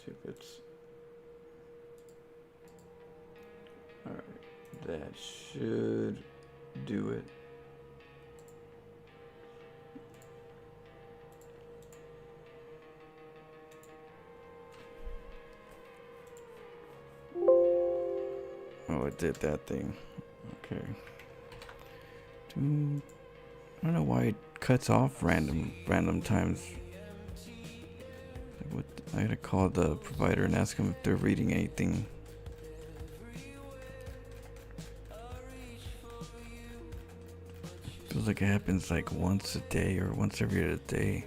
See if it's... Alright, that should do it. Oh, it did that thing. Okay. I don't know why it cuts off random times. What, I gotta call the provider and ask them if they're reading anything. Feels like it happens like once a day or once every other day.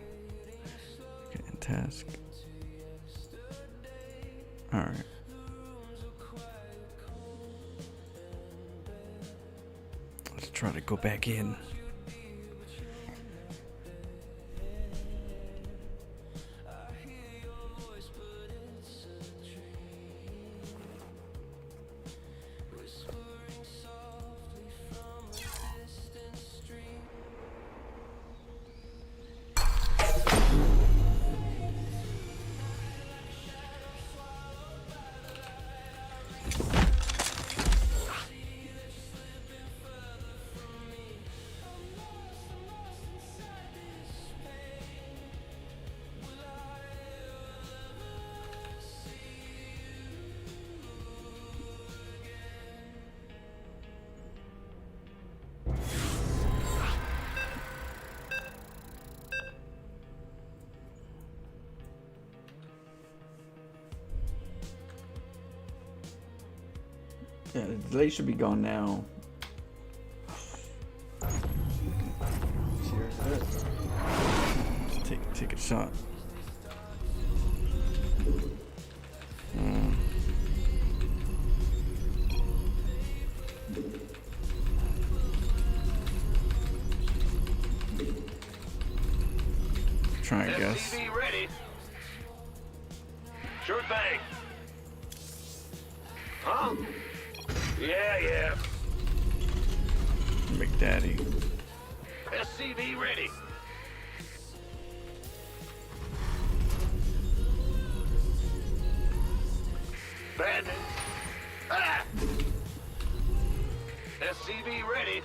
Okay, and task. Alright. Let's try to go back in. Yeah, the delay should be gone now. Just take a shot. Try, I guess. SCV ready. Sure thing. Huh? Yeah. McDaddy. SCV ready. Bad news. Ah! SCV ready.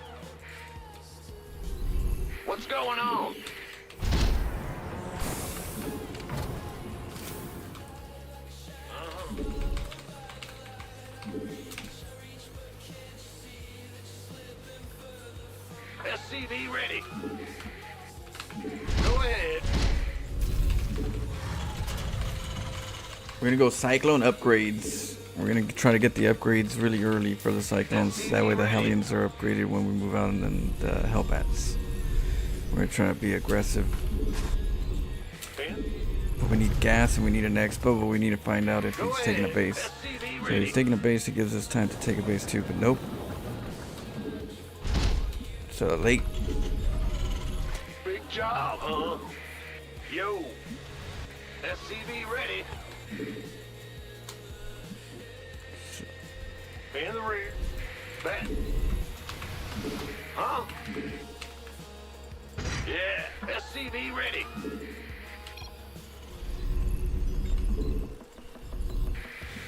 What's going on? SCV ready. Go ahead. We're gonna go Cyclone upgrades. We're gonna try to get the upgrades really early for the Cyclones. That way the Hellions are upgraded when we move out, and then the Hellbats. We're gonna try to be aggressive. But we need gas and we need an expo, but we need to find out if he's taking a base. So if he's taking a base, it gives us time to take a base too, but nope. So late. Big job, huh? Yo. SCV ready. In the rear. Back. Huh? Yeah. SCV ready.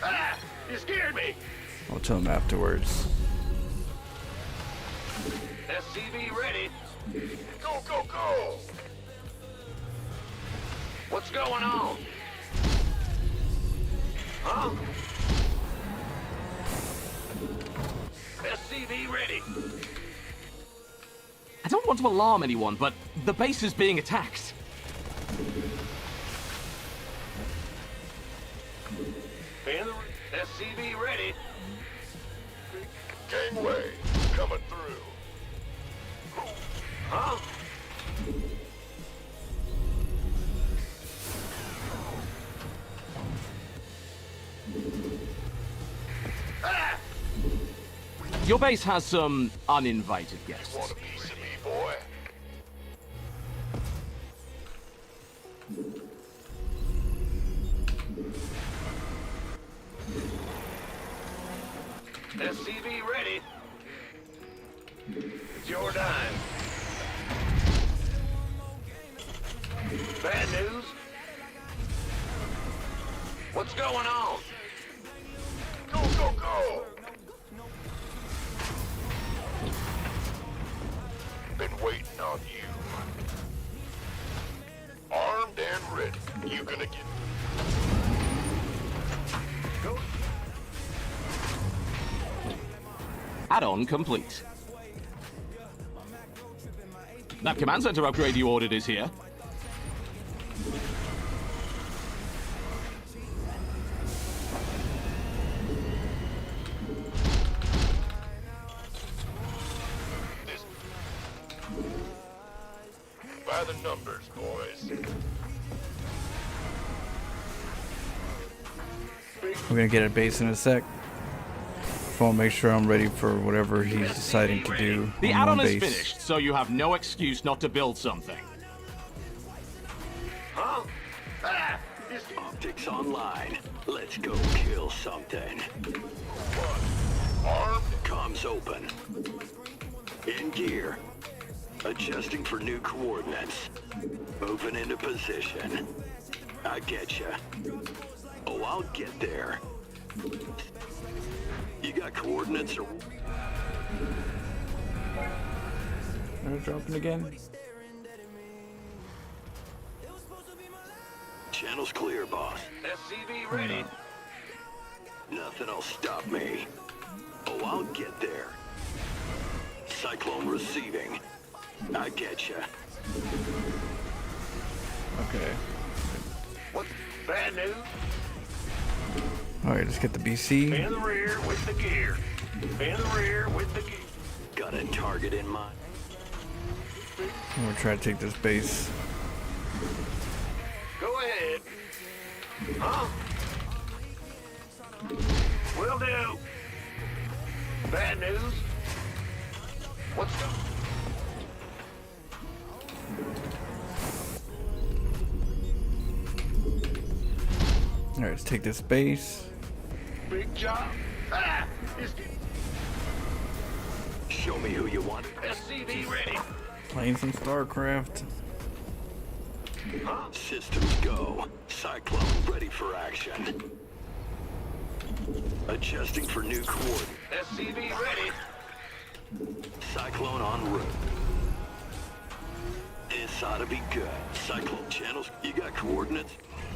Ah! You scared me. I'll tell him afterwards. SCV ready. Go, go, go! What's going on? Huh? SCV ready. I don't want to alarm anyone, but the base is being attacked. SCV ready. Gangway coming through. Huh? Ah! Your base has some uninvited guests. Want a piece of me, boy? SCV ready. It's your dime. Bad news. What's going You gonna get... Go. Add-on complete. That command center upgrade you ordered is here. This... By the numbers, boys. We're gonna get a base in a sec. I want to make sure I'm ready for whatever he's deciding to do. The on add-on one is base. finished, so you have no excuse not to build something. Huh? Ah! This... Optics online. Let's go kill something. Armed? Comms open. In gear. Adjusting for new coordinates. Moving into position. I getcha. Oh, I'll get there. You got coordinates or... They're dropping again. Channel's clear, boss. SCV ready. Nothing will stop me. Oh, I'll get there. Cyclone receiving. I getcha. Okay. What's bad news? Alright, let's get the BC. In the rear with the gear. In the rear with the gear. Got a target in mind. I'm gonna try to take this base. Go ahead. Huh? Will do. Bad news? What's up? Alright, let's take this base. Big job. Ah! It's Show me who you want. SCV ready. Playing some StarCraft. Huh? Systems go. Cyclone ready for action. Adjusting for new coordinates. SCV ready. Cyclone en route. This ought to be good. Cyclone channels. You got coordinates?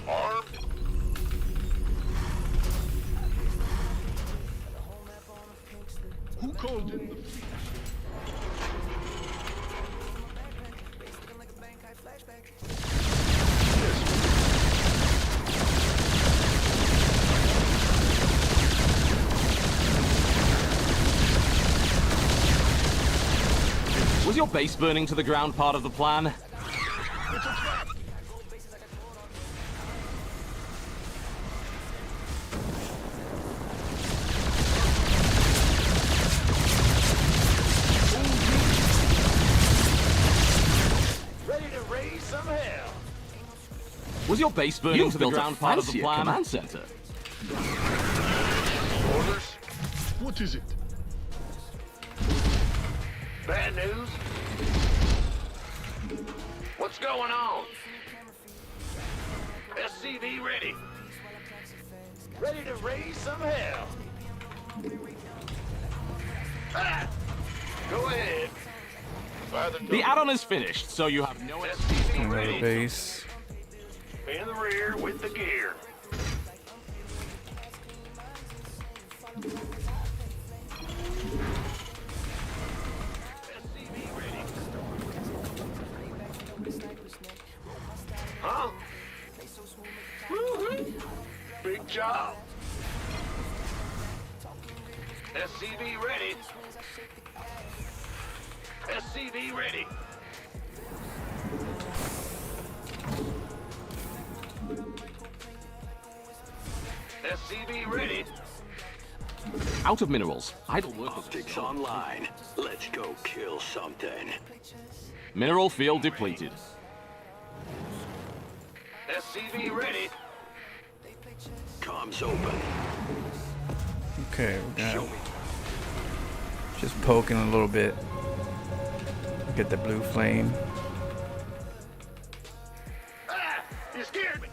Armed? Who called in the... Was your base burning to the ground part of the plan? Ready to raise some hell. Was your base burning to the ground part of the plan? Command center. Orders? What is it? Bad news? What's going on? SCV ready. Ready to raise some hell. Ah! Go ahead. By the numbers. The add-on is finished, so you have no excuse. SCV Another ready. base. In the rear with the gear. SCV ready. Huh? Woo-hoo. Big job. SCV ready. SCV ready. SCV ready. Out of minerals. Idle workers. Optics online. Let's go kill something. Mineral field depleted. SCV ready. Comms open. Okay, we Show got me. just poking a little bit. Get the blue flame. Ah! You scared me.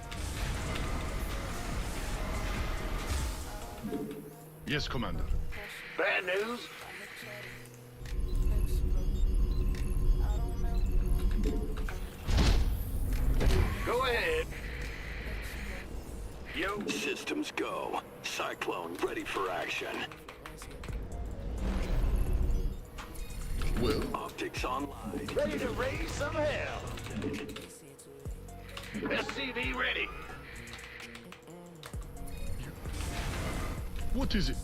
Yes, Commander. Bad news. Go ahead. go. Cyclone ready for action. Well, Optics online. Ready to raise some hell. SCV ready. what is it?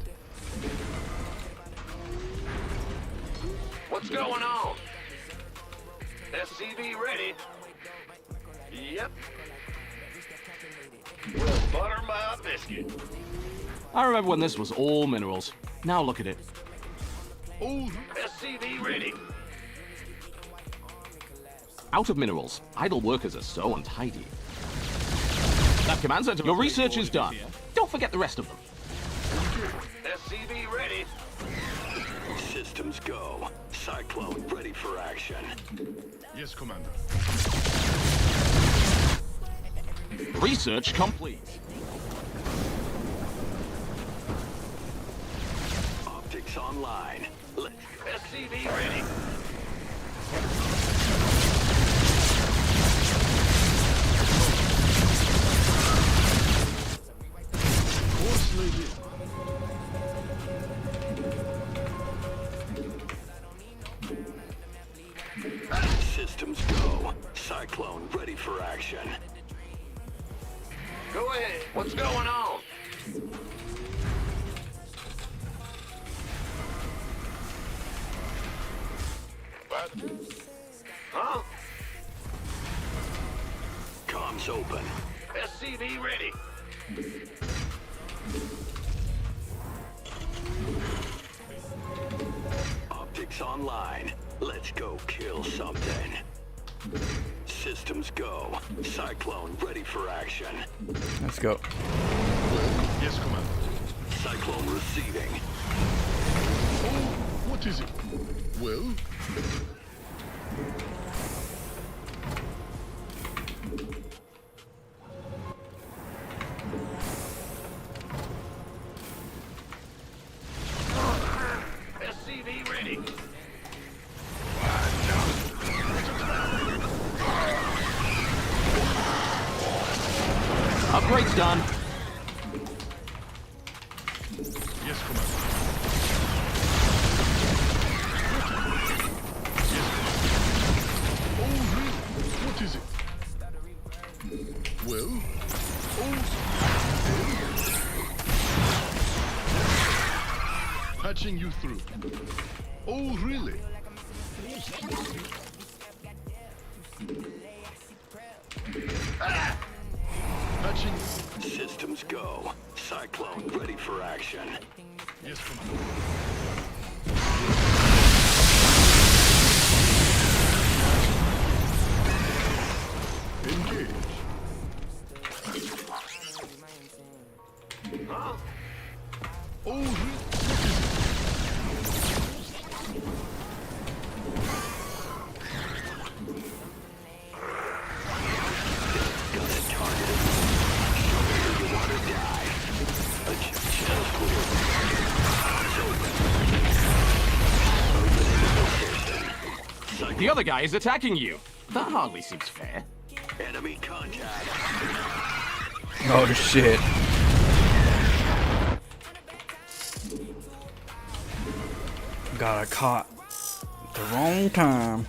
What's going on? SCV ready. Yep. We'll butter my biscuit. I remember when this was all minerals. Now look at it. Oh, SCV ready. Out of minerals. Idle workers are so untidy. That command center. Your research is done. Don't forget the rest of them. SCV ready. Systems go. Cyclone ready for action. yes, Commander. Research complete. Optics online. Let's go. SCV ready. Course lady. Systems go. Cyclone ready for action. Go ahead. What's going on? By the Huh? Comms open. SCV ready. Optics online. Let's go kill something. Systems go. Cyclone ready for action. Let's go. Yes, Commander. Cyclone receiving. Oh, what is it? Well, SCV ready. Upgrade's done. yes, Commander. Oh, really? What is it? Well, patching you through. Oh, really? Patching. Systems go. Cyclone ready for action. Yes, Commander. Engage. Huh? Oh, really? What is it? Got it targeted. Show me who you want to die. Channel clear. Open. The other guy is attacking you. That hardly seems fair. Enemy contact. Oh shit. Got caught at the wrong time.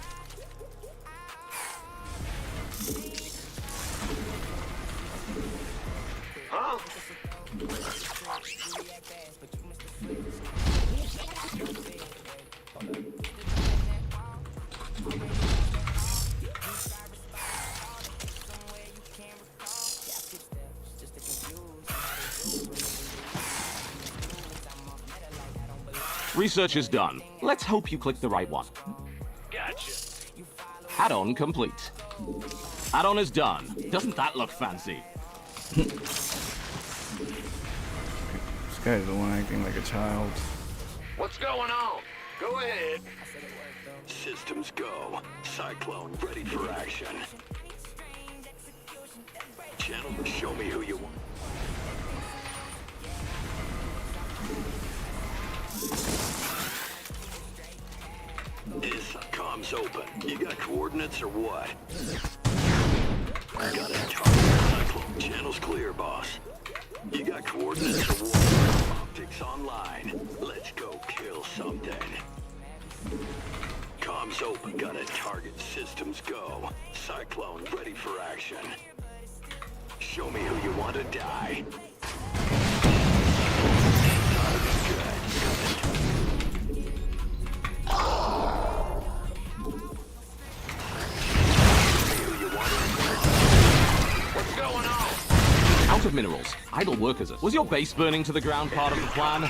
Huh? Research is done. Let's hope you click the right one. Gotcha. Add-on complete. Add-on is done. Doesn't that look fancy? This guy's the one acting like a child. What's going on? Go ahead. Systems go. Cyclone ready for action. Channel, show me who you want. Is comms open? You got coordinates or what? Got a target. Cyclone channel's clear, boss. You got coordinates for war. Optics online. Let's go kill something. Comms open. Got a target. Systems go. Cyclone ready for action. Show me who you want to die. What's going on? Out of minerals. Idle workers. Was your base burning to the ground part of the plan?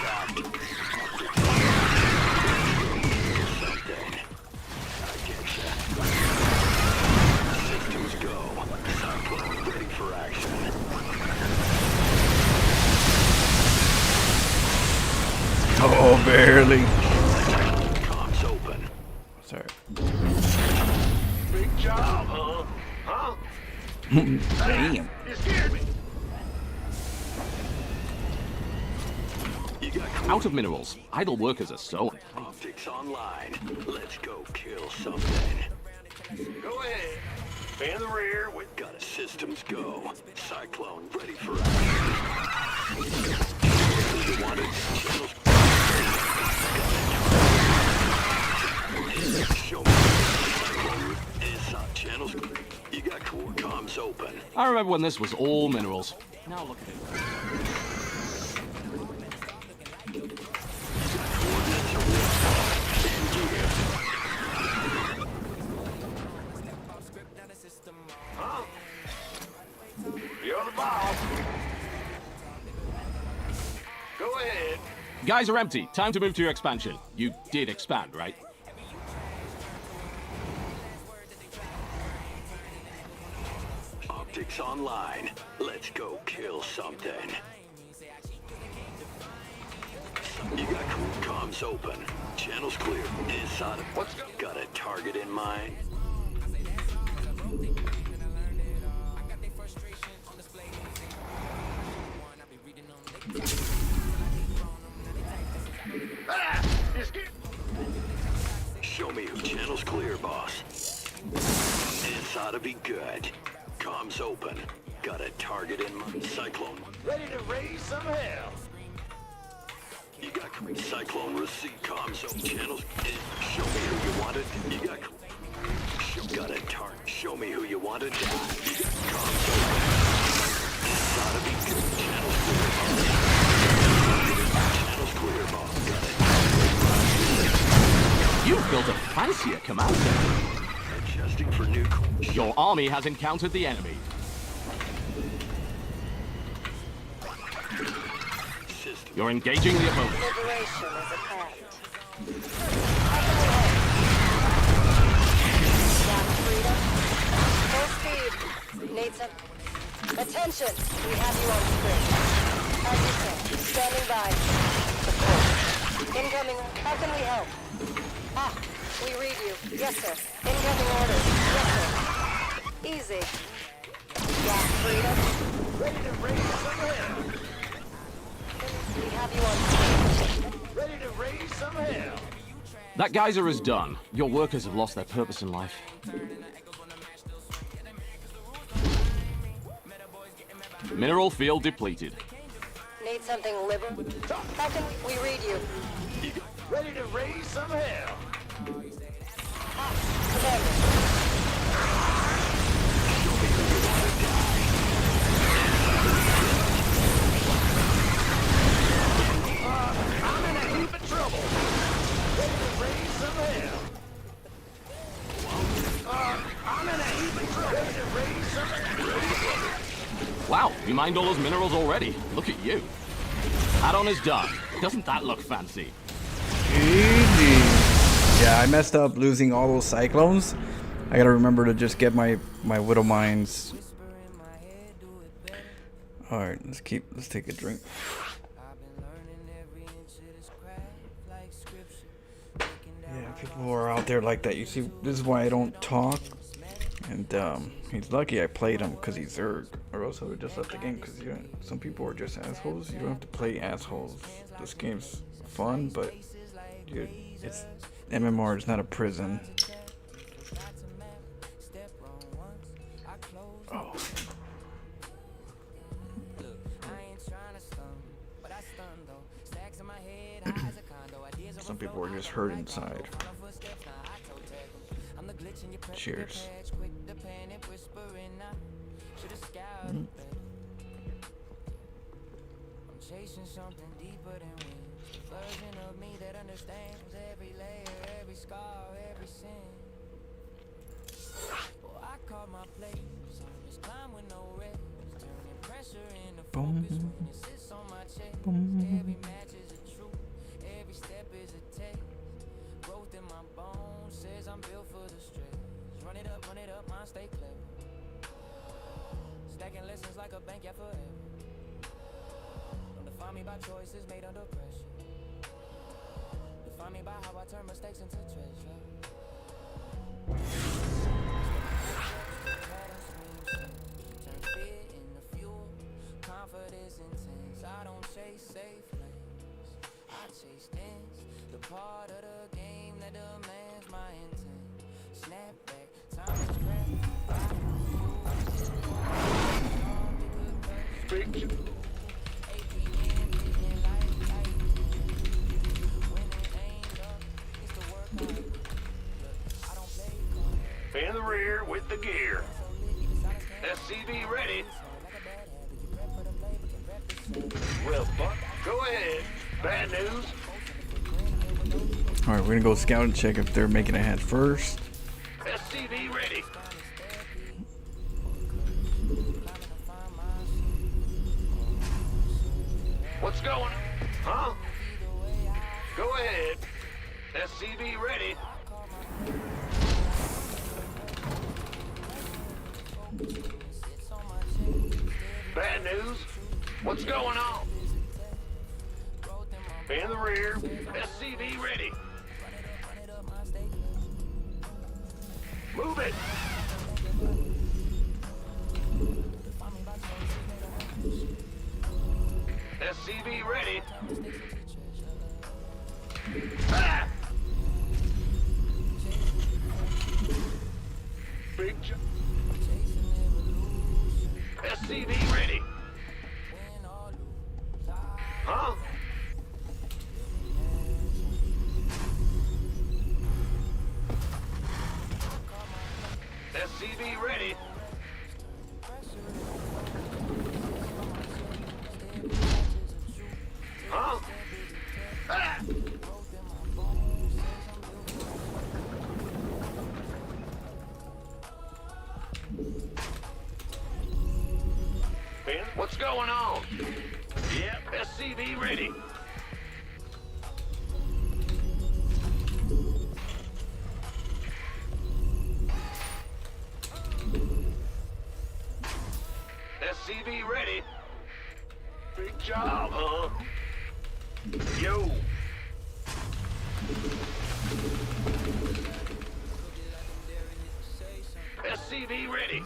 Systems go. Cyclone ready for action. Oh, barely. Comms open. Sorry. Big job, huh? Huh? Damn. You scared me. You got Out of minerals. Idle workers are so... optics online. Let's go kill something. Go ahead. Stay in the rear with... Got it. Systems go. Cyclone ready for action. You want it? Show me. Cyclone is on channels. You got core comms open. I remember when this was all minerals. Now look at it. Coordinates are working. In gear. Huh? You're the boss. Go ahead. Guys are empty. Time to move to your expansion. You did expand, right? Optics online. Let's go kill something. You got cool comms open. Channels clear. Inside of What's go- got a target in mind? Ah! You scared? Show me who channels clear, boss. This ought to be good. Comms open. Got a target in mind. Cyclone. Ready to raise some hell. You got Cyclone receipt comms open. Channels. Show me who you wanted. You got. Got a target. Show me who you wanted. You got comms open. This ought to be good. Channels clear, boss. Channels clear, boss. Got it. You've built a fancier commander. Adjusting for new. Your army has encountered the enemy. System. You're engaging the opponent. Liberation is at hand. Got freedom. Full speed. Need some... Attention! We have you on screen. As you say, standing by. Support. Incoming... How can we help? Ah, we read you. Yes, sir. Incoming orders. Yes, sir. Easy. Got freedom. Ready to raise some hell. We have you on screen. Ready to raise some hell. That geyser is done. Your workers have lost their purpose in life. Mineral field depleted. Need something liberal? How can we read you? Ready to raise some hell. Commander. I'm in a heap of trouble. Ready to raise some hell. I'm in a heap of trouble. Ready to raise some hell. Wow, you mined all those minerals already. Look at you. Add-on is done. Doesn't that look fancy? Yeah, I messed up losing all those cyclones. I gotta remember to just get my widow mines. All right, let's take a drink. Yeah, people who are out there like that. You see, this is why I don't talk. And he's lucky I played him because he's Zerg, or else I would just left the game. Because some people are just assholes. You don't have to play assholes. This game's fun, but it's MMR. It's not a prison. Oh. people are just hurt inside. Cheers. Chasing something deeper than wings. The version of me that understands every layer, every scar, every sin. Oh, I caught my place on this climb with no rest, turning pressure into focus when it sits on my chest. Every match is a truth, every step is a test. Growth in my bones says I'm built for the stress. Run it up, mine stay clever. Stacking lessons like a bank, yeah, forever. Define me by choices made under pressure. Define me by how I turn mistakes into treasure. Turn fear into fuel. Confidence intense. I don't chase safe lanes. I chase ends. The part of the game that demands my intent. Snap back. Time is Big in the rear with the gear. SCV ready. Well, Buck, go ahead. Bad news. Alright, we're gonna go scout and check if they're making a head first. SCV ready. What's going? Huh? Go ahead. SCV ready. Bad news. What's going on? In the rear. SCV ready. Move it. SCV ready. Ah! Big jump. SCV ready. Huh? SCV ready. Huh? Ah! Ben, what's going on? Yep, SCV ready. SCV ready. Big job, huh? Yo. SCV ready.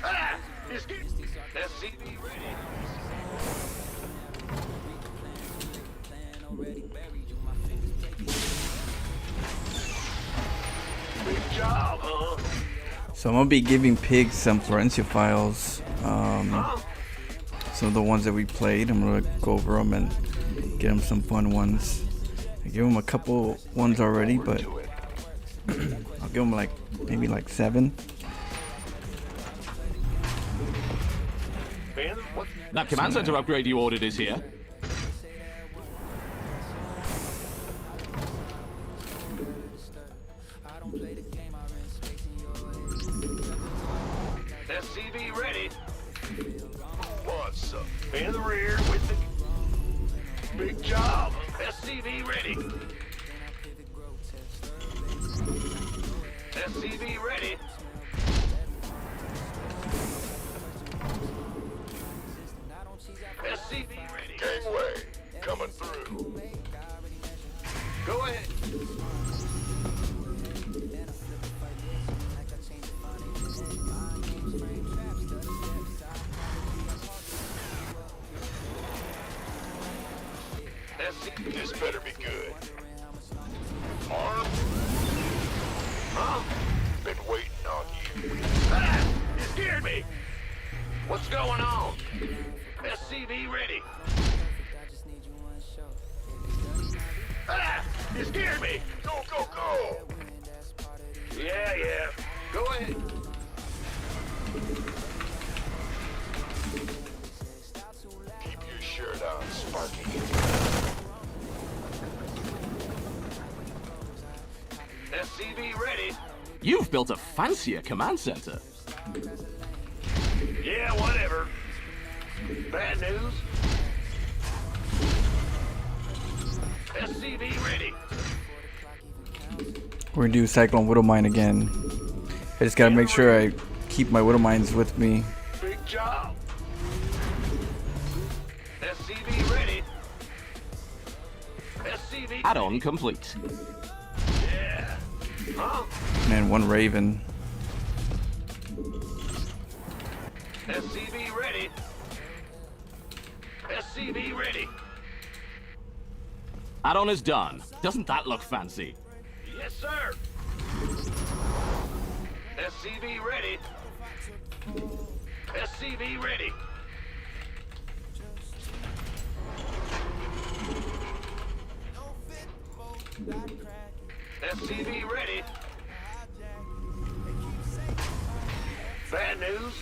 Ah! SCV ready. Big job, huh? So I'm gonna be giving pigs some Florencia files. Some of the ones that we played. I'm gonna go over them and get them some fun ones. I give them a couple ones already, but I'll give them like maybe like 7. That command center upgrade you ordered is here. SCV ready. What's up? In the rear with the big job. SCV ready. SCV ready. SCV ready. Gangway, coming through. Go ahead. This better be good. Armed? Huh? Been waiting on you. What's going on? SCV ready. Ah! You scared me! Go, go, go! Yeah. Go ahead. Keep your shirt on, Sparky. SCV ready. You've built a fancier command center. Yeah, whatever. Bad news. SCV ready. We're gonna do Cyclone Widow Mine again. I just gotta make sure I keep my Widow Mines with me. Big job. SCV ready. SCV. Add-on complete. Yeah. Huh? And one Raven. SCV ready. SCV ready. Add-on is done. Doesn't that look fancy? Yes, sir. SCV ready. SCV ready. SCV ready. Bad news.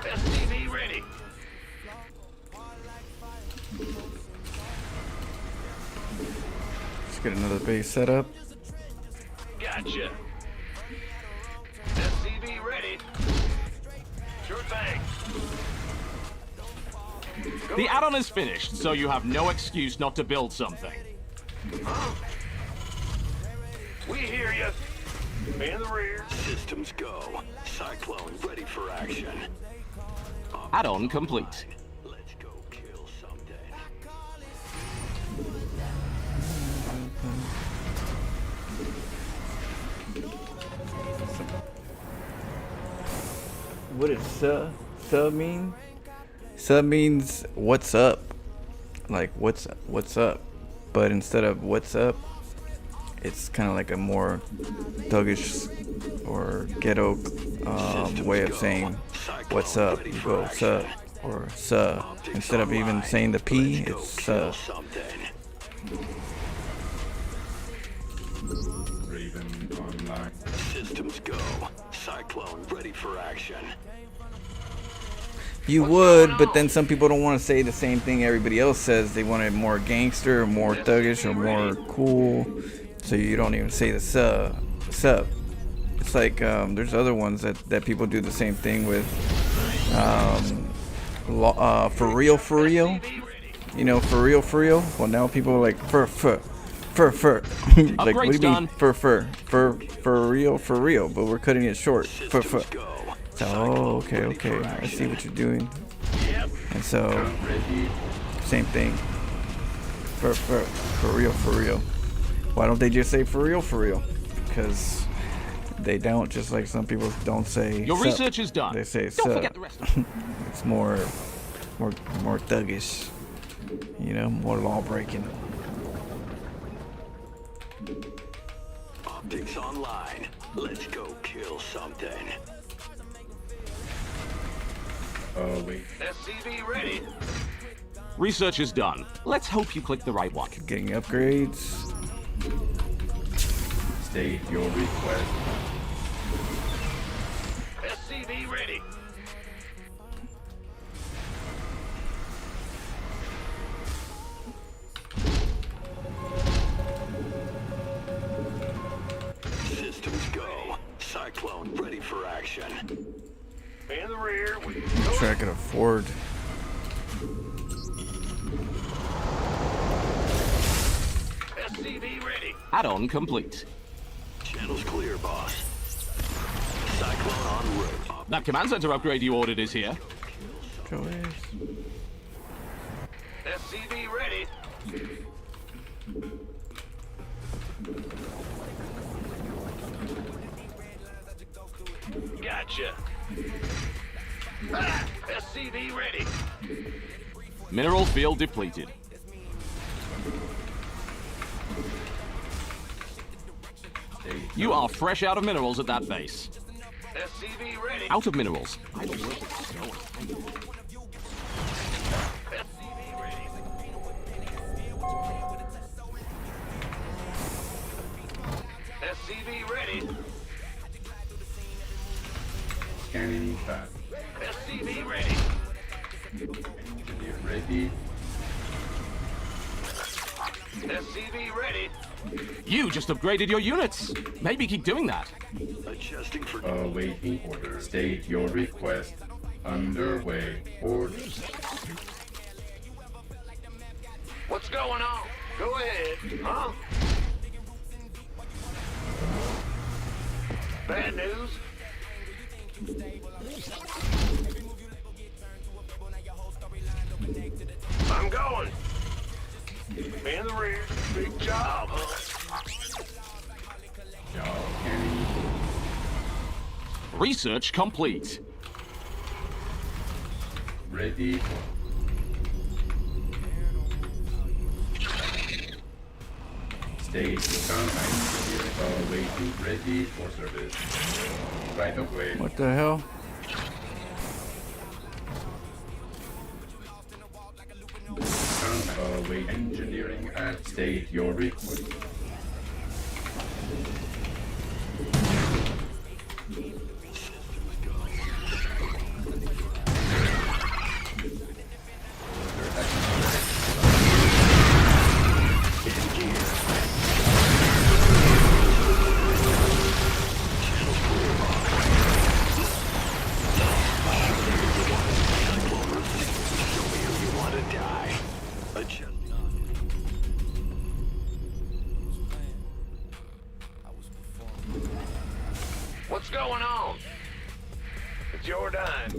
SCV ready. Let's get another base set up. Gotcha. SCV ready. Sure thing. The add-on is finished, so you have no excuse not to build something. We hear you. Man in the rear. Systems go. Cyclone ready for action. Add-on complete. Let's go kill something. What does sub mean? Sub means what's up. Like what's up. But instead of what's up, it's kind of like a more thuggish or ghetto way of saying what's up. You go sup or suh. Instead of even saying the P, it's suh. Raven online. Systems go. Cyclone ready for action. You would, but then some people don't want to say the same thing everybody else says. They want it more gangster, or more thuggish, or more cool. So you don't even say the sup. It's like there's other ones that people do the same thing with. For real. You know, for real. Well, now people are like fur. Like, what do you mean for real? But we're cutting it short. Fur. So, okay. I see what you're doing. And so, same thing. For real. Why don't they just say for real? Because they don't, just like some people don't say Your sup. research is done. They say Don't sup. forget the rest of it. It's more thuggish. You know, more law breaking. Optics online. Let's go kill something. Oh, wait. SCV ready. Research is done. Let's hope you click the right one. Getting upgrades. State your request. SCV ready. Systems go. Cyclone ready for action. In the rear. I'm sure I could afford. SCV ready. Add-on complete. Channel's clear, boss. Cyclone en route. That command center upgrade you ordered is here. SCV ready. Gotcha. Ah, SCV ready. Mineral field depleted. You are fresh out of minerals at that base. SCV ready. Out of minerals. Idle workers are so untidy. SCV ready. SCV ready. Scanning back. SCV ready. Engineer ready. SCV ready. You just upgraded your units. Maybe keep doing that. Adjusting for... Awaiting order. State your request. Underway. Orders. What's going on? Go ahead. Huh? Bad news? I'm going. In the rear. Big job, huh? Y'all scanning. Research complete. Ready. State contact. Awaiting ready for service. Right away. What the hell? Await engineering at state your request. What's going on? It's your dime.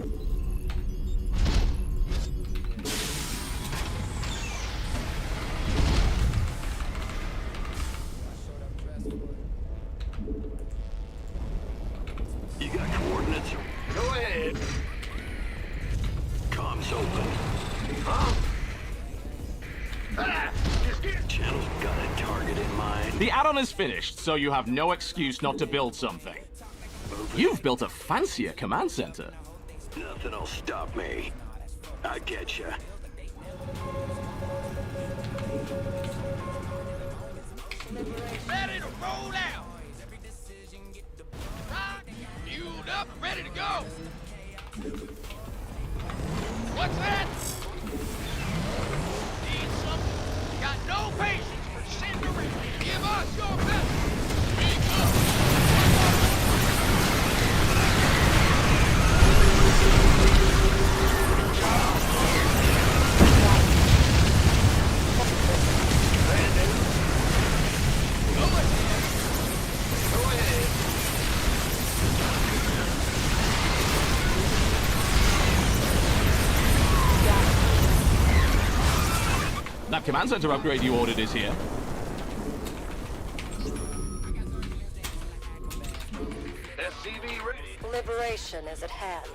You got coordinates? Go ahead. Comms open. Huh? Ah! Just get... Channel's got a target in mind. The add-on is finished, so you have no excuse not to build something. You've built a fancier command center. Nothing'll stop me. I get ya. Ready to roll out. Fueled up, ready to go. What's that? Need something? Got no patience for Cinderella. Give us your best. Speak up. Go ahead. That command center upgrade you ordered is here. SCV ready. Liberation is at hand.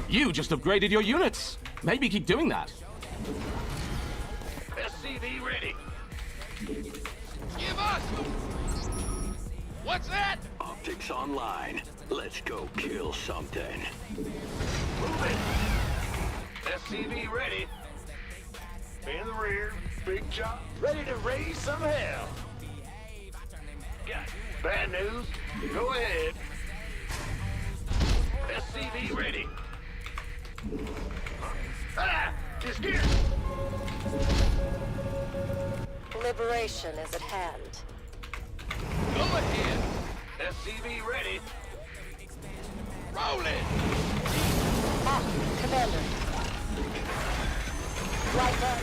You just upgraded your units. Maybe keep doing that. SCV ready. Give us. What's that? Optics online. Let's go kill something. Move it. SCV ready. In the rear. Big job. Ready to raise some hell. Got it. Bad news. Go ahead. SCV ready. Ah! Just get it. Liberation is at hand. Go ahead. SCV ready. Roll it. Ah, Commander. Right there.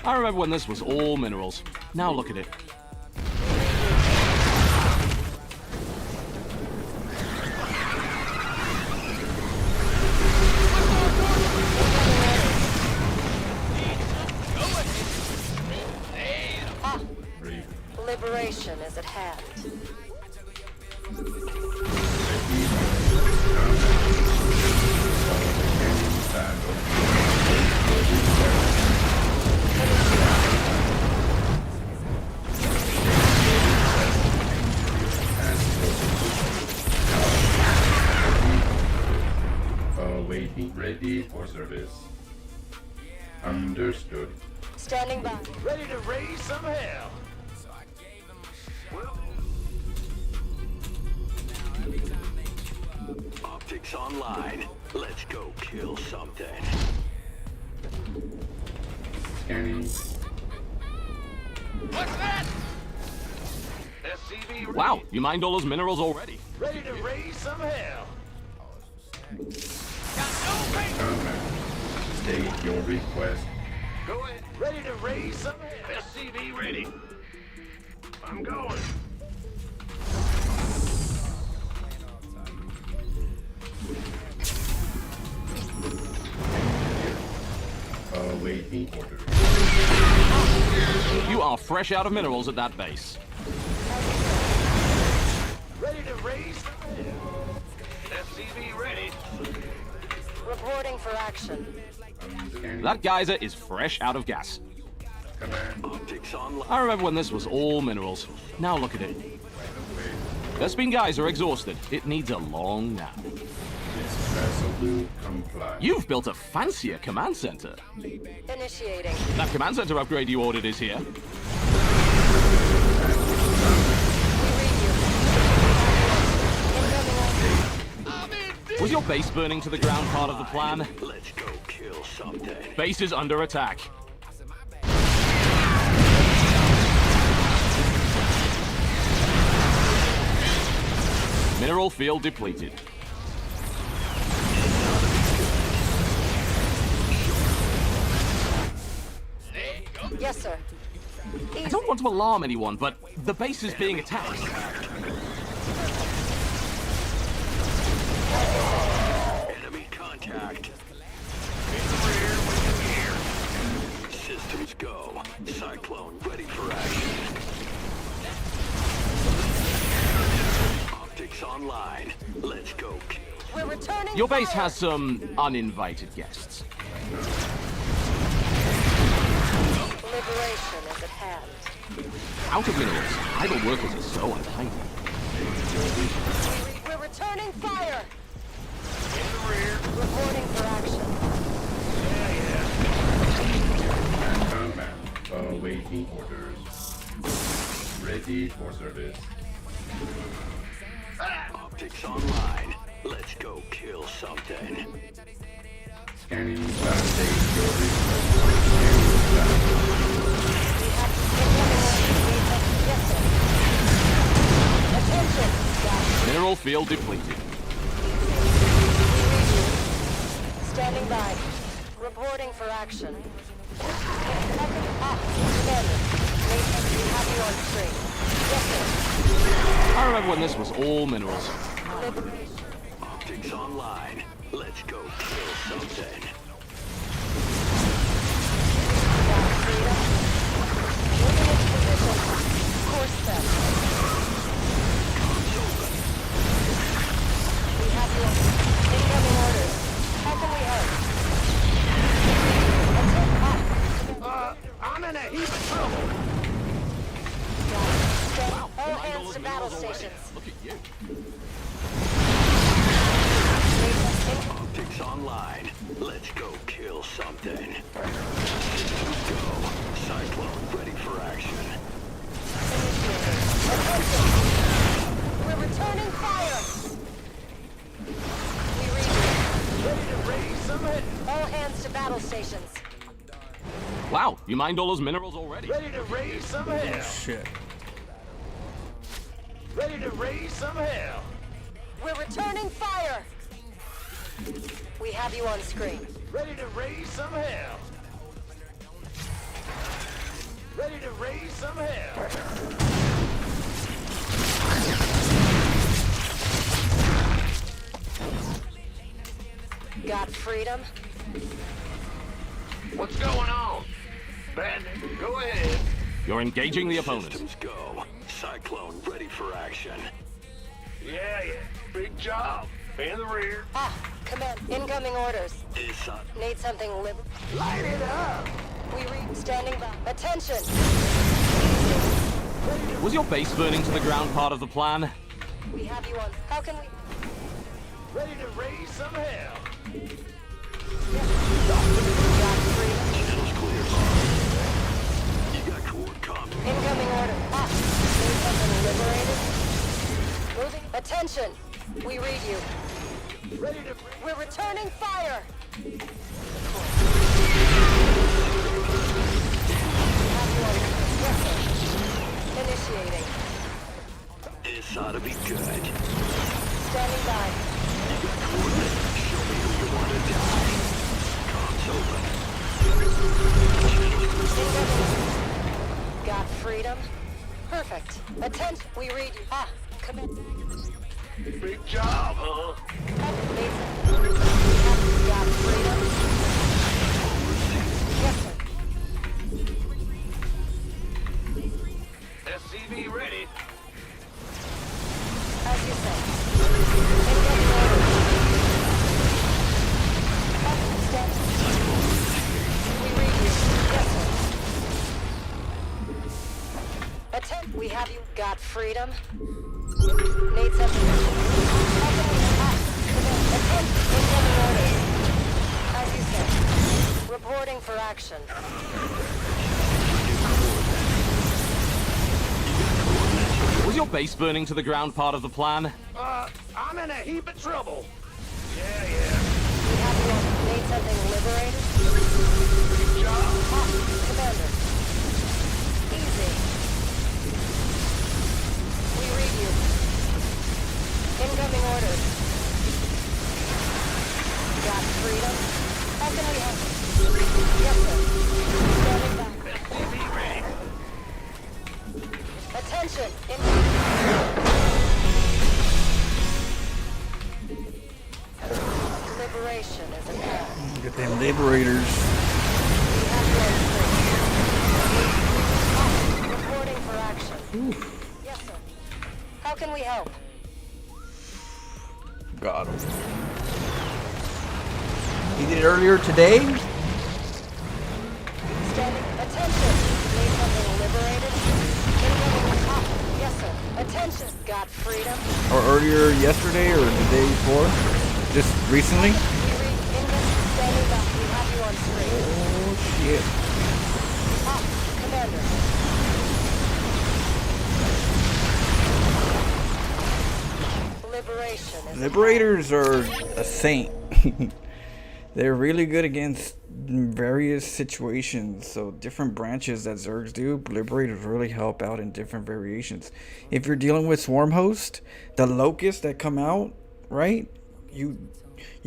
I remember when this was all minerals. Now look at it. Ah, liberation is at hand. some hell. Well, Optics online. Let's go kill something. Scanning. what's that? SCV ready. Wow, you mined all those minerals already. Ready to raise some hell. Combat. State your request. Go ahead. Ready to raise some hell. SCV ready. I'm going. Awaiting orders. You are fresh out of minerals at that base. Ready to raise some hell. SCV ready. Reporting for action. Scanning. That geyser is fresh out of gas. Command. Optics online. I remember when this was all minerals. Now look at it. That spin geyser exhausted. It needs a long nap. Resolute comply. You've built a fancier command center. Initiating. That command center upgrade you ordered is here. We read you. Incoming. Was your base burning to the ground part of the plan? Let's go kill something. Base is under attack. Mineral field depleted. Yes, sir. I don't want to alarm anyone, but the base is being attacked. Enemy contact. Systems go. Cyclone ready for action. Optics online. Let's go kill. We're returning. Your base fire. has some uninvited guests. Liberation is at hand. Out of minerals, idle workers are so untidy. We're returning fire. In the rear. Reporting for action. And combat. Awaiting orders. Ready for service. Optics online. Let's go kill something. Scanning. Validate your request. Yes, sir. Attention. Mineral field depleted. Standing by. Reporting for action. Commander. Nathan, we have you on screen. Yes, sir. I remember when this was all minerals. Optics online. Let's go kill something. Moving into position. Course set. We have you on incoming orders. How can we help? I'm in a heap of trouble. All hands to battle stations. Look at you. Optics online. Let's go kill something. Systems go. Cyclone ready for action. Attention. We're returning fire. We read you. Ready to raise some hell. All hands to battle stations. Wow, you mined all those minerals already. Ready to raise some hell. Shit. Ready to raise some hell. We're returning fire. We have you on screen. Ready to raise some hell. Ready to raise some hell. Got freedom? What's going on? Bandit, go ahead. You're engaging the opponent. Systems go. Cyclone ready for action. Yeah. Big job. In the rear. Command. Incoming orders. Is Need something Light it up. We read. Standing by. Attention. Was your base burning to the ground part of the plan? We have you on. How can we? Ready to raise some hell. Got freedom? channels clear. You got core Incoming order. Ah, need something liberated? Moving. Attention! We read you. Ready to... We're returning fire! Yes, sir. Initiating. This ought to be good. Standing by. You got coordinates. Show me who you want to die. Comms open. Incoming. Got freedom? Perfect. Attention. We read you. Ah, commit. Big job, huh? Got freedom? Yes, sir. SCV ready. As you say. Incoming order. Stand. We read you. Yes, sir. Attend. We have you. Got freedom? Need something. Attend. Incoming order. As you said. Reporting for action. Was your base burning to the ground part of the plan? I'm in a heap of trouble. Yeah. We have you on. Need something liberated? Big job. Ah, Commander. Easy. We read you. Incoming orders. Got freedom? How can we help? Yes, sir. Standing by. SCV ready. Attention! Liberation is an end. Get them liberators. We have you on screen. Reporting for action. Yes, sir. How can we help? Got him. He did it earlier today. Standing. Attention! Need something liberated? Incoming. Ah, yes, sir. Attention! Got freedom? Or earlier yesterday or the day before. Just recently. We read incoming. Standing by. We have you on screen. Oh shit. Ah, Commander. Liberation is Liberators are a saint. They're really good against various situations. So different branches that Zergs do, Liberators really help out in different variations. If you're dealing with Swarm Host, the locusts that come out, right? You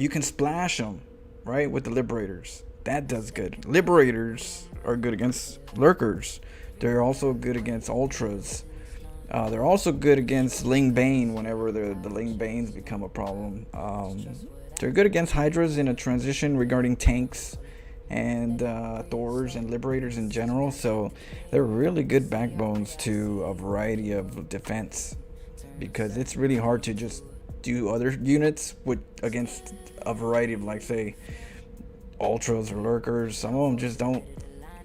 can splash them, right, with the Liberators. That does good. Liberators are good against Lurkers. They're also good against Ultras. They're also good against Ling Bane whenever the Ling Banes become a problem. They're good against Hydras in a transition regarding tanks and Thors and Liberators in general. So they're really good backbones to a variety of defense, because it's really hard to just do other units against a variety of, like, say, Ultras or Lurkers. Some of them just don't,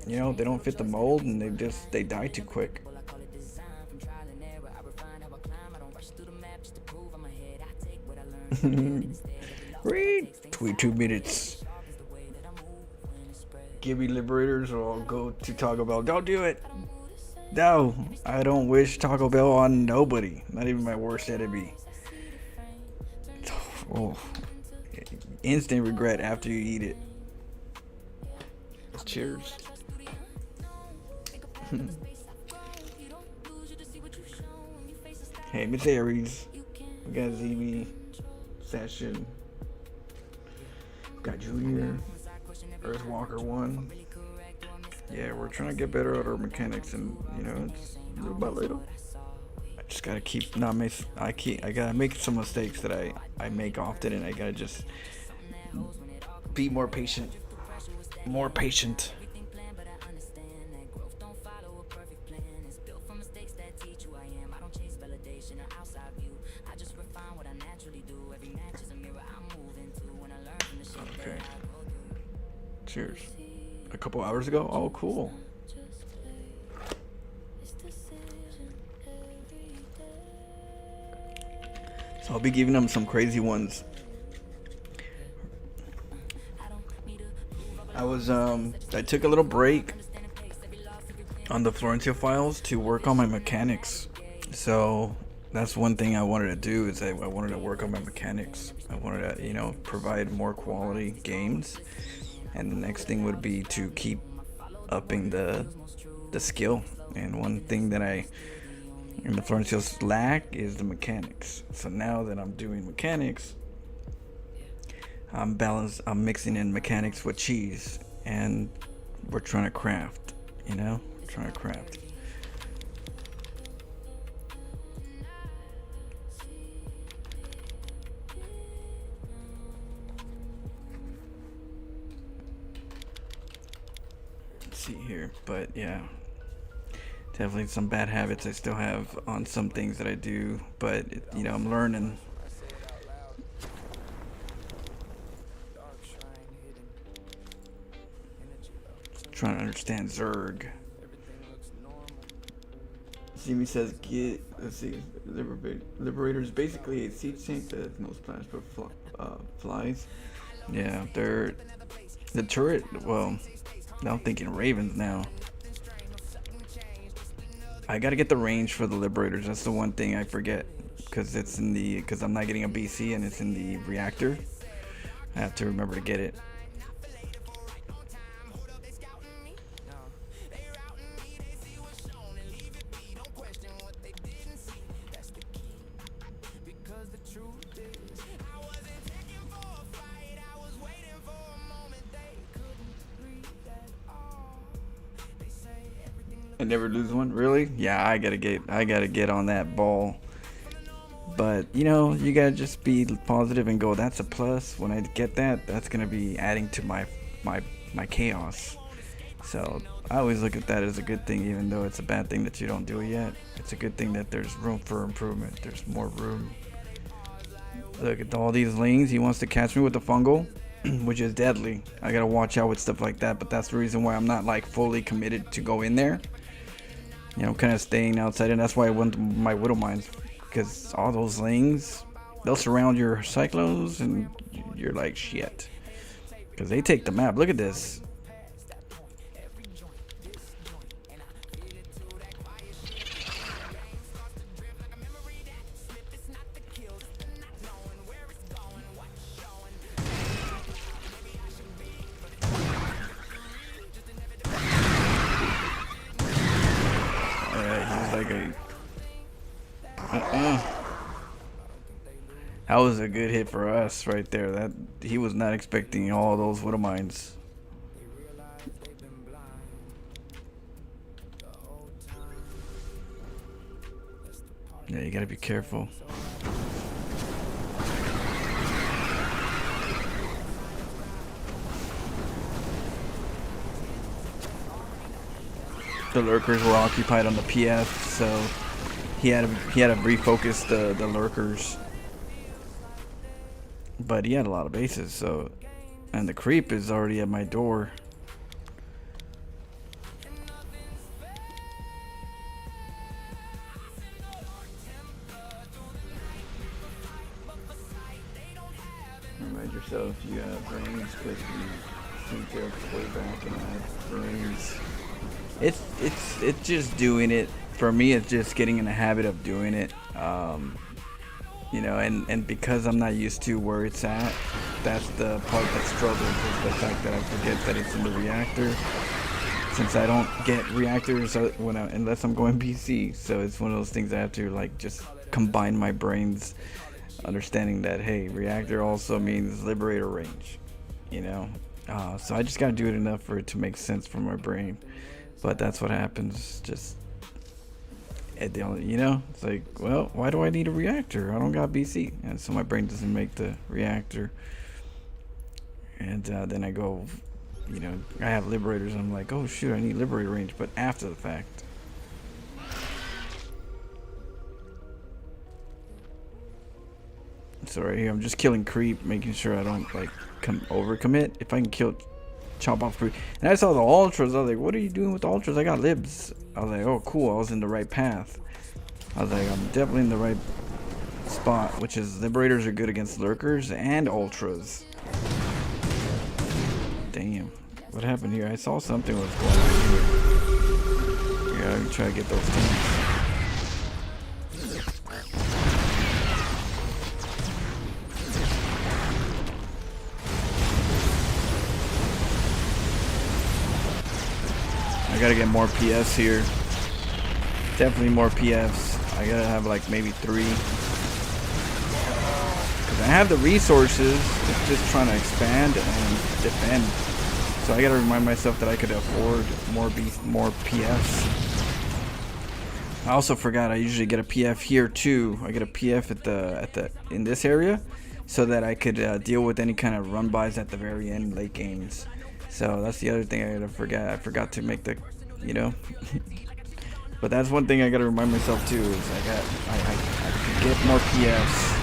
they don't fit the mold, and they die too quick. Read 22 minutes. Give me Liberators or I'll go to Taco Bell. Don't do it. No, I don't wish Taco Bell on nobody. Not even my worst enemy. Oh, instant regret after you eat it. Cheers. Hey, Miss Aries. We got ZB. Session. Got Junior. Earthwalker 1. Yeah, we're trying to get better at our mechanics, and it's little by little. I just gotta keep I gotta make some mistakes that I make often, and I gotta just be more patient. More patient. Okay. Cheers. A couple hours ago? Oh, cool. So I'll be giving them some crazy ones. I took a little break on the Florentia files to work on my mechanics. So that's one thing I wanted to do, is I wanted to work on my mechanics. I wanted to, you know, provide more quality games. And the next thing would be to keep upping the skill. And one thing that I in the Florencia's lack is the mechanics. So now that I'm doing mechanics, I'm mixing in mechanics with cheese, and we're trying to craft, you know? We're trying to craft. Let's see here, but yeah. Definitely some bad habits I still have on some things that I do, but you know, I'm learning. Trying to understand Zerg. Simi says, let's see, Liberator's basically a siege tank that has no splash but flies. Yeah, they're the turret. Well, now I'm thinking Ravens now. I gotta get the range for the Liberators. That's the one thing I forget, because I'm not getting a BC and it's in the reactor. I have to remember to get it. I never lose one, really? Yeah, I gotta get on that ball. But you know, you gotta just be positive and go, that's a plus. When I get that, that's gonna be adding to my chaos. So I always look at that as a good thing, even though it's a bad thing that you don't do it yet. It's a good thing that there's room for improvement. There's more room. Look at all these lings. He wants to catch me with the fungal, which is deadly. I gotta watch out with stuff like that, but that's the reason why I'm not like fully committed to go in there. You know, kind of staying outside, and that's why I went to my Widow Mines, because all those lings, they'll surround your cyclones, and you're like, shit. Because they take the map. Look at this. That was a good hit for us right there. That he was not expecting all those Widow Mines. Yeah, you gotta be careful. The lurkers were occupied on the PS, so he had to refocus the lurkers. But he had a lot of bases, so, and the creep is already at my door. Remind yourself you have brains, because you seem to have way back and have brains. It's just doing it. For me, it's just getting in the habit of doing it. You know, and because I'm not used to where it's at, that's the part that struggles, is the fact that I forget that it's in the reactor. Since I don't get reactors unless I'm going BC, so it's one of those things I have to like just combine my brains, understanding that hey, reactor also means liberator range, you know. So I just gotta do it enough for it to make sense for my brain. But that's what happens. Just you know, it's like, well, why do I need a reactor? I don't got BC, and so my brain doesn't make the reactor. And then I go, you know, I have liberators, and I'm like, oh shoot, I need liberator range, but after the fact. So right here, I'm just killing creep, making sure I don't like overcommit. If I can chop off creep. And I saw the ultras. I was like, what are you doing with the ultras? I got libs. I was like, oh cool, I was in the right path. I was like, I'm definitely in the right spot, which is liberators are good against lurkers and ultras. Damn, what happened here? I saw something was going on here. gotta try to get those things. I gotta get more PFs here. Definitely more PFs. I gotta have like maybe 3. Cause I have the resources. It's just trying to expand and defend. So I gotta remind myself that I could afford more PFs. I also forgot I usually get a PF here too. I get a PF in this area, so that I could deal with any kind of run bys at the very end late games. So that's the other thing I gotta forget. I forgot to make the, you know. But that's one thing I gotta remind myself too, is I can get more PFs.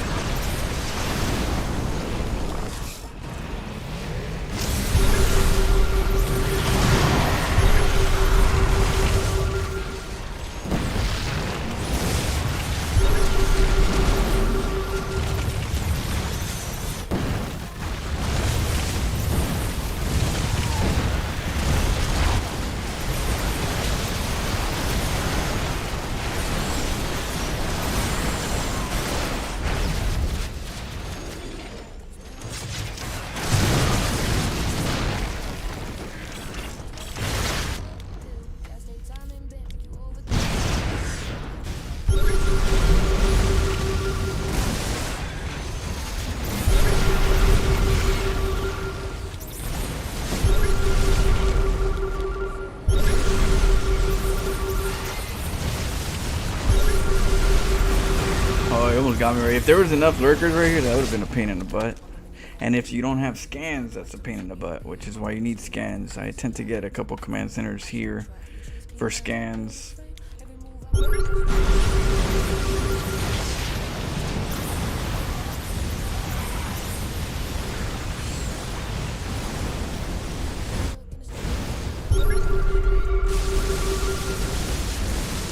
Got me ready. If there was enough lurkers right here, that would have been a pain in the butt. And if you don't have scans, that's a pain in the butt, which is why you need scans. I tend to get a couple command centers here for scans.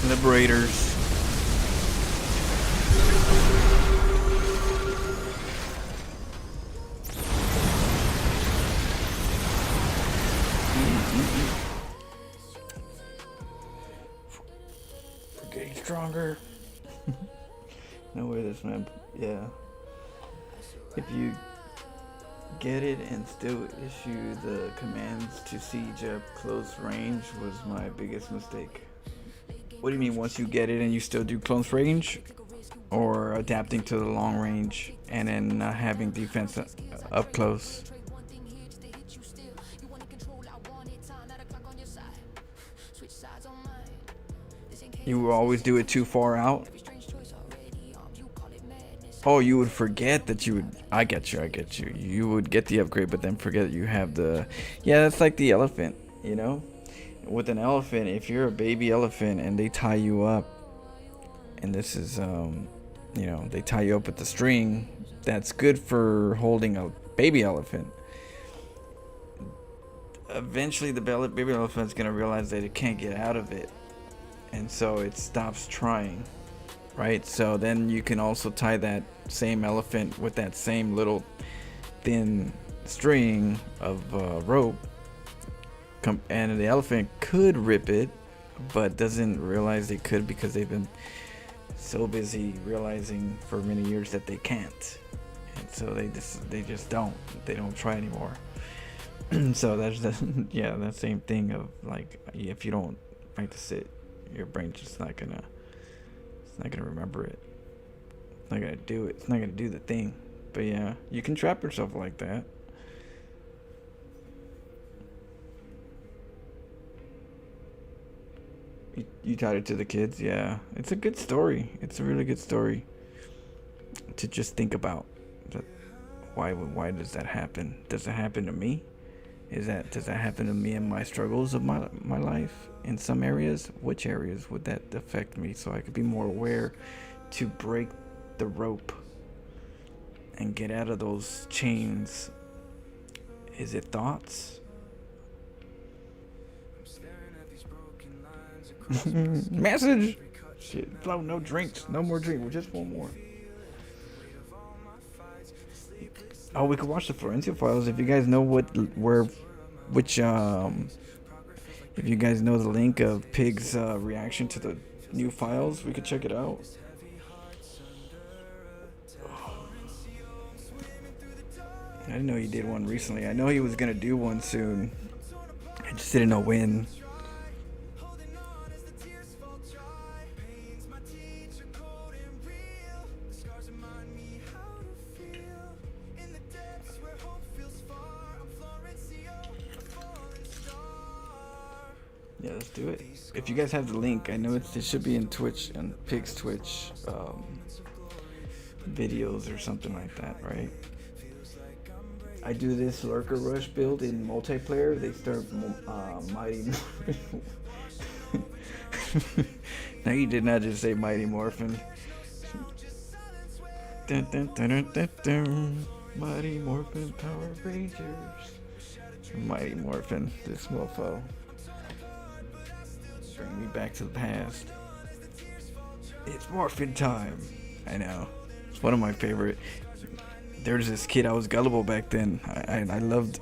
Liberators. Getting stronger. No way this man. Yeah. If you get it and still issue the commands to siege up close range was my biggest mistake. What do you mean once you get it and you still do close range? Or adapting to the long range and then not having defense up close? You will always do it too far out? Oh, you would forget that you would... I get you. You would get the upgrade, but then forget you have the... Yeah, that's like the elephant, you know? With an elephant, if you're a baby elephant and they tie you up, and this is, you know, they tie you up with the string, that's good for holding a baby elephant. Eventually, the baby elephant's going to realize that it can't get out of it. And so it stops trying, right? So then you can also tie that same elephant with that same little thin string of rope, and the elephant could rip it, but doesn't realize they could because they've been so busy realizing for many years that they can't, and so they just don't try anymore. So that's that same thing of like, if you don't practice it, your brain's just not gonna remember it. It's not gonna do it. It's not gonna do the thing. But yeah, you can trap yourself like that. You tied it to the kids. Yeah, it's a good story. It's a really good story to just think about. That why does that happen? Does it happen to me? Does that happen to me in my struggles of my life? In some areas, which areas would that affect me, so I could be more aware to break the rope and get out of those chains? Is it thoughts? Message. Shit, Flo, no drinks, no more drink. Just one more. Oh, we could watch the Florencia Files if you guys know which If you guys know the link of Pig's reaction to the new files, we could check it out. I didn't know he did one recently. I know he was gonna do one soon. I just didn't know when. Yeah, let's do it. If you guys have the link, I know it should be in Twitch and Pig's Twitch videos or something like that, right? I do this Lurker Rush build in multiplayer. They start Mighty Morphin. No, you did not just say Mighty Morphin. Dun, dun, dun, dun, dun, dun. Mighty Morphin Power Rangers. Mighty Morphin, this mofo. Bring me back to the past. It's Morphin time. I know. It's one of my favorite. There's this kid, I was gullible back then. I loved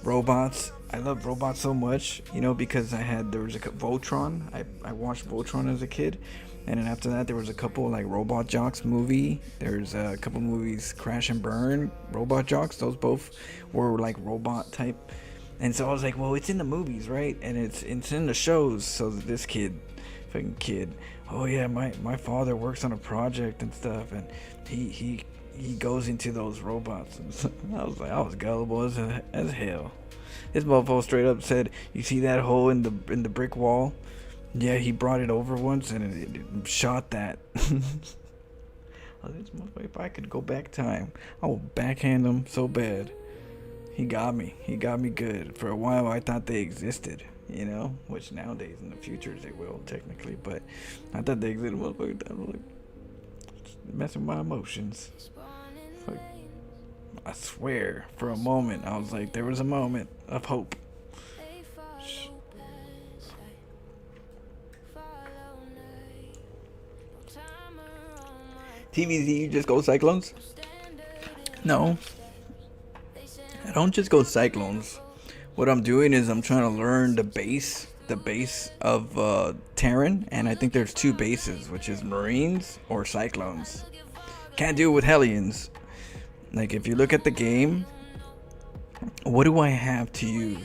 robots. I loved robots so much, you know, because there was a Voltron. I watched Voltron as a kid. And then after that, there was a couple like Robot Jocks movie. There's a couple movies, Crash and Burn, Robot Jocks. Those both were like robot type. And so I was like, well, it's in the movies, right? And it's in the shows. So this fucking kid, oh yeah, my father works on a project and stuff, and he goes into those robots. And so I was gullible as hell. This mofo straight up said, you see that hole in the brick wall? Yeah, he brought it over once and it shot that. Oh, this motherfucker, if I could go back time, I will backhand him so bad. He got me good. For a while I thought they existed, you know, which nowadays in the future they will technically, but I thought they existed. Motherfucker, I was like messing with my emotions. Like, I swear, for a moment I was like, there was a moment of hope. TVZ, you just go Cyclones? No, I don't just go Cyclones. What I'm doing is I'm trying to learn the base of Terran, and I think there's two bases, which is Marines or Cyclones. Can't do it with Hellions. Like, if you look at the game, what do I have to use,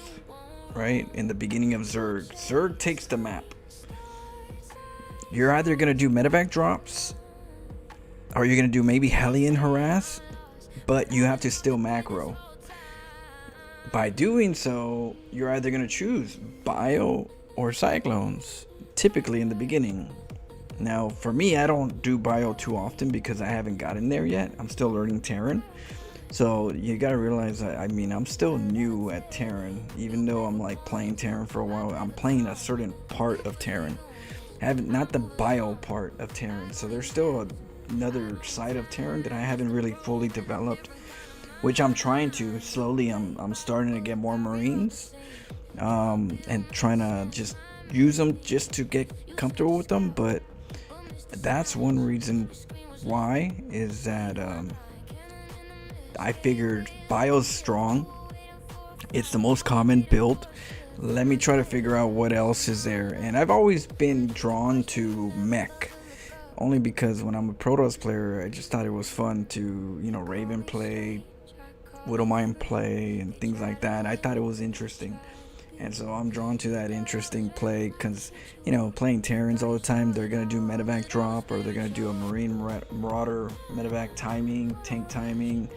right? In the beginning of Zerg. Zerg takes the map. You're either going to do medevac drops, or you're going to do maybe Hellion harass, but you have to still macro. By doing so, you're either going to choose Bio or Cyclones, typically in the beginning. Now, for me, I don't do Bio too often because I haven't gotten there yet. I'm still learning Terran. So you got to realize, I'm still new at Terran. Even though I'm like playing Terran for a while, I'm playing a certain part of Terran. Not the Bio part of Terran. So there's still another side of Terran that I haven't really fully developed, which I'm trying to slowly. I'm starting to get more Marines, and trying to just use them just to get comfortable with them. But that's one reason why is that I figured Bio's strong. It's the most common build. Let me try to figure out what else is there. And I've always been drawn to mech, only because when I'm a Protoss player, I just thought it was fun to, you know, Raven play, Widowmine play, and things like that. I thought it was interesting. And so I'm drawn to that interesting play because, you know, playing Terrans all the time, they're going to do medevac drop, or they're going to do a Marine Marauder medevac timing, tank timing.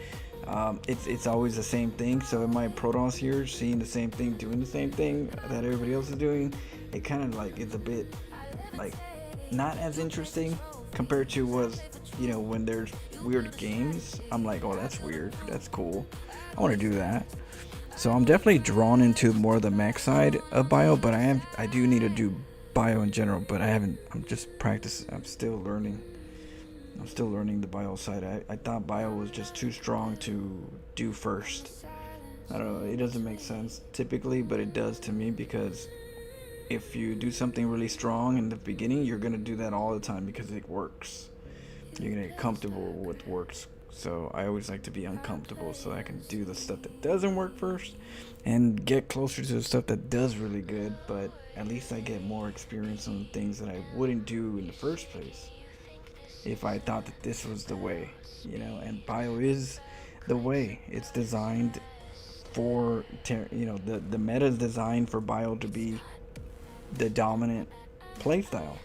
It's always the same thing. So in my Protoss here, seeing the same thing, doing the same thing that everybody else is doing, it kind of like, it's a bit like not as interesting compared to when there's weird games. I'm like, oh, that's weird, that's cool, I want to do that. So I'm definitely drawn into more of the mech side of Bio, but I do need to do Bio in general, but I'm just practicing. I'm still learning the Bio side. I thought Bio was just too strong to do first. I don't know, it doesn't make sense typically, but it does to me, because if you do something really strong in the beginning, you're going to do that all the time because it works. You're going to get comfortable with what works. So I always like to be uncomfortable so I can do the stuff that doesn't work first and get closer to the stuff that does really good. But at least I get more experience on things that I wouldn't do in the first place if I thought that this was the way, you know. And bio is the way. It's designed for, you know, the meta is designed for bio to be the dominant playstyle.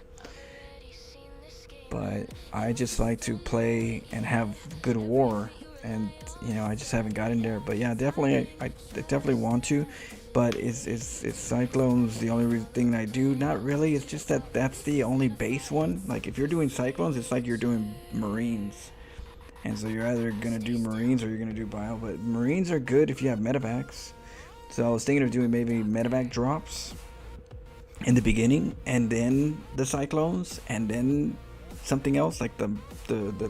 But I just like to play and have good war, and you know, I just haven't gotten there. But yeah, definitely, I definitely want to. But is Cyclones the only thing I do? Not really. It's just that that's the only base one. Like if you're doing Cyclones, it's like you're doing Marines, and so you're either gonna do Marines or you're gonna do bio. But Marines are good if you have medevacs. So I was thinking of doing maybe medevac drops in the beginning, and then the Cyclones, and then something else like the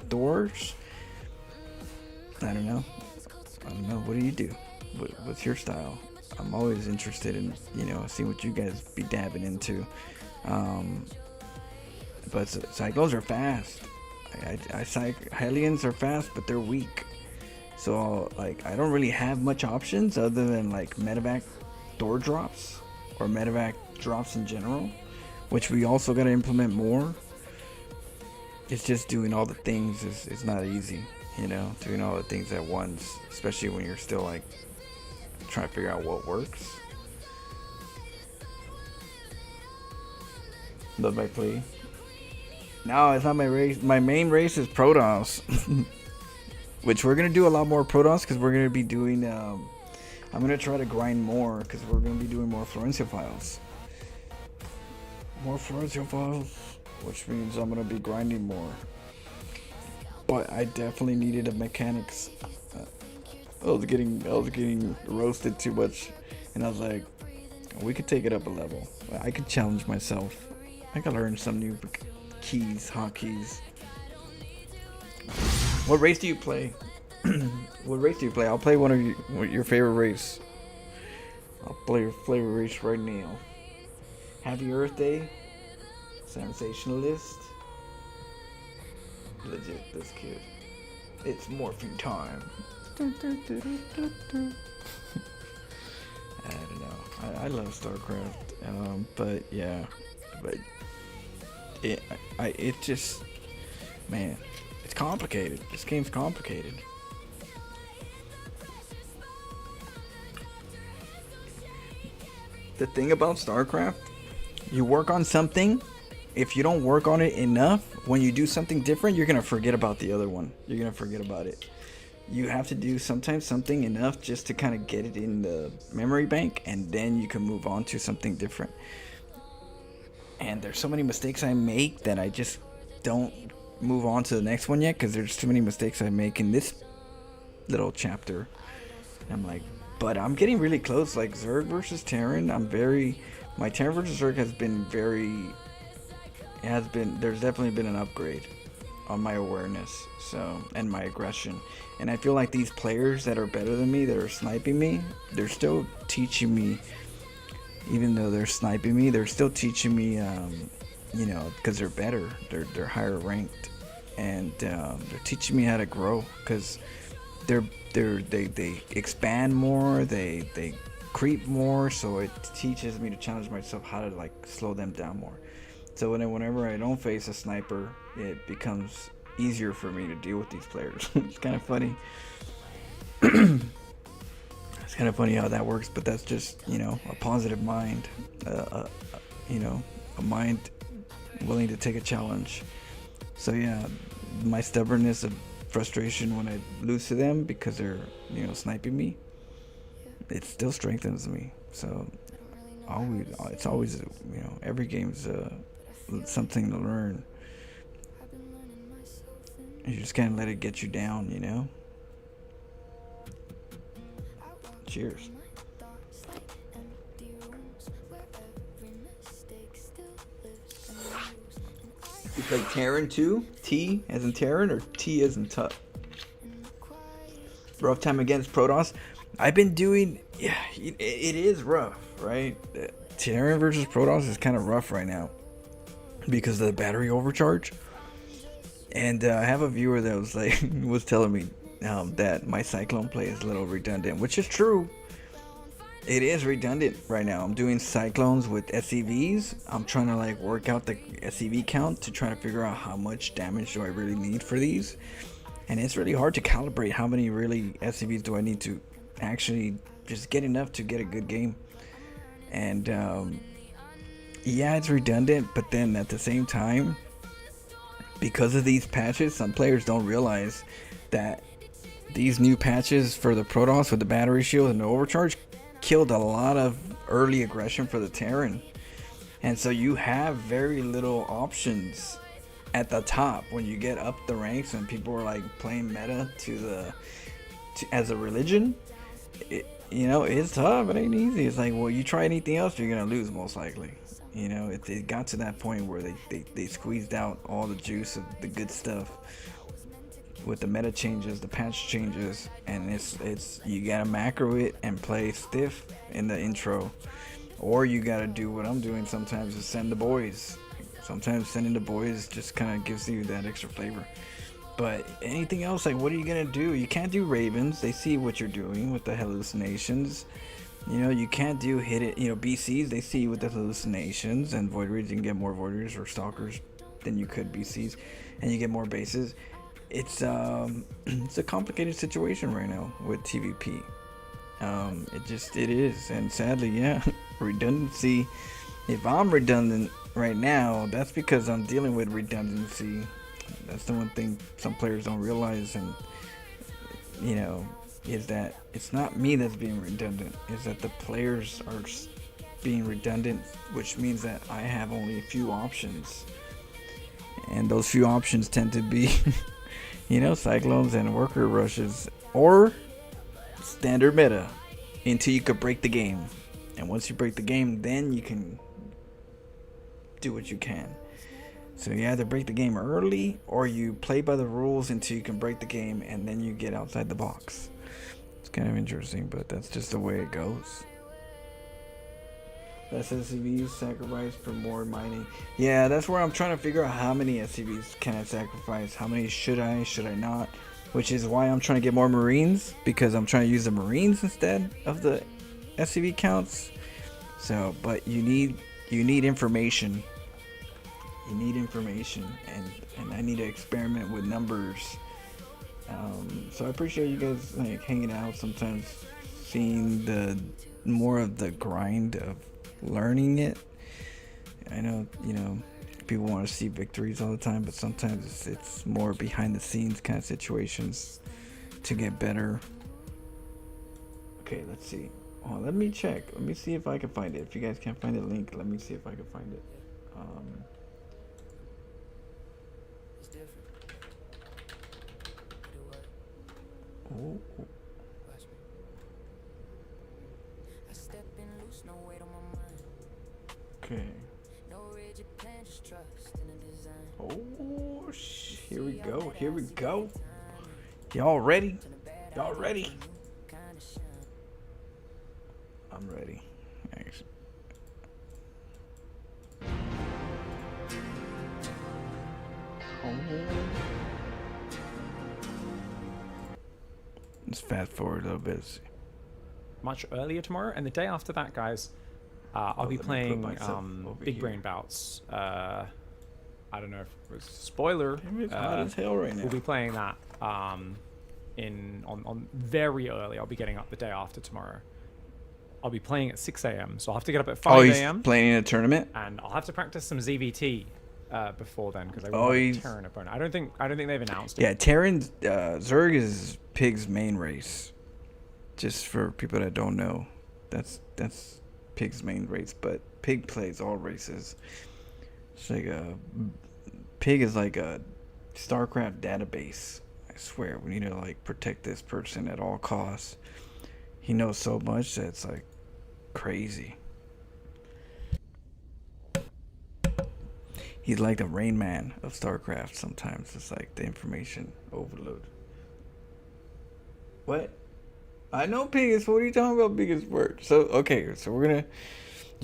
Thors. I don't know. What do you do? What's your style? I'm always interested in, you know, seeing what you guys be dabbing into. But Cyclones are fast. Hellions are fast, but they're weak. So like I don't really have much options other than like medevac Thor drops or medevac drops in general, which we also got to implement more. It's just doing all the things is not easy, you know, doing all the things at once, especially when you're still like trying to figure out what works. Love my plea. No, it's not my race. My main race is Protoss, which we're gonna do a lot more Protoss because we're gonna be doing. I'm gonna try to grind more because we're gonna be doing more Florencia files. More Florencia files, which means I'm gonna be grinding more. But I definitely needed a mechanics. I was getting roasted too much, and I was like, we could take it up a level. I could challenge myself. I could learn some new keys, hotkeys. What race do you play? What race do you play? I'll play one of your favorite race. I'll play your favorite race right now. Happy Earth Day. Sensationalist. Legit, this kid. It's morphing time. I don't know. I love StarCraft. But yeah. But it just, man, it's complicated. This game's complicated. The thing about StarCraft, you work on something. If you don't work on it enough, when you do something different, you're gonna forget about the other one. You're gonna forget about it. You have to do sometimes something enough just to kind of get it in the memory bank, and then you can move on to something different. And there's so many mistakes I make that I just don't move on to the next one yet, because there's too many mistakes I make in this little chapter. And I'm like, but I'm getting really close. Like Zerg versus Terran, my Terran versus Zerg has been there's definitely been an upgrade on my awareness, so, and my aggression. And I feel like these players that are better than me, that are sniping me, they're still teaching me. Even though they're sniping me, they're still teaching me, you know, because they're better, they're higher ranked, and they're teaching me how to grow, because they expand more, they creep more, so it teaches me to challenge myself how to like slow them down more. So whenever I don't face a sniper, it becomes easier for me to deal with these players. It's kind of funny. It's kind of funny how that works, but that's just, you know, a positive mind, you know, a mind willing to take a challenge. So yeah, my stubbornness and frustration when I lose to them because they're, you know, sniping me, it still strengthens me. So it's always, you know, every game's something to learn. You just can't let it get you down, you know. Cheers. You play Terran too? T as in Terran or T as in tough? Rough time against Protoss. I've been doing, yeah, it is rough, right? Terran versus Protoss is kind of rough right now because of the battery overcharge. And I have a viewer that was like, was telling me that my Cyclone play is a little redundant, which is true. It is redundant right now. I'm doing cyclones with SCVs. I'm trying to like work out the SCV count to try to figure out how much damage do I really need for these. And it's really hard to calibrate how many really SCVs do I need to actually just get enough to get a good game. And yeah, it's redundant, but then at the same time, because of these patches, some players don't realize that these new patches for the Protoss with the battery shield and the overcharge killed a lot of early aggression for the Terran. And so you have very little options at the top when you get up the ranks and people are like playing meta as a religion. It's tough. It ain't easy. It's like, well, you try anything else, you're gonna lose most likely. It got to that point where they squeezed out all the juice of the good stuff with the meta changes, the patch changes, and it's you gotta macro it and play stiff in the intro, or you gotta do what I'm doing sometimes, is send the boys. Sometimes sending the boys just kind of gives you that extra flavor. But anything else, like, what are you gonna do? You can't do Ravens. They see what you're doing with the hallucinations. You can't do hit it. BCs, they see you with the hallucinations, and Void Reeds, you can get more Void Reeds or Stalkers than you could BCs, and you get more bases. It's a complicated situation right now with TVP. It is, and sadly, yeah, redundancy. If I'm redundant right now, that's because I'm dealing with redundancy. That's the one thing some players don't realize, and is that it's not me that's being redundant. Is that the players are being redundant, which means that I have only a few options, and those few options tend to be cyclones and worker rushes or standard meta until you could break the game. And once you break the game, then you can do what you can. So you either break the game early or you play by the rules until you can break the game, and then you get outside the box. It's kind of interesting, but that's just the way it goes. Less SCVs sacrificed for more mining. Yeah, that's where I'm trying to figure out how many SCVs can I sacrifice. How many should I not? Which is why I'm trying to get more Marines, because I'm trying to use the Marines instead of the SCV counts. So, but you need information. You need information, and I need to experiment with numbers. So I appreciate you guys like hanging out sometimes, seeing the more of the grind of learning it. I know people want to see victories all the time, but sometimes it's more behind the scenes kind of situations to get better. Okay, let's see. Oh, let me check. Let me see if I can find it. If you guys can't find the link, let me see if I can find it. Oh. Okay. Oh, here we go. Here we go. Y'all ready? Y'all ready? I'm ready. Thanks. Let's fast forward a little bit. Much earlier tomorrow, and the day after that, guys, I'll be playing Big Brain Bouts. I don't know if it was spoiler. It's hot as hell right now. We'll be playing that on very early. I'll be getting up the day after tomorrow. I'll be playing at 6 a.m. So I'll have to get up at 5 a.m. Oh, he's playing in a tournament? And I'll have to practice some ZVT before then, because I want a Terran opponent. I don't think they've announced it. Yeah, Terran Zerg is Pig's main race. Just for people that don't know, that's Pig's main race. But Pig plays all races. It's like Pig is like a StarCraft database. I swear, we need to like protect this person at all costs. He knows so much that it's like crazy. He's like the Rain Man of StarCraft. Sometimes it's like the information overload. What? I know biggest. What are you talking about? Biggest word. So okay. So you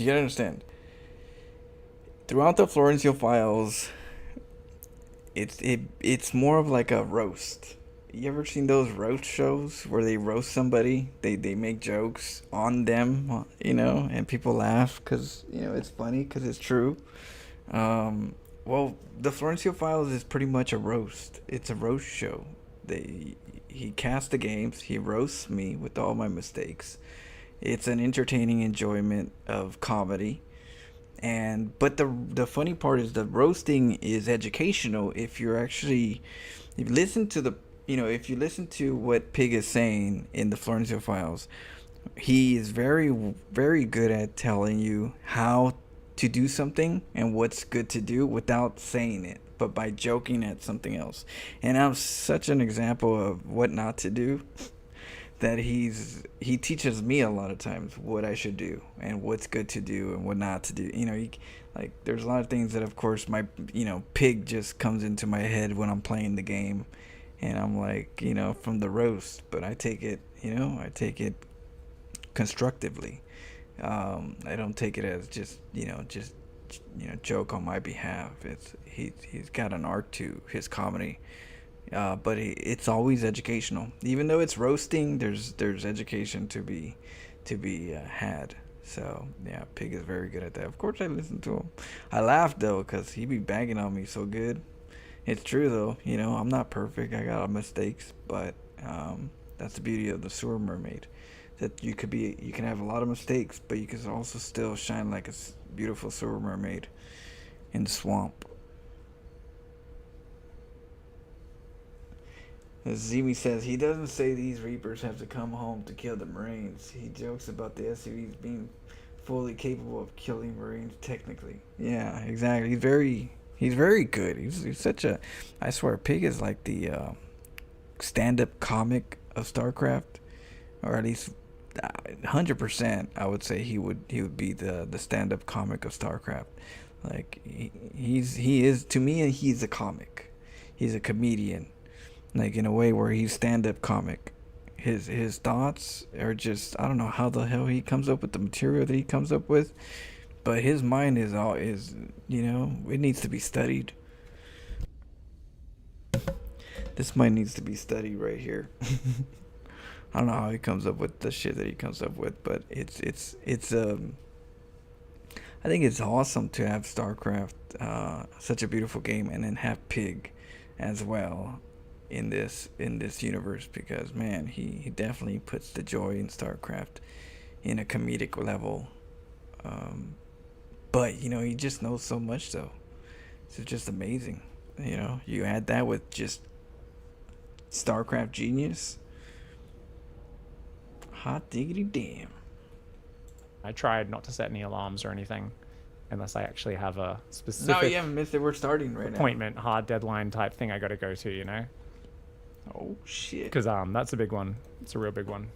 gotta understand. Throughout the Florencio files, it's more of like a roast. you ever seen those roast shows where they roast somebody? They make jokes on them, you know, and people laugh because, you know, it's funny because it's true. Well, the Florencio Files is pretty much a roast. It's a roast show. He casts the games. He roasts me with all my mistakes. It's an entertaining enjoyment of comedy. But the funny part is the roasting is educational if you're actually, if you listen to the, you know, if you listen to what Pig is saying in the Florencio Files, he is very, very good at telling you how to do something and what's good to do without saying it, but by joking at something else. And I'm such an example of what not to do, that he teaches me a lot of times what I should do and what's good to do and what not to do. You know, like there's a lot of things that of course my, you know, Pig just comes into my head when I'm playing the game, and I'm like, you know, from the roast, but I take it, you know, I take it constructively. I don't take it as just joke on my behalf. He's got an art to his comedy. But it's always educational. Even though it's roasting, there's education to be had. So yeah, Pig is very good at that. Of course, I listen to him. I laugh though because he be banging on me so good. It's true though. You know, I'm not perfect. I got mistakes, but that's the beauty of the Sewer Mermaid. That you can have a lot of mistakes, but you can also still shine like a beautiful sewer mermaid in the swamp. As Zimi says, he doesn't say these Reapers have to come home to kill the Marines. He jokes about the SUVs being fully capable of killing Marines technically. Yeah, exactly. He's very good. He's such a, I swear, Pig is like the stand-up comic of StarCraft, or at least 100%. I would say he would be the stand-up comic of StarCraft. Like he is to me. He's a comic. He's a comedian. Like in a way where he's stand-up comic. His thoughts are just, I don't know how the hell he comes up with the material that he comes up with, but his mind is you know, it needs to be studied. This mind needs to be studied right here. I don't know how he comes up with the shit that he comes up with, but it's I think it's awesome to have StarCraft, such a beautiful game, and then have Pig as well in this universe, because man, he definitely puts the joy in StarCraft in a comedic level. But you know, he just knows so much though. So it's just amazing. You know, you add that with just StarCraft genius. Hot diggity damn. I tried not to set any alarms or anything unless I actually have a specific No, you haven't missed it. We're starting right appointment, hard deadline type thing I got to go to, you know? now. Oh shit. Because that's a big one. It's a real big one.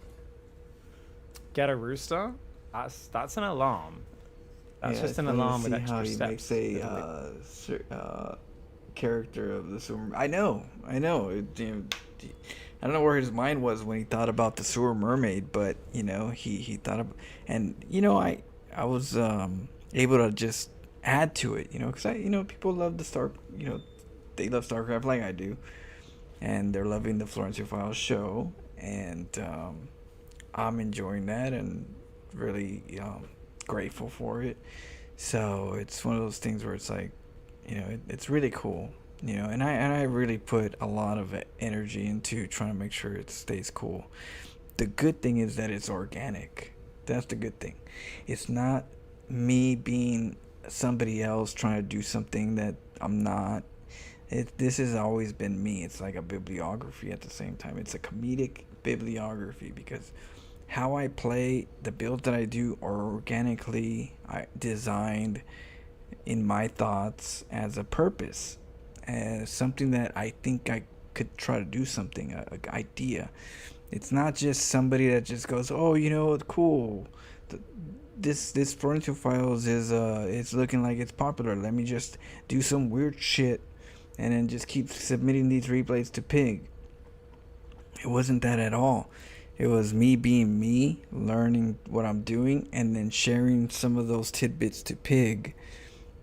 Get a rooster? That's an alarm. That's just an alarm with extra steps. How he makes a character of the sewer. I know. I don't know where his mind was when he thought about the Sewer Mermaid, but you know, he thought of, and you know, I was able to just add to it, you know, because people love they love StarCraft like I do, and they're loving the Florencio Files show, and I'm enjoying that and really grateful for it. So it's one of those things where it's like, you know, it's really cool. You know, and I really put a lot of energy into trying to make sure it stays cool. The good thing is that it's organic. That's the good thing. It's not me being somebody else trying to do something that I'm not. This has always been me. It's like a bibliography at the same time. It's a comedic bibliography, because how I play, the builds that I do are organically designed in my thoughts as a purpose. As something that I think I could try to do something, an idea. It's not just somebody that just goes, oh, you know, cool. This Florencio Files is it's looking like it's popular. Let me just do some weird shit, and then just keep submitting these replays to Pig. It wasn't that at all. It was me being me, learning what I'm doing, and then sharing some of those tidbits to Pig.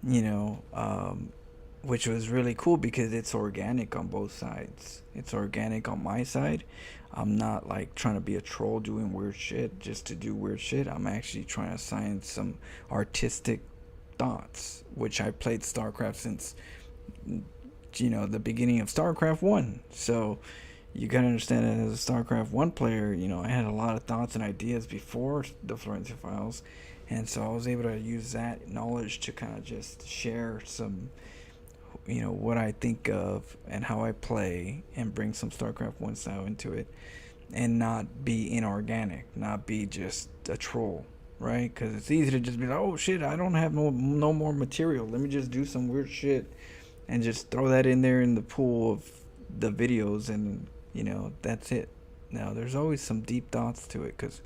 You know, which was really cool because it's organic on both sides. It's organic on my side. I'm not like trying to be a troll doing weird shit just to do weird shit. I'm actually trying to assign some artistic thoughts, which I played StarCraft since, you know, the beginning of StarCraft 1. So you gotta understand that as a StarCraft 1 player, you know, I had a lot of thoughts and ideas before the Florentia Files, and so I was able to use that knowledge to kind of just share some, you know, what I think of and how I play, and bring some StarCraft 1 style into it, and not be inorganic, not be just a troll, right? Because it's easy to just be like, oh shit, I don't have no more material, let me just do some weird shit and just throw that in there in the pool of the videos, and you know, that's it. Now there's always some deep thoughts to it, because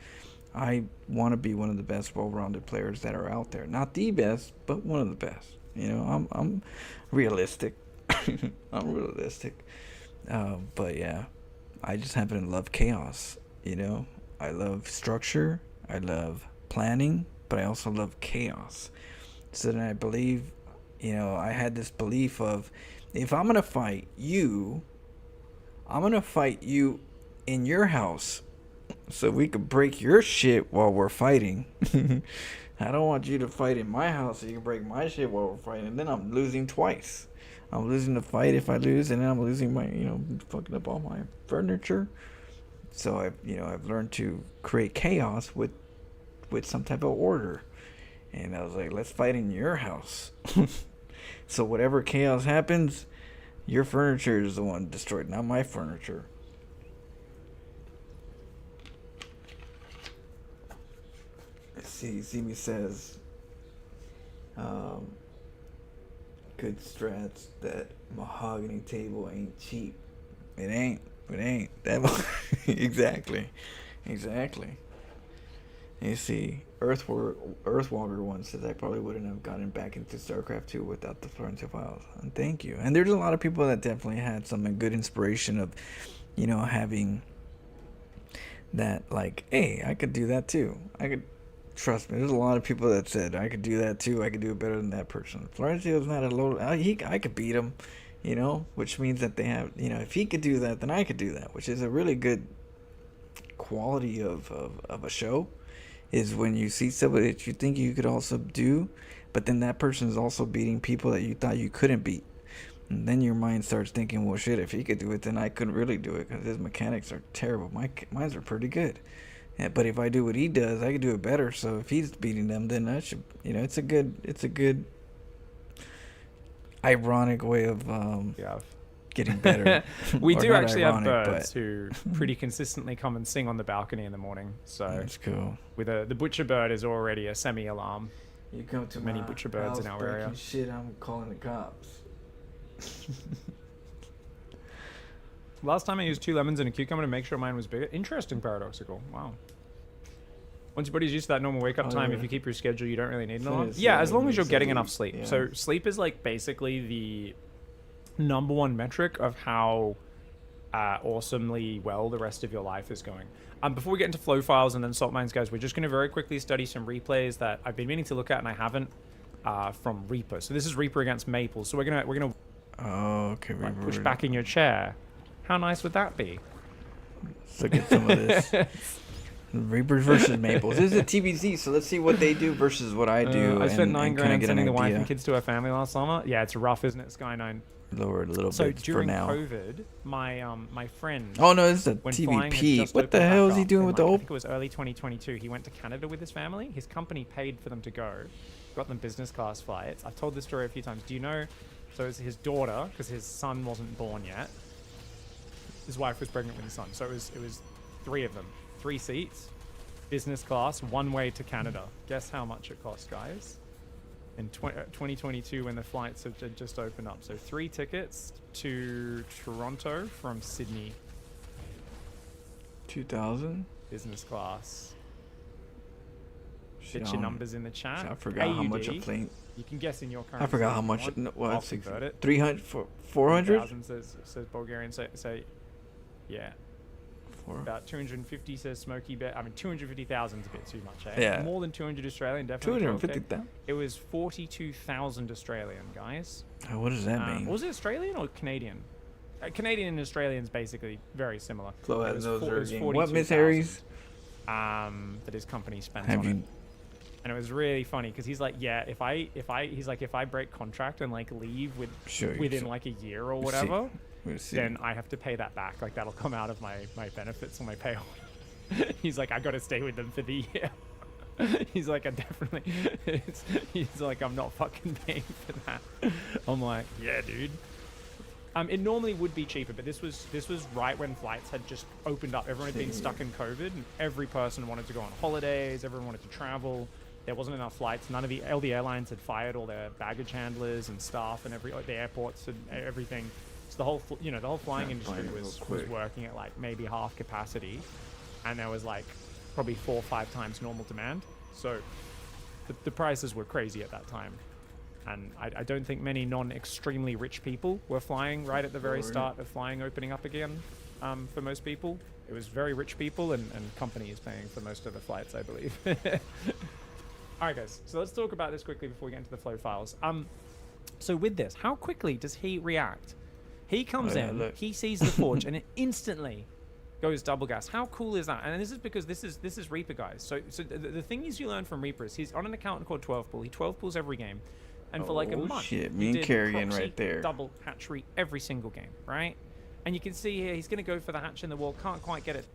I want to be one of the best well-rounded players that are out there. Not the best, but one of the best. You know, I'm realistic. I'm realistic. But yeah, I just happen to love chaos. You know, I love structure, I love planning, but I also love chaos. So then I believe, you know, I had this belief of, if I'm gonna fight you, I'm gonna fight you in your house, so we could break your shit while we're fighting. I don't want you to fight in my house so you can break my shit while we're fighting, and then I'm losing twice. I'm losing the fight if I lose, and then I'm losing my, you know, fucking up all my furniture. So I've learned to create chaos with some type of order. And I was like, let's fight in your house. So whatever chaos happens, your furniture is the one destroyed, not my furniture. See me says, good strats, that mahogany table ain't cheap. It ain't. That exactly. You see, Earthwalker one says I probably wouldn't have gotten back into StarCraft 2 without the Florentia Files. And thank you. And there's a lot of people that definitely had some good inspiration of, you know, having that, like, hey, I could do that too. Trust me, there's a lot of people that said I could do that too. I could do it better than that person. Florentia was not a low. I could beat him, you know, which means that they have, you know, if he could do that, then I could do that, which is a really good quality of a show. Is when you see somebody that you think you could also do, but then that person is also beating people that you thought you couldn't beat. And then your mind starts thinking, well, shit, if he could do it, then I couldn't really do it because his mechanics are terrible. Mine's are pretty good. Yeah, but if I do what he does, I can do it better. So if he's beating them, then I should, you know, it's a good ironic way of getting better. We Or do not actually ironic, have birds but who pretty consistently come and sing on the balcony in the morning. So that's cool. With the butcher bird is already a semi-alarm. You come to many my butcher birds in house our area. breaking shit, I'm calling the cops. Last time I used 2 lemons and a cucumber to make sure mine was bigger. Interesting, paradoxical. Wow. Once your body's used to that normal wake-up time, if you keep your schedule, you don't really need an alarm. Yeah, as long as you're getting enough sleep. Yeah. So sleep is like basically the #1 metric of how awesomely well the rest of your life is going. Before we get into flow files and then salt mines, guys, we're just going to very quickly study some replays that I've been meaning to look at and I haven't from Reaper. So this is Reaper against Maple. So we're gonna okay, like, push back in your chair. How nice would that be? Let's look at some of this. Reapers versus Maples. This is a TBZ, so let's see what they do versus what I do. I spent $9 grand get sending an the wife idea. and kids to her family last summer. Yeah, it's rough, isn't it, Sky9? Lower it a little So bit for during now. COVID, my friend. Oh no, this is a when flying had TVP. just What the opened hell back is he up doing in, with like, the I old? think it was early 2022. He went to Canada with his family. His company paid for them to go. Got them business class flights. I've told this story a few times. Do you know? So it was his daughter, because his son wasn't born yet. His wife was pregnant with his son. So it was 3 of them, 3 seats, business class, one way to Canada. Guess how much it cost, guys? In 2022, when the flights have just opened up. So 3 tickets to Toronto from Sydney. 2000. Business class. Shit, Get your numbers in the chat. I forgot how much a AUD. plane. You can guess in your currency. I forgot how if you much. want. No, well, I'll it's convert it. 300, 400. 1,000 says Bulgarian. Say yeah. for? About 250 says Smokey Bet. I mean, 250,000 is a bit too much, eh? Yeah. More than 200 Australian, definitely. 250,000. It was 42,000 Australian, guys. What does that mean? Was it Australian or Canadian? Canadian and Australian is basically very similar. Flo It has was those four- it was working. What, Miss 42,000, Harry's? That his company spent Have on you? it. And it was really funny because he's like, yeah, if I break contract and like leave within like a year or whatever, then I have to pay that back. Like that'll come out of my benefits or my payout. He's like, I got to stay with them for the year. He's like, I definitely. He's like, I'm not fucking paying for that. I'm like, yeah, dude. It normally would be cheaper, but this was right when flights had just opened up. Everyone had been stuck in COVID, and every person wanted to go on holidays. Everyone wanted to travel. There wasn't enough flights. All the airlines had fired all their baggage handlers and staff, and the airports and everything. So the whole flying industry was working at like maybe half capacity, and there was like probably 4 or 5 times normal demand. So the prices were crazy at that time. And I don't think many non-extremely rich people were flying right at the very start of flying opening up again. For most people, it was very rich people and companies paying for most of the flights, I believe. All right, guys. So let's talk about this quickly before we get into the flow files. So with this, how quickly does he react? He comes in, he sees the forge, and it instantly goes double gas. How cool is that? And this is because this is Reaper, guys. So the thing is, you learn from Reaper is he's on an account called 12 Pool. He 12 pools every game. And for like a month, shit, he me and did Carrigan proxy right there. double hatchery every single game, right? And you can see here, he's going to go for the hatch in the wall, can't quite get it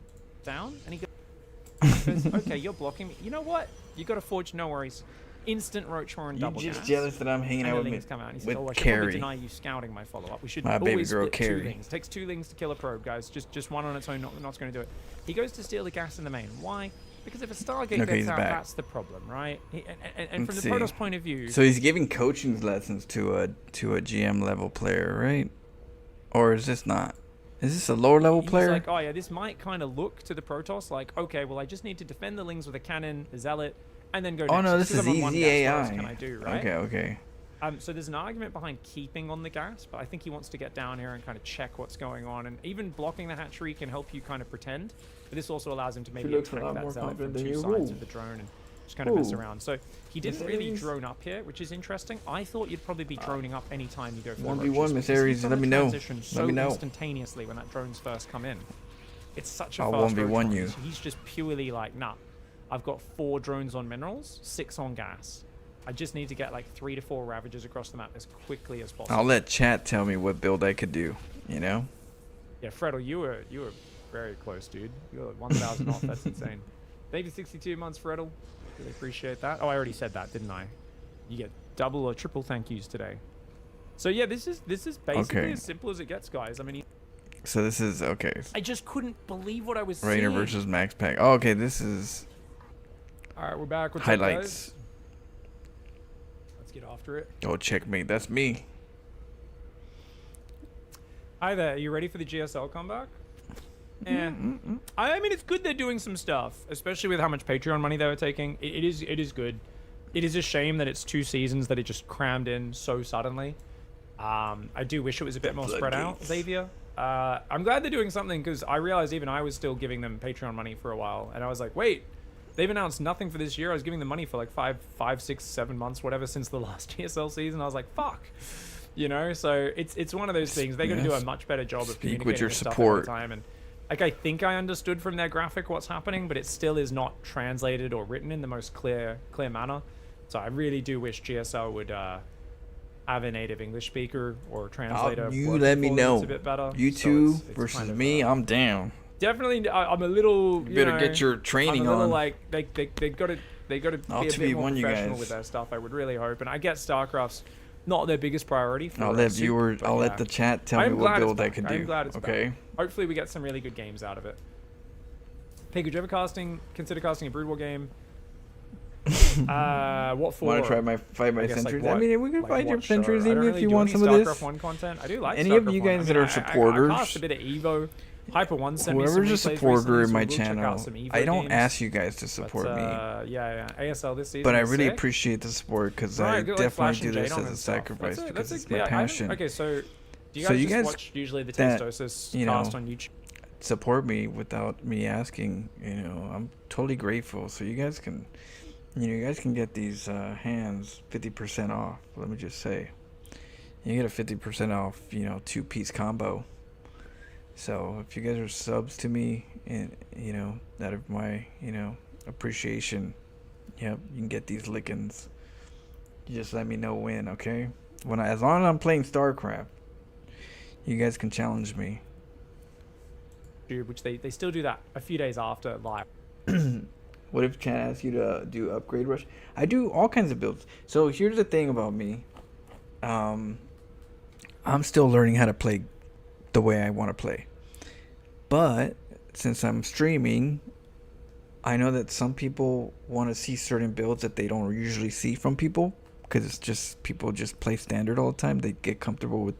down, and he goes, okay, you're blocking me. You know what? You got a forge, no worries. Instant roach horn double You're just gas. jealous that I'm hanging out with come out and he says, oh, I should Carrie. probably deny you scouting my follow-up. We should My baby always girl split Carrie. 2 lings. It takes 2 lings to kill a probe, guys. Just one on its own, not going to do it. He goes to steal the gas in the main. Why? Because if a Stargate Okay, gets he's out, back. that's the problem, right? And from Let's the see. Protoss point of view... So he's giving coaching lessons to a GM level player, right? Or is this not? Is this a lower level player? He's like, oh yeah, this might kind of look to the Protoss like, okay, well I just need to defend the lings with a cannon, a zealot, and then go next. Oh no, this Because is I'm on one easy gas, what else AI. can I do, right? Okay. So there's an argument behind keeping on the gas, but I think he wants to get down here and kind of check what's going on, and even blocking the hatchery can help you kind of pretend. But this also allows him to maybe looks a attack lot that more zealot from confident than 2 you. sides Ooh. of the drone and just kind of mess Ooh. around. So he didn't Miss really Aries? drone up here, which is interesting. I thought you'd probably be droning up anytime you go for the 1v1, roaches, Miss because Aries, he's done let the me know. transition Let so me know. instantaneously when that drones first come in. It's such a I'll fast 1v1 roach you. farm. He's just purely like, nah, I've got 4 drones on minerals, 6 on gas. I just need to get like 3 to 4 Ravagers across the map as quickly as possible. I'll let chat tell me what build I could do, you know? Yeah, Freddle, you were very close, dude. You were 1,000 off. That's insane. Thank you, 62 months, Freddle. Really appreciate that. Oh, I already said that, didn't I? You get double or triple thank yous today. So yeah, this is basically Okay. as simple as it gets, guys. I mean, So this is, okay. I just couldn't believe what I was Rainer seeing. versus Max Pack. Oh, okay, this is All right, we're back. What's highlights. up, guys? Let's get after it. Oh, checkmate. That's me. Hi there. Are you ready for the GSL comeback? Yeah. I mean, it's good they're doing some stuff, especially with how much Patreon money they were taking. It is good. It is a shame that it's 2 seasons that it just crammed in so suddenly. I do wish it was a bit more spread out, Xavier. I'm glad they're doing something because I realized even I was still giving them Patreon money for a while, and I was like, wait, they've announced nothing for this year. I was giving them money for like 5, 6, 7 months, whatever, since the last GSL season. I was like, fuck. You know, so it's one of those things. They're going to do a much better job of Speak communicating with your this stuff support. every time. And like, I think I understood from their graphic what's happening, but it still is not translated or written in the most clear manner. So I really do wish GSL would have a native English speaker or translator. You working let me for them. know. It's a bit better. You So two it's versus kind of, me, I'm down. Definitely, I'm a little. You better get your training I'm a little on. like they got to be I'll a bit more 2v1 you professional guys. with their stuff. I would really hope, and I get StarCraft's not their biggest priority. For I'll let Soup, viewers, but I'll yeah. let the chat tell me I'm what glad it's build I back. could do. I'm glad it's okay. back. Hopefully, we get some really good games out of it. Hey, could you ever consider casting a Brood War game? What for? Want to try my fight my guess, like, sentries? what- I mean, we can like fight your what show? sentries I don't even if really you do want any some of StarCraft this. 1 content. I do like Any StarCraft of you 1. guys that are I supporters, cast a bit of Evo. Hyper 1 sent me some Whoever's a replays supporter recently, in so my we'll check out channel, some Evo I don't games. ask you guys to support me, Yeah, ASL this season. but I is really sick. appreciate the support because Right, I good, like definitely Flash do and this Jadon as a and stuff. sacrifice That's because a- it's my yeah, passion. Okay, so do you So guys you just guys watch usually the that, Tastosis you know, cast on YouTube? support me without me asking. I'm totally grateful. So you guys can, you guys can get these hands 50% off. Let me just say, you get a 50% off, 2-piece combo. So if you guys are subs to me, and out of my, appreciation, yep, you can get these lickings. You just let me know when, okay? As long as I'm playing StarCraft, you guys can challenge me. Which they still do that a few days after live. What if chat asks you to do upgrade rush? I do all kinds of builds. So here's the thing about me. I'm still learning how to play the way I want to play. But since I'm streaming, I know that some people want to see certain builds that they don't usually see from people, because it's just people just play standard all the time. They get comfortable with.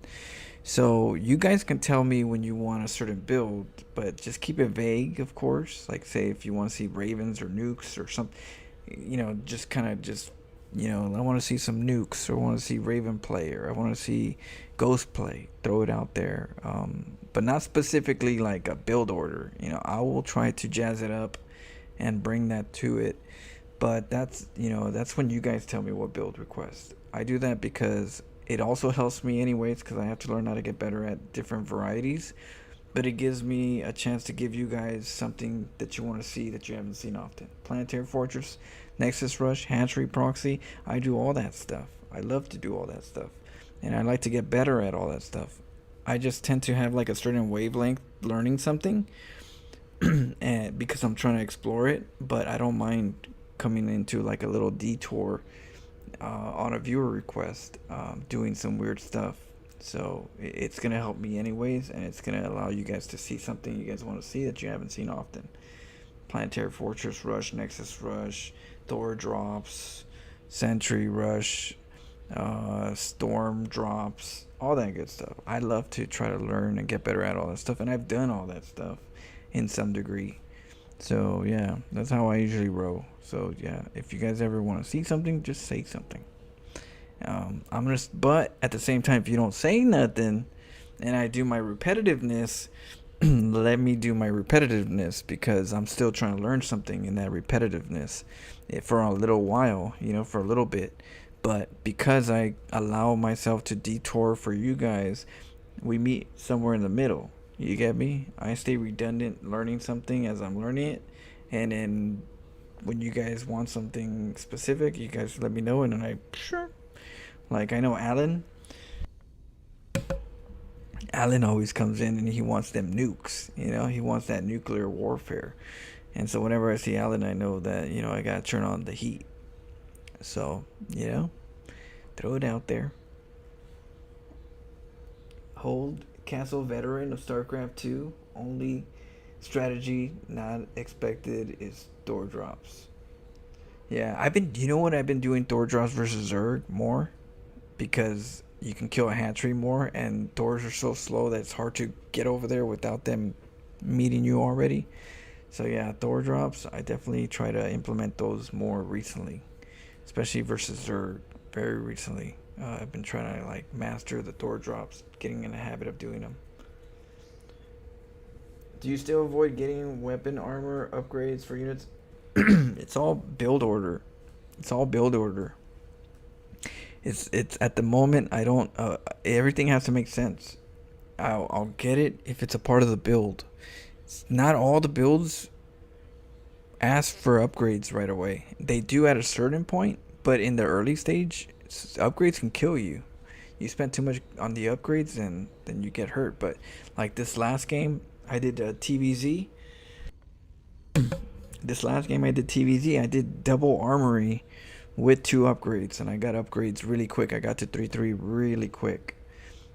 So you guys can tell me when you want a certain build, but just keep it vague, of course. Like, say if you want to see ravens or nukes or something, just kind of just, I want to see some nukes, or I want to see raven play, or I want to see ghost play. Throw it out there, but not specifically like a build order. I will try to jazz it up and bring that to it. But that's when you guys tell me what build request. I do that because it also helps me anyways, because I have to learn how to get better at different varieties. But it gives me a chance to give you guys something that you want to see that you haven't seen often. Planetary Fortress, Nexus Rush, Hatchery Proxy. I do all that stuff. I love to do all that stuff. And I like to get better at all that stuff. I just tend to have like a certain wavelength learning something. And because I'm trying to explore it. But I don't mind coming into like a little detour on a viewer request, doing some weird stuff. So it's gonna help me anyways, and it's gonna allow you guys to see something you guys want to see that you haven't seen often. Planetary Fortress Rush, Nexus Rush, Thor drops, Sentry Rush, Storm drops, all that good stuff. I love to try to learn and get better at all that stuff, and I've done all that stuff in some degree. So yeah, that's how I usually roll. So yeah, if you guys ever want to see something, just say something. But at the same time, if you don't say nothing, and I do my repetitiveness, let me do my repetitiveness, because I'm still trying to learn something in that repetitiveness for a little while, for a little bit. But because I allow myself to detour for you guys, we meet somewhere in the middle. You get me? I stay redundant learning something as I'm learning it, and then when you guys want something specific, you guys let me know, and then I sure. Like, I know Alan always comes in and he wants them nukes, he wants that nuclear warfare. And so whenever I see Alan, I know that, I gotta turn on the heat. So, throw it out there. Hold Castle Veteran of StarCraft 2. Only strategy not expected is Thor drops. Yeah, I've been doing Thor drops versus Zerg more, because you can kill a hatchery more, and Thors are so slow that it's hard to get over there without them meeting you already. So yeah, Thor drops, I definitely try to implement those more recently, especially versus Zerg. Very recently, I've been trying to like master the Thor drops, getting in the habit of doing them. Do you still avoid getting weapon armor upgrades for units? It's all build order. It's at the moment, I don't, everything has to make sense. I'll get it if it's a part of the build. Not all the builds ask for upgrades right away. They do at a certain point, but in the early stage, upgrades can kill you. You spend too much on the upgrades, and then you get hurt. But like this last game, I did TVZ. I did double armory with 2 upgrades, and I got upgrades really quick. I got to 3-3 really quick.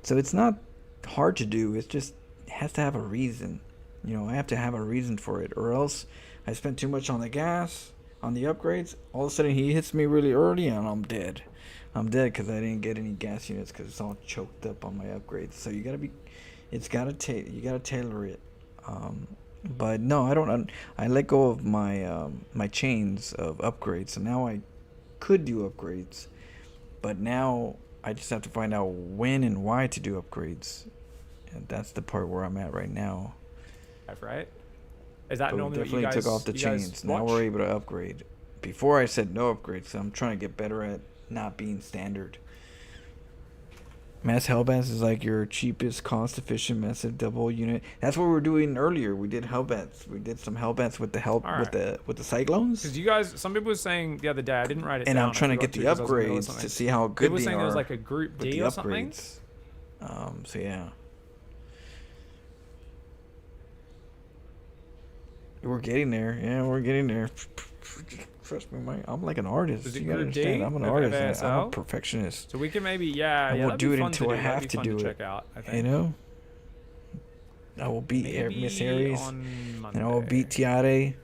So it's not hard to do. It's just, it has to have a reason. I have to have a reason for it, or else I spent too much on the gas, on the upgrades. All of a sudden he hits me really early, and I'm dead. I'm dead because I didn't get any gas units, because it's all choked up on my upgrades. So you gotta tailor it. But no, I don't. I let go of my my chains of upgrades, so now I could do upgrades, but now I just have to find out when and why to do upgrades, and that's the part where I'm at right now. right? Is that But we normally what you definitely guys took off the you guys chains. Now watch? we're able to upgrade. Before I said no upgrades, so I'm trying to get better at not being standard. Mass Hellbats is like your cheapest, cost-efficient, massive double unit. That's what we were doing earlier. We did Hellbats. We did some Hellbats with the Alright. with the Cyclones. Because you guys, some people were saying the other day, I didn't write it And down. I'm trying I to get forgot the 'cause I was in the middle of upgrades to something. see how good People were they saying are there was like a group with D the or something. upgrades. So yeah. We're getting there. Yeah, we're getting there. Trust me, I'm like an artist. Is it You gotta Group D understand. I'm an of artist. I'm a ASL? perfectionist. So we can maybe, I won't that'd do be it fun until to I do. have That'd be to fun do it. check out, I think. You know? I will beat Maybe Miss Aries. on And I will Monday. beat Tiare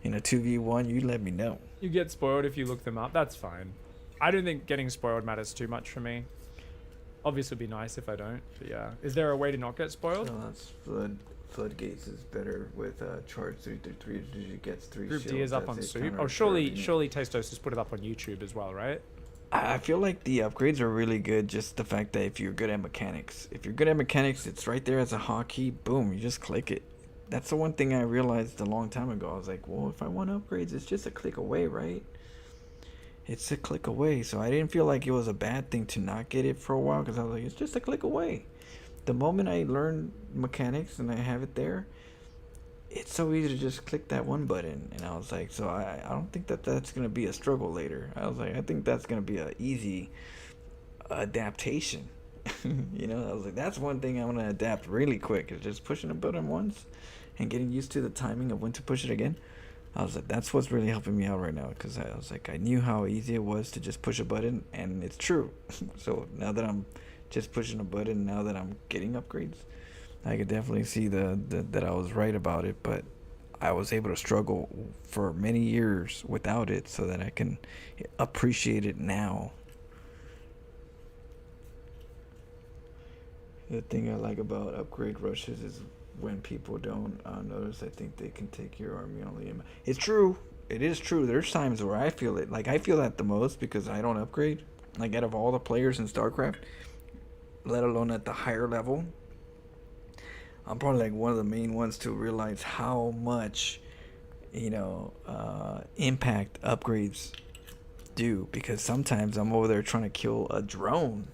in a 2v1. You let me know. You get spoiled if you look them up. That's fine. I don't think getting spoiled matters too much for me. Obviously, it'd be nice if I don't. But yeah, is there a way to not get spoiled? No, that's Floodgates is better with charge 333. It gets 3 Group D shields. is up That's on it, Soup. counter Oh, surely charging. Tastos has put it up on YouTube as well, right? I feel like the upgrades are really good. Just the fact that if you're good at mechanics, it's right there as a hotkey. Boom, you just click it. That's the one thing I realized a long time ago. I was like, well, if I want upgrades, it's just a click away, right? It's a click away. So I didn't feel like it was a bad thing to not get it for a while because I was like, it's just a click away. The moment I learned mechanics and I have it there, it's so easy to just click that one button. And I was like, so I don't think that's going to be a struggle later. I was like, I think that's going to be a easy adaptation. You know, I was like, that's one thing I'm going to adapt really quick is just pushing a button once and getting used to the timing of when to push it again. I was like, that's what's really helping me out right now because I was like, I knew how easy it was to just push a button, and it's true. So now that I'm just pushing a button, now that I'm getting upgrades, I could definitely see that I was right about it, but I was able to struggle for many years without it so that I can appreciate it now. The thing I like about upgrade rushes is when people don't notice, I think they can take your army only. It's true. It is true. There's times where I feel it. Like, I feel that the most because I don't upgrade. Like, out of all the players in StarCraft, let alone at the higher level, I'm probably like one of the main ones to realize how much, impact upgrades do. Because sometimes I'm over there trying to kill a drone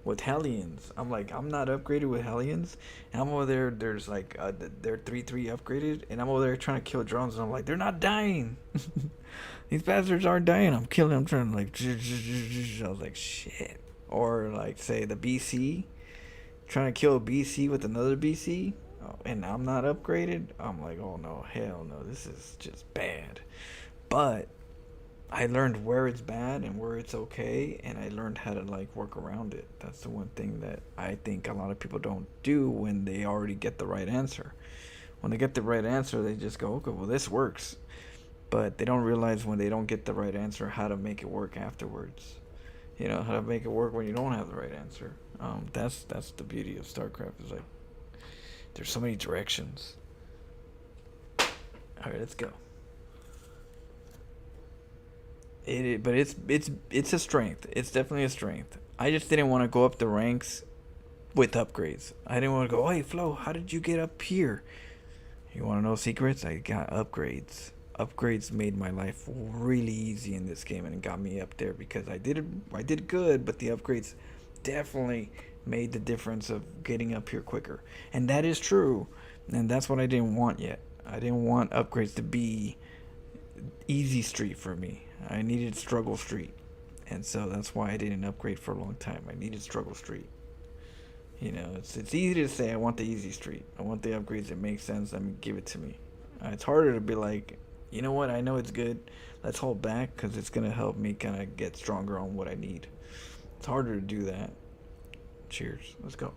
with Hellions. I'm like, I'm not upgraded with Hellions, and I'm over there, there's like they're 3-3 upgraded, and I'm over there trying to kill drones, and I'm like, they're not dying. These bastards aren't dying. I'm killing them. I'm trying to like I was like, shit. Or like, say the BC, trying to kill a BC with another BC, and I'm not upgraded. I'm like, oh no, hell no, this is just bad. But I learned where it's bad and where it's okay, and I learned how to like work around it. That's the one thing that I think a lot of people don't do when they already get the right answer. When they get the right answer, they just go, okay, well, this works. But they don't realize when they don't get the right answer how to make it work afterwards. You know, how to make it work when you don't have the right answer. That's the beauty of StarCraft, is like there's so many directions. All right, let's go. But it's a strength. It's definitely a strength. I just didn't want to go up the ranks with upgrades. I didn't want to go, hey Flo, how did you get up here? You want to know secrets? I got upgrades. Upgrades made my life really easy in this game and it got me up there because I did good, but the upgrades definitely made the difference of getting up here quicker. And that is true. And that's what I didn't want yet. I didn't want upgrades to be easy street for me. I needed struggle street, and so that's why I didn't upgrade for a long time. I needed struggle street. You know, it's easy to say I want the easy street. I want the upgrades that make sense. I mean, give it to me. It's harder to be like, you know what? I know it's good. Let's hold back because it's gonna help me kind of get stronger on what I need. It's harder to do that. Cheers. Let's go.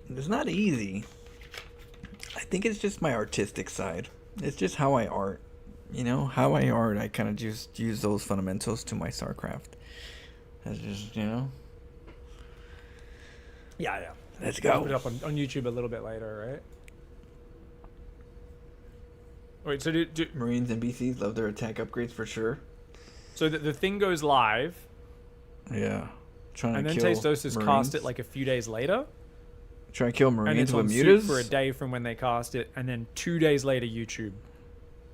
It's not easy. I think it's just my artistic side. It's just how I art. You know, how I art, I kind of just use those fundamentals to my StarCraft. That's just, Yeah. Let's We'll go. put it up on YouTube a little bit later, right? Wait, so do Marines and BCs love their attack upgrades for sure. so the thing goes live. Yeah. trying And to then kill Tastosis Marines. cast it like a few days later. Trying to kill And Marines it's with on soup mutas. for a day from when they cast it, and then 2 days later YouTube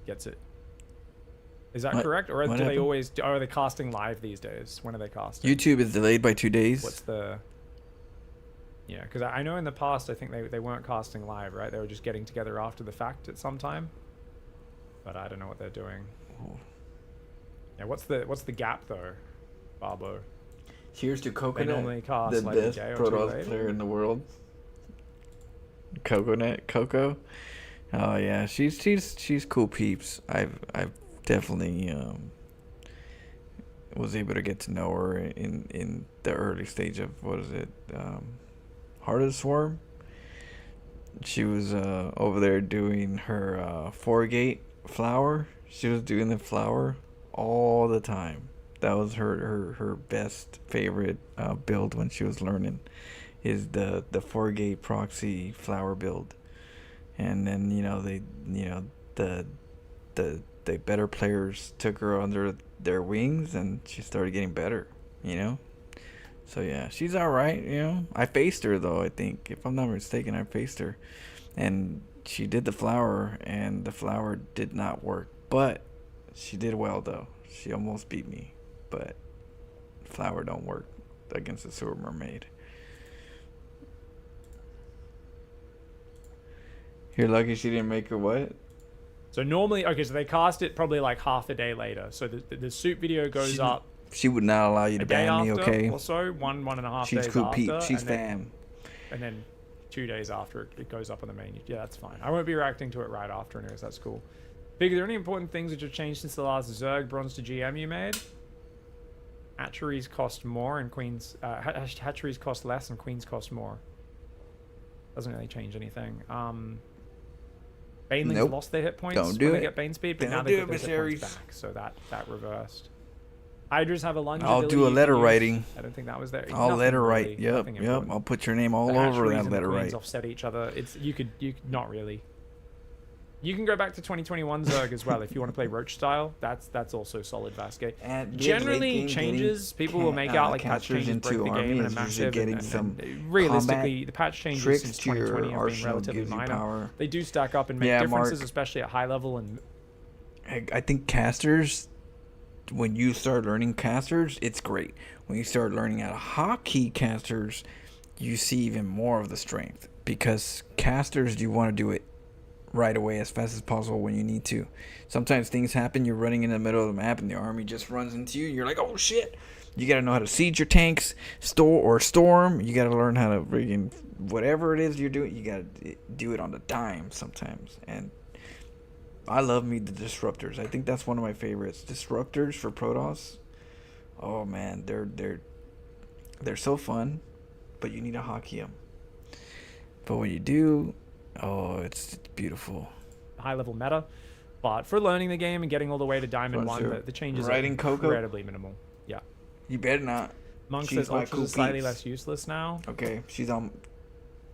gets it. Is that What- correct, or do what they happened? always? Or are they casting live these days? When are they casting? YouTube is delayed by 2 days. What's the? Yeah, because I know in the past I think they weren't casting live, right? They were just getting together after the fact at some time. But I don't know what they're doing. Yeah, what's the gap though, Barbo? Here's to Coconut, normally cast the like a best day or two Protoss later. player in the world. Coco. Oh yeah, she's cool peeps. I've definitely was able to get to know her in the early stage of what is it, Heart of the Swarm. She was over there doing her 4-gate flower. She was doing the flower all the time. That was her best favorite build when she was learning, is the 4-gate proxy flower build. And then the better players took her under their wings, and she started getting better. So yeah, she's all right. I faced her though. I think, if I'm not mistaken, I faced her, and she did the flower, and the flower did not work. But she did well though. She almost beat me, but flower don't work against the sewer mermaid. You're lucky she didn't make her what? So normally, okay, so they cast it probably like half a day later. So the soup video goes up She would not allow you a to day ban me, after, okay? or so, one and a half She's days cool after. peep. She's and then, fam. And then 2 days after it goes up on the main. Yeah, that's fine. I won't be reacting to it right after anyways. That's cool. Big, are there any important things which have changed since the last Zerg Bronze to GM you made? Hatcheries cost more and queens... hatcheries cost less and queens cost more. Doesn't really change anything. Banelings Nope. lost their hit points Don't do when they it. get Bane speed, but Don't now do they it, get those hit points Miss back. So that reversed. Hydras have a lunge I'll ability do a you can letter use. writing. I don't think that was there. I'll Nothing letter really, write. Yep, nothing yep. important. I'll put your name all The over hatcheries that and the letter queens write. offset each other. It's you could not really. You can go back to 2021 Zerg as well if you want to play Roach style. That's also solid Vasquez. And mid-late Generally game, changes. getting People will make out like patch captures changes break into the game army and a is usually massive. getting And some realistically, the patch changes tricks since to your 2020 have been arsenal, relatively gives you minor. power. They do stack up and make Yeah, differences, Mark. especially at high level and. I think casters, when you start learning casters, it's great. When you start learning how to hotkey casters, you see even more of the strength, because casters, you want to do it right away as fast as possible when you need to. Sometimes things happen, you're running in the middle of the map and the army just runs into you, and you're like, oh shit. You got to know how to siege your tanks, storm. You got to learn how to friggin' whatever it is you're doing, you got to do it on the dime sometimes. And I love me the disruptors. I think that's one of my favorites. Disruptors for Protoss. Oh man, they're so fun, but you need to hotkey them. But when you do, oh, it's beautiful. High level meta, but for learning the game and getting all the way to Diamond What's 1, your the changes writing, are Coco? incredibly minimal. Yeah. You better not. Monk She's says my Ultras cool are slightly peeps. less useless now. Okay, she's on.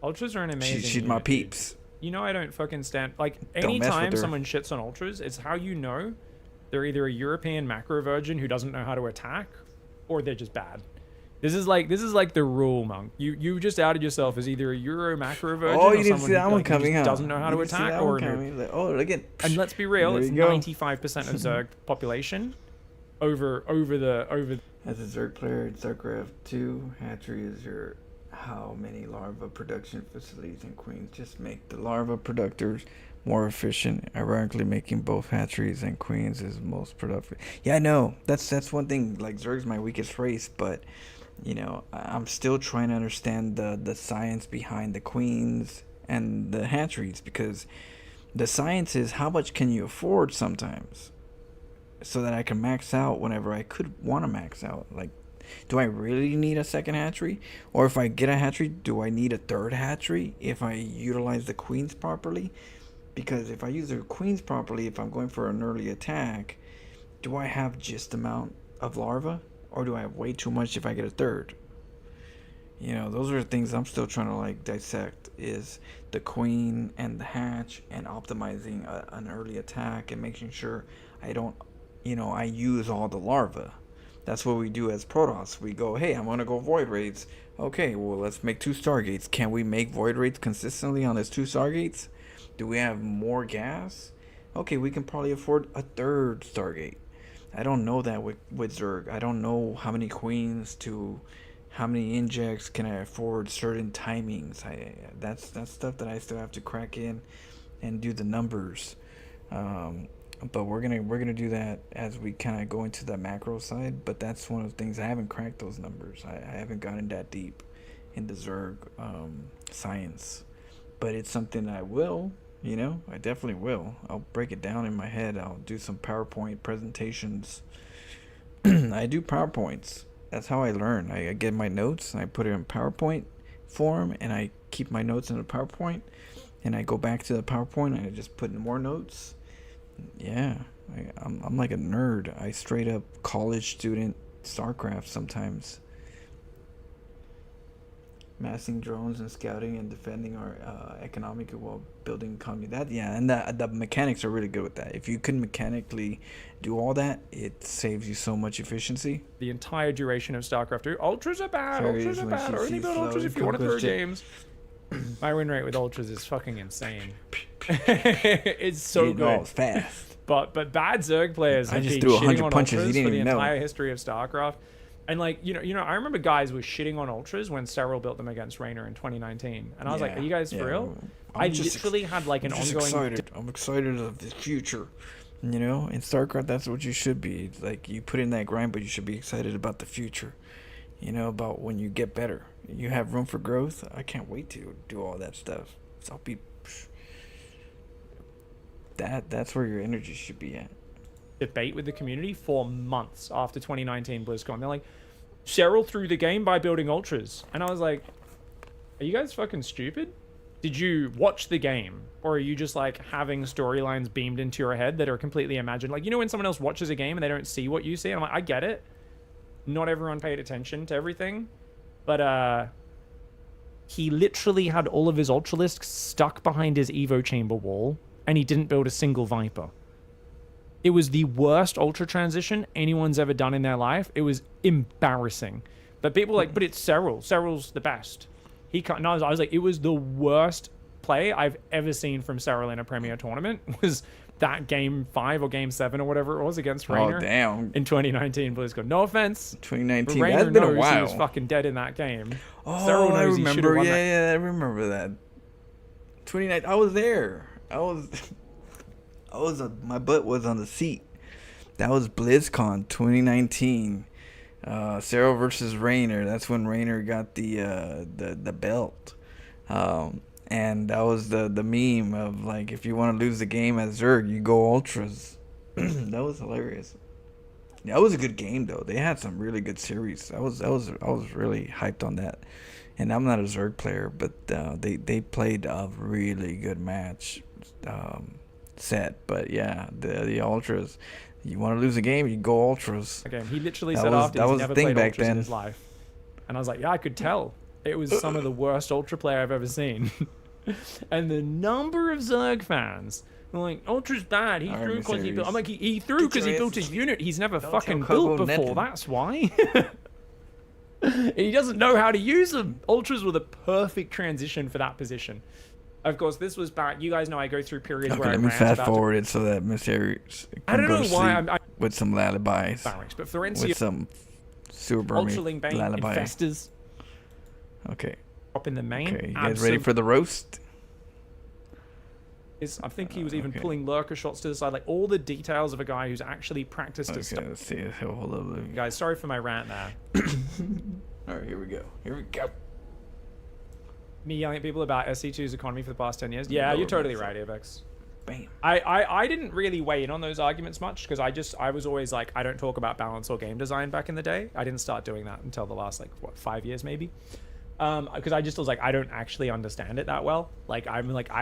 Ultras are an amazing. She's my unit, dude. peeps. You know I don't fucking stand... Like, Don't mess with anytime her. someone shits on Ultras, it's how you know they're either a European macro virgin who doesn't know how to attack, or they're just bad. This is like the rule, Monk. You just outed yourself as either a Euro macro virgin Oh, or you didn't someone see that who, one like, who coming, just huh? doesn't know how You to didn't see attack that or one a noob. coming. Like, oh, look at. And let's be real, There it's you go. 95% of Zerg population over the. As a Zerg player in StarCraft 2, hatchery is your how many larva production facilities in Queens. Just make the larva producers more efficient. Ironically, making both hatcheries and Queens is most productive. Yeah, I know. That's one thing. Like, Zerg's my weakest race, but you know, I'm still trying to understand the science behind the Queens and the hatcheries, because the science is how much can you afford sometimes, so that I can max out whenever I could want to max out. Like, do I really need a second hatchery? Or if I get a hatchery, do I need a third hatchery if I utilize the queens properly? Because if I use the queens properly, if I'm going for an early attack, do I have just the amount of larva? Or do I have way too much if I get a third? You know, those are the things I'm still trying to like dissect, is the queen and the hatch, and optimizing an early attack and making sure I don't, you know, I use all the larva. That's what we do as Protoss. We go, hey, I want to go void raids. Okay, well, let's make 2 Stargates. Can we make void raids consistently on those 2 Stargates? Do we have more gas? Okay, we can probably afford a 3rd Stargate. I don't know that with Zerg. I don't know how many queens to how many injects can I afford, certain timings. That's stuff that I still have to crack in and do the numbers. But we're gonna do that as we kind of go into the macro side. But that's one of the things, I haven't cracked those numbers. I haven't gotten that deep in the Zerg science. But it's something I will, you know, I definitely will. I'll break it down in my head. I'll do some PowerPoint presentations. I do PowerPoints. That's how I learn. I get my notes and I put it in PowerPoint form, and I keep my notes in the PowerPoint, and I go back to the PowerPoint and I just put in more notes. Yeah, I'm like a nerd. I straight up college student StarCraft sometimes. Massing drones and scouting and defending our economic while building economy. That, yeah, and the mechanics are really good with that. If you can mechanically do all that, it saves you so much efficiency. The entire duration of StarCraft 2, ultras are bad. Ultras are bad. Only build ultras if you want to throw games. My win rate with ultras is fucking insane. It's so good. It's fast. But bad Zerg players I have just been threw shitting 100 on punches. ultras You didn't for the even know. entire history of StarCraft. And like, you know, I remember guys were shitting on ultras when Cyril built them against Raynor in 2019, and I was like, "Are you guys for real?" I literally had like an ongoing. Excited. I'm excited of the future. You know, in StarCraft, that's what you should be. It's like, you put in that grind, but you should be excited about the future. You know, about when you get better. You have room for growth. I can't wait to do all that stuff. So I'll be. That's where your energy should be at. Debate with the community for months after 2019 BlizzCon. They're like, Cheryl threw the game by building ultras, and I was like, are you guys fucking stupid? Did you watch the game, or are you just like having storylines beamed into your head that are completely imagined? Like, you know when someone else watches a game and they don't see what you see, and I'm like, I get it, not everyone paid attention to everything, but he literally had all of his ultralisks stuck behind his Evo chamber wall, and he didn't build a single Viper. It was the worst ultra transition anyone's ever done in their life. It was embarrassing. But people were like, but it's Cyril. Cyril's the best. He can't. No, I was like, it was the worst play I've ever seen from Cyril in a Premier tournament. Was that game 5 or game 7 or whatever it was against Raynor? Oh, damn. In 2019 BlizzCon. No offense. 2019. Raynor That's been a knows while. He was fucking dead in that game. Oh, Cyril knows I remember. He should have won that. Yeah, I remember that. 29. I was there. My butt was on the seat. That was BlizzCon 2019. Cyril versus Raynor. That's when Raynor got the belt. And that was the meme of like, if you want to lose the game as Zerg, you go ultras. That was hilarious. That was a good game though. They had some really good series. I was really hyped on that. And I'm not a Zerg player, but they played a really good match set. But yeah, the ultras. You want to lose a game, you go ultras. Okay, he literally said after he's never played ultras in his life. And I was like, yeah, I could tell. It was some of the worst ultra play I've ever seen. And the number of Zerg fans were like, ultra's bad. He threw because he built. I'm like, he threw because he built his unit. He's never fucking built before. That's why. And he doesn't know how to use them. Ultras were the perfect transition for that position. Of course, this was back. You guys know I go through periods where I let me rant fast about forward it so that Miss Aries I don't know why I'm with some lullabies. barracks, but Florencia, With some Super Burmy Ultraling Bane, lullaby. Infestors, Okay. up in the main. Okay. You guys ready for the roast? I think he was even pulling lurker shots to the side, like all the details of a guy who's actually practiced his stuff. Let's see. Hold up. Guys, sorry for my rant there. All right, here we go. Me yelling at people about SC2's economy for the past 10 years. Yeah, you're totally right, Avex. Bam. I didn't really weigh in on those arguments much because I was always like, I don't talk about balance or game design back in the day. I didn't start doing that until the last 5 years maybe. Because I just was like, I don't actually understand it that well. Like I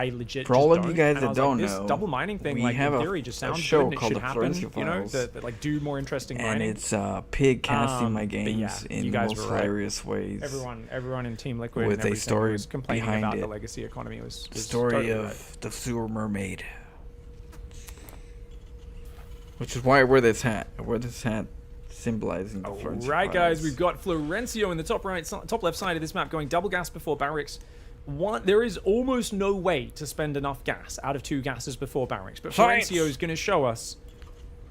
legit. For all of you guys that don't know, know, this double mining thing, we like have in theory, just sounds show good and it called should the happen. Florencia You know, Files. that like do more interesting And mining. it's Pig casting my But games yeah, in you the guys most were right. hilarious ways. Everyone in Team Liquid With and a story was complaining behind about it. the legacy economy was Story totally of right. the sewer mermaid. Which is why I wear this hat. I wear this hat symbolizing the Florencio Right, guys, Files. we've got Florencio in the top left side of this map going double gas before barracks. There is almost no way to spend enough gas out of 2 gases before barracks, but Science. Florencio is going to show us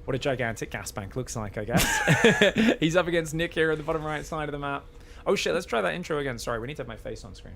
what a gigantic gas bank looks like, I guess. He's up against Nick here at the bottom right side of the map. Oh shit, let's try that intro again. Sorry, we need to have my face on screen.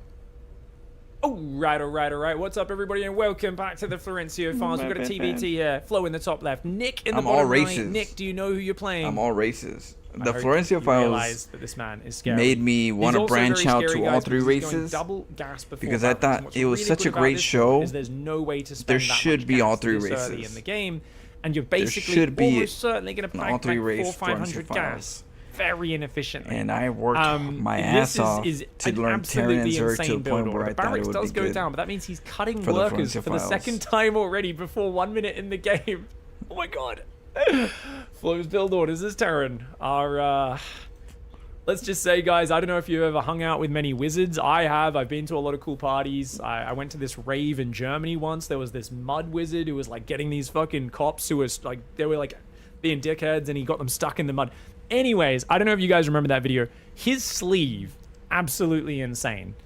Alright. What's up, everybody, and welcome back to the Florencio Files. We've got a TBT here. Flo in the top left. Nick in the I'm all bottom right. races. Nick, do you know who you're playing? I'm all races. I The hope Florencio you Files realize that this man is scary. made me He's want to also branch very out scary, to guys, all 3 because he's going races double gas before because I barracks. thought And what's it was really such good a about great this show. is there's no way to spend There that should much be gas all 3 this early races. in the game, and you're basically should be almost certainly going to an all bank 3 race 400-500 Florencio gas Files. very inefficiently. And I worked my this ass off is to an learn Terran and absolutely Zerg to insane the build point where order. I thought it Barracks would does be go good. down, but that means he's cutting for the workers Florencio for the Files. second time already before 1 minute in the game. Oh my god. Flo's build orders as Terran are let's just say, guys, I don't know if you've ever hung out with many wizards. I have. I've been to a lot of cool parties. I went to this rave in Germany once. There was this mud wizard who was like getting these fucking cops who was like, they were like being dickheads, and he got them stuck in the mud. Anyways, I don't know if you guys remember that video. His sleeve, absolutely insane.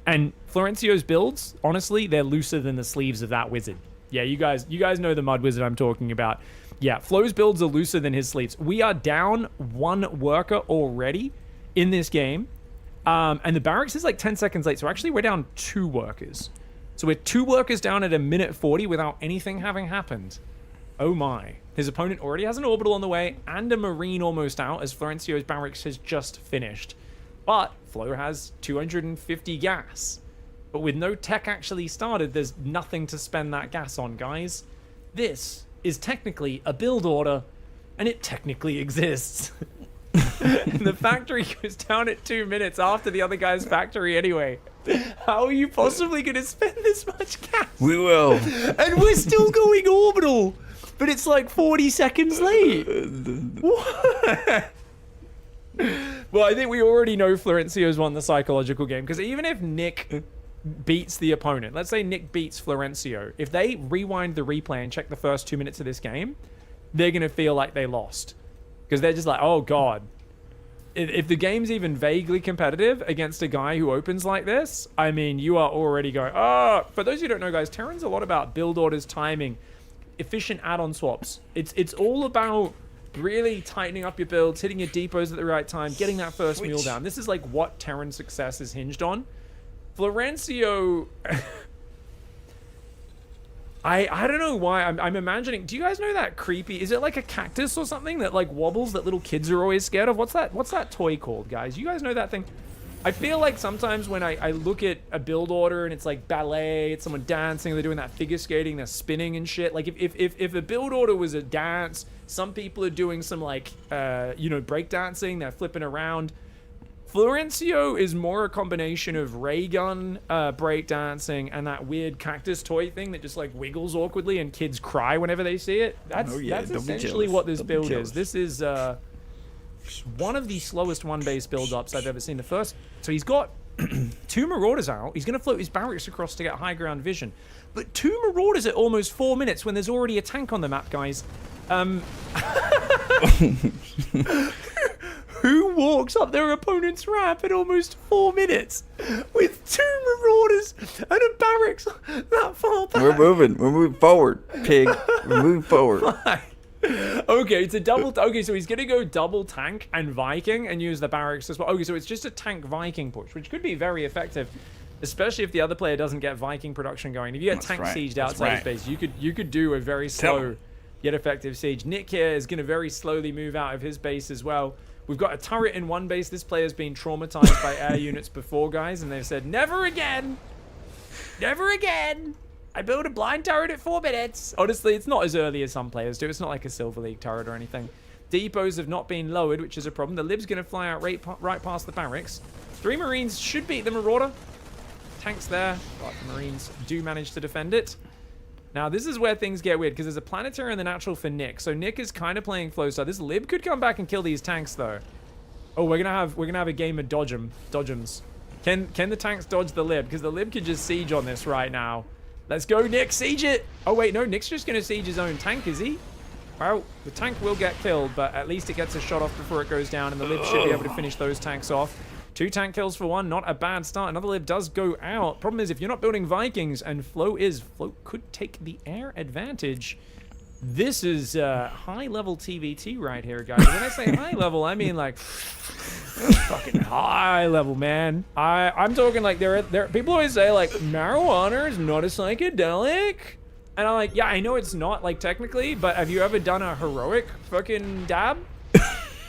And Florencio's builds, honestly, they're looser than the sleeves of that wizard. Yeah, you guys know the mud wizard I'm talking about. Yeah, Flo's builds are looser than his sleeves. We are down 1 worker already in this game, and the barracks is like 10 seconds late, so actually we're down 2 workers. So we're 2 workers down at 1:40 without anything having happened. Oh my. His opponent already has an orbital on the way and a marine almost out, as Florencio's barracks has just finished. But Flo has 250 gas. But with no tech actually started, there's nothing to spend that gas on, guys. This is technically a build order, and it technically exists. And the factory goes down at 2 minutes after the other guy's factory anyway. How are you possibly going to spend this much gas? We will. And we're still going orbital, but it's like 40 seconds late. What? Well, I think we already know Florencio's won the psychological game, because even if Nick beats the opponent, let's say Nick beats Florencio, if they rewind the replay and check the first 2 minutes of this game, they're going to feel like they lost. Because they're just like, oh god. If the game's even vaguely competitive against a guy who opens like this, I mean, you are already going, oh. For those of you who don't know, guys, Terran's a lot about build orders, timing, efficient add-on swaps. It's all about really tightening up your builds, hitting your depots at the right time, getting that first mule down. This is like what Terran success is hinged on. Florencio... I don't know why. I'm imagining... Do you guys know that creepy... Is it like a cactus or something that like wobbles that little kids are always scared of? What's that toy called, guys? You guys know that thing? I feel like sometimes when I look at a build order and it's like ballet, it's someone dancing, they're doing that figure skating, they're spinning and shit. Like if a build order was a dance, some people are doing some like, break dancing, they're flipping around. Florencio is more a combination of ray gun breakdancing and that weird cactus toy thing that just like wiggles awkwardly and kids cry whenever they see it. That's essentially what this build is. This is one of the slowest one-base build-ups I've ever seen. So he's got 2 Marauders out. He's going to float his barracks across to get high ground vision. But 2 Marauders at almost 4 minutes when there's already a tank on the map, guys. Who walks up their opponent's ramp at almost 4 minutes with 2 Marauders and a barracks that far back? We're moving forward, pig. We're moving forward. Okay, it's a double... Okay, so he's going to go double tank and Viking and use the barracks as well. Okay, so it's just a tank Viking push, which could be very effective, especially if the other player doesn't get Viking production going. If you get tank sieged outside his base, you could do a very slow yet effective siege. Nick here is going to very slowly move out of his base as well. We've got a turret in one base. This player's been traumatized by air units before, guys, and they've said, never again. Never again. I built a blind turret at 4 minutes. Honestly, it's not as early as some players do. It's not like a Silver League turret or anything. Depots have not been lowered, which is a problem. The Lib's going to fly out right past the barracks. 3 Marines should beat the Marauder. Tanks there, but the Marines do manage to defend it. Now, this is where things get weird, because there's a planetary and the natural for Nick. So Nick is kind of playing flow side. This Lib could come back and kill these tanks, though. Oh, we're gonna have a game of dodgems. Can the tanks dodge the Lib? Because the Lib could just siege on this right now. Let's go, Nick. Siege it. Oh, wait, no. Nick's just gonna siege his own tank, is he? Well, the tank will get killed, but at least it gets a shot off before it goes down, and the Lib should be able to finish those tanks off. 2 tank kills for 1, not a bad start. Another Lib does go out. Problem is, if you're not building Vikings, and Flow could take the air advantage. This is high-level TVT right here, guys. When I say high-level, I mean like fucking high-level, man. I'm talking like there. People always say like marijuana is not a psychedelic, and I'm like, yeah, I know it's not like technically, but have you ever done a heroic fucking dab?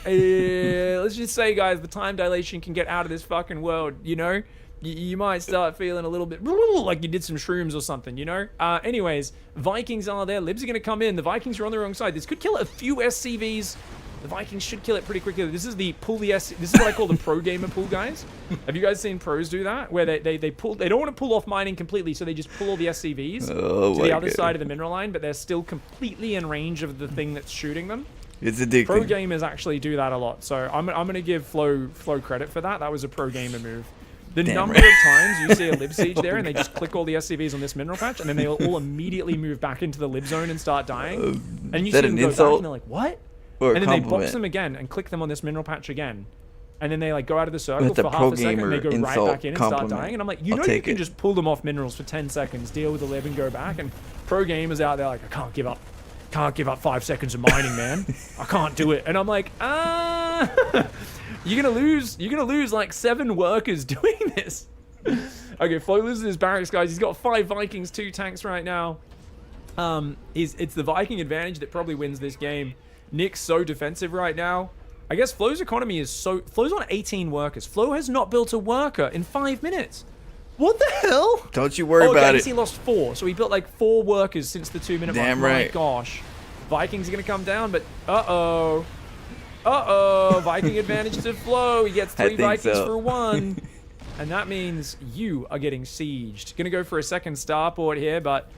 Let's just say, guys, the time dilation can get out of this fucking world. You know. You might start feeling a little bit like you did some shrooms or something, you know? Anyways, Vikings are there. Libs are going to come in. The Vikings are on the wrong side. This could kill a few SCVs. The Vikings should kill it pretty quickly. This is the pull the This is what I call the pro gamer pull, guys. Have you guys seen pros do that? Where they pull. They don't want to pull off mining completely, so they just pull all the SCVs to the other side of the mineral line, but they're still completely in range of the thing that's shooting them. It's addicting. Pro gamers actually do that a lot, so I'm going to give Flow credit for that. That was a pro gamer move. The number of times you see a Lib Siege there and they just click all the SCVs on this mineral patch and then they'll all immediately move back into the Lib zone and start dying. And you see them go back and they're like, what? And then they box them again and click them on this mineral patch again. And then they like go out of the circle for half a second and they go right back in and start dying. And I'm like, you can just pull them off minerals for 10 seconds, deal with the Lib and go back. And pro gamers out there like, I can't give up. Can't give up 5 seconds of mining, man. I can't do it. And I'm like, You're gonna lose like 7 workers doing this. Okay, Flo loses his barracks, guys. He's got 5 Vikings, 2 tanks right now. It's the Viking advantage that probably wins this game. Nick's so defensive right now. I guess Flo's economy is Flo's on 18 workers. Flo has not built a worker in 5 minutes. What the hell? Don't you worry about it. He lost 4, so he built like 4 workers since the 2-minute mark. Damn right. My gosh. Vikings are gonna come down, but Viking advantage to Flow. He gets 3 Vikings for 1. And that means you are getting sieged. Gonna go for a second starport here, but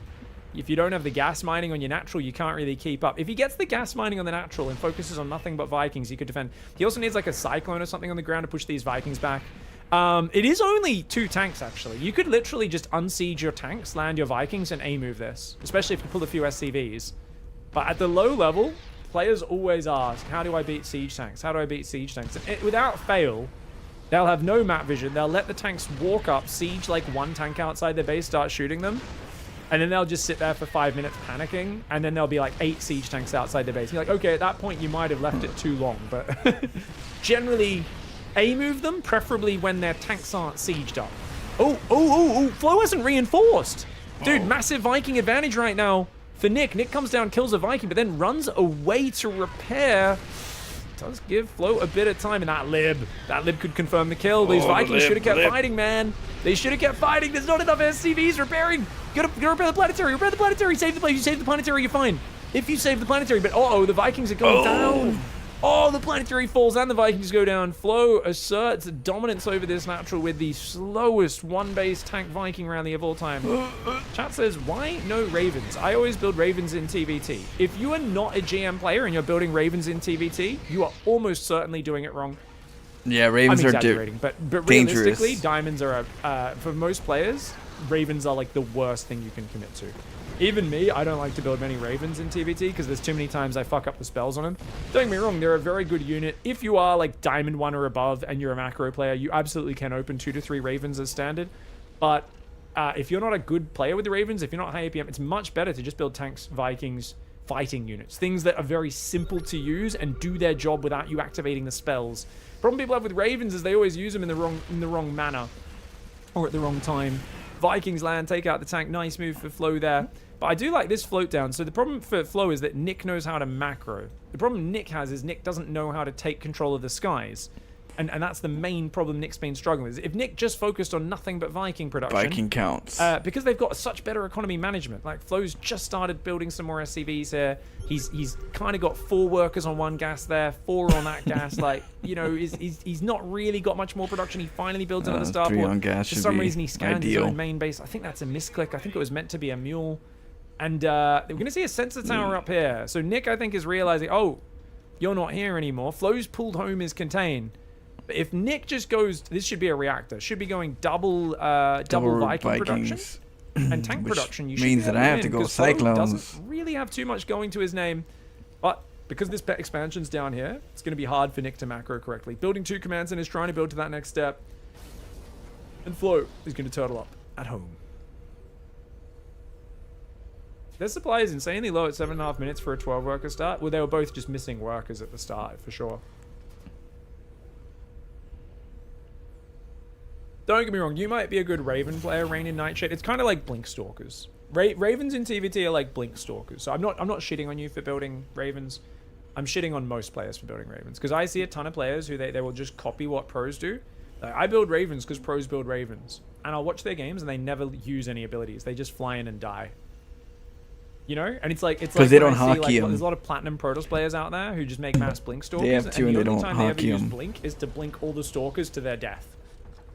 if you don't have the gas mining on your natural, you can't really keep up. If he gets the gas mining on the natural and focuses on nothing but Vikings, he could defend. He also needs like a cyclone or something on the ground to push these Vikings back. It is only 2 tanks, actually. You could literally just unsiege your tanks, land your Vikings, and A-move this. Especially if you pull a few SCVs. But at the low level, players always ask, how do I beat siege tanks? How do I beat siege tanks? And without fail, they'll have no map vision. They'll let the tanks walk up, siege like 1 tank outside their base, start shooting them. And then they'll just sit there for 5 minutes panicking. And then there'll be like 8 siege tanks outside their base. You're like, okay, at that point you might have left it too long. But generally, A-move them, preferably when their tanks aren't sieged up. Oh, Flo hasn't reinforced. Dude, massive Viking advantage right now. For Nick. Nick comes down, kills a Viking, but then runs away to repair. Does give Flo a bit of time. And that Lib could confirm the kill. These Vikings should have kept fighting, man. They should have kept fighting. There's not enough SCVs repairing. Gotta repair the planetary. Repair the planetary. Save the place. You save the planetary, you're fine. If you save the planetary, but the Vikings are going down. Oh, the planetary falls and the Vikings go down. Flo asserts dominance over this natural with the slowest 1-base tank Viking rally of all time. Chat says, why no Ravens? I always build Ravens in TVT. If you are not a GM player and you're building Ravens in TVT, you are almost certainly doing it wrong. Yeah, Ravens are exaggerating, but realistically, diamonds are, for most players, Ravens are like the worst thing you can commit to. Even me, I don't like to build many Ravens in TVT because there's too many times I fuck up the spells on them. Don't get me wrong, they're a very good unit. If you are like Diamond 1 or above and you're a macro player, you absolutely can open 2 to 3 Ravens as standard. But if you're not a good player with the Ravens, if you're not high APM, it's much better to just build tanks, Vikings, fighting units. Things that are very simple to use and do their job without you activating the spells. Problem people have with Ravens is they always use them in the wrong manner or at the wrong time. Vikings land, take out the tank. Nice move for Flo there. But I do like this float down. So the problem for Flo is that Nick knows how to macro. The problem Nick has is Nick doesn't know how to take control of the skies. And that's the main problem Nick's been struggling with. If Nick just focused on nothing but Viking production... Viking counts. Because they've got such better economy management. Like, Flo's just started building some more SCVs here. He's kind of got 4 workers on 1 gas there, 4 on that gas. Like, you know, he's not really got much more production. He finally builds another starport. 3 on gas. For some reason, he scans his own main base. I think that's a misclick. I think it was meant to be a mule. And we're going to see a sensor tower up here. So Nick, I think, is realizing, oh, you're not here anymore. Flo's pulled home his contain. But if Nick just goes, this should be a reactor. Should be going double Viking production and tank production. You should means that I have to go Cyclones. Doesn't really have too much going to his name. But because this expansion's down here, it's going to be hard for Nick to macro correctly. Building 2 command centers, trying to build to that next step. And Flo is going to turtle up at home. Their supply is insanely low at 7.5 minutes for a 12 worker start. Well, they were both just missing workers at the start, for sure. Don't get me wrong, you might be a good Raven player, Rain in Nightshade. It's kind of like Blink Stalkers. Ravens in TVT are like Blink Stalkers. So I'm not shitting on you for building Ravens. I'm shitting on most players for building Ravens. Because I see a ton of players who they will just copy what pros do. Like, I build Ravens because pros build Ravens. And I'll watch their games and they never use any abilities. They just fly in and die. You know? And it's like because they don't hockey them. There's a lot of platinum Protoss players out there who just make mass Blink Stalkers. They have to, and the they only don't time they ever hockey use them. Blink is to blink all the Stalkers to their death.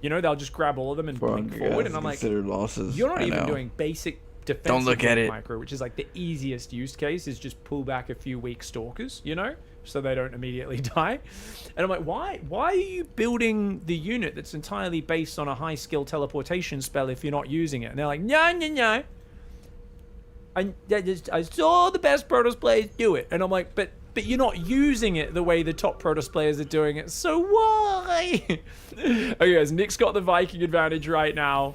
You know, they'll just grab all of them and blink forward. And I'm like, losses. you're not even doing basic defensive Don't look at it. micro, which is like the easiest use case is just pull back a few weak Stalkers, you know, so they don't immediately die. And I'm like, why are you building the unit that's entirely based on a high skill teleportation spell if you're not using it? And they're like, no. I saw the best Protoss players do it. And I'm like, but you're not using it the way the top Protoss players are doing it. So why? Okay, guys, Nick's got the Viking advantage right now.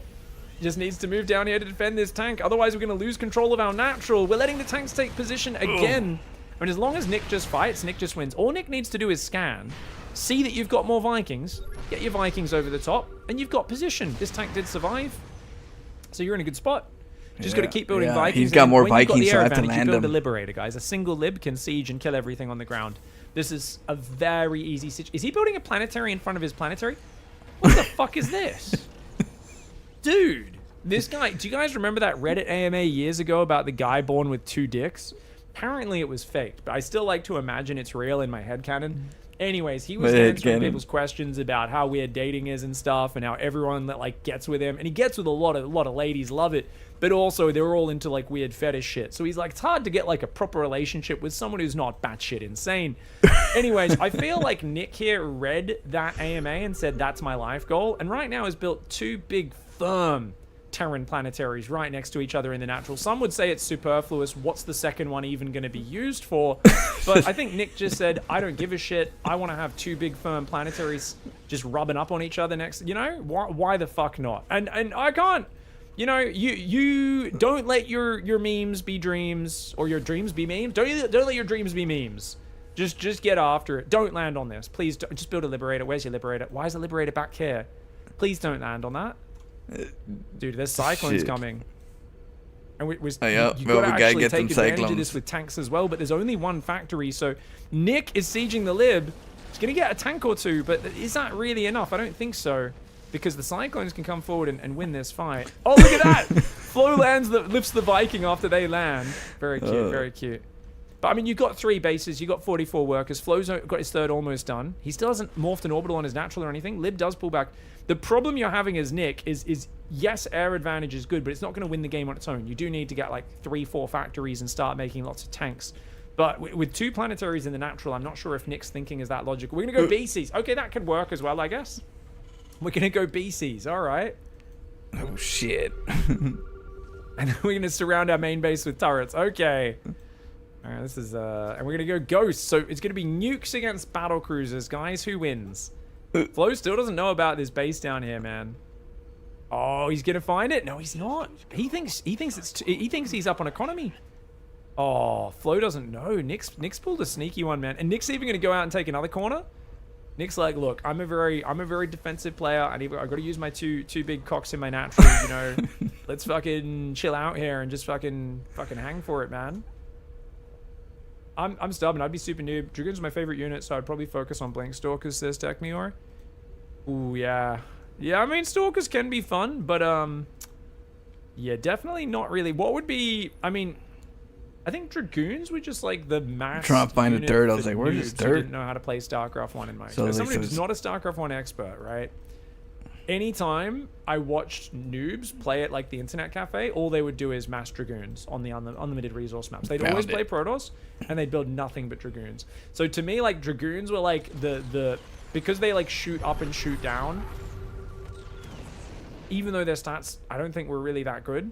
Just needs to move down here to defend this tank. Otherwise, we're going to lose control of our natural. We're letting the tanks take position again. And as long as Nick just fights, Nick just wins. All Nick needs to do is scan, see that you've got more Vikings, get your Vikings over the top, and you've got position. This tank did survive. So you're in a good spot. Just got to keep building Vikings. He's got more when you've got Vikings, the so I air have to advantage, land you build them. a Liberator, guys. A single Lib can siege and kill everything on the ground. This is a very easy situation. Is he building a planetary in front of his planetary? What the fuck is this? Dude, this guy... Do you guys remember that Reddit AMA years ago about the guy born with 2 dicks? Apparently it was faked, but I still like to imagine it's real in my headcanon. Anyways, he was answering people's questions about how weird dating is and stuff, and how everyone that like gets with him, and he gets with a lot of ladies, love it, but also they're all into like weird fetish shit. So he's like, it's hard to get like a proper relationship with someone who's not batshit insane. Anyways, I feel like Nick here read that AMA and said that's my life goal, and right now has built 2 big firm Terran planetaries right next to each other in the natural. Some would say it's superfluous. What's the second one even going to be used for? But I think Nick just said, I don't give a shit. I want to have 2 big firm planetaries just rubbing up on each other next. You know, why the fuck not? And I can't. You know, you don't let your memes be dreams or your dreams be memes. Don't let your dreams be memes. Just get after it. Don't land on this. Please don't. Just build a Liberator. Where's your Liberator? Why is the Liberator back here? Please don't land on that. Dude, there's cyclones coming. And you've got to actually take advantage of this with tanks as well, but there's only 1 factory, so Nick is sieging the Lib. He's going to get a tank or 2, but is that really enough? I don't think so, because the cyclones can come forward and win this fight. Oh, look at that! Flo lifts the Viking after they land. Very cute, very cute. But I mean, you've got 3 bases, you've got 44 workers. Flo's got his 3rd almost done. He still hasn't morphed an orbital on his natural or anything. Lib does pull back. The problem you're having as Nick is yes, air advantage is good, but it's not going to win the game on its own. You do need to get like 3-4 factories and start making lots of tanks. But with 2 planetaries in the natural, I'm not sure if Nick's thinking is that logical. We're going to go BCs. Okay, that could work as well, I guess. We're going to go BCs. All right. Oh, shit. And then we're going to surround our main base with turrets. Okay. All right, this is... and we're going to go ghosts. So it's going to be nukes against battle cruisers. Guys, who wins? Flo still doesn't know about this base down here, man. Oh, he's going to find it? No, he's not. He thinks he's up on economy. Oh, Flo doesn't know. Nick's pulled a sneaky one, man. And Nick's even going to go out and take another corner. Nick's like, look, I'm a very defensive player. I've got to use my two big cocks in my natural, you know. Let's fucking chill out here and just fucking hang for it, man. I'm stubborn. I'd be super noob. Dragoon's my favorite unit, so I'd probably focus on Blink Stalkers, says Techmior. Ooh, yeah. Yeah, I mean, Stalkers can be fun, but, yeah, definitely not really. What would be, I mean, I think Dragoons were just, like, the mass Trying to find a unit third. I for was like, where's this noobs who third? didn't know how to play StarCraft 1 in my So, experience. like, Somebody so who's not a StarCraft 1 expert, right? Anytime I watched noobs play at, like, the internet cafe, all they would do is mass Dragoons on the unlimited resource maps. They'd always play Protoss, and they'd build nothing but Dragoons. So, to me, like, Dragoons were, like, because they, like, shoot up and shoot down, even though their stats, I don't think were really that good,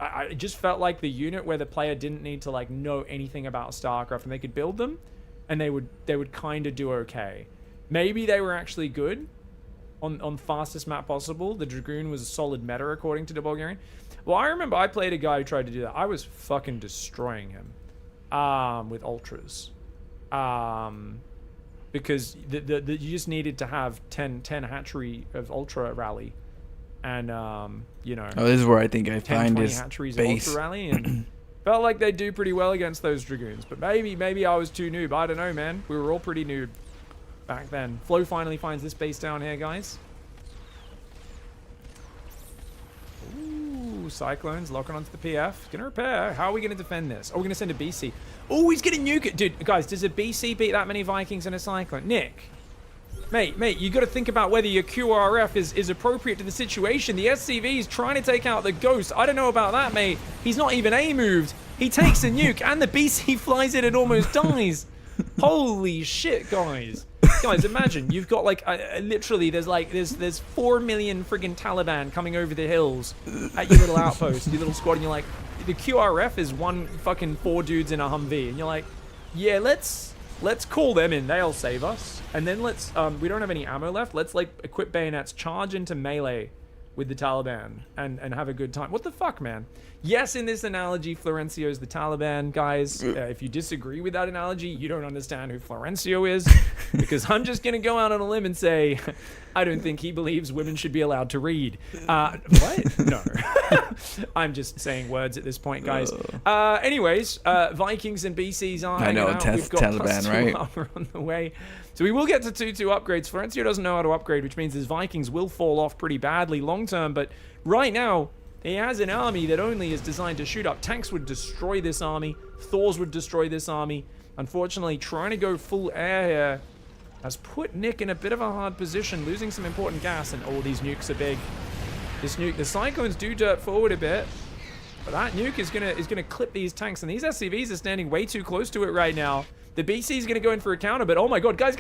I just felt like the unit where the player didn't need to like know anything about StarCraft and they could build them, and they would kind of do okay. Maybe they were actually good on fastest map possible. The Dragoon was a solid meta according to the Bulgarian. Well, I remember I played a guy who tried to do that. I was fucking destroying him with ultras. Because you just needed to have 10 hatchery of ultra rally, and you know. Oh, this is where I think I 10, find 20 his hatcheries base. of ultra rally, and felt like they do pretty well against those Dragoons. But maybe I was too noob. I don't know, man. We were all pretty noob back then. Flo finally finds this base down here, guys. Ooh, Cyclones locking onto the PF. Gonna repair. How are we gonna defend this? Oh, we're gonna send a BC. Oh, he's gonna nuke it. Dude, guys, does a BC beat that many Vikings and a Cyclone? Nick. Mate, you got to think about whether your QRF is appropriate to the situation. The SCV is trying to take out the Ghost. I don't know about that, mate. He's not even A-moved. He takes a nuke, and the BC flies in and almost dies. Holy shit, guys. Guys, imagine you've got like literally there's 4 million friggin' Taliban coming over the hills at your little outpost, your little squad, and you're like, the QRF is one fucking 4 dudes in a Humvee, and you're like, yeah, let's call them in, they'll save us, and then let's we don't have any ammo left, let's like equip bayonets, charge into melee with the Taliban and have a good time. What the fuck, man? Yes, in this analogy, Florencio's the Taliban, guys. If you disagree with that analogy, you don't understand who Florencio is, because I'm just going to go out on a limb and say, I don't think he believes women should be allowed to read. What? No. I'm just saying words at this point, guys. Anyways, Vikings and BCs are I know, hanging out. We've got Taliban, right? armor on the way. So we will get to 2-2 upgrades. Florencio doesn't know how to upgrade, which means his Vikings will fall off pretty badly long term, but right now, he has an army that only is designed to shoot up. Tanks would destroy this army. Thors would destroy this army. Unfortunately, trying to go full air here has put Nick in a bit of a hard position, losing some important gas, and all these nukes are big. This nuke, the Cyclones do dirt forward a bit, but that nuke is gonna clip these tanks, and these SCVs are standing way too close to it right now. The BC is gonna go in for a counter, but oh my god, guys!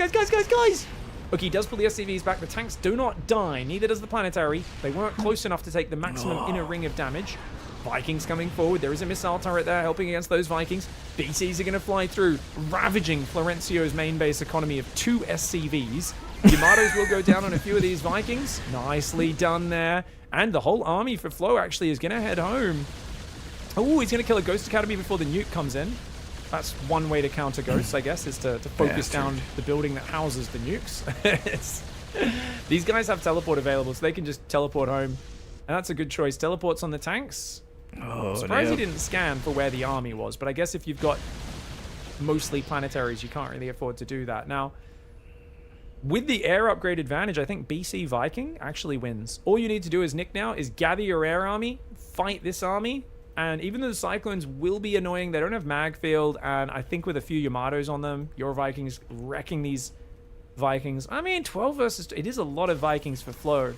Okay, he does pull the SCVs back. The tanks do not die. Neither does the planetary. They weren't close enough to take the maximum inner ring of damage. Vikings coming forward. There is a missile turret there helping against those Vikings. BCs are going to fly through, ravaging Florencio's main base economy of 2 SCVs. Yamatos will go down on a few of these Vikings. Nicely done there. And the whole army for Flo actually is going to head home. Oh, he's going to kill a Ghost Academy before the nuke comes in. That's one way to counter Ghosts, I guess, is to focus down the building that houses the nukes. These guys have teleport available, so they can just teleport home. And that's a good choice. Teleports on the tanks. Oh, Surprised he didn't scan for where the army was, but I guess if you've got mostly planetaries, you can't really afford to do that. Now, with the air upgrade advantage, I think BC Viking actually wins. All you need to do as Nick now is gather your air army, fight this army, and even though the Cyclones will be annoying, they don't have mag field, and I think with a few Yamatos on them, your Vikings wrecking these Vikings. I mean, 12 versus 2, it is a lot of Vikings for Flo.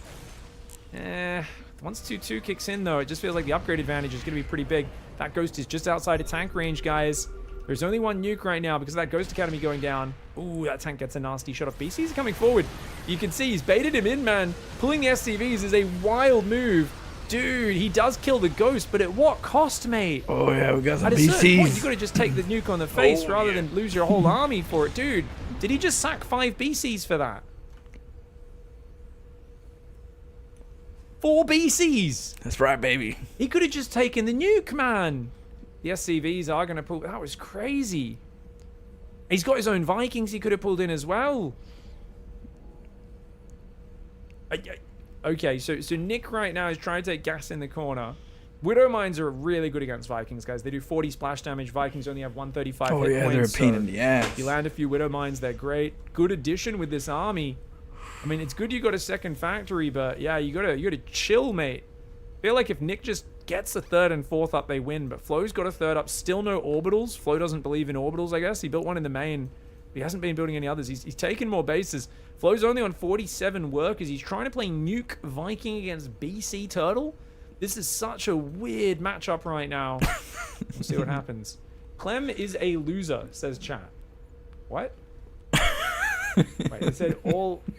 Once 2-2 kicks in, though, it just feels like the upgrade advantage is going to be pretty big. That Ghost is just outside of tank range, guys. There's only one nuke right now because of that Ghost Academy going down. Ooh, that tank gets a nasty shot off. BC's coming forward. You can see he's baited him in, man. Pulling the SCVs is a wild move. Dude, he does kill the Ghost, but at what cost, mate? Oh, yeah, we got some At a certain point, BCs. you got to just take the nuke on the face rather than lose your whole army for it. Dude, did he just sack 5 BCs for that? 4 BCs! That's right, baby. He could have just taken the nuke, man. The SCVs are going to pull... That was crazy. He's got his own Vikings he could have pulled in as well. Okay, so Nick right now is trying to take gas in the corner. Widow Mines are really good against Vikings, guys. They do 40 splash damage. Vikings only have 135 hit points. Oh, yeah, they're a pain in the ass. If you land a few Widow Mines, they're great. Good addition with this army. I mean, it's good you got a second factory, but yeah, you gotta chill, mate. I feel like if Nick just gets a 3rd and 4th up, they win. But Flo's got a 3rd up. Still no orbitals. Flo doesn't believe in orbitals, I guess. He built one in the main. He hasn't been building any others. He's taken more bases. Flo's only on 47 workers. He's trying to play Nuke Viking against BC Turtle. This is such a weird matchup right now. We'll see what happens. Clem is a loser, says chat. What? Wait, it said all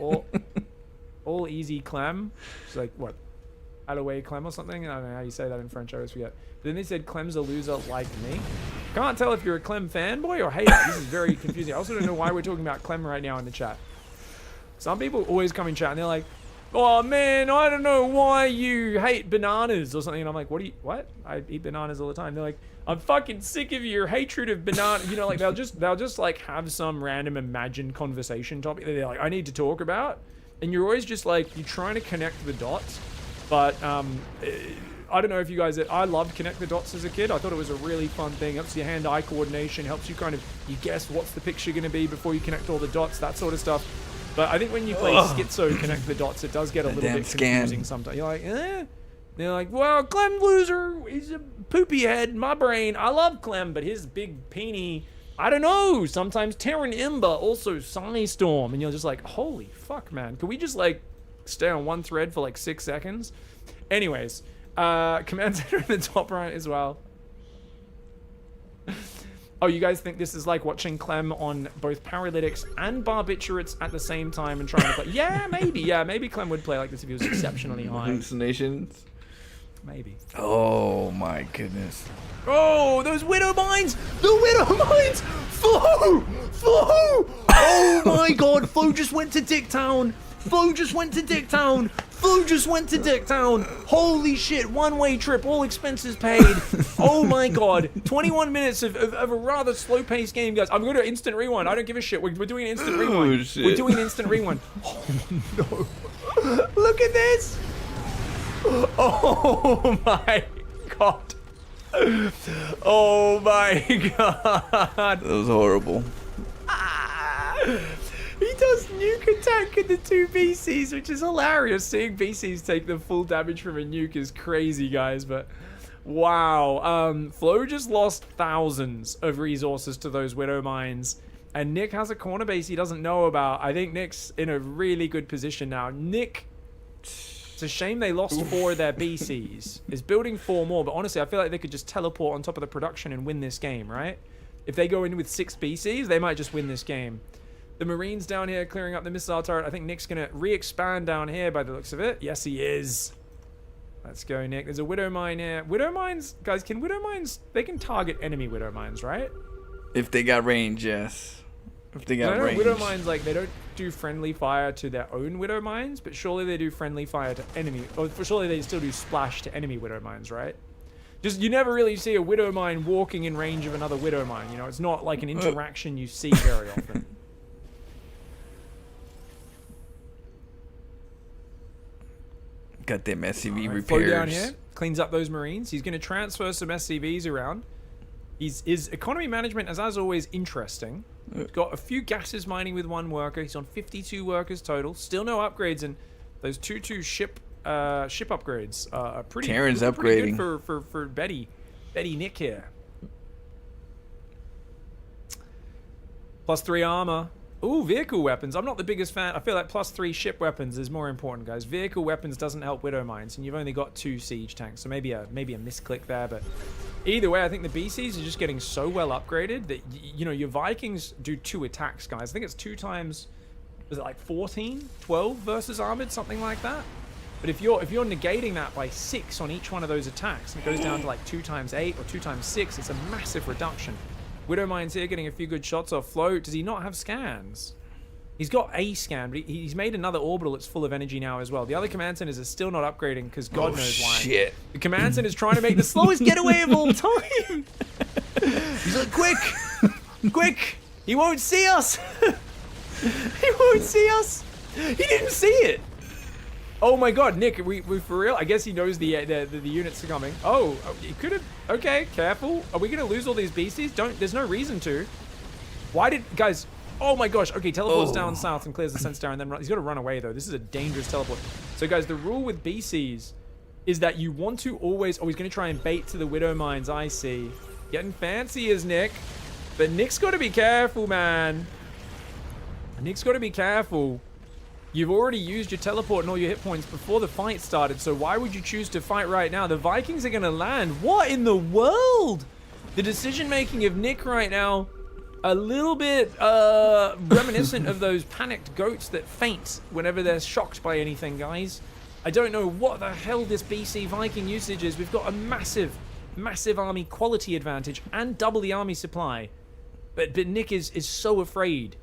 easy Clem. It's like, what? Alloway Clem or something. I don't know how you say that in French. I always forget. But then they said Clem's a loser like me. Can't tell if you're a Clem fanboy or hater. This is very confusing. I also don't know why we're talking about Clem right now in the chat. Some people always come in chat and they're like, oh man, I don't know why you hate bananas or something. And I'm like, what? I eat bananas all the time. They're like, I'm fucking sick of your hatred of banana. You know, like they'll just like have some random imagined conversation topic that they're like, I need to talk about. And you're always just like, you're trying to connect the dots. But I don't know if you guys, I loved connect the dots as a kid. I thought it was a really fun thing. Helps your hand-eye coordination, helps you kind of, you guess what's the picture going to be before you connect all the dots, that sort of stuff. But I think when you play Schizo Connect the Dots, it does get a little bit confusing sometimes. You're like, eh? They're like, well, Clem loser, he's a poopy head, my brain. I love Clem, but his big peenie, I don't know. Sometimes Terran Imba, also Storm. And you're just like, holy fuck, man. Can we just like stay on one thread for like 6 seconds? Anyways, Command Center in the top right as well. Oh, you guys think this is like watching Clem on both paralytics and barbiturates at the same time and trying to play? Yeah, maybe. Yeah, maybe Clem would play like this if he was exceptionally high. Hallucinations? Maybe. Oh my goodness. Oh, those Widow Mines! The Widow Mines! Flo! Flo! Oh my god, Flo just went to Dicktown! Flo just went to Dicktown! Flo just went to Dicktown! Holy shit, one-way trip, all expenses paid. Oh my god. 21 minutes of a rather slow-paced game, guys. I'm going to instant rewind. I don't give a shit. We're doing an instant rewind. Shit. We're doing an instant rewind. Oh no. Look at this! Oh my god. Oh my god. That was horrible. He does nuke attack in the 2 BCs, which is hilarious. Seeing BCs take the full damage from a nuke is crazy, guys, but wow. Flo just lost thousands of resources to those Widow Mines, and Nick has a corner base he doesn't know about. I think Nick's in a really good position now. Nick, it's a shame they lost 4 of their BCs. Is building 4 more, but honestly, I feel like they could just teleport on top of the production and win this game, right? If they go in with 6 BCs, they might just win this game. The Marines down here clearing up the missile turret. I think Nick's going to re-expand down here by the looks of it. Yes, he is. Let's go, Nick. There's a Widow Mine here. Widow Mines, guys, can Widow Mines, they can target enemy Widow Mines, right? If they got range, yes. If they got range. Widow Mines, like, they don't do friendly fire to their own Widow Mines, but surely they do friendly fire to enemy, or surely they still do splash to enemy Widow Mines, right? Just, you never really see a Widow Mine walking in range of another Widow Mine, you know? It's not like an interaction you see very often. Got them SCV repairs. Flo down here cleans up those Marines. He's going to transfer some SCVs around. His economy management is, as always, interesting. He's got a few gases mining with 1 worker. He's on 52 workers total. Still no upgrades, and those 2-2 ship upgrades are pretty. Terran's pretty upgrading good for Betty Nick here. +3 armor. Ooh, vehicle weapons. I'm not the biggest fan. I feel like +3 ship weapons is more important, guys. Vehicle weapons doesn't help Widow Mines, and you've only got 2 siege tanks, so maybe a misclick there. But either way, I think the BCs are just getting so well upgraded that you know your Vikings do 2 attacks, guys. I think it's 2 times. Was it like 14, 12 versus armored, something like that? But if you're negating that by 6 on each one of those attacks, and it goes down to like 2 times 8 or 2 times 6, it's a massive reduction. Widow Mines here getting a few good shots off. Flo, does he not have scans? He's got a scan, but he's made another orbital that's full of energy now as well. The other command centers are still not upgrading because God knows why. Shit. The command center is trying to make the slowest getaway of all time. He's like, quick, quick! He won't see us. He won't see us. He didn't see it. Oh my God, Nick, we for real? I guess he knows the units are coming. Oh, he could have. Okay, careful. Are we gonna lose all these BCs? There's no reason to. Why did guys? Oh my gosh. Okay, teleports down south and clears the sense tower, and then he's got to run away though. This is a dangerous teleport. So guys, the rule with BCs is that you want to always. Oh, he's gonna try and bait to the Widow Mines. I see. Getting fancy is Nick, but Nick's got to be careful, man. Nick's got to be careful. You've already used your teleport and all your hit points before the fight started, so why would you choose to fight right now? The Vikings are going to land. What in the world? The decision-making of Nick right now, a little bit reminiscent of those panicked goats that faint whenever they're shocked by anything, guys. I don't know what the hell this BC Viking usage is. We've got a massive, massive army quality advantage and double the army supply. But Nick is so afraid.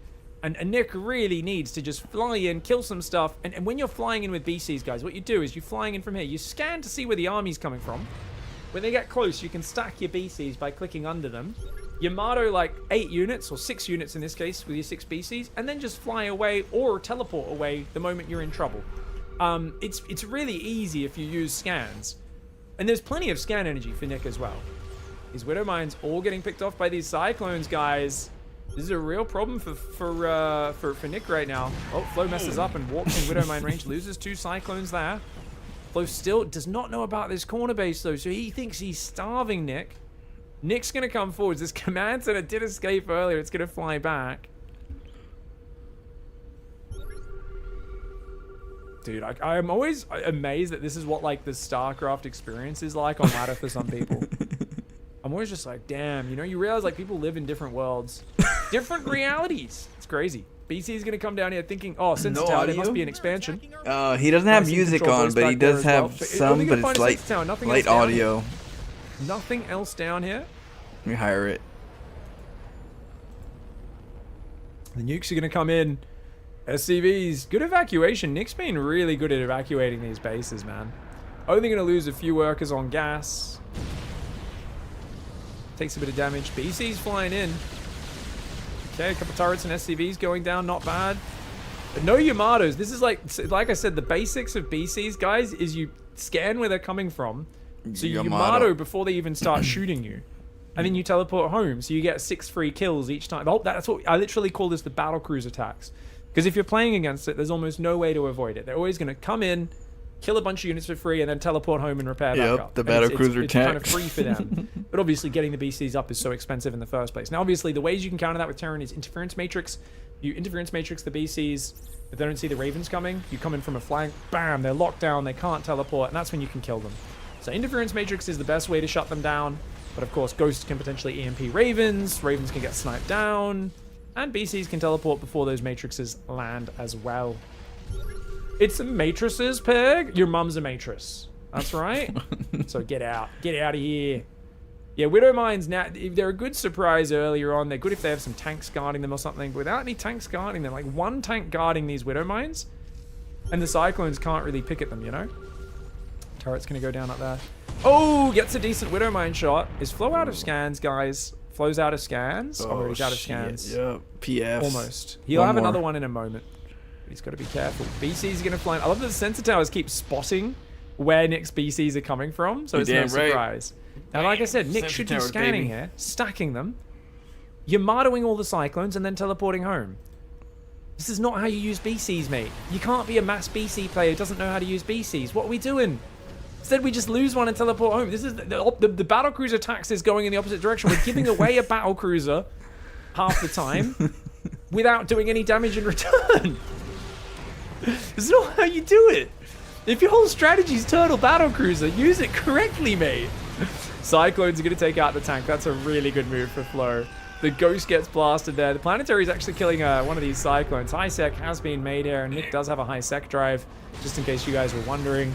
And Nick really needs to just fly in, kill some stuff. And when you're flying in with BCs, guys, what you do is you're flying in from here. You scan to see where the army's coming from. When they get close, you can stack your BCs by clicking under them. Yamato like 8 units, or 6 units in this case, with your 6 BCs. And then just fly away or teleport away the moment you're in trouble. It's really easy if you use scans. And there's plenty of scan energy for Nick as well. These Widow Mines all getting picked off by these Cyclones, guys. This is a real problem for Nick right now. Oh, Flo messes up and walks in Widow Mine range, loses 2 Cyclones there. Flo still does not know about this corner base though, so he thinks he's starving Nick. Nick's gonna come forwards. This command center did escape earlier. It's gonna fly back. Dude, I am always amazed that this is what like the StarCraft experience is like on ladder for some people. I'm always just like, damn, you know, you realize like people live in different worlds, different realities. It's crazy. BC is gonna come down here thinking, oh, Sensor Tower, there must be an expansion. He doesn't have music on, but he does have some, but it's light audio. Nothing else down here. Let me hire it. The nukes are gonna come in. SCVs, good evacuation. Nick's been really good at evacuating these bases, man. Only gonna lose a few workers on gas. Takes a bit of damage. BC's flying in. Okay, a couple turrets and SCVs going down, not bad. But no Yamatos. This is like I said, the basics of BCs, guys, is you scan where they're coming from. So you Yamato before they even start shooting you. And then you teleport home, so you get 6 free kills each time. Oh, that's what I literally call this the battlecruiser attacks. Because if you're playing against it, there's almost no way to avoid it. They're always going to come in, kill a bunch of units for free, and then teleport home and repair back up. The battlecruiser it's kind of free for them. But obviously getting the BCs up is so expensive in the first place. Now obviously the ways you can counter that with Terran is interference matrix. You interference matrix the BCs. If they don't see the Ravens coming, you come in from a flank, bam, they're locked down, they can't teleport, and that's when you can kill them. So interference matrix is the best way to shut them down. But of course, Ghosts can potentially EMP Ravens, Ravens can get sniped down, and BCs can teleport before those matrices land as well. It's a matrices, Peg. Your mum's a matris. That's right. So get out. Get out of here. Yeah, Widow Mines, now, they're a good surprise earlier on. They're good if they have some tanks guarding them or something. But without any tanks guarding them, like one tank guarding these Widow Mines, and the Cyclones can't really pick at them, you know? Turret's going to go down up there. Oh, gets a decent Widow Mine shot. Is Flo out of scans, guys? Flo's out of scans. Oh, he's out of scans. Yeah, PFs. Almost. He'll have another one in a moment. But he's got to be careful. BC's going to fly. I love that the sensor towers keep spotting where Nick's BCs are coming from, so it's no surprise. Now, like I said, Nick should be scanning here, stacking them, Yamatoing all the Cyclones, and then teleporting home. This is not how you use BCs, mate. You can't be a mass BC player who doesn't know how to use BCs. What are we doing? Instead, we just lose one and teleport home. This is the battlecruiser tax is going in the opposite direction. We're giving away a battlecruiser half the time without doing any damage in return. This is not how you do it. If your whole strategy is turtle battlecruiser, use it correctly, mate. Cyclones are going to take out the tank. That's a really good move for Flo. The Ghost gets blasted there. The Planetary is actually killing one of these Cyclones. High sec has been made here, and Nick does have a high sec drive, just in case you guys were wondering.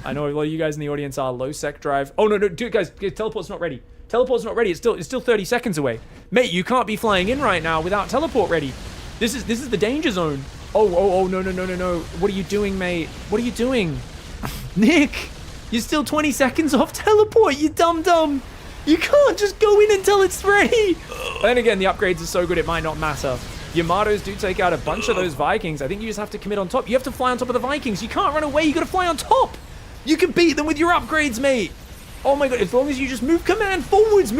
I know a lot of you guys in the audience are low sec drive. Oh, no, dude, guys, teleport's not ready. Teleport's not ready. It's still 30 seconds away. Mate, you can't be flying in right now without teleport ready. This is the danger zone. Oh, no. What are you doing, mate? What are you doing? Nick, you're still 20 seconds off teleport, you dumb. You can't just go in until it's ready. Then again, the upgrades are so good it might not matter. Yamatos do take out a bunch of those Vikings. I think you just have to commit on top. You have to fly on top of the Vikings. You can't run away. You got to fly on top. You can beat them with your upgrades, mate. Oh my god, as long as you just move command forwards.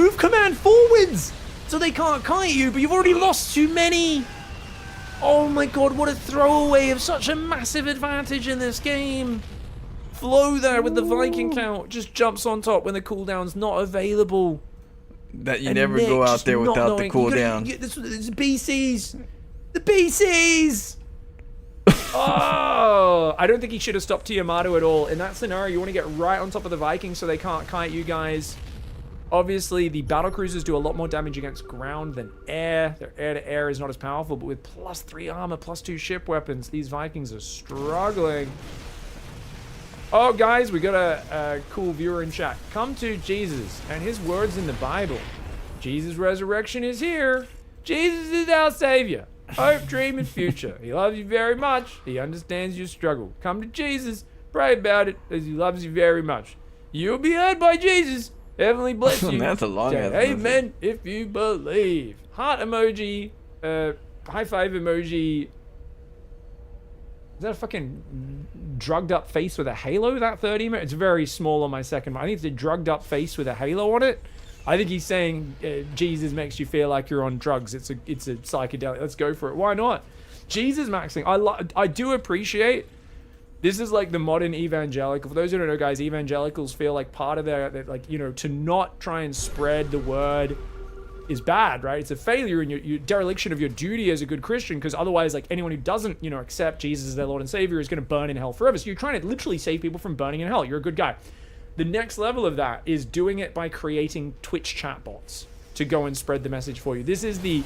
So they can't kite you, but you've already lost too many. Oh my god, what a throwaway of such a massive advantage in this game. Flo there with the Viking count just jumps on top when the cooldown's not available. That you never go out there without the cooldown. It's BCs. The BCs! Oh! I don't think he should have stopped to Yamato at all. In that scenario, you want to get right on top of the Vikings so they can't kite you guys. Obviously, the battlecruisers do a lot more damage against ground than air. Their air-to-air is not as powerful, but with +3 armor, +2 ship weapons, these Vikings are struggling. Oh, guys, we got a cool viewer in chat. Come to Jesus and his words in the Bible. Jesus' resurrection is here. Jesus is our savior. Hope, dream, and future. He loves you very much. He understands your struggle. Come to Jesus. Pray about it, as he loves you very much. You'll be heard by Jesus. Heavenly bless you. That's a long Say ass amen if you believe. Heart emoji. High five emoji. Is that a fucking drugged up face with a halo, that 30 minutes? It's very small on my second. I think it's a drugged up face with a halo on it. I think he's saying Jesus makes you feel like you're on drugs. It's a psychedelic. Let's go for it. Why not? Jesus maxing. I do appreciate. This is like the modern evangelical. For those who don't know, guys, evangelicals feel like part of their like, you know, to not try and spread the word is bad, right? It's a failure in your dereliction of your duty as a good Christian, because otherwise, like, anyone who doesn't, you know, accept Jesus as their Lord and Savior is going to burn in hell forever. So you're trying to literally save people from burning in hell. You're a good guy. The next level of that is doing it by creating Twitch chatbots to go and spread the message for you. This is the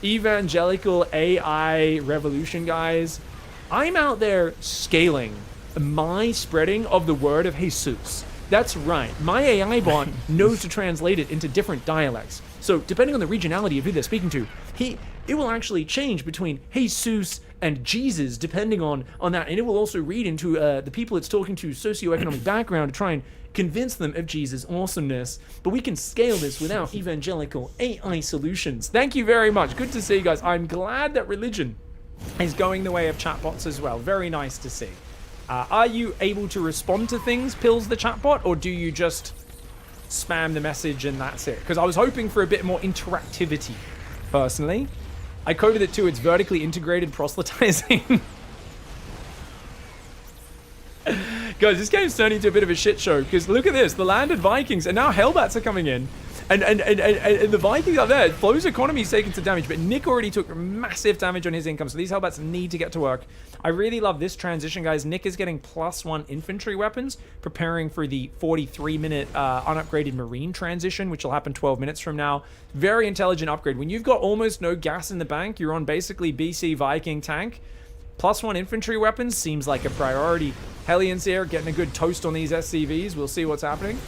evangelical AI revolution, guys. I'm out there scaling my spreading of the word of Jesus. That's right. My AI bot knows to translate it into different dialects. So depending on the regionality of who they're speaking to, it will actually change between Jesus and Jesus depending on that. And it will also read into the people it's talking to socioeconomic background to try and convince them of Jesus' awesomeness. But we can scale this without evangelical AI solutions. Thank you very much. Good to see you guys. I'm glad that religion is going the way of chatbots as well. Very nice to see. Are you able to respond to things, Pills the chatbot, or do you just spam the message and that's it? Because I was hoping for a bit more interactivity, personally. I coded it too. It's vertically integrated proselytizing. Guys, this game's turning into a bit of a shit show, because look at this. The landed Vikings, and now Hellbats are coming in. And the Vikings are there. Flo's economy is taking some damage, but Nick already took massive damage on his income, so these Hellbats need to get to work. I really love this transition, guys. Nick is getting +1 infantry weapons, preparing for the 43-minute unupgraded Marine transition, which will happen 12 minutes from now. Very intelligent upgrade. When you've got almost no gas in the bank, you're on basically BC Viking tank. +1 infantry weapons seems like a priority. Hellions here, getting a good toast on these SCVs. We'll see what's happening.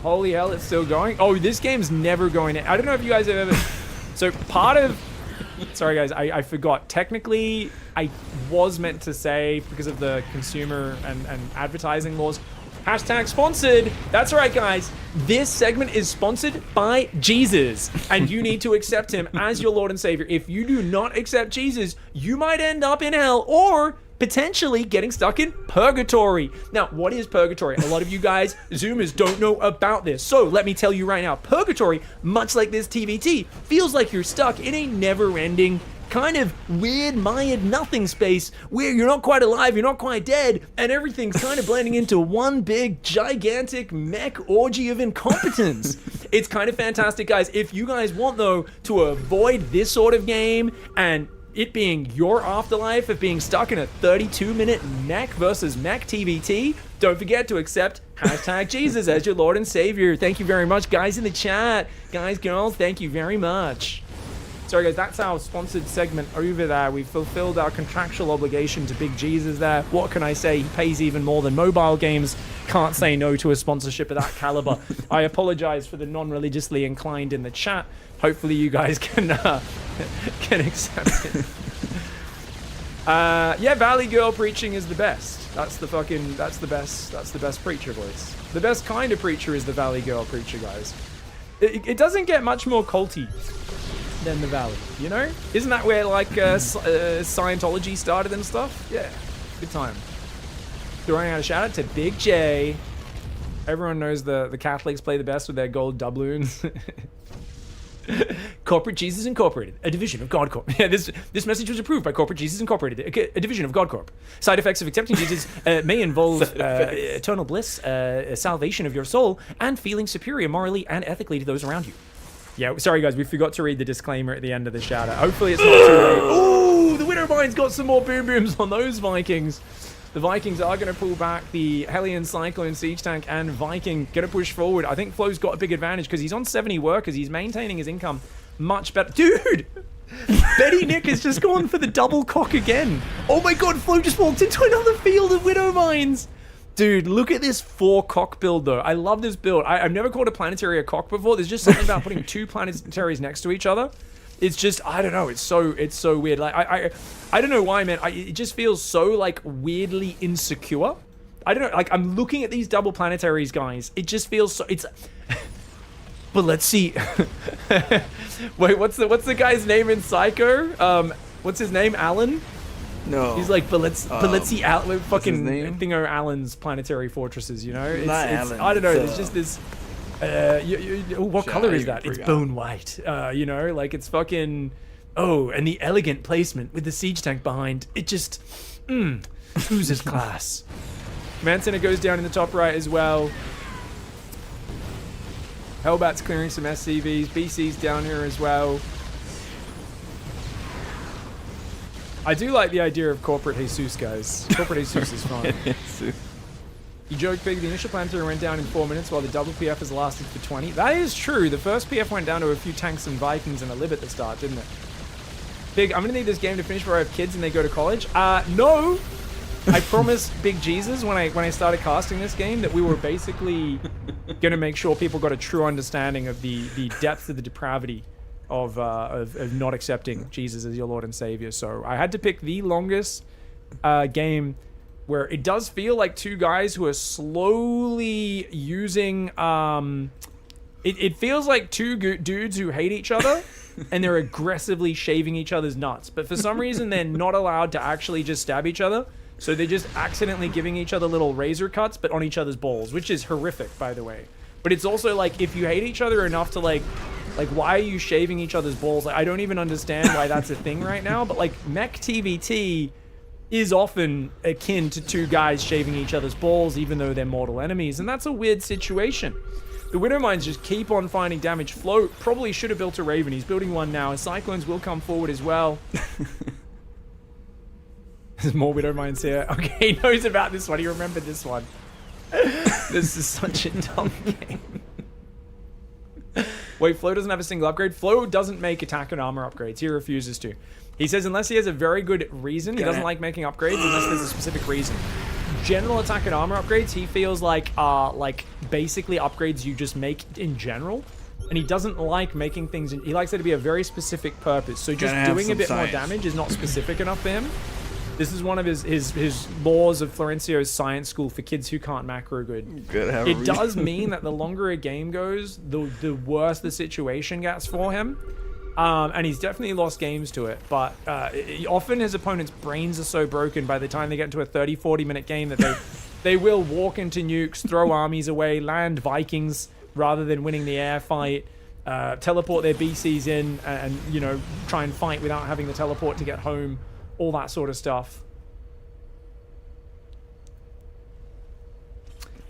Holy hell, it's still going. Oh, this game's never going to... I don't know if you guys have ever... So part of... Sorry, guys, I forgot. Technically, I was meant to say, because of the consumer and advertising laws, #sponsored. That's right, guys. This segment is sponsored by Jesus, and you need to accept him as your Lord and Savior. If you do not accept Jesus, you might end up in hell, or potentially getting stuck in purgatory. Now, what is purgatory? A lot of you guys, Zoomers, don't know about this. So let me tell you right now, purgatory, much like this TVT, feels like you're stuck in a never-ending kind of weird Mayan nothing space where you're not quite alive, you're not quite dead, and everything's kind of blending into one big, gigantic mech orgy of incompetence. It's kind of fantastic, guys. If you guys want, though, to avoid this sort of game and it being your afterlife of being stuck in a 32-minute mech versus mech TVT, don't forget to accept #Jesus as your Lord and Savior. Thank you very much, guys in the chat. Guys, girls, thank you very much. Sorry, guys, that's our sponsored segment over there. We've fulfilled our contractual obligation to Big Jesus there. What can I say? He pays even more than mobile games. Can't say no to a sponsorship of that caliber. I apologize for the non-religiously inclined in the chat. Hopefully you guys can accept it. Yeah, Valley Girl preaching is the best. That's the best preacher voice. The best kind of preacher is the Valley Girl preacher, guys. It doesn't get much more culty than the Valley, you know? Isn't that where, like, Scientology started and stuff? Yeah, good time. Throwing out a shout out to Big J. Everyone knows the Catholics play the best with their gold doubloons. Corporate Jesus Incorporated, a division of God Corp. Yeah, this message was approved by Corporate Jesus Incorporated, a division of God Corp. Side effects of accepting Jesus may involve eternal bliss, salvation of your soul, and feeling superior morally and ethically to those around you. Yeah, sorry guys, we forgot to read the disclaimer at the end of the shout out. Hopefully it's not too late. Ooh, the Widowmine's got some more boom booms on those Vikings. The Vikings are going to pull back. The Hellion, Cyclone, Siege Tank, and Viking going to push forward. I think Flo's got a big advantage because he's on 70 workers. He's maintaining his income much better. Dude, Betty Nick has just gone for the double cock again. Oh my god, Flo just walked into another field of Widow Mines. Dude, look at this 4 cock build though. I love this build. I've never called a planetary a cock before. There's just something about putting 2 planetaries next to each other. It's just, I don't know, it's so weird. Like I don't know why, man. It just feels so like weirdly insecure. I don't know, like I'm looking at these double planetaries, guys. It just feels so, it's but let's see. Wait, what's the guy's name in Psycho? What's his name? Alan? No. He's like, but let's see fucking name? Thingo Allen's planetary fortresses, you know? It's, Alan, I don't know, it's, there's just this what color is that? It's bone white. You know, like it's fucking and the elegant placement with the siege tank behind. It just oozes class. Manciner goes down in the top right as well. Hellbat's clearing some SCVs. BC's down here as well. I do like the idea of Corporate Jesus, guys. Corporate Jesus is fun. You joke big, the initial planetary went down in 4 minutes while the double PF has lasted for 20. That is true. The first PF went down to a few tanks and Vikings and a lib at the start, didn't it? Big, I'm going to need this game to finish before I have kids and they go to college. No! I promised Big Jesus when I started casting this game that we were basically going to make sure people got a true understanding of the depth of the depravity of not accepting Jesus as your Lord and Savior. So I had to pick the longest game where it does feel like 2 guys who are slowly using... It feels like 2 dudes who hate each other and they're aggressively shaving each other's nuts. But for some reason, they're not allowed to actually just stab each other. So they're just accidentally giving each other little razor cuts, but on each other's balls, which is horrific, by the way. But it's also like, if you hate each other enough to like why are you shaving each other's balls? Like, I don't even understand why that's a thing right now. But like mech TVT is often akin to 2 guys shaving each other's balls, even though they're mortal enemies. And that's a weird situation. The Widow Mines just keep on finding damage. Flo probably should have built a Raven. He's building one now. Cyclones will come forward as well. There's more Widow Mines here. Okay, he knows about this one. He remembered this one. This is such a dumb game. Wait, Flo doesn't have a single upgrade? Flo doesn't make attack and armor upgrades. He refuses to. He says unless he has a very good reason, he doesn't like making upgrades unless there's a specific reason. General attack and armor upgrades, he feels like basically upgrades you just make in general. And he doesn't like making things, he likes it to be a very specific purpose. So just doing a bit more damage is not specific enough for him. This is one of his laws of Florencio's science school for kids who can't macro good. It does mean that the longer a game goes, the worse the situation gets for him. And he's definitely lost games to it. But often his opponent's brains are so broken by the time they get into a 30-40 minute game that they will walk into nukes, throw armies away, land Vikings rather than winning the air fight, teleport their BCs in and you know, try and fight without having the teleport to get home. All that sort of stuff.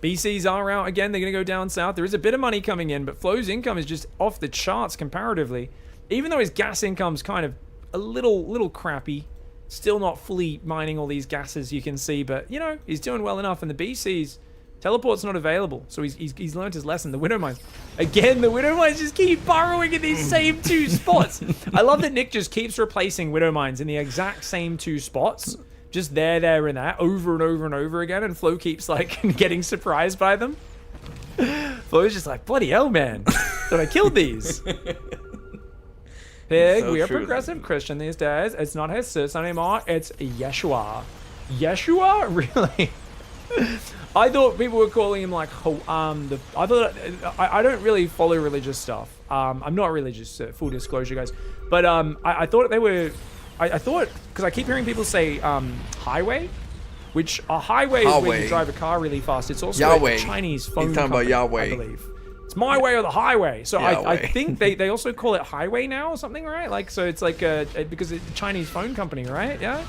BCs are out again. They're going to go down south. There is a bit of money coming in, but Flo's income is just off the charts comparatively. Even though his gas income's kind of a little crappy. Still not fully mining all these gases, you can see. But, you know, he's doing well enough. And the BCs... Teleport's not available, so he's learned his lesson. The Widow Mines. Again, the Widow Mines just keep burrowing in these same 2 spots. I love that Nick just keeps replacing Widow Mines in the exact same 2 spots. Just there, and that, over and over and over again, and Flo keeps, like, getting surprised by them. Flo's just like, bloody hell, man. Thought I killed these. Pig, so we are progressive Christian these days. It's not Jesus anymore, it's Yeshua. Yeshua? Really? I thought people were calling him like I don't really follow religious stuff. I'm not religious, full disclosure, guys. But I thought they were. I thought because I keep hearing people say highway, which a highway is when you drive a car really fast. It's also a Chinese phone company, I believe. It's my way or the highway. So I think they also call it highway now or something, right? Like so it's like because it's a Chinese phone company, right? Yeah.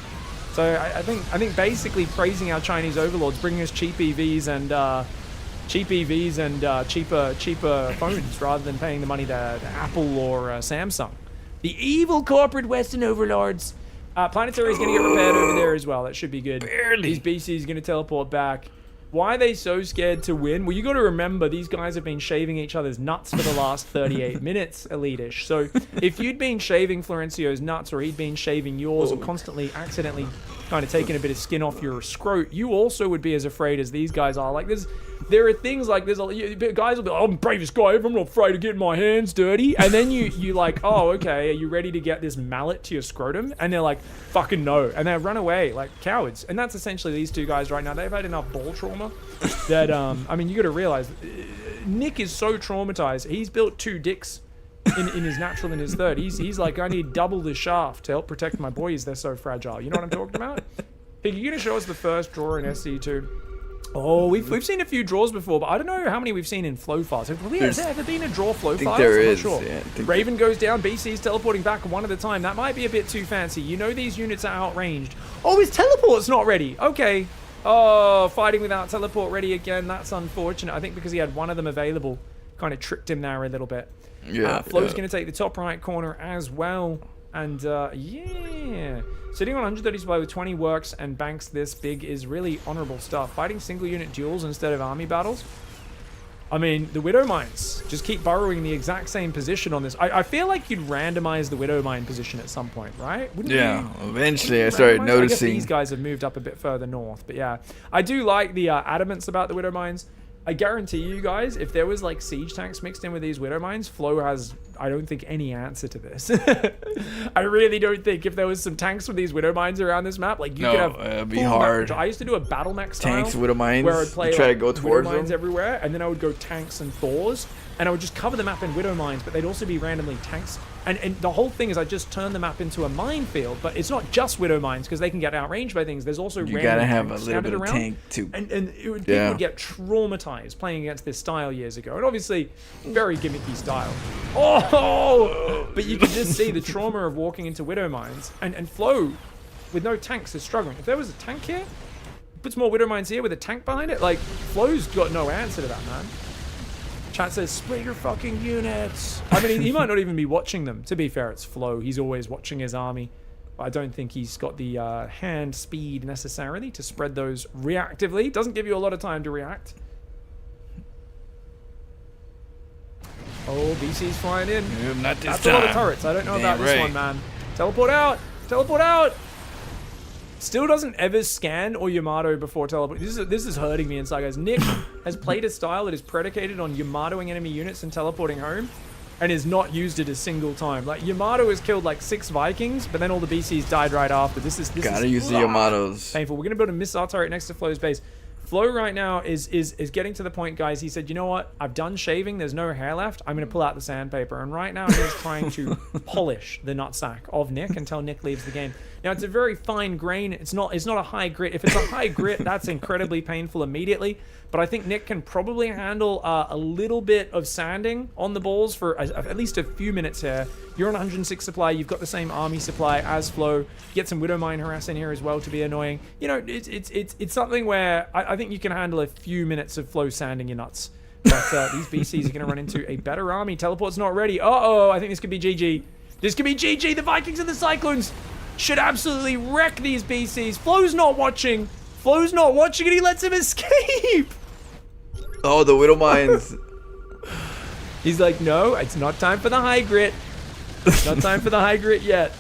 So I think basically praising our Chinese overlords, bringing us cheap EVs and cheaper phones rather than paying the money to Apple or Samsung. The evil corporate Western overlords. Planetary is going to get repaired over there as well. That should be good. Barely. These BCs going to teleport back. Why are they so scared to win? Well, you got to remember these guys have been shaving each other's nuts for the last 38 minutes, Elitish. So if you'd been shaving Florencio's nuts, or he'd been shaving yours, or constantly accidentally kind of taking a bit of skin off your scrot, you also would be as afraid as these guys are. Like there are things like guys will be like, I'm the bravest guy ever, I'm not afraid of getting my hands dirty. And then you like, oh, okay, are you ready to get this mallet to your scrotum? And they're like, fucking no. And they run away like cowards. And that's essentially these two guys right now. They've had enough ball trauma that, I mean, you got to realize, Nick is so traumatized. He's built 2 dicks in his natural and his third. He's like, I need double the shaft to help protect my boys. They're so fragile. You know what I'm talking about? Pig, you gonna show us the first draw in SC2? Oh, we've seen a few draws before, but I don't know how many we've seen in flow files. Have there ever been a draw flow files? There I'm is. not sure. Yeah, Raven goes down. BC's teleporting back one at a time. That might be a bit too fancy. You know these units are outranged. Oh, his teleport's not ready. Okay. Oh, fighting without teleport ready again. That's unfortunate. I think because he had one of them available, kind of tricked him there a little bit. Yeah. Flo's going to take the top right corner as well. And, yeah. Sitting on 130 supply with 20 works and banks this big is really honorable stuff. Fighting single unit duels instead of army battles. I mean, the Widow Mines just keep burrowing the exact same position on this. I feel like you'd randomize the Widow Mine position at some point, right? Wouldn't Yeah, you? eventually I started I guess noticing. these guys have moved up a bit further north, but yeah. I do like the adamants about the Widow Mines. I guarantee you guys, if there was like siege tanks mixed in with these Widow Mines, Flo has, I don't think, any answer to this. I really don't think if there was some tanks with these Widow Mines around this map, like you could have it'd be full hard. map. I used to do a battle mech style Tanks, Widow Mines, where I'd play try to like, go towards Widow Mines them. everywhere, and then I would go tanks and Thors, and I would just cover the map in Widow Mines, but they'd also be randomly tanks. And the whole thing is I just turn the map into a minefield, but it's not just Widow Mines because they can get outranged by things. There's also You random gotta have a tanks little scattered bit of around. tank too. And people would get traumatized playing against this style years ago. And obviously, very gimmicky style. Oh! But you can just see the trauma of walking into Widow Mines. And Flo, with no tanks, is struggling. If there was a tank here, puts more Widow Mines here with a tank behind it, like, Flo's got no answer to that, man. Chat says, split your fucking units. I mean, he might not even be watching them. To be fair, it's Flo. He's always watching his army. But I don't think he's got the hand speed necessarily to spread those reactively. Doesn't give you a lot of time to react. Oh, BC's flying in. Not this That's time. a lot of turrets. I don't know about this one, man. Teleport out. Teleport out. Still doesn't ever scan or Yamato before teleport. This is hurting me inside, guys. Nick has played a style that is predicated on Yamatoing enemy units and teleporting home, and has not used it a single time. Like, Yamato has killed like 6 Vikings, but then all the BCs died right after. This Gotta is use the Yamatos. painful. We're gonna build a missile turret next to Flo's base. Flo right now is getting to the point, guys. He said, you know what? I've done shaving. There's no hair left. I'm going to pull out the sandpaper. And right now he's trying to polish the nutsack of Nick until Nick leaves the game. Now, it's a very fine grain. It's not a high grit. If it's a high grit, that's incredibly painful immediately. But I think Nick can probably handle a little bit of sanding on the balls for at least a few minutes here. You're on 106 supply. You've got the same army supply as Flo. Get some Widow Mine harass in here as well to be annoying. You know, it's something where I think you can handle a few minutes of Flo sanding your nuts. But these BCs are going to run into a better army. Teleport's not ready. Uh-oh, I think this could be GG. This could be GG. The Vikings and the Cyclones should absolutely wreck these BCs. Flo's not watching. Flo's not watching and he lets him escape. Oh, the Widow Mines. He's like, no, it's not time for the high grit. Not time for the high grit yet.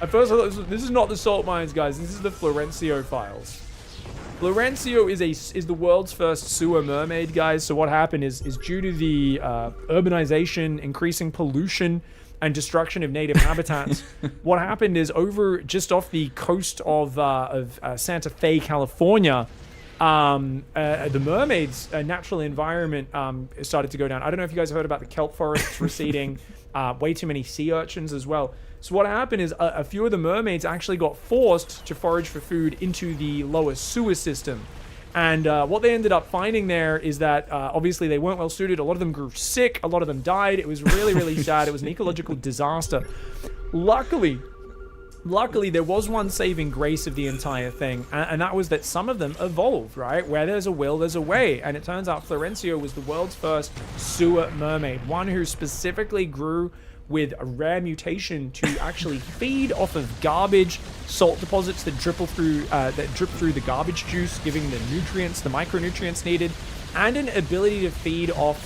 At first, I thought this is not the salt mines, guys. This is the Florencio files. Florencio is the world's first sewer mermaid, guys. So what happened is due to the urbanization, increasing pollution, and destruction of native habitats, what happened is over just off the coast of Santa Fe, California, the mermaids' natural environment started to go down. I don't know if you guys have heard about the kelp forests receding, way too many sea urchins as well. So what happened is a few of the mermaids actually got forced to forage for food into the lower sewer system. And what they ended up finding there is that obviously they weren't well suited. A lot of them grew sick. A lot of them died. It was really, really sad. It was an ecological disaster. Luckily, there was one saving grace of the entire thing, and that was that some of them evolved, right? Where there's a will, there's a way. And it turns out Florencio was the world's first sewer mermaid, one who specifically grew with a rare mutation to actually feed off of garbage salt deposits that drip through the garbage juice, giving the nutrients, the micronutrients needed, and an ability to feed off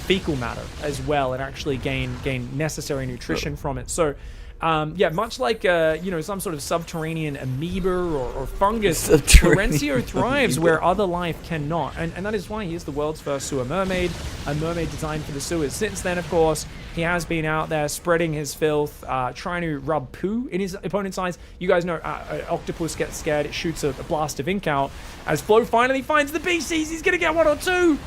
fecal matter as well and actually gain necessary nutrition from it. So yeah, much like some sort of subterranean amoeba or fungus, Florencio thrives where other life cannot, and that is why he is the world's first sewer mermaid, a mermaid designed for the sewers. Since then, of course, he has been out there spreading his filth, trying to rub poo in his opponent's eyes. You guys know an octopus gets scared, it shoots a blast of ink out. As Flo finally finds the BCs, he's gonna get 1 or 2.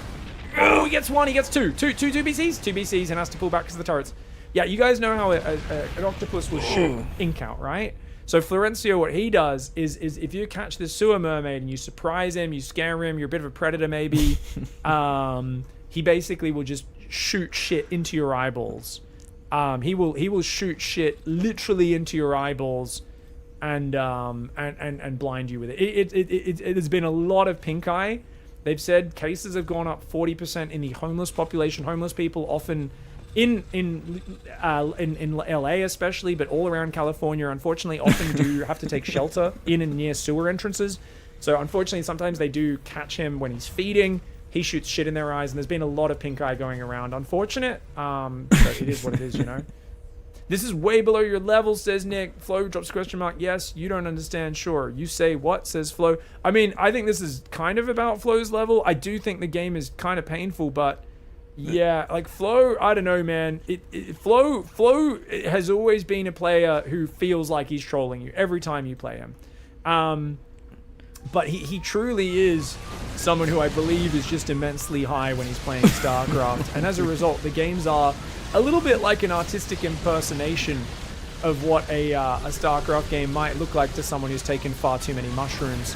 Oh, he gets 1, he gets 2. Two BCs? 2 BCs, and has to pull back because of the turrets. Yeah, you guys know how an octopus will shoot ink out, right? So Florencio, what he does is if you catch this sewer mermaid and you surprise him, you scare him, you're a bit of a predator maybe, he basically will just shoot shit into your eyeballs. He will shoot shit literally into your eyeballs and blind you with it. There's been a lot of pink eye. They've said cases have gone up 40% in the homeless population. Homeless people often in LA especially, but all around California, unfortunately, often do have to take shelter in and near sewer entrances. So unfortunately, sometimes they do catch him when he's feeding. He shoots shit in their eyes, and there's been a lot of pink eye going around. Unfortunate, but it is what it is, you know. This is way below your level, says Nick. Flo drops question mark. Yes, you don't understand. Sure. You say what, says Flo. I mean, I think this is kind of about Flo's level. I do think the game is kind of painful, but yeah, like Flo, I don't know, man. Flo has always been a player who feels like he's trolling you every time you play him. But he truly is someone who I believe is just immensely high when he's playing StarCraft. And as a result, the games are a little bit like an artistic impersonation of what a StarCraft game might look like to someone who's taken far too many mushrooms.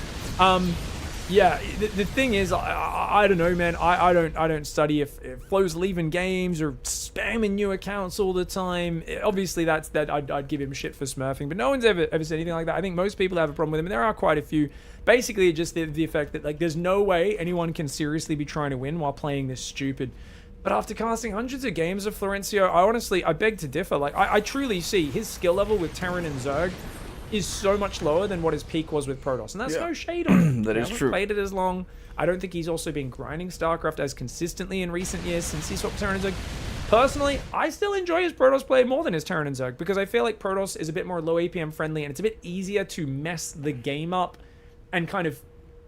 Yeah, the thing is, I don't know, man. I don't study if Flo's leaving games or spamming new accounts all the time. Obviously, I'd give him shit for smurfing, but no one's ever said anything like that. I think most people have a problem with him, and there are quite a few. Basically, just the effect that, like, there's no way anyone can seriously be trying to win while playing this stupid. But after casting hundreds of games of Florencio, I beg to differ. Like, I truly see his skill level with Terran and Zerg is so much lower than what his peak was with Protoss. And that's no shade on him. That is true. Played it as long. I don't think he's also been grinding StarCraft as consistently in recent years since he swapped Terran and Zerg. Personally, I still enjoy his Protoss play more than his Terran and Zerg because I feel like Protoss is a bit more low APM friendly and it's a bit easier to mess the game up and kind of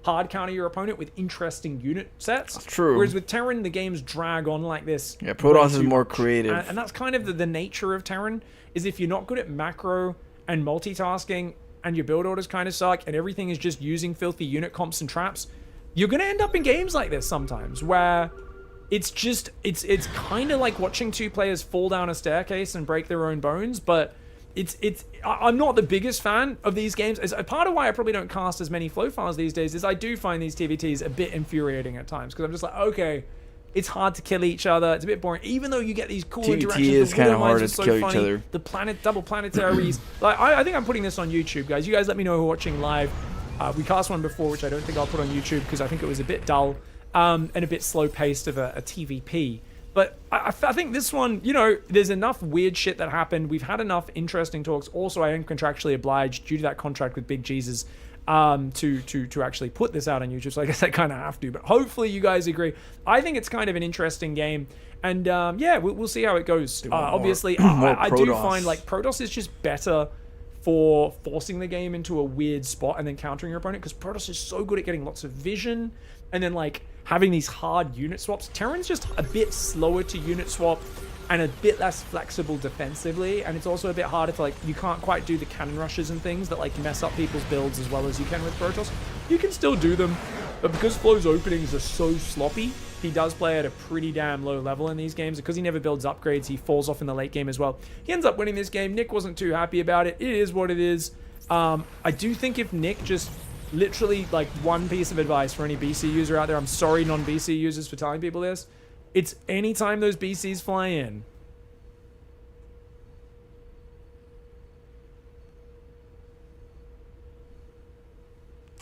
hard counter your opponent with interesting unit sets. That's true. Whereas with Terran, the games drag on like this. Yeah, Protoss is more creative. And that's kind of the nature of Terran, is if you're not good at macro and multitasking and your build orders kind of suck and everything is just using filthy unit comps and traps, you're going to end up in games like this sometimes where it's just, it's kind of like watching two players fall down a staircase and break their own bones, but I'm not the biggest fan of these games. As a part of why I probably don't cast as many flow files these days is I do find these TVTs a bit infuriating at times because I'm just like, okay, it's hard to kill each other. It's a bit boring, even though you get these cool interactions. TVT is kind of hard to so kill funny. each other. The double planetaries. Like I think I'm putting this on YouTube, guys. You guys let me know who are watching live. We cast one before, which I don't think I'll put on YouTube because I think it was a bit dull and a bit slow-paced of a TVP. But I think this one, you know, there's enough weird shit that happened. We've had enough interesting talks. Also, I am contractually obliged due to that contract with Big Jesus to actually put this out on YouTube. So I guess I kind of have to. But hopefully you guys agree. I think it's kind of an interesting game. And yeah, we'll see how it goes. Obviously, I do find like Protoss is just better for forcing the game into a weird spot and then countering your opponent because Protoss is so good at getting lots of vision and then like having these hard unit swaps. Terran's just a bit slower to unit swap and a bit less flexible defensively, and it's also a bit harder to, like, you can't quite do the cannon rushes and things that like mess up people's builds as well as you can with Protoss. You can still do them, but because Flo's openings are so sloppy, he does play at a pretty damn low level in these games. Because he never builds upgrades, he falls off in the late game as well. He ends up winning this game. Nick wasn't too happy about it. It is what it is. I do think if Nick just literally, like, one piece of advice for any BC user out there, I'm sorry non-BC users for telling people this, it's anytime those BCs fly in,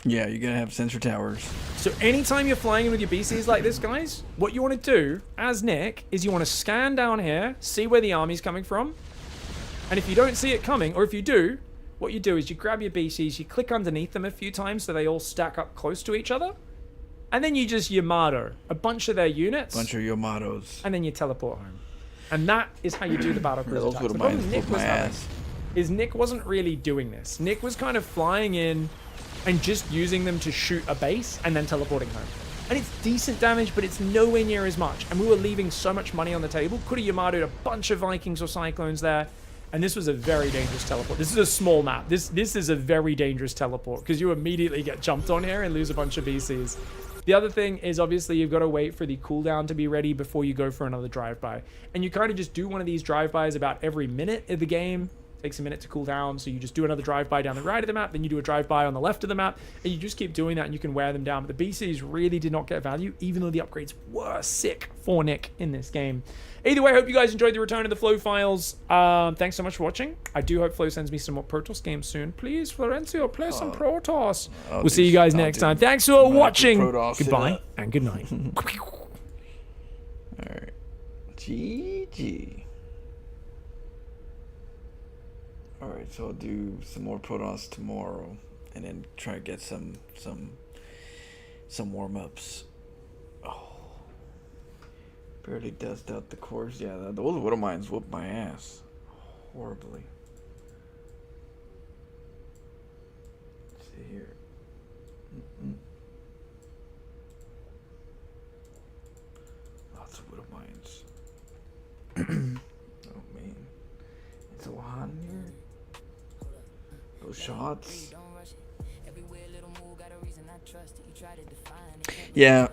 yeah, you're gonna have sensor towers. so anytime you're flying in with your BCs like this, guys, what you want to do as Nick is you want to scan down here, see where the army's coming from, And if you don't see it coming, or if you do, what you do is you grab your BCs, you click underneath them a few times so they all stack up close to each other, and then you just Yamato a bunch of their units, Bunch of Yamatos. and then you teleport home. And that is how you do the battle cruiser Those attacks. would The have problem Nick was my having ass. is Nick wasn't really doing this. Nick was kind of flying in and just using them to shoot a base and then teleporting home. And it's decent damage, but it's nowhere near as much. And we were leaving so much money on the table. Could have Yamato'd a bunch of Vikings or Cyclones there. And this was a very dangerous teleport. This is a small map. This is a very dangerous teleport because you immediately get jumped on here and lose a bunch of BCs. The other thing is obviously you've got to wait for the cooldown to be ready before you go for another drive-by. And you kind of just do one of these drive-bys about every minute of the game. Takes a minute to cool down, so you just do another drive-by down the right of the map, then you do a drive-by on the left of the map, and you just keep doing that and you can wear them down. But the BCs really did not get value, even though the upgrades were sick for Nick in this game. Either way, I hope you guys enjoyed the return of the Flow files. Thanks so much for watching. I do hope Flow sends me some more Protoss games soon. Please, Florencio, play some Protoss. We'll see you guys next time. Thanks for watching. Goodbye and good night. Alright. GG. Alright, so I'll do some more Protoss tomorrow and then try to get some warm-ups. Oh. Barely dust out the cores. Yeah, those Widow Mines whooped my ass. Horribly. Let's see here. Lots of Widow Mines. Oh man. It's so hot in here. Those shots. Yeah.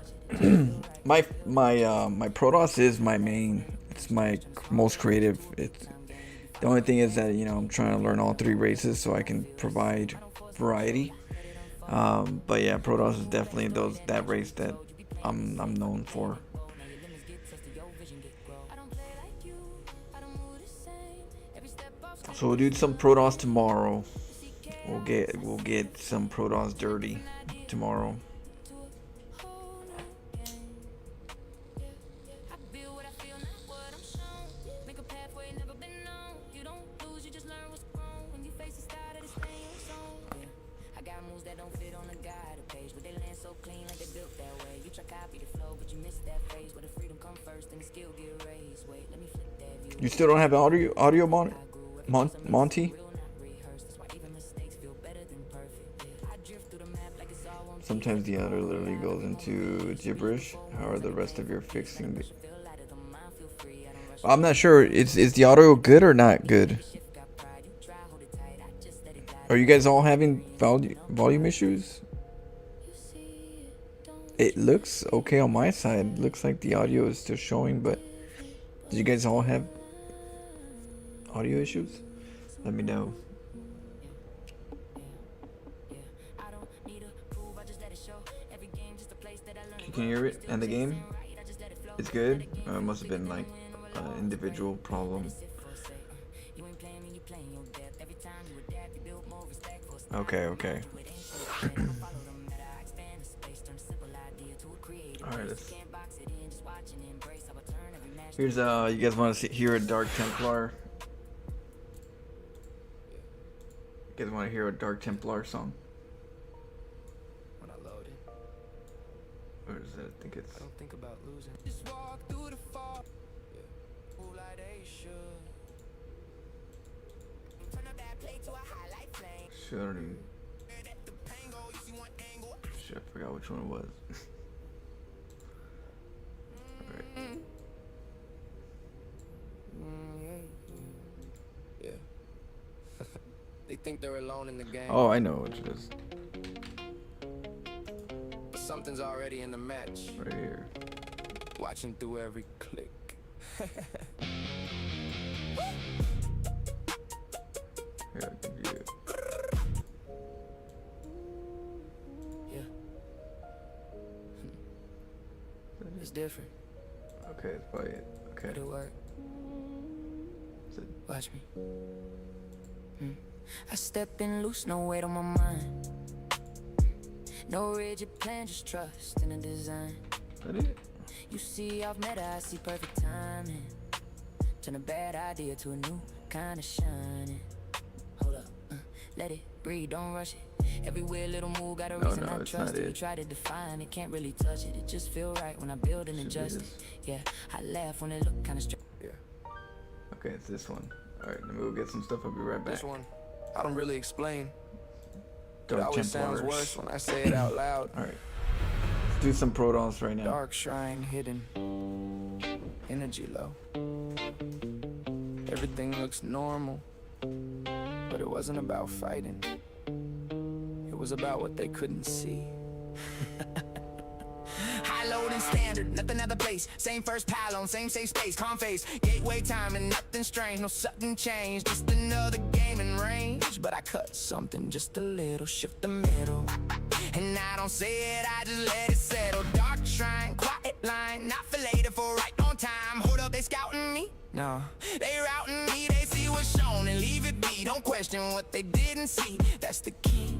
my Protoss is my main. It's my most creative. It's the only thing is that, you know, I'm trying to learn all three races so I can provide variety. But yeah, Protoss is definitely that race that I'm known for. So we'll do some Protoss tomorrow. We'll get some Protoss dirty tomorrow. You still don't have audio Monty? Sometimes the audio literally goes into gibberish. How are the rest of your fixing the... I'm not sure. Is the audio good or not good? Are you guys all having volume issues? It looks okay on my side. It looks like the audio is still showing, but do you guys all have audio issues? Let me know. Can you hear it? And the game? It's good? It must have been like an individual problem. Okay. Alright, here's you guys want to hear a Dark Templar? You guys want to hear a Dark Templar song? When I load it, Or is it? I think it's... I don't think about losing. Just walk through the fog. Move like they should. Turn up that plate to a highlight flame. Shit, I don't even... Shit, I forgot which one it was. Alright. Yeah. They think they're alone in the game. Oh, I know which it is. But something's already in the match. Right here. Watching through every click. Here, I'll give you... Yeah. It's different. Okay, it's probably it. Okay. It'll work. Is it... Watch me. I step in loose, no weight on my mind. No rigid plan, just trust in the design. Is that it? You see, I've met her, I see perfect timing. Turn a bad idea to a new kinda shining. Hold up, let it breathe, don't rush it. Every weird little move got a reason I trust it. You try to define it, can't really touch it. It just feel right when I build and adjust it. Yeah, I laugh when it look kinda strange. Yeah. Okay, it's this one. Alright, let me go get some stuff. I'll be right back. This one, I don't really explain. It Dark always sounds Templars. worse when I say it out loud. Alright. Let's do some Protons right now. Dark shrine hidden, energy low. Everything looks normal, but it wasn't about fighting. It was about what they couldn't see. High load and standard, nothing out of place. Same first pylon, same safe space, calm face. Gateway time and nothing strange, no sudden change. Just another game in range. But I cut something just a little, shift the middle. And I don't say it, I just let it settle. Dark shrine, quiet line, not for later, for right on time. Hold up, they scouting me? No, they routing me, they see what's shown and leave it be. Don't question what they didn't see, that's the key.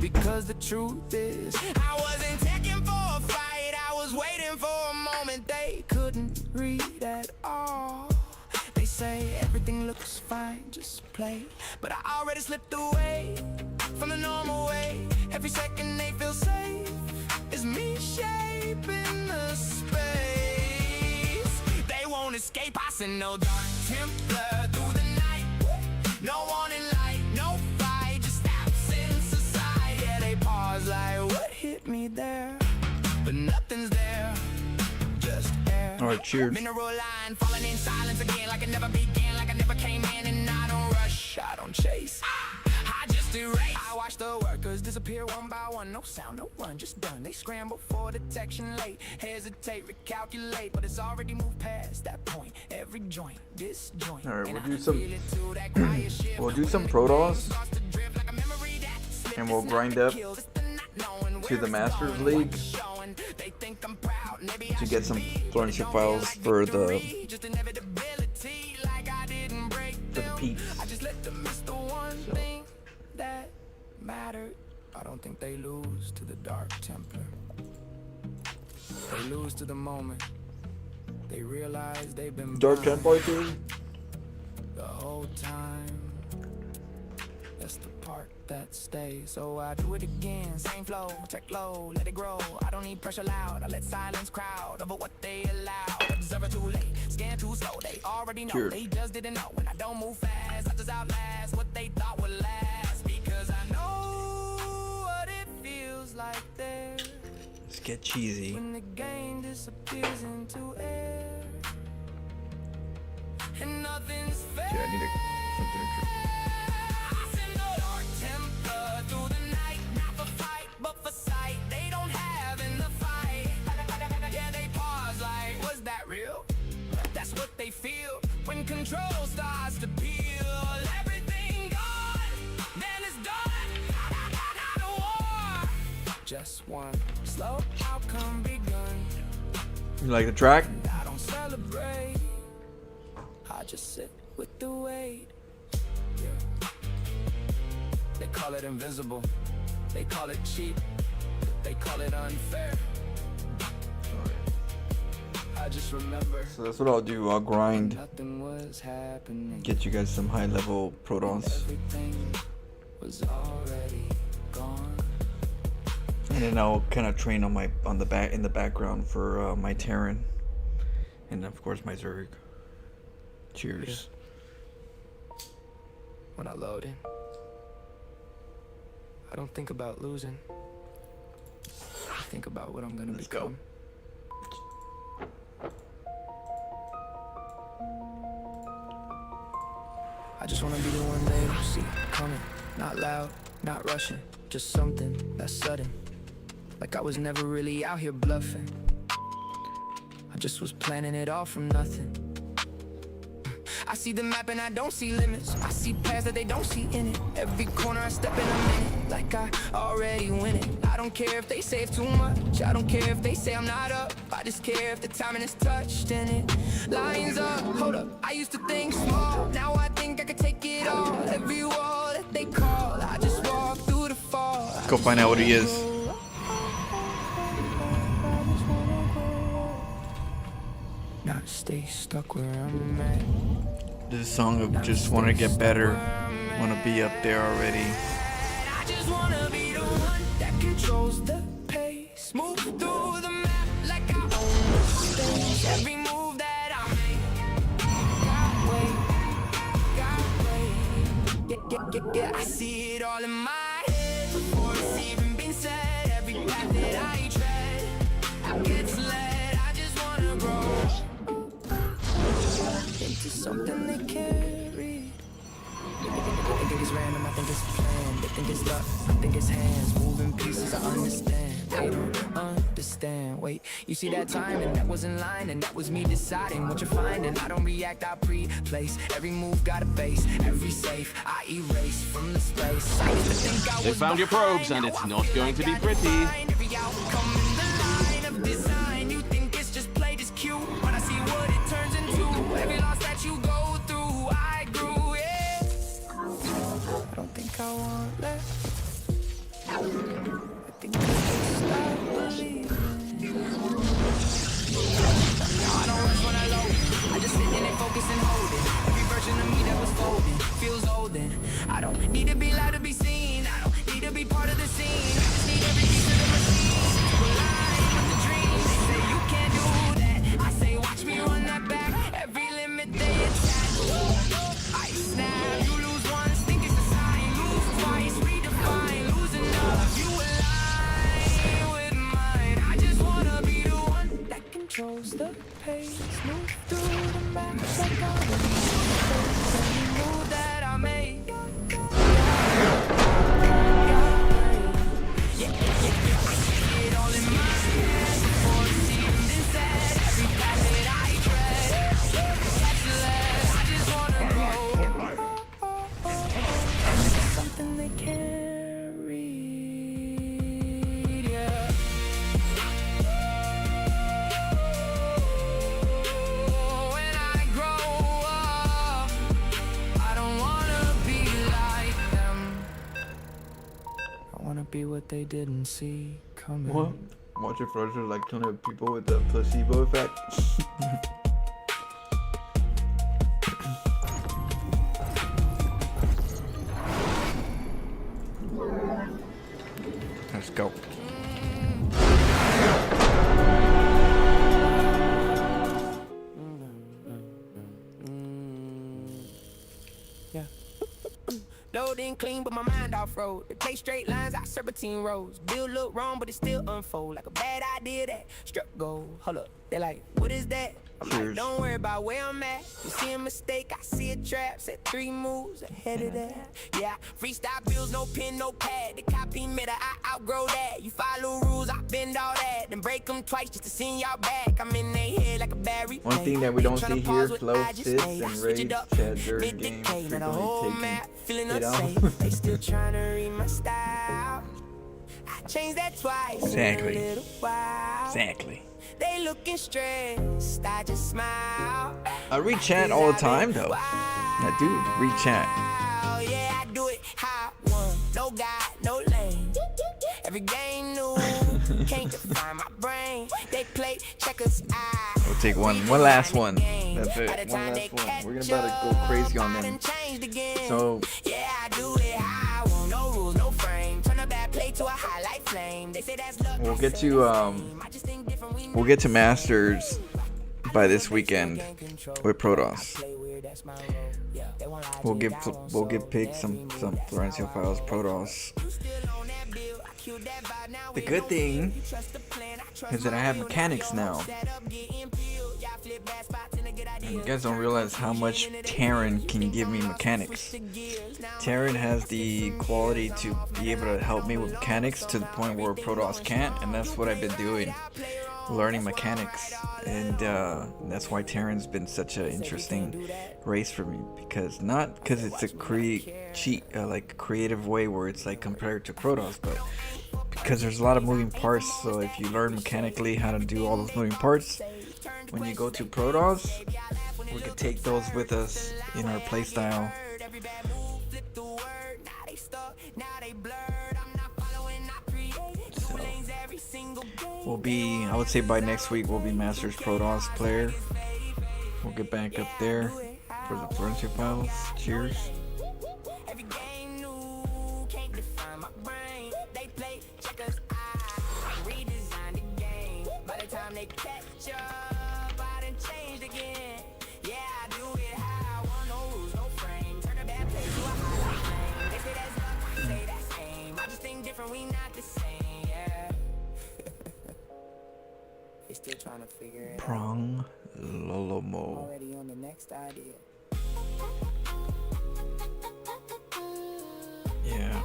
Because the truth is, I wasn't taking for a fight, I was waiting for a moment they couldn't read at all. They say everything looks fine, just play. But I already slipped away from the normal way. Every second they feel safe is me shaping the space. They won't escape, I send no dark Templar through the night. No warning light, no fight, just absence aside. Yeah, they pause like, what hit me there? But nothing's there, just air. Alright, cheers. Mineral line falling in silence again, like it never began, like I never came in. And I don't rush, I don't chase, I just erase. I watch the workers disappear one by one. No sound, no run, just done. They scramble for detection late, hesitate, recalculate, but it's already moved past that point. Every joint, disjoint. Alright, we'll do some Protoss, and we'll grind up to the Masters League to get some partnership files for the peeps. So. That mattered. I don't think they lose to the Dark Templar. They lose to the moment they realize they've been Dark blind Templar too. the whole time. That's the part that stays. So I do it again, same flow, check low, let it grow. I don't need pressure loud, I let silence crowd over what they allow. Observer too late, scan too slow. They already know, Cheers. they just didn't know. When I don't move fast, I just outlast what they thought would last. Because I know what it feels like there Let's get cheesy. when the game disappears into air and nothing's fair. Okay, I need something to I send the Dark Templar through the night, not for fight, but for sight. They don't have in the fight. Yeah, they pause like, was that real? That's what they feel when control starts to peel. Everything gone, then it's done. Not a war, just one slow outcome begun. You like the track? I don't celebrate, I just sit with the weight. Yeah. They call it invisible, they call it cheap, they call it unfair. I just remember So that's what I'll do. I'll grind, nothing was happening. get you guys some high level Protons, Everything was already gone. and then I'll kind of train on in the background for my Terran, and of course my Zerg. Cheers. When I load in, I don't think about losing. I think about what I'm gonna Let's go. become. I just wanna be the one they see coming. Not loud, not rushing, just something that's sudden. Like I was never really out here bluffing. I just was planning it all from nothing. I see the map and I don't see limits. I see paths that they don't see in it. Every corner I step in, I'm in it. Like I already win it. I don't care if they say it's too much. I don't care if they say I'm not up. I just care if the timing is touched and it lines up. Hold up, I used to think small. Now I think I could take it all. Every wall that they call, I just walk through the fall. Let's go find out what he is. Not stay stuck where I'm at. This song of just want to get better, want to be up there already. I just wanna be the one that controls the pace. Move through the map like I own the stage. Every move that I make. Got way. Yeah, I see it all in my head before it's even been said. Every path that I tread, I get led. I just wanna grow into something they carry. They think it's random, I think it's planned. They think it's luck, I think it's hands. Moving pieces, I understand. They don't understand. Wait, you see that time and that was in line, and that was me deciding what you're finding. I don't react, I pre-place. Every move got a base, every safe I erase from the space. I used to think I They was found your probes, and it's not going to be pretty. every outcome in the line of design. You think it's just played as cute, but I see what it turns into. Every loss that you go through, I grew, yeah. I don't think I want that. I think I should stop believing. I don't rush when I load. I just sit in and focus and hold it. Every version of me that was folding feels olden. I don't need to be loud to be seen. I don't need to be part of the scene. I just need every piece of the machine to align with the dream. They say you can't do that. I say watch me run that back. Every limit they attack. I snap. You lose once, think it's a sign. Lose twice, redefine. Lose enough, you align with mine. I just wanna be the one that controls the pace. Move through the map like I was. Every move that I make. Yeah, I see it all in my head before it's even been said. Every path that I tread, that's led. I just wanna grow. Something they can't read, yeah. When I grow up, I don't wanna be like them. I wanna be what they didn't see coming. What? Watch it further like 200 people with the placebo effect. Let's go. Yeah. Loading clean, but my mind off road. They play straight lines, I serpentine roads. Bill look wrong, but it still unfold like a bad idea that struck gold. Hold up, they like, what is that? I'm like, don't worry about where I'm at. You see a mistake, I see a trap. Set 3 moves ahead of that. Yeah, freestyle bills, no pen, no pad. The copy meter, I outgrow that. You follow rules, I bend all that. Then break them twice just to send y'all back. I'm in they head like a Barry. One thing that we don't see here, flow sits and raids chat during games frequently taking it off. They still trying to read my style. I changed that twice. Exactly. In a little while. Exactly. They looking stressed, I just smile. I read chat all the time though. I do read chat. Yeah, I do it how I want. No guy, no lane. Every game new, can't define my brain. They play checkers. We'll take one last one. That's it. One last one. We're about to go crazy on them. So yeah, I do it how I want. No rules, no frame. Turn a bad play to a highlight flame. They say that's luck. we'll get to Masters by this weekend with Protoss. We'll give Pig some Florencio Files Protoss. The good thing is that I have mechanics now. And you guys don't realize how much Terran can give me mechanics. Terran has the quality to be able to help me with mechanics to the point where Protoss can't, and that's what I've been doing, learning mechanics. And that's why Terran's been such an interesting race for me, because not because it's a creative way where it's like compared to Protoss, but because there's a lot of moving parts. So if you learn mechanically how to do all those moving parts, when you go to Protoss, we can take those with us in our playstyle. So we'll be, I would say by next week we'll be Masters Protoss player. We'll get back up there. for the friendship files. Cheers. Every game new, can't define my brain. They play checkers, I redesign the game. By the time they catch up, I done changed again. Yeah, I do it how I want, no rules, no frame. Turn a bad play to a highlight flame. They say that's luck, I say that's aim. I just think different, we not the same, yeah. They still trying to figure it out. Prong Lolomo. Already on the next idea. Yeah.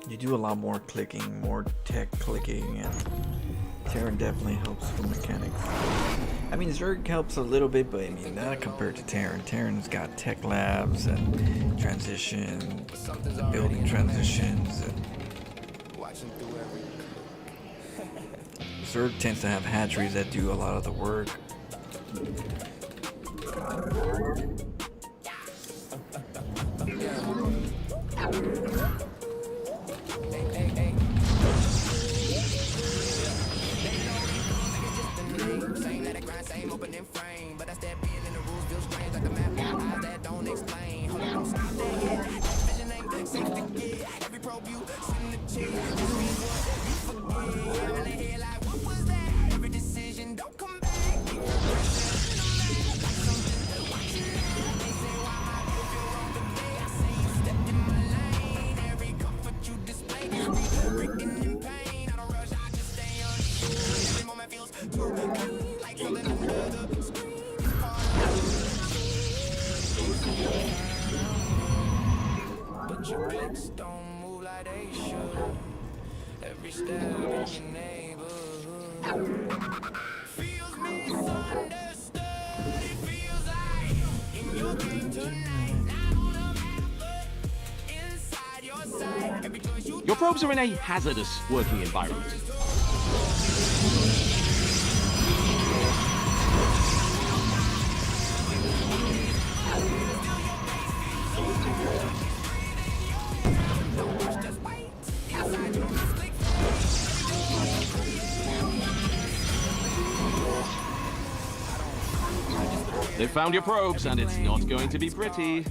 You do a lot more clicking, more tech clicking, and Terran definitely helps for mechanics. I mean, Zerg helps a little bit, but I mean, not compared to Terran. Terran's got tech labs and transition, building transitions. And Zerg tends to have hatcheries that do a lot of the work. Same opening frame, but I step in and the rules feel strange like the map eyes that don't explain. Hold on, stop that, yeah. Vision ain't safe to get. Every probe you send the check. Just means what you forget. I'm in the head like, what was that? Every decision don't come back. Keep the pressure in the mat. Like something watching that. They say why I feel wrong today. I say you stepped in my lane. Every comfort you display is real, breaking in pain. I don't rush, I just stay on. Every moment feels too clean. Like something under the screen. But your clicks don't move like they should. Every step in your neighborhood feels misunderstood. It feels like in your game tonight. Not on a map, but inside your sight. Every choice you Your probes are in a hazardous working environment. They found your probes, and it's not going to be pretty.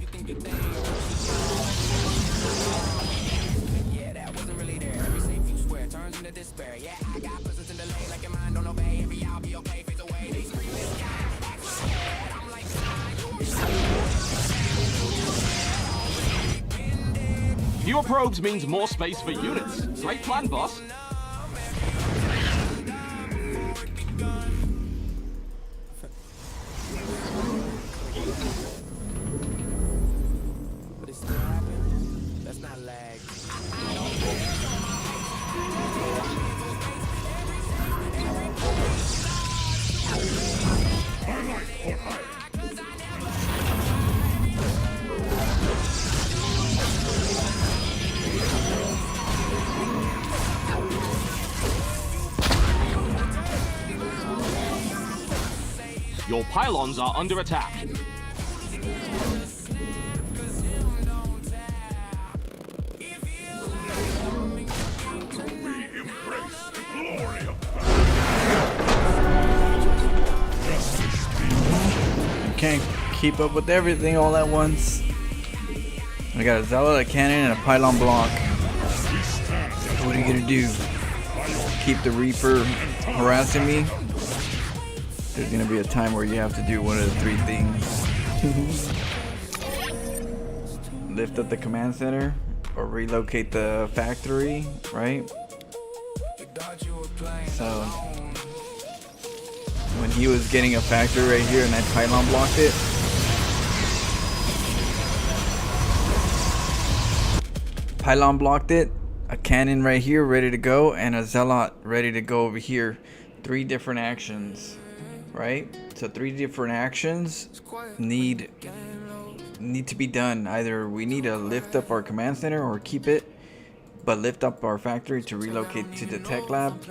yeah, that wasn't really there. Every safe you swear turns into despair. Yeah, I got presence in the lane like your mind don't obey. Every I'll be okay, fades away. They scream this guy, act scared. I'm like, Fewer probes means more space for units. Great plan, boss. but it still happened. That's not lag. Your pylons are under attack. Can't keep up with everything all at once. I got a Zealot, a cannon, and a pylon block. What are you gonna do? Keep the Reaper harassing me? There's gonna be a time where you have to do one of the three things. Lift up the command center or relocate the factory, right? So when he was getting a factory right here and I pylon blocked it, a cannon right here ready to go, and a Zealot ready to go over here. 3 different actions, right? So 3 different actions need to be done. Either we need to lift up our command center or keep it, but lift up our factory to relocate to the tech lab,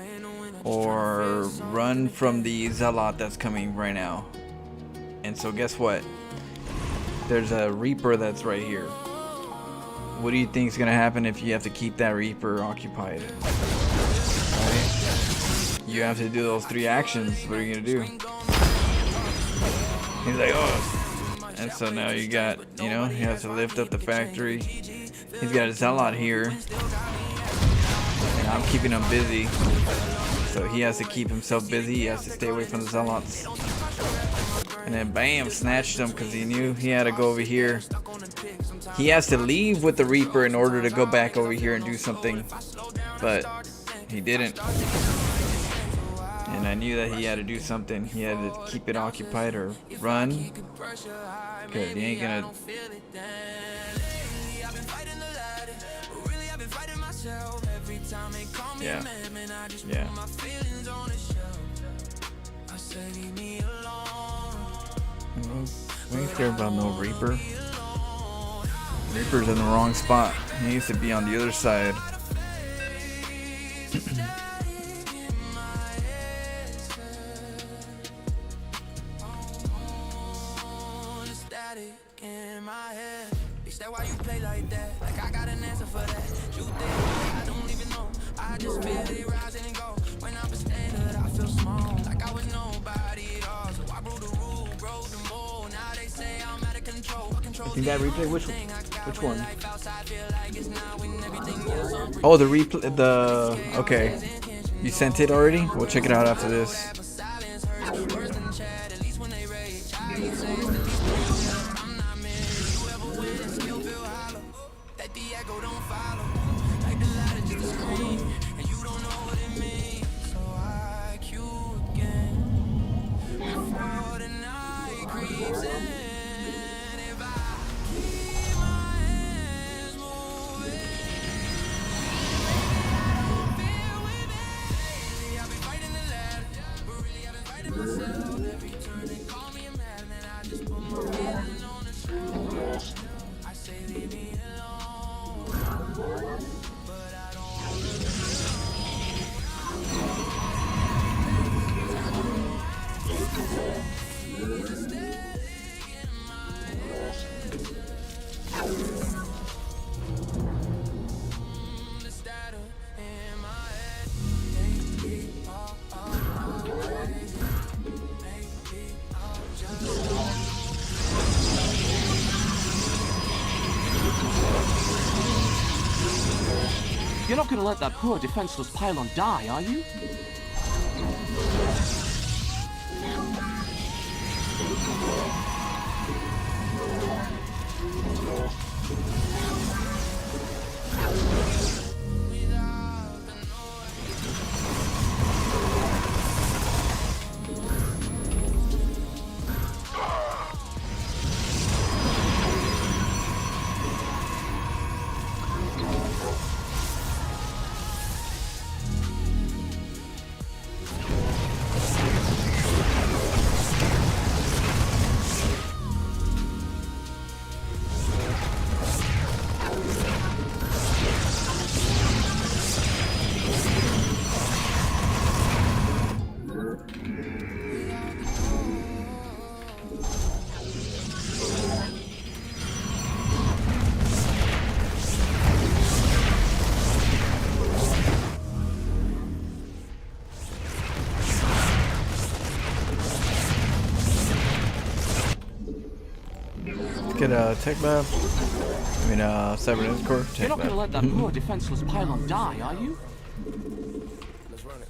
or run from the Zealot that's coming right now. And so guess what? There's a Reaper that's right here. What do you think is gonna happen if you have to keep that Reaper occupied? Right? You have to do those 3 actions. What are you gonna do? He's like, oh, And so now you got, you know, he has to lift up the factory. He's got a Zealot here. And I'm keeping him busy. So he has to keep himself busy. He has to stay away from the Zealots. And then bam, snatched him because he knew he had to go over here. He has to leave with the Reaper in order to go back over here and do something. But he didn't. And I knew that he had to do something. He had to keep it occupied or run. Because he ain't gonna... Yeah. Yeah. We ain't care about no Reaper. Reaper's in the wrong spot. He needs to be on the other side. Why you play like that? Like I got an answer for that. You think I don't even know. I just feel it rising and go. When I'm standing, I feel small. Like I was nobody at all. So I broke the rule, broke the mold. Now they say I'm out of control. I think that replay, which one? Oh, the replay, okay. You sent it already? We'll check it out after this. You're not going to let that poor defenseless pylon die, are you? Get a tech buff. I mean, Cybernetics Core. You're not going to let that poor defenseless pylon die, are you? Let's run it.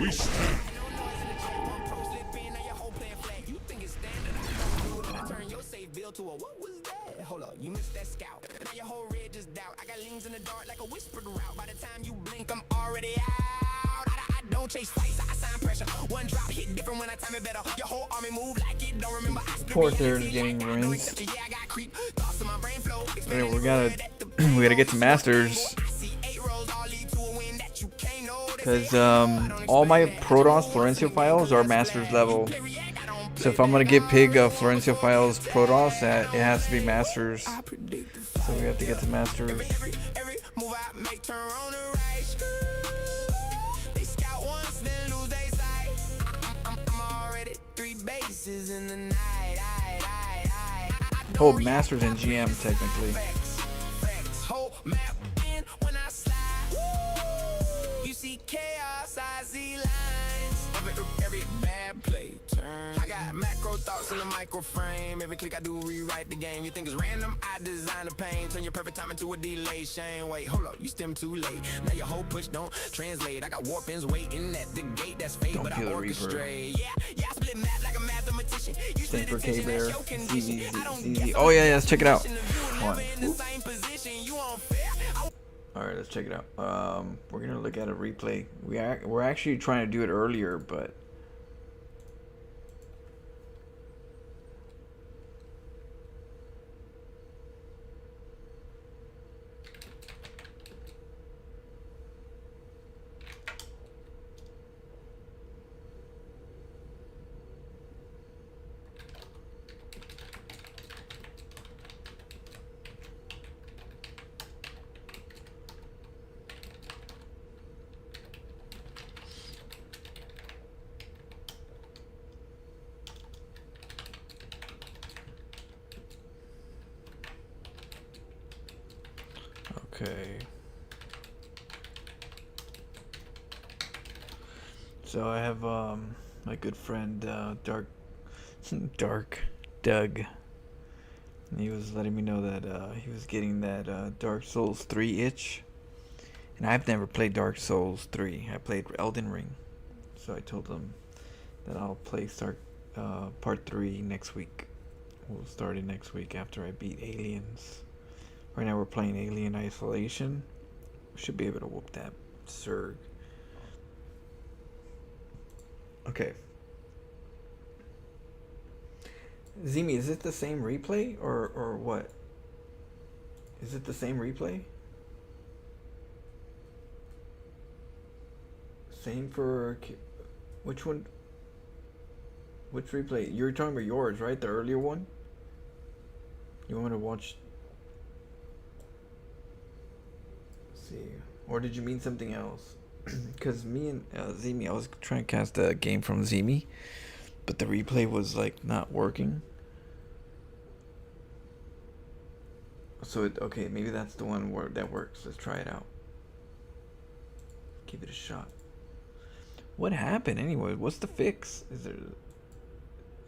We stand. To a what was that? Hold up, you missed that scout. Now your whole red just doubt. I got leans in the dark like a whispered route. By the time you blink, I'm already out. I don't chase fights, I sign pressure. One drop hit different when I time it better. Your whole army move like it. Don't remember I Poor third getting ruins. Alright, we gotta get to masters. Because all my Protoss Florencio files are masters level. So if I'm gonna get Pig Florencio Files Protoss, it has to be Masters. So we have to get to Masters. Every move I make turn on the right screw. They scout once, then lose they sight. I'm already 3 bases in the night. Oh, Masters and GM technically. Whole map in when I slide. You see chaos, I see lines. Every bad play turn. I got macro thoughts in the micro frame. Every click I do rewrite the game. You think it's random? I design the pain. Turn your perfect time into a delay. Shane, wait, hold up, you stem too late. Now your whole push don't translate. I got war pins waiting at the gate. That's fate, Don't but I kill the Reaper. orchestrate. Yeah, I split math like a mathematician. You Same for split K-Bear. attention, that's your condition. I don't ZZ. guess Oh yeah, let's check it out. never in the same position. You unfair. Alright, let's check it out. We're gonna look at a replay. We're actually trying to do it earlier, but okay. So I have my good friend Dark Doug. And he was letting me know that he was getting that Dark Souls 3 itch. And I've never played Dark Souls 3. I played Elden Ring. So I told him that I'll play part 3 next week. We'll start it next week after I beat Aliens. Right now we're playing Alien Isolation. We should be able to whoop that Zerg. Okay. Zimi, is it the same replay or what? Is it the same replay? Same for which one? Which replay? You're talking about yours, right? The earlier one? You want me to watch? Let's see. Or did you mean something else? Because me and Zimi, I was trying to cast a game from Zimi, but the replay was like not working. So okay, maybe that's the one where that works. Let's try it out. Give it a shot. What happened anyway? What's the fix? Is there?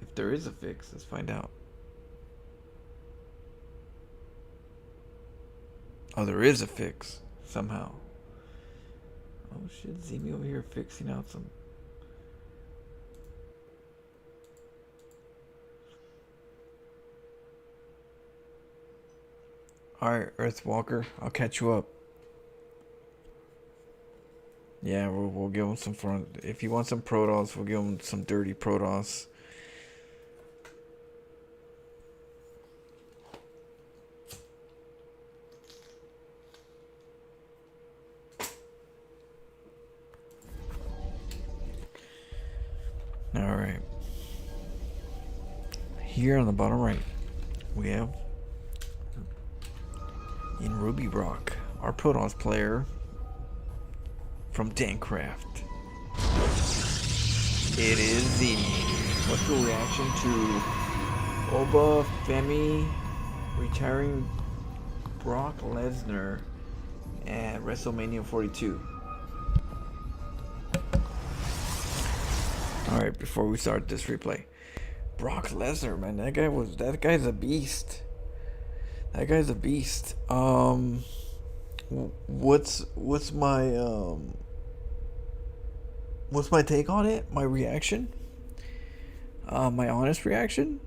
If there is a fix, let's find out. Oh, there is a fix somehow. Oh shit, Zimi over here fixing out some. Alright, Earthwalker, I'll catch you up. Yeah, we'll give him some fun. If you want some Protoss, we'll give him some dirty Protoss. Alright. Here on the bottom right, we have in Ruby Rock, our Protoss player from StarCraft. It is Zimi. What's your reaction to Oba Femi retiring Brock Lesnar at WrestleMania 42? Alright, before we start this replay, Brock Lesnar, man, that guy's a beast. That guy's a beast. What's my take on it? My reaction? My honest reaction?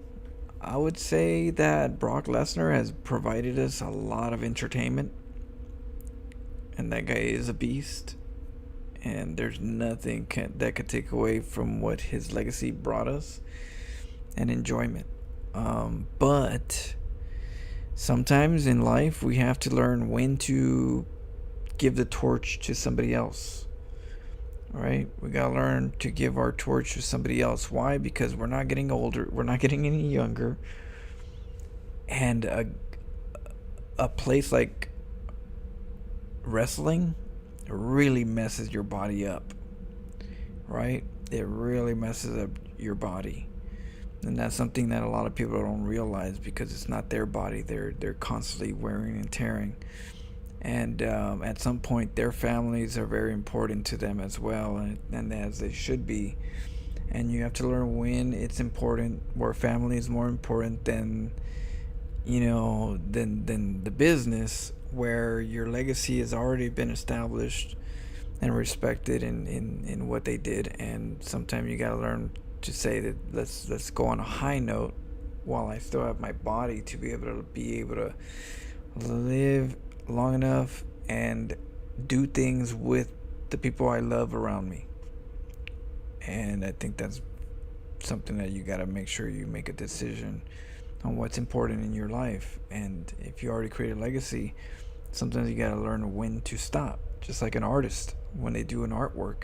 I would say that Brock Lesnar has provided us a lot of entertainment, and that guy is a beast. And there's nothing that could take away from what his legacy brought us and enjoyment. But sometimes in life we have to learn when to give the torch to somebody else, right? We gotta learn to give our torch to somebody else. Why? Because we're not getting older, we're not getting any younger, and a place like wrestling really messes your body up, right? It really messes up your body, and that's something that a lot of people don't realize because it's not their body. They're constantly wearing and tearing, and at some point their families are very important to them as well, and as they should be. And you have to learn when it's important, where family is more important than than the business, where your legacy has already been established and respected in what they did. And sometimes you got to learn to say that let's go on a high note while I still have my body to be able to live long enough and do things with the people I love around me. And I think that's something that you got to make sure you make a decision on what's important in your life. And if you already create a legacy, sometimes you got to learn when to stop. Just like an artist, when they do an artwork,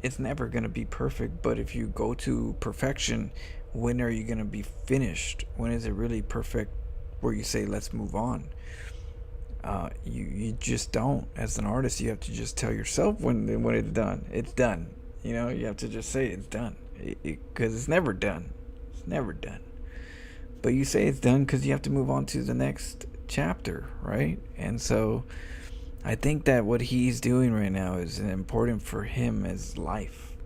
it's never going to be perfect, but if you go to perfection, when are you going to be finished? When is it really perfect where you say let's move on? You just don't. As an artist, you have to just tell yourself when it's done. It's done. You have to just say it's done, because it's never done. It's never done. But you say it's done because you have to move on to the next chapter, right? And so I think that what he's doing right now is important for him, as life,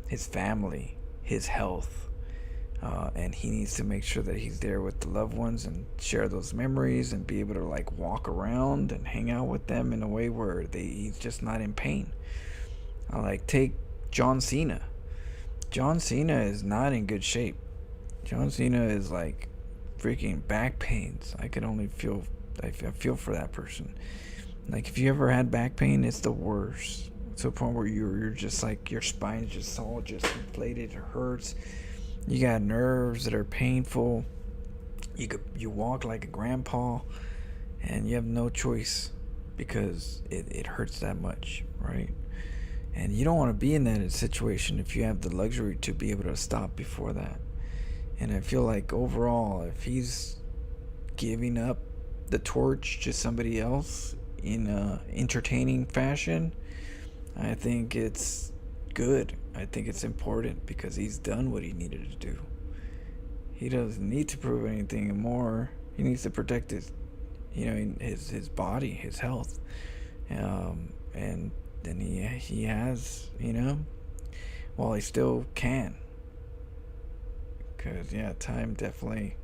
his family, his health, and he needs to make sure that he's there with the loved ones and share those memories and be able to like walk around and hang out with them in a way where he's just not in pain. Like take John Cena. John Cena is not in good shape. John Cena is like freaking back pains. I can only feel, I feel for that person. Like if you ever had back pain, it's the worst. To a point where you're just like, your spine is just all just inflated, it hurts. You got nerves that are painful. You walk like a grandpa, and you have no choice because it hurts that much, right? And you don't want to be in that situation if you have the luxury to be able to stop before that. And I feel like overall, if he's giving up the torch to somebody else in a entertaining fashion, I think it's good. I think it's important because he's done what he needed to do. He doesn't need to prove anything more. He needs to protect his, his body, his health, and then he has, while he still can. Because, time definitely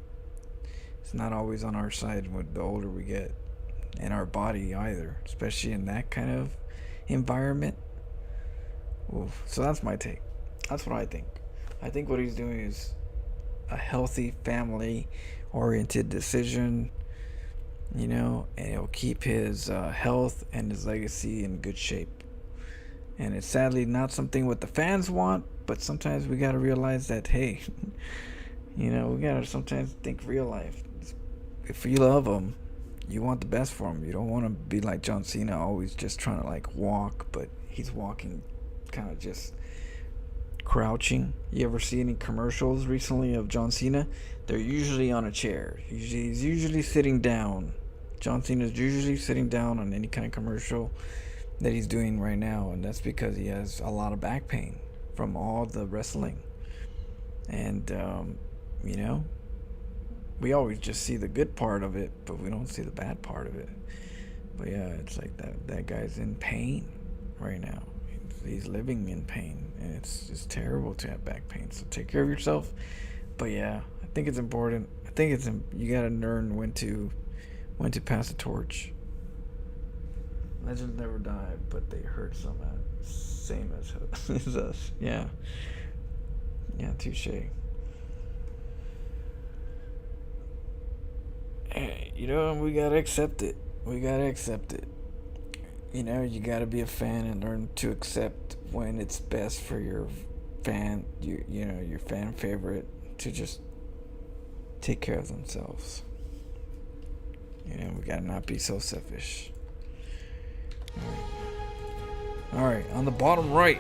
is not always on our side with the older we get. And our body either, especially in that kind of environment. Oof. So that's my take. That's what I think. I think what he's doing is a healthy, family-oriented decision, and it'll keep his health and his legacy in good shape. And it's sadly not something what the fans want, but sometimes we got to realize that, hey, we got to sometimes think real life. If you love them, you want the best for them. You don't want to be like John Cena, always just trying to like walk, but he's walking kind of just crouching. You ever see any commercials recently of John Cena? They're usually on a chair. He's usually sitting down. John Cena's usually sitting down on any kind of commercial that he's doing right now, and that's because he has a lot of back pain from all the wrestling. And we always just see the good part of it, but we don't see the bad part of it. But yeah, it's like that guy's in pain right now. He's living in pain, and it's just terrible to have back pain. So take care of yourself. But yeah, I think it's important. I think you gotta learn when to pass the torch. Legends never die, but they hurt somehow. Same as us. Yeah, touche. We gotta accept it. You gotta be a fan and learn to accept when it's best for your fan, your fan favorite to just take care of themselves. We gotta not be so selfish. All right. Alright, on the bottom right,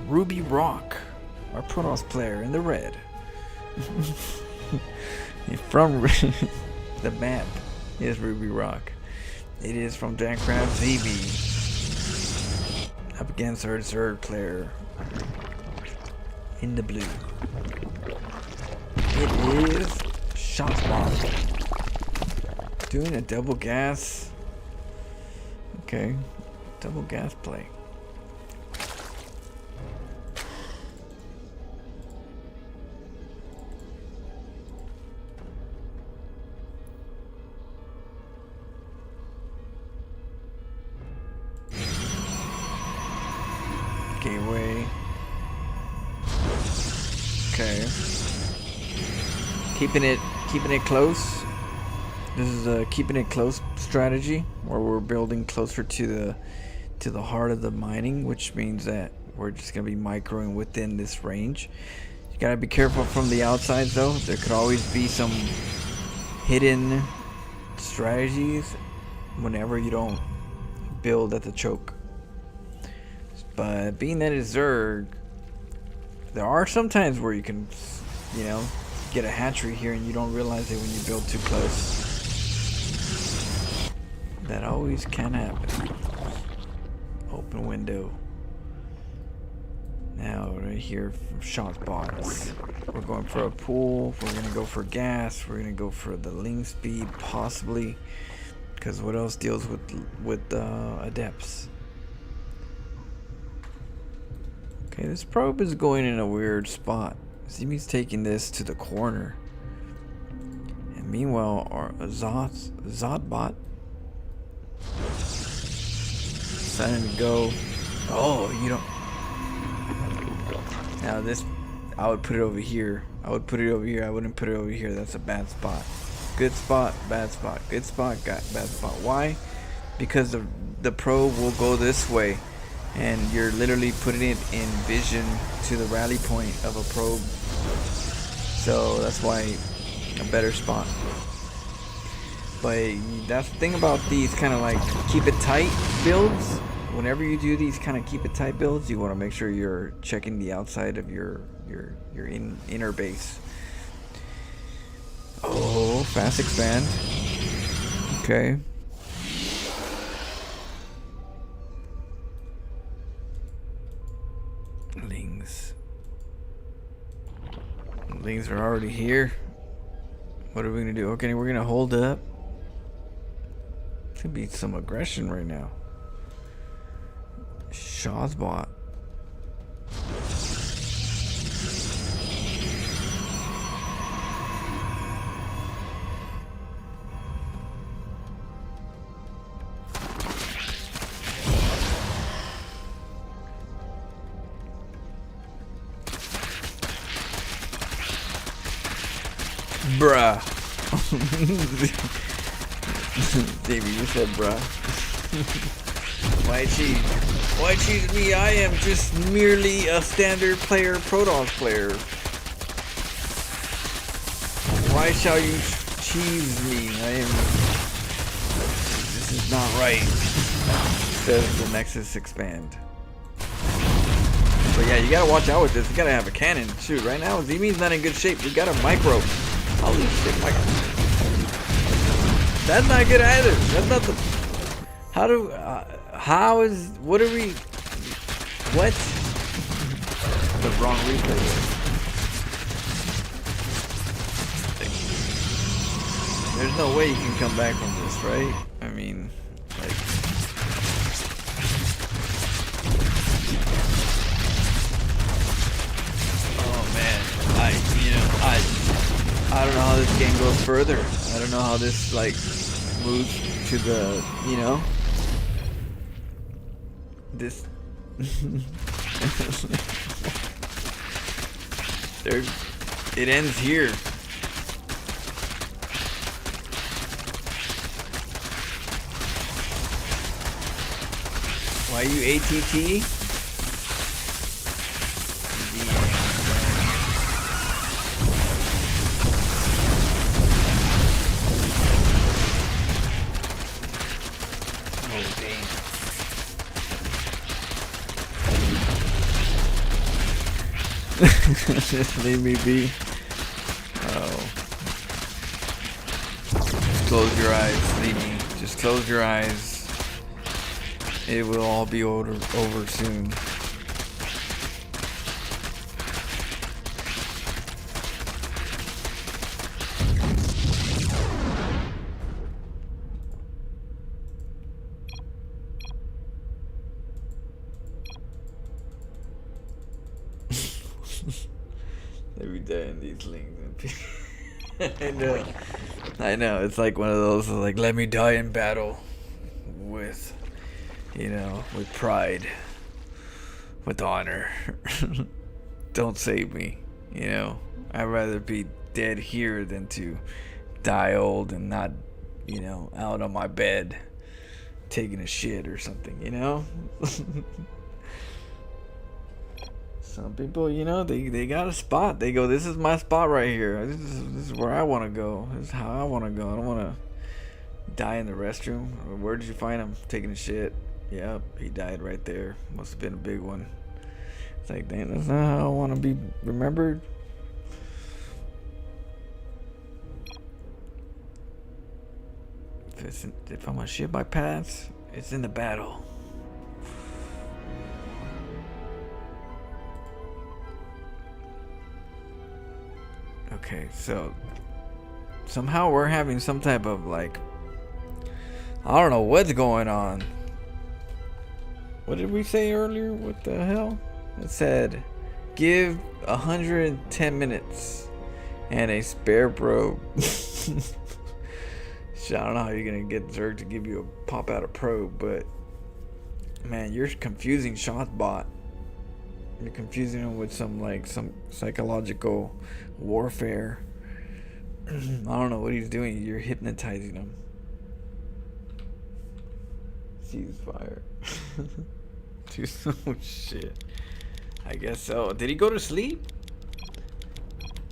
Ruby Rock, our Protoss player in the red. From the map is Ruby Rock. It is from StarCraft ZB. Up against our third player in the blue. It is ShotSpot. Doing a double gas. Okay, double gas play. Gateway. Okay. Keeping it close. This is a keeping it close strategy where we're building closer to the heart of the mining, which means that we're just gonna be microing within this range. You gotta be careful from the outside though. There could always be some hidden strategies whenever you don't build at the choke. But being that it's Zerg, there are some times where you can, you know, get a hatchery here and you don't realize it when you build too close. That always can happen. Open window. Now right here from ShotSpots. We're going for a pool. We're gonna go for gas. We're gonna go for the ling speed possibly. Because what else deals with adepts? Okay, this probe is going in a weird spot. Zimi's taking this to the corner. And meanwhile, our Zotbot deciding to go. Oh, you don't. Now this, I would put it over here. I would put it over here. I wouldn't put it over here. That's a bad spot. Good spot, bad spot. Good spot, bad spot. Why? Because the probe will go this way. And you're literally putting it in vision to the rally point of a probe. So that's why a better spot. But that's the thing about these kind of like keep it tight builds. Whenever you do these kind of keep it tight builds, you want to make sure you're checking the outside of your inner base. Oh, fast expand. Okay. Lings are already here. What are we gonna do? Okay, we're gonna hold up. Could be some aggression right now. ShotSpot. Bruh. Davey, you said bruh. Why cheese? Why cheese me? I am just merely a standard player, Protoss player. Why shall you cheese me? This is not right. Says the Nexus expand. But yeah, you gotta watch out with this. You gotta have a cannon. Shoot, right now Zimi's not in good shape. We got a micro. Holy shit, micro. That's not good either. That's not the. What are we? What? The wrong replay. There's no way you can come back from this, right? I mean, like. Oh man, I don't know how this game goes further. I don't know how this like moves to the, this. It ends here. Why you ATT? Just leave me be. Oh. Close your eyes, leave me. Just close your eyes. It will all be over soon. Every day in these links. I know. It's like one of those, like, let me die in battle with, with pride, with honor. Don't save me, I'd rather be dead here than to die old and not, out on my bed taking a shit or something, Some people, they got a spot. They go, this is my spot right here. This is where I want to go. This is how I want to go. I don't want to die in the restroom. Where did you find him? Taking a shit. Yep, he died right there. Must have been a big one. It's like, damn, that's not how I want to be remembered. If I'm gonna shit my pants, it's in the battle. Okay, so somehow we're having some type of, like, I don't know what's going on. What did we say earlier? What the hell? It said give 110 minutes and a spare probe. Shit, I don't know how you're gonna get Zerg to give you a pop out of probe, but man, you're confusing Shotbot. You're confusing him with some psychological warfare. I don't know what he's doing. You're hypnotizing him. Ceasefire. Oh shit. I guess so. Did he go to sleep?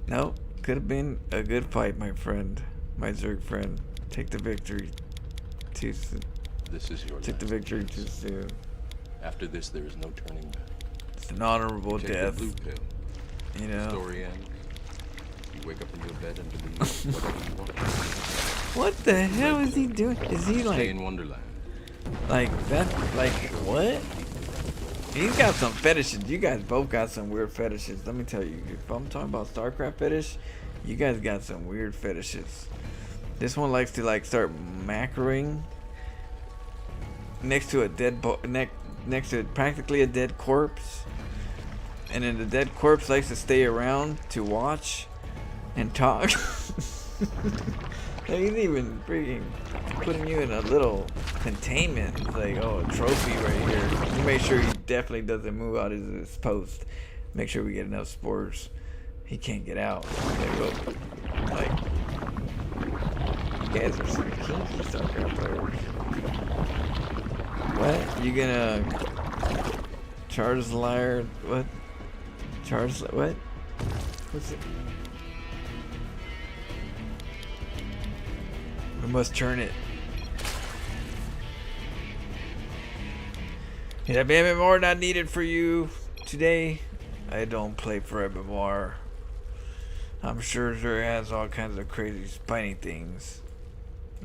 No. Could have been a good fight, my friend. My Zerg friend. Take the victory too soon. This is your Take the victory too soon. After this, there is no turning back. It's an honorable Take death. the blue pill. The story ends. You wake up in your bed and believe whatever you want. What the hell is he doing? Is he Stay like in Wonderland. like that? Like what? He's got some fetishes. You guys both got some weird fetishes. Let me tell you. If I'm talking about StarCraft fetish, you guys got some weird fetishes. This one likes to start macroing next to a dead next to practically a dead corpse, and then the dead corpse likes to stay around to watch and talk. He's even freaking putting you in a little containment. It's like, oh, a trophy right here. You make sure he definitely doesn't move out of his post. Make sure we get enough spores. He can't get out. Like, you guys are some kinky StarCraft players. What? You gonna charge the liar? What? Charge what? What's it? We must turn it. Yeah, MMR not needed for you today. I don't play for MMR. I'm sure Zerg has all kinds of crazy spiny things.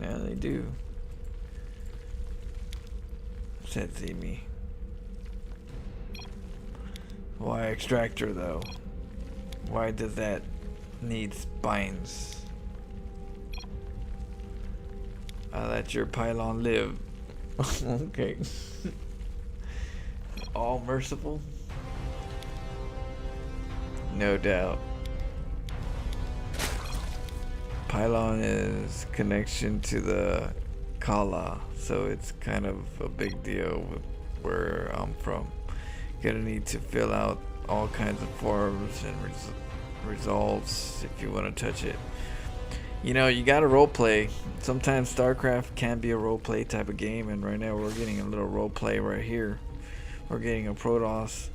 Yeah, they do. Said see me. Why extractor though? Why does that need spines? I let your pylon live. Okay. All merciful? No doubt. Pylon is connection to the Kala, so it's kind of a big deal with where I'm from. Gonna need to fill out all kinds of forms and results if you want to touch it. You know, you gotta roleplay. Sometimes StarCraft can be a roleplay type of game, and right now we're getting a little roleplay right here. We're getting a Protoss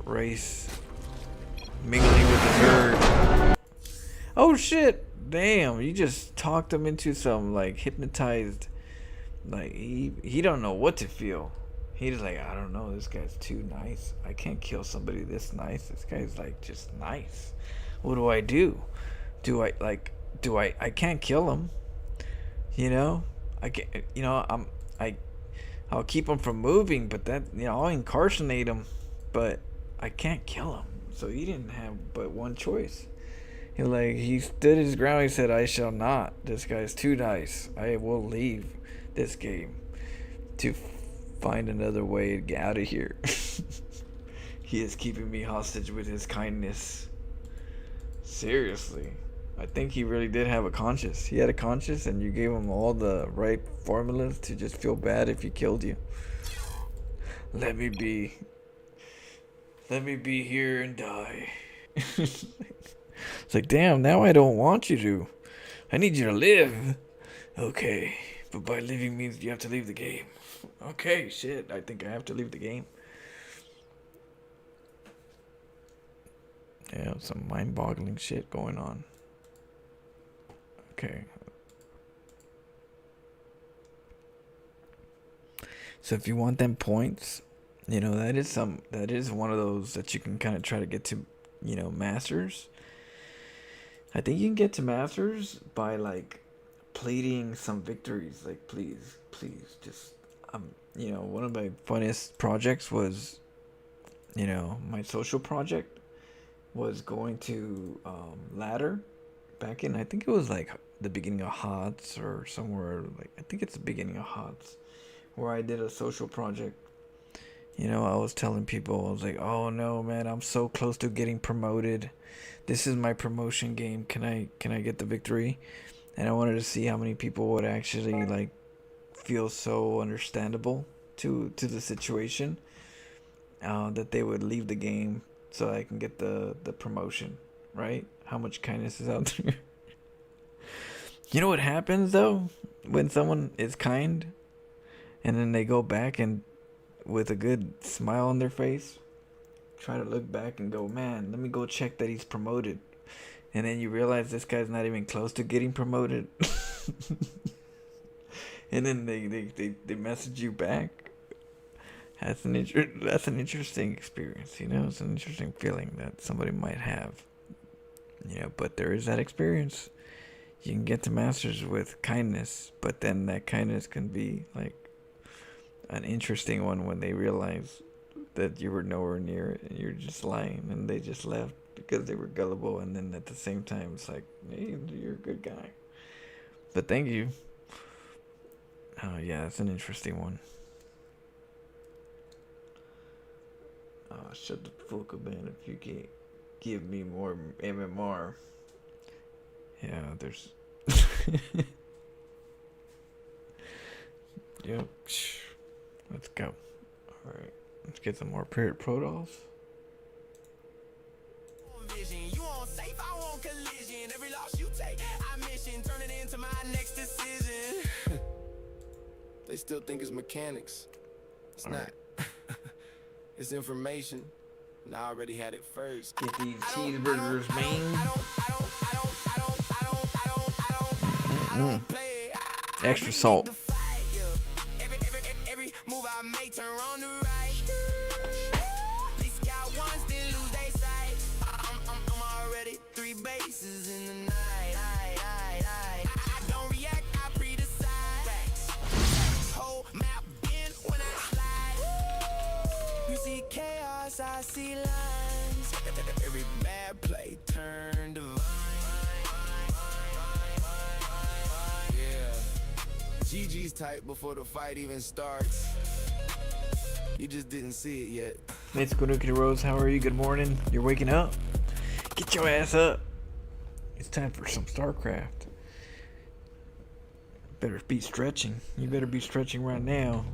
race mingling with the Zerg. Oh shit! Damn, you just talked him into some hypnotized. He don't know what to feel. He's like, I don't know, this guy's too nice. I can't kill somebody this nice. This guy's like just nice. What do I do? I can't kill him. You know? I can't, you know, I'll keep him from moving, but that, you know, I'll incarcerate him, but I can't kill him. So he didn't have but one choice. He stood his ground. He said, I shall not. This guy's too nice. I will leave this game to find another way to get out of here. He is keeping me hostage with his kindness. Seriously. I think he really did have a conscience. He had a conscience, and you gave him all the right formulas to just feel bad if he killed you. Let me be. Let me be here and die. It's like, damn, now I don't want you to. I need you to live. Okay, but by living means you have to leave the game. Okay, shit, I think I have to leave the game. Yeah, some mind-boggling shit going on. Okay. So if you want them points, you know, that is one of those that you can kind of try to get to, you know, masters. I think you can get to masters by like pleading some victories. Like, please, just you know, one of my funnest projects was, you know, my social project was going to ladder back in, I think it was like the beginning of HOTS or somewhere, like I think it's the beginning of HOTS, where I did a social project. You know, I was telling people, I was like, oh no, man, I'm so close to getting promoted. This is my promotion game. Can I get the victory? And I wanted to see how many people would actually like feel so understandable to the situation, that they would leave the game so I can get the promotion, right? How much kindness is out there? You know what happens though when someone is kind and then they go back and with a good smile on their face try to look back and go, man, let me go check that he's promoted, and then you realize this guy's not even close to getting promoted. And then they message you back. That's an interesting experience, you know. It's an interesting feeling that somebody might have, you know. But there is that experience. You can get to masters with kindness, but then that kindness can be like an interesting one when they realize that you were nowhere near it and you're just lying, and they just left because they were gullible. And then at the same time, it's like, hey, you're a good guy, but thank you. Oh yeah, it's an interesting one. Oh, shut the fuck up, man. If you can't give me more MMR. Yeah, there's... Yep. Let's go. Alright. Let's get some more pro dolls. You want safe, I want collision. Every loss you take, I mission, turn it into my next decision. They still think it's mechanics. It's All not. It's information. And I already had it first. Get these cheeseburgers, man. Extra salt. Every move I make turn on the right. These scout ones didn't lose their sight. I'm already 3 bases in the night. I don't react, I pre-decide. Whole map in when I slide. You see chaos, I see lines. Every bad play turned divine. GG's tight before the fight even starts. You just didn't see it yet. It's Kunuki Rose. How are you? Good morning. You're waking up? Get your ass up. It's time for some StarCraft. Better be stretching. You better be stretching right now.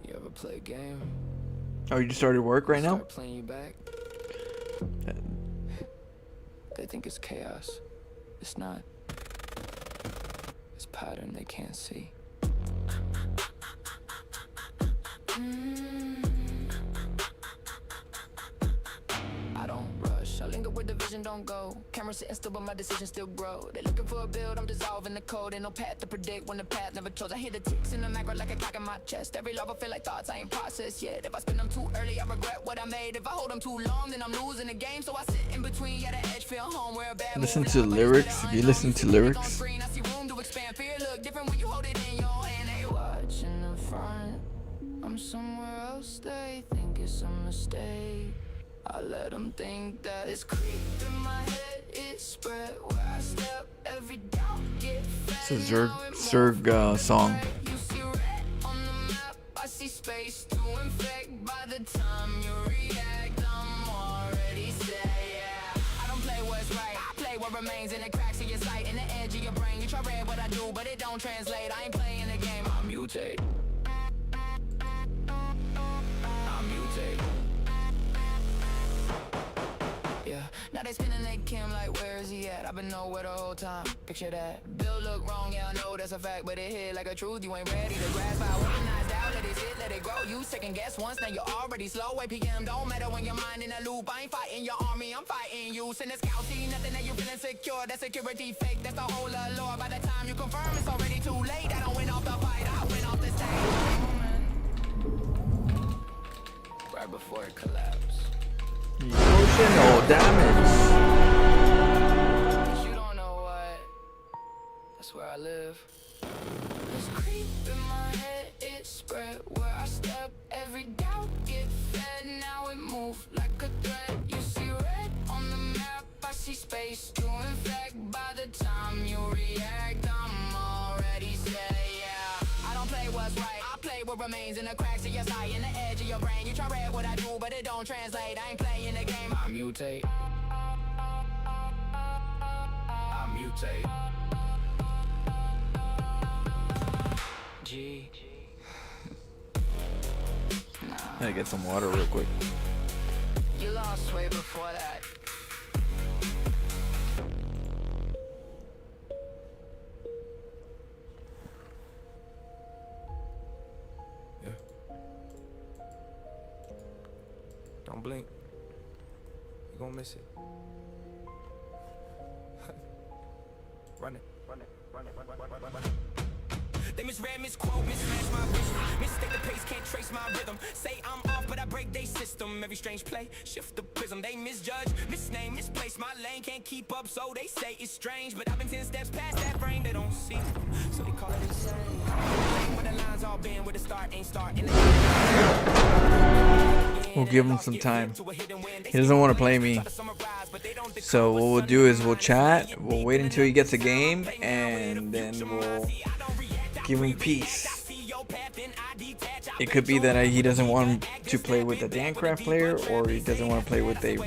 You ever play a game? Oh, you just started work right now? Start playing you back. They think it's chaos. It's not. It's pattern they can't see. I don't rush. I linger with the vision don't go. Camera sitting still, but my decision still grow. They looking for a build, I'm dissolving the code. Ain't no path to predict when the path never chose. I hear the ticks in the macro like a clock in my chest. Every love I feel like thoughts I ain't processed yet. If I spin them too early, I regret what I made. If I hold them too long, then I'm losing the game. So I sit in between, yeah, the edge feel home where a bad Listen to lyrics. If you listen to lyrics, I see room to expand. Fear look different when you hold it in your hand. They watching the front. I'm somewhere else, they think it's a mistake. I let them think that it's creep in my head. It's spread where I step. Every doubt get it's a Zerg song. You see red on the map. I see space to infect. By the time you react, I'm already set. Yeah, I don't play what's right. I play what remains in the cracks of your sight, in the edge of your brain. You try read what I do, but it don't translate. I ain't playing the game. I mutate. Yeah, now they spinning they Kim like where is he at? I've been nowhere the whole time, picture that. Bill look wrong, yeah I know that's a fact, but it hit like a truth, you ain't ready to grasp. I weaponized out, let it sit, let it grow. You second guess once, now you're already slow. APM don't matter when your mind in a loop. I ain't fighting your army, I'm fighting you. Send a scout team, nothing that you feeling secure. That security fake, that's the whole allure. By the time you confirm, it's already too late. I don't win off the fight, I win off the stage. Right before it collapsed. Emotional damage. You don't know what. That's where I live. This creep in my head, it spread where I step. Every doubt get fed, now it move like a thread. You see red on the map, I see space to infect. By the time you react, I'm already set. Yeah, I don't play what's right. I play what remains in the cracks of your sight, in the edge of your brain. You try read what I do, but it don't translate. I ain't playing the game. I mutate. I mutate. G. I gotta get some water real quick. You lost way before that. Yeah. Don't blink. You're gonna miss it. Run it. Run it. Run it. Run it. Run it. Run it. They misread, misquote, mismatch my vision. Mistake the pace, can't trace my rhythm. Say I'm off, but I break they system. Every strange play, shift the prism. They misjudge, misname, misplace my lane. Can't keep up, so they say it's strange. But I've been 10 steps past that frame, they don't see. So they call it insane. Where the lines all been, where the start ain't starting. We'll give him some time. He doesn't want to play me. So what we'll do is we'll chat. We'll wait until he gets a game, and then we'll give him peace. It could be that he doesn't want to play with a StarCraft player, or he doesn't want to play with a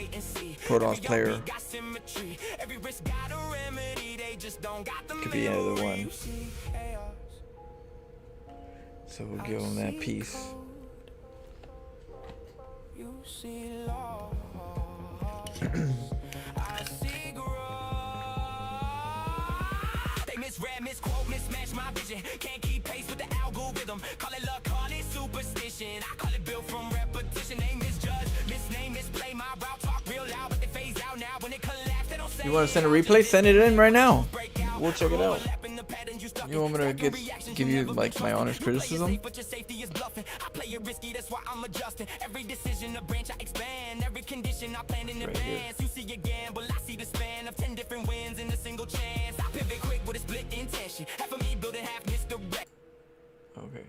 Protoss player. Could be either one. So we'll give him that peace. They misread, misquote, mismatch my vision. Can't keep pace with the algorithm. Call it luck, call it superstition. I call it built from repetition. They misjudge, misname, misplay my route. Talk real loud, but they phase out now. When it collapse, they don't say. You want to send a replay? Send it in right now. We'll check it out. You want me to give you like my honest criticism? But your safety is bluffing. I play it risky, that's why I'm adjusting. Every decision, a branch I expand. Every condition I plan in advance. You see a gamble, I see the span of 10 different wins in a single chance. I pivot quick with a split intention. Half of me building, half misdirect. Okay.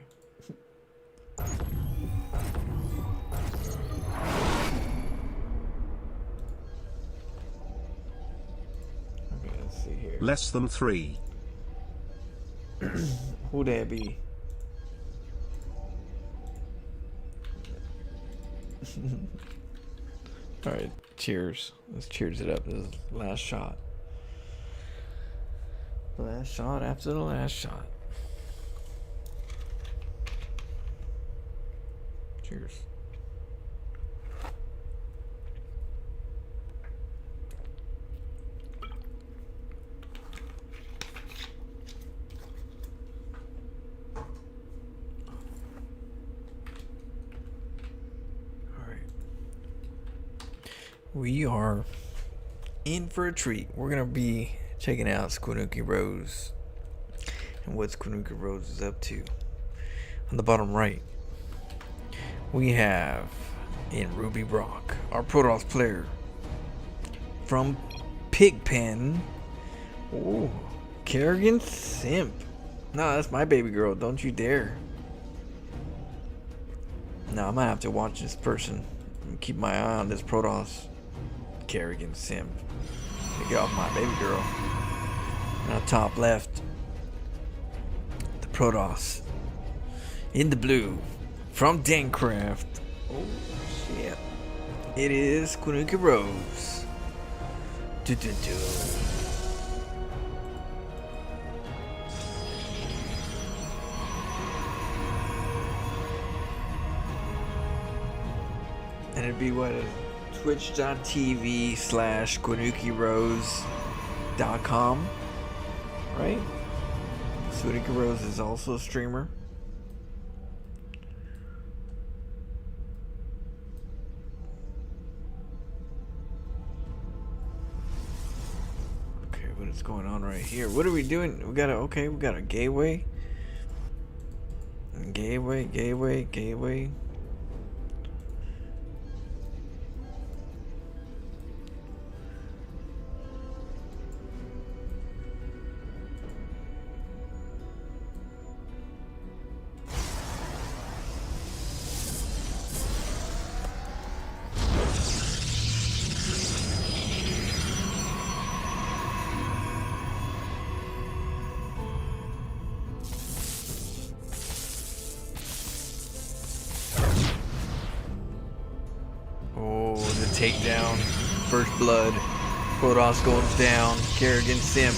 Okay, let's see here. Less than 3. Who that be? Alright, cheers. Let's cheers it up. This is the last shot. The last shot after the last shot. Cheers. We are in for a treat. We're gonna be checking out Squinookie Rose and what Squinookie Rose is up to. On the bottom right, we have in Ruby Rock our Protoss player from Pigpen. Oh, Kerrigan Simp. No, that's my baby girl. Don't you dare. No, I'm gonna have to watch this person and keep my eye on this Protoss. Kerrigan Simp. Get off my baby girl. Now top left, the Protoss in the blue from Dancraft. Oh shit! It is Squinookie Rose. Do. And it'd be what, twitch.tv/SquinookieRose.com, right? Squinookie Rose is also a streamer. Okay, what is going on right here? What are we doing? We got a gateway. Gateway. Takedown, first blood, Protoss goes down, Kerrigan Simp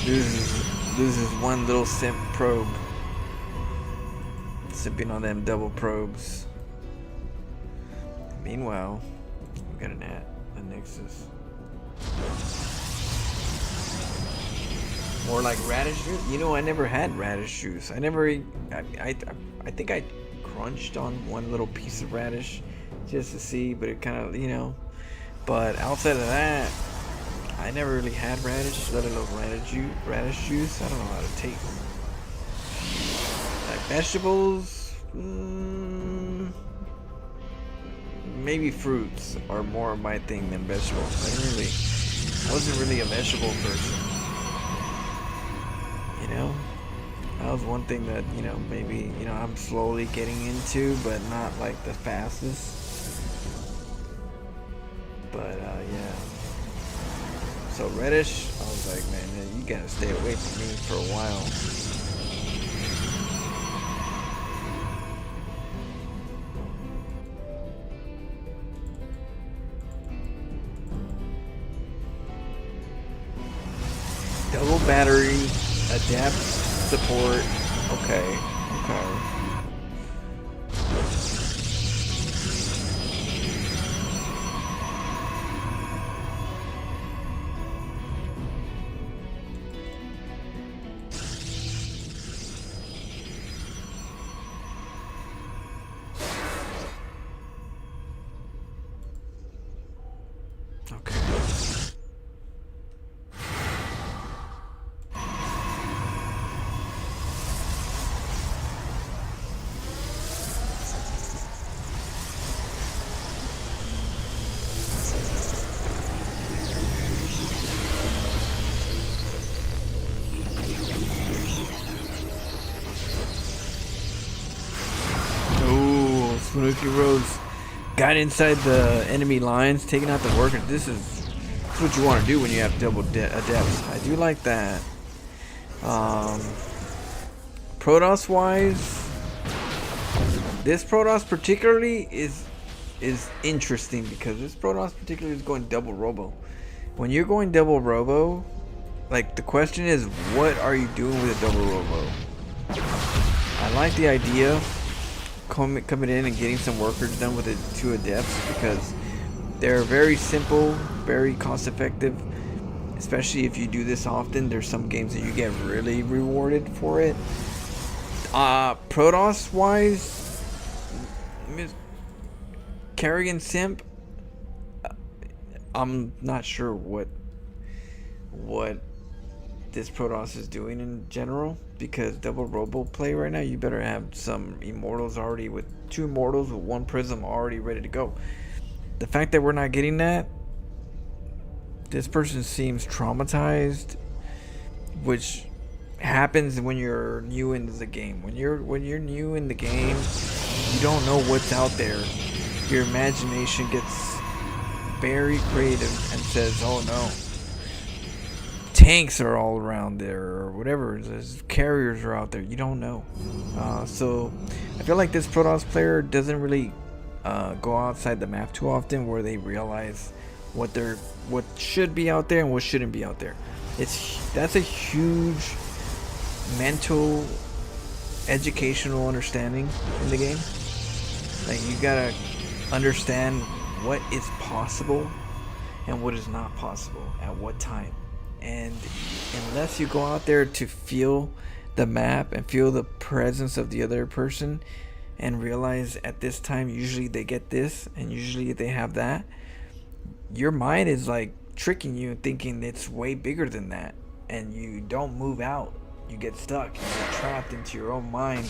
loses one little Simp probe. Simping on them double probes. Meanwhile, we got a Nexus. More like radish juice? You know, I never had radish juice. I think I crunched on one little piece of radish just to see, but it kind of, you know, but outside of that, I never really had radish, let alone radish juice. I don't know how to taste. Like vegetables, maybe fruits are more of my thing than vegetables. I wasn't really a vegetable person, you know. That was one thing that, you know, maybe, you know, I'm slowly getting into, but not like the fastest. But yeah. So reddish, I was like, man, you gotta stay away from me for a while. Double battery, adapt support. Okay. Squinookie Rose got inside the enemy lines, taking out the workers. This is what you want to do when you have double adepts. I do like that. Protoss wise, this Protoss particularly is interesting because this Protoss particularly is going double robo. When you're going double robo, like the question is, what are you doing with a double robo? I like the idea coming in and getting some workers done with it, 2 adepts, because they're very simple, very cost effective, especially if you do this often. There's some games that you get really rewarded for it. Protoss wise, Kerrigan Simp, I'm not sure what this Protoss is doing in general, because double robo play right now, you better have some immortals already, with 2 immortals with 1 prism already ready to go. The fact that we're not getting that, this person seems traumatized, which happens when you're new into the game. When you're new in the game, you don't know what's out there. Your imagination gets very creative and says, "Oh no, tanks are all around there," or whatever. There's carriers are out there. You don't know. So I feel like this Protoss player doesn't really go outside the map too often, where they realize what should be out there and what shouldn't be out there. That's a huge mental, educational understanding in the game. Like, you gotta understand what is possible and what is not possible at what time. And unless you go out there to feel the map and feel the presence of the other person and realize at this time usually they get this and usually they have that, your mind is like tricking you, thinking it's way bigger than that, and you don't move out. You get stuck. You're trapped into your own mind.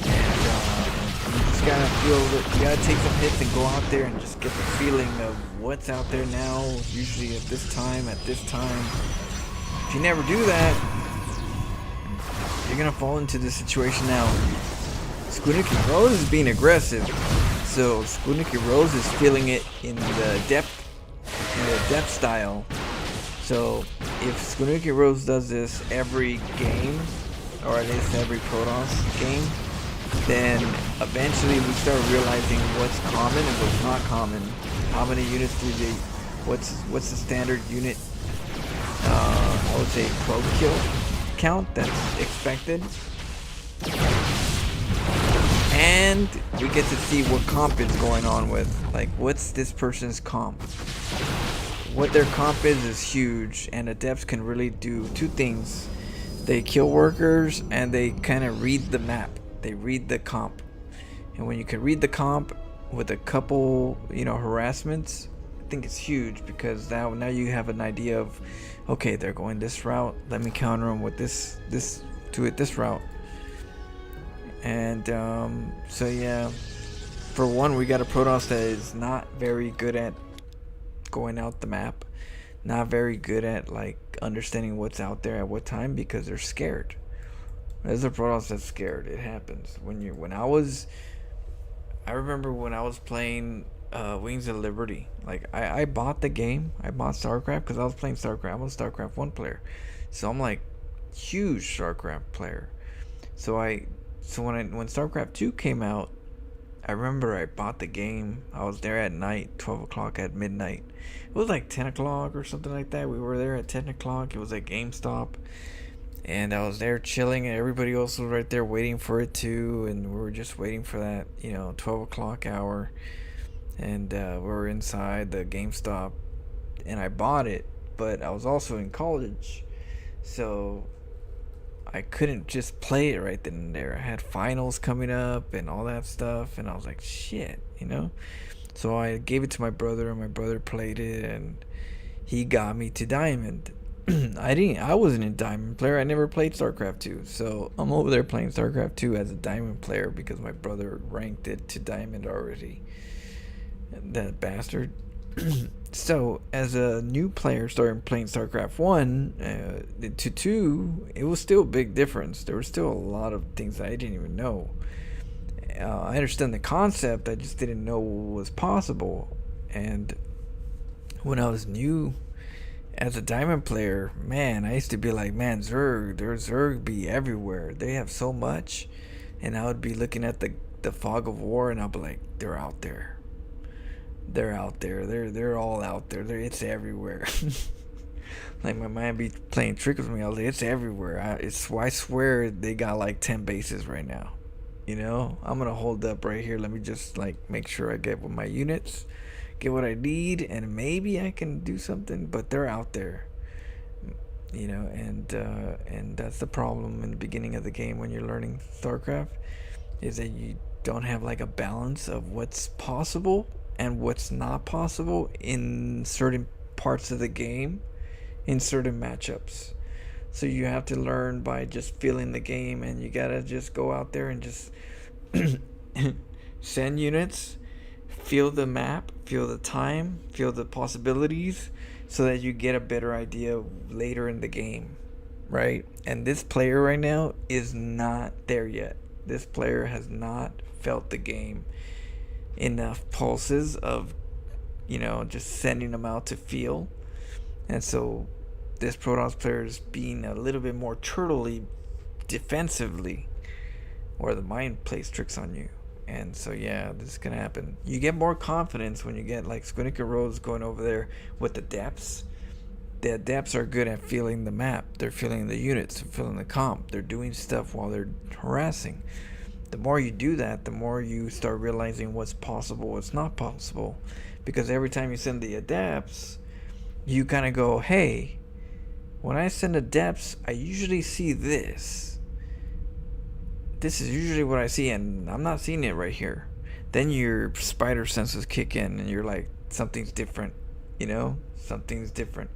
And you just gotta feel that you gotta take some hits and go out there and just get the feeling of what's out there now, usually at this time. If you never do that, you're gonna fall into this situation now. Squidnicky Rose is being aggressive, so Squidnicky Rose is feeling it in the depth style. So if Squidnicky Rose does this every game, or at least every Protoss game, then eventually we start realizing what's common and what's not common. How many units do they? What's the standard unit? I would say pro kill count that's expected. And we get to see what comp is going on with, like, what's this person's comp. What their comp is huge, and adepts can really do 2 things. They kill workers, and they kind of read the map. They read the comp. And when you can read the comp with a couple, harassments, I think it's huge, because now you have an idea of, okay, they're going this route, let me counter them with this route. And so yeah, for one, we got a Protoss that is not very good at going out the map, not very good at like understanding what's out there at what time, because they're scared. There's a Protoss that's scared. It happens I remember when I was playing Wings of Liberty. Like, I bought the game. I bought StarCraft because I was playing StarCraft. I was a StarCraft 1 player, so I'm like huge StarCraft player. So when StarCraft 2 came out, I remember I bought the game. I was there at night, 12 o'clock at midnight. It was like 10 o'clock or something like that. We were there at 10 o'clock. It was at GameStop. And I was there chilling, and everybody else was right there waiting for it too. And we were just waiting for that, 12 o'clock hour. And we were inside the GameStop, and I bought it. But I was also in college, so I couldn't just play it right then and there. I had finals coming up and all that stuff, and I was like, shit, So I gave it to my brother, and my brother played it, and he got me to Diamond. I wasn't a Diamond player. I never played StarCraft 2, so I'm over there playing StarCraft 2 as a Diamond player because my brother ranked it to Diamond already. That bastard. So, as a new player starting playing StarCraft 1 to 2, it was still a big difference. There were still a lot of things that I didn't even know. I understand the concept, I just didn't know what was possible. And when I was new as a Diamond player, man, I used to be like, man, Zerg be everywhere. They have so much. And I would be looking at the fog of war, and I'll be like, they're out there. They're out there. They're all out there. It's everywhere. Like, my mind be playing tricks with me. I was like, it's everywhere. I swear they got like 10 bases right now. I'm gonna hold up right here. Let me just like make sure I get with my units, get what I need, and maybe I can do something. But they're out there, and that's the problem in the beginning of the game when you're learning StarCraft, is that you don't have like a balance of what's possible and what's not possible in certain parts of the game, in certain matchups. So you have to learn by just feeling the game, and you gotta just go out there and just send units, feel the map, feel the time, feel the possibilities, so that you get a better idea later in the game, right? And this player right now is not there yet. This player has not felt the game enough pulses of, just sending them out to feel. And so this Protoss player is being a little bit more turtley defensively, or the mind plays tricks on you. And so yeah, this is gonna happen. You get more confidence when you get like Squinnica Rose going over there with the depths. The adepts are good at feeling the map. They're feeling the units, they're feeling the comp. They're doing stuff while they're harassing. The more you do that, the more you start realizing what's possible, what's not possible. Because every time you send the adepts, you kind of go, hey, when I send adepts, I usually see this. This is usually what I see, and I'm not seeing it right here. Then your spider senses kick in, and you're like, something's different, something's different.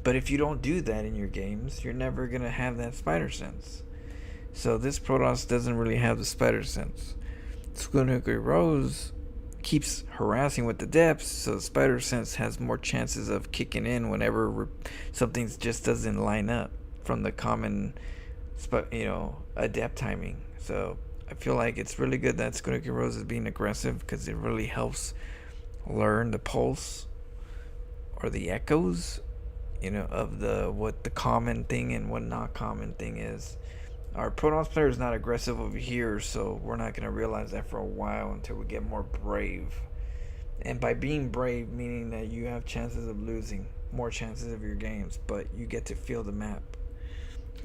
But if you don't do that in your games, you're never gonna have that spider sense. So this Protoss doesn't really have the spider sense. Squinnica Rose keeps harassing with the depths, so the spider sense has more chances of kicking in whenever something just doesn't line up from the common, adept timing. So I feel like it's really good that Squinnica Rose is being aggressive, because it really helps learn the pulse or the echoes, of what the common thing and what not common thing is. Our Protoss player is not aggressive over here, so we're not going to realize that for a while until we get more brave. And by being brave, meaning that you have chances of losing, more chances of your games, but you get to feel the map.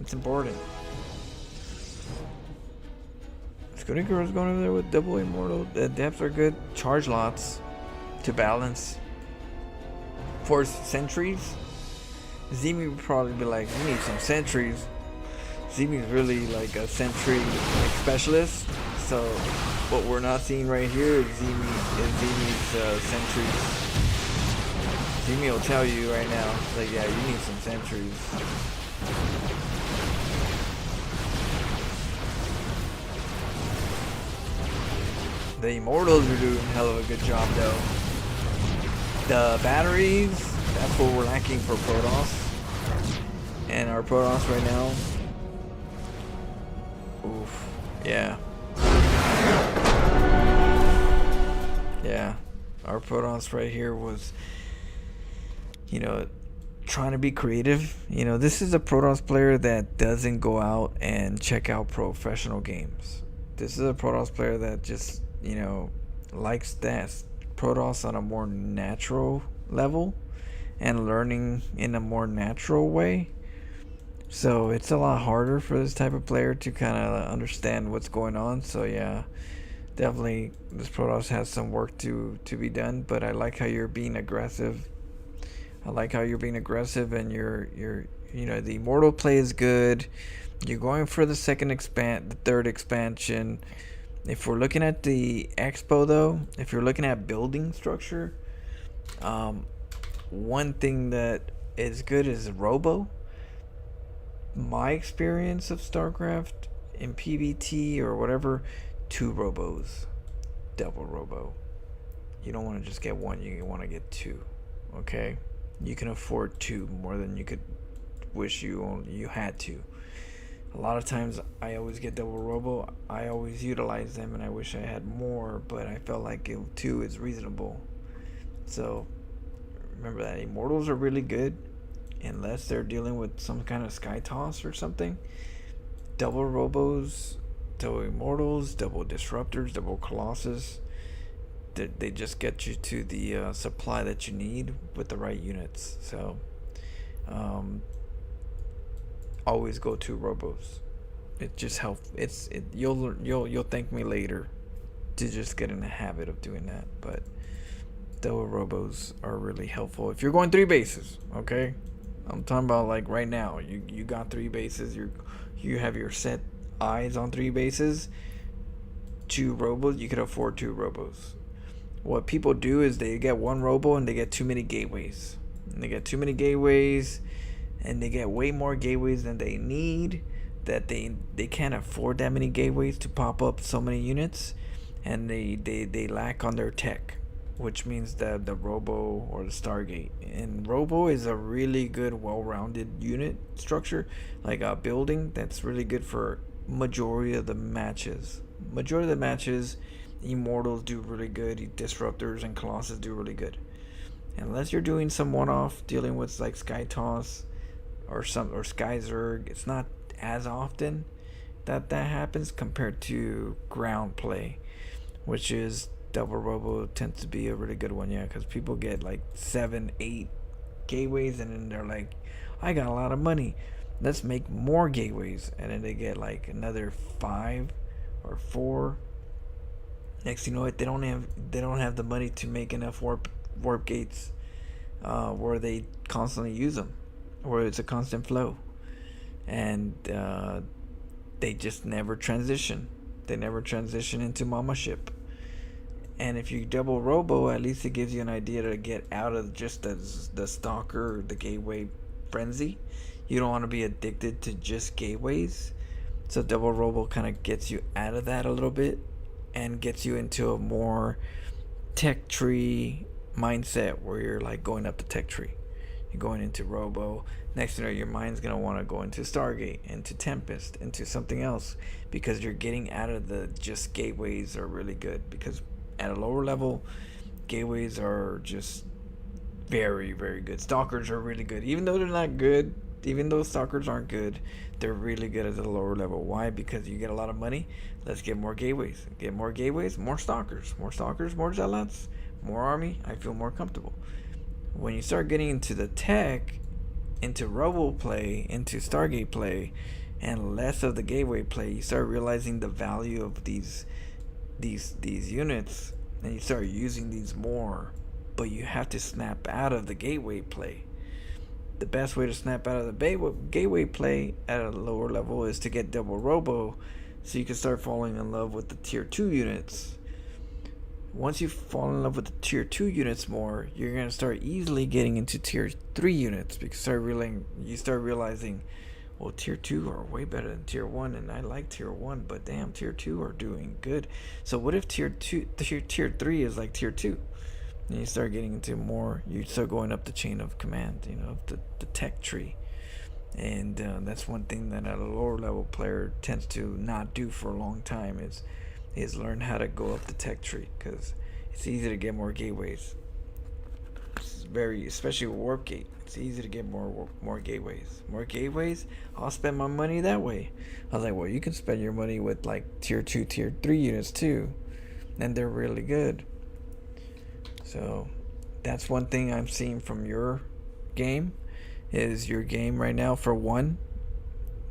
It's important. Squinnica is going over there with double immortal. The depths are good. Charge lots to balance. For sentries, Zemi would probably be like, you need some sentries. Zemi's really like a sentry specialist. So what we're not seeing right here is Zemi's sentries. Zemi will tell you right now, like, yeah, you need some sentries. The Immortals are doing a hell of a good job though. The batteries, that's what we're lacking for Protoss. And our Protoss right now, oof, yeah. Yeah, our Protoss right here was, trying to be creative. This is a Protoss player that doesn't go out and check out professional games. This is a Protoss player that just, likes that Protoss on a more natural level and learning in a more natural way. So it's a lot harder for this type of player to kind of understand what's going on. So yeah, definitely this Protoss has some work to be done, but I like how you're being aggressive. I like how you're being aggressive, and you're the immortal play is good. You're going for the third expansion. If we're looking at the expo though, if you're looking at building structure, one thing that is good is Robo. My experience of StarCraft in PvT or whatever, 2 Robos, double Robo. You don't want to just get 1, you want to get 2. Okay, you can afford 2 more than you could wish you had to. A lot of times I always get double Robo. I always utilize them, and I wish I had more, but I felt like 2 is reasonable. So remember that Immortals are really good, unless they're dealing with some kind of sky toss or something. Double Robos, double Immortals, double Disruptors, double Colossus, they just get you to the supply that you need with the right units. So always go to Robos. It just helps. You'll thank me later to just get in the habit of doing that. But double Robos are really helpful if you're going 3 bases. Okay, I'm talking about like right now. You got 3 bases. You have your set eyes on 3 bases. 2 Robos. You could afford 2 Robos. what people do is they get one robo and they get too many gateways. And they get too many gateways, and they get way more gateways than they need. That they can't afford that many gateways to pop up so many units, and they lack on their tech, which means that the robo or the Stargate. And robo is a really good, well-rounded unit structure, like a building that's really good for majority of the matches. Immortals do really good. Disruptors and Colossus do really good. Unless you're doing some one-off, dealing with like Sky Toss or Sky Zerg, it's not as often that happens compared to ground play, which is double robo tends to be a really good one. Yeah, because people get like 7-8 gateways, and then they're like, I got a lot of money, let's make more gateways, and then they get like another 5 or 4. Next thing you know it, they don't have the money to make enough warp gates where they constantly use them, where it's a constant flow, and they just never transition. They never transition into mama ship. And if you double robo, at least it gives you an idea to get out of just the stalker, the gateway frenzy. You don't want to be addicted to just gateways. So double robo kind of gets you out of that a little bit and gets you into a more tech tree mindset where you're like going up the tech tree. You're going into robo. Next thing you know, your mind's going to want to go into Stargate, into Tempest, into something else, because you're getting out of the just gateways are really good. Because at a lower level, gateways are just very, very good. Stalkers are really good. Even though they're not good, even though stalkers aren't good, they're really good at the lower level. Why? Because you get a lot of money. Let's get more gateways. Get more gateways, more stalkers. More stalkers, more zealots, more army. I feel more comfortable. When you start getting into the tech, into robo play, into Stargate play, and less of the gateway play, you start realizing the value of these units, and you start using these more. But you have to snap out of the gateway play. The best way to snap out of the gateway play at a lower level is to get double robo, so you can start falling in love with the tier 2 units. Once you fall in love with the tier 2 units more, you're going to start easily getting into tier 3 units, because you start realizing, well, tier 2 are way better than tier 1, and I like tier 1, but damn, tier 2 are doing good. So what if tier 3 is like tier 2? And you start getting into more, you start going up the chain of command, the tech tree. And that's one thing that a lower level player tends to not do for a long time is learn how to go up the tech tree, because it's easy to get more gateways. It's especially with warp gate, it's easy to get more gateways. More gateways, I'll spend my money that way. I was like, well, you can spend your money with like tier 2, tier 3 units too, and they're really good. So that's one thing I'm seeing from your game, is your game right now, for one,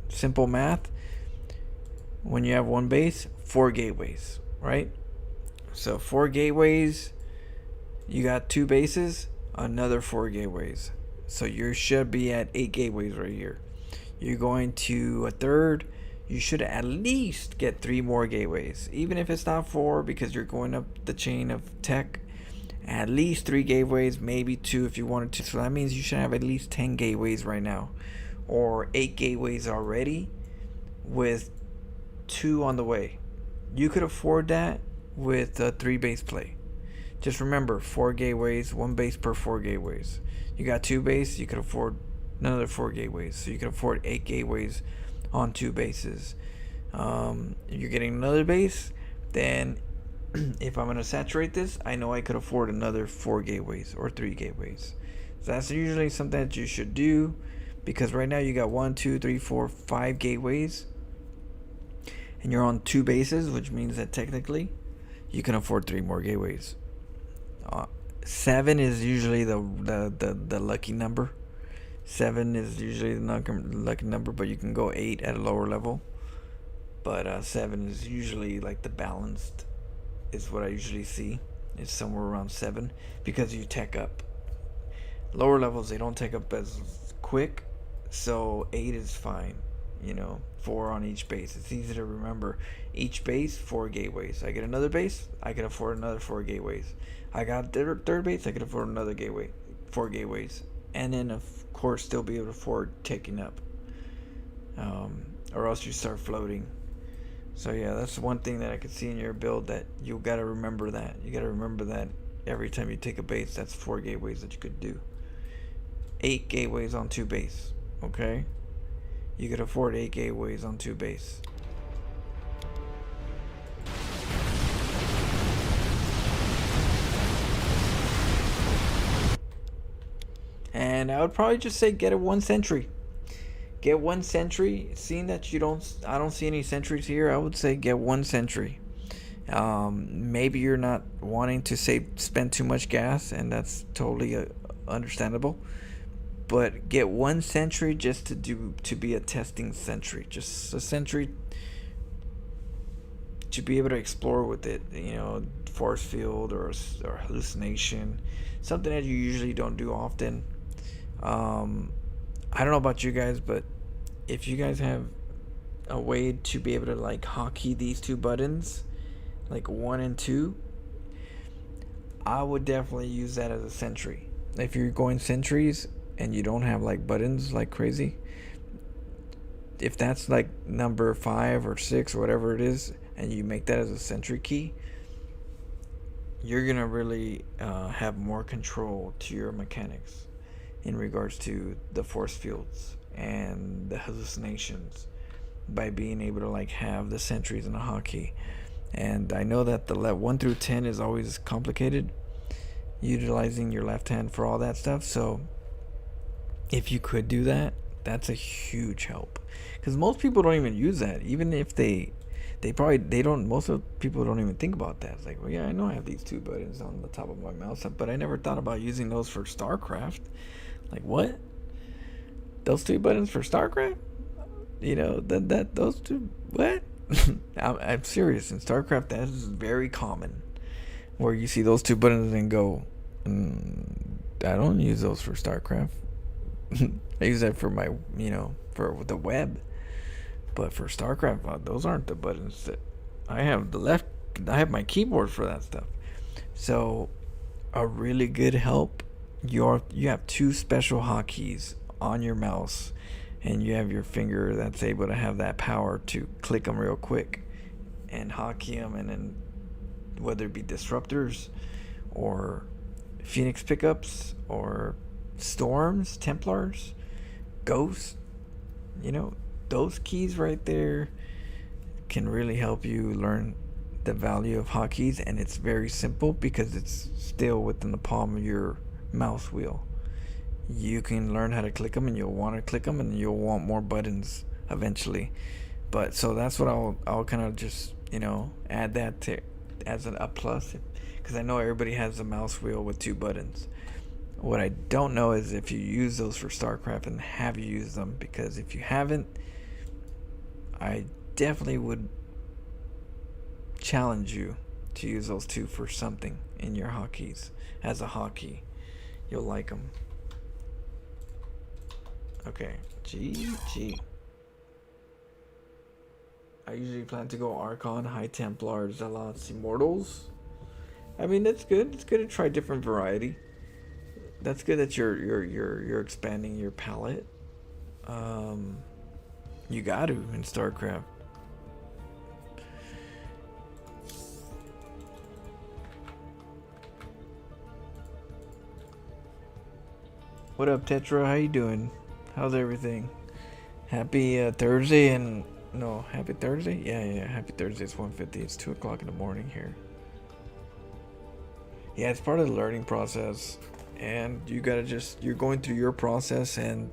simple math, when you have one base, 4 gateways, right? So 4 gateways, you got 2 bases, another 4 gateways. So you should be at 8 gateways right here. You're going to a third, you should at least get 3 more gateways, even if it's not 4, because you're going up the chain of tech. At least 3 gateways, maybe 2 if you wanted to. So that means you should have at least 10 gateways right now, or 8 gateways already, with 2 on the way. You could afford that with a 3 base play. Just remember, 4 gateways, 1 base per 4 gateways. You got 2 base, you could afford another 4 gateways. So you can afford 8 gateways on 2 bases. You're getting another base, then if I'm going to saturate this, I know I could afford another 4 gateways or 3 gateways. So that's usually something that you should do, because right now you got 1, 2, 3, 4, 5 gateways, and you're on 2 bases, which means that technically you can afford 3 more gateways. 7 is usually the lucky number. 7 is usually the lucky number, but you can go 8 at a lower level. But 7 is usually like the balanced, is what I usually see. It's somewhere around 7, because you tech up. Lower levels, they don't tech up as quick, so 8 is fine. you know, 4 on each base. It's easy to remember. Each base, 4 gateways. I get another base, I can afford another 4 gateways. I got third base, I can afford another gateway, 4 gateways. And then, of course, still be able to afford taking up. Or else you start floating. So yeah, that's one thing that I could see in your build, that you gotta remember that. You gotta remember that every time you take a base, that's 4 gateways that you could do. 8 gateways on 2 base. Okay? You could afford 8 gateways on 2 base. And I would probably just say get a 1 sentry. Get 1 sentry. Seeing that I don't see any sentries here, I would say get 1 sentry. Maybe you're not wanting to spend too much gas, and that's totally understandable. But get 1 sentry just to be a testing sentry, just a sentry to be able to explore with it. You know, force field or hallucination, something that you usually don't do often. I don't know about you guys, but if you guys have a way to be able to like hotkey these 2 buttons, like 1 and 2, I would definitely use that as a sentry. If you're going sentries and you don't have like buttons like crazy, if that's like number 5 or 6 or whatever it is, and you make that as a sentry key, you're gonna really have more control to your mechanics in regards to the force fields and the hallucinations by being able to like have the sentries and a hotkey. And I know that the 1 through 10 is always complicated, utilizing your left hand for all that stuff. So if you could do that, that's a huge help, because most people don't even use that. Even if they don't, most of people don't even think about that. It's like, well, yeah, I know I have these 2 buttons on the top of my mouse, but I never thought about using those for StarCraft. Like, what? Those 2 buttons for StarCraft? You know, those 2, what? I'm serious. In StarCraft, that is very common, where you see those 2 buttons and go, I don't use those for StarCraft. I use that for my, you know, for the web. But for StarCraft, those aren't the buttons that I have. I have my keyboard for that stuff. So a really good help, you have 2 special hotkeys on your mouse, and you have your finger that's able to have that power to click them real quick and hotkey them. And then whether it be disruptors or Phoenix pickups or storms, Templars, ghosts, you know, those keys right there can really help you learn the value of hotkeys. And it's very simple because it's still within the palm of your mouse wheel. You can learn how to click them, and you'll want to click them, and you'll want more buttons eventually. But so that's what I'll kind of just, you know, add that to as a plus, because I know everybody has a mouse wheel with 2 buttons. What I don't know is if you use those for StarCraft, and have you used them, because if you haven't, I definitely would challenge you to use those 2 for something in your hotkeys as a hotkey. You'll like them. Okay, GG. I usually plan to go Archon, High Templar, Zealots, Immortals. I mean, that's good. It's good to try different variety. That's good that you're expanding your palette. You got to in StarCraft. What up, Tetra? How you doing? How's everything? Happy Thursday, and no, happy Thursday? Yeah, happy Thursday. It's 1:50. It's 2 o'clock in the morning here. Yeah, it's part of the learning process, and you gotta you're going through your process, and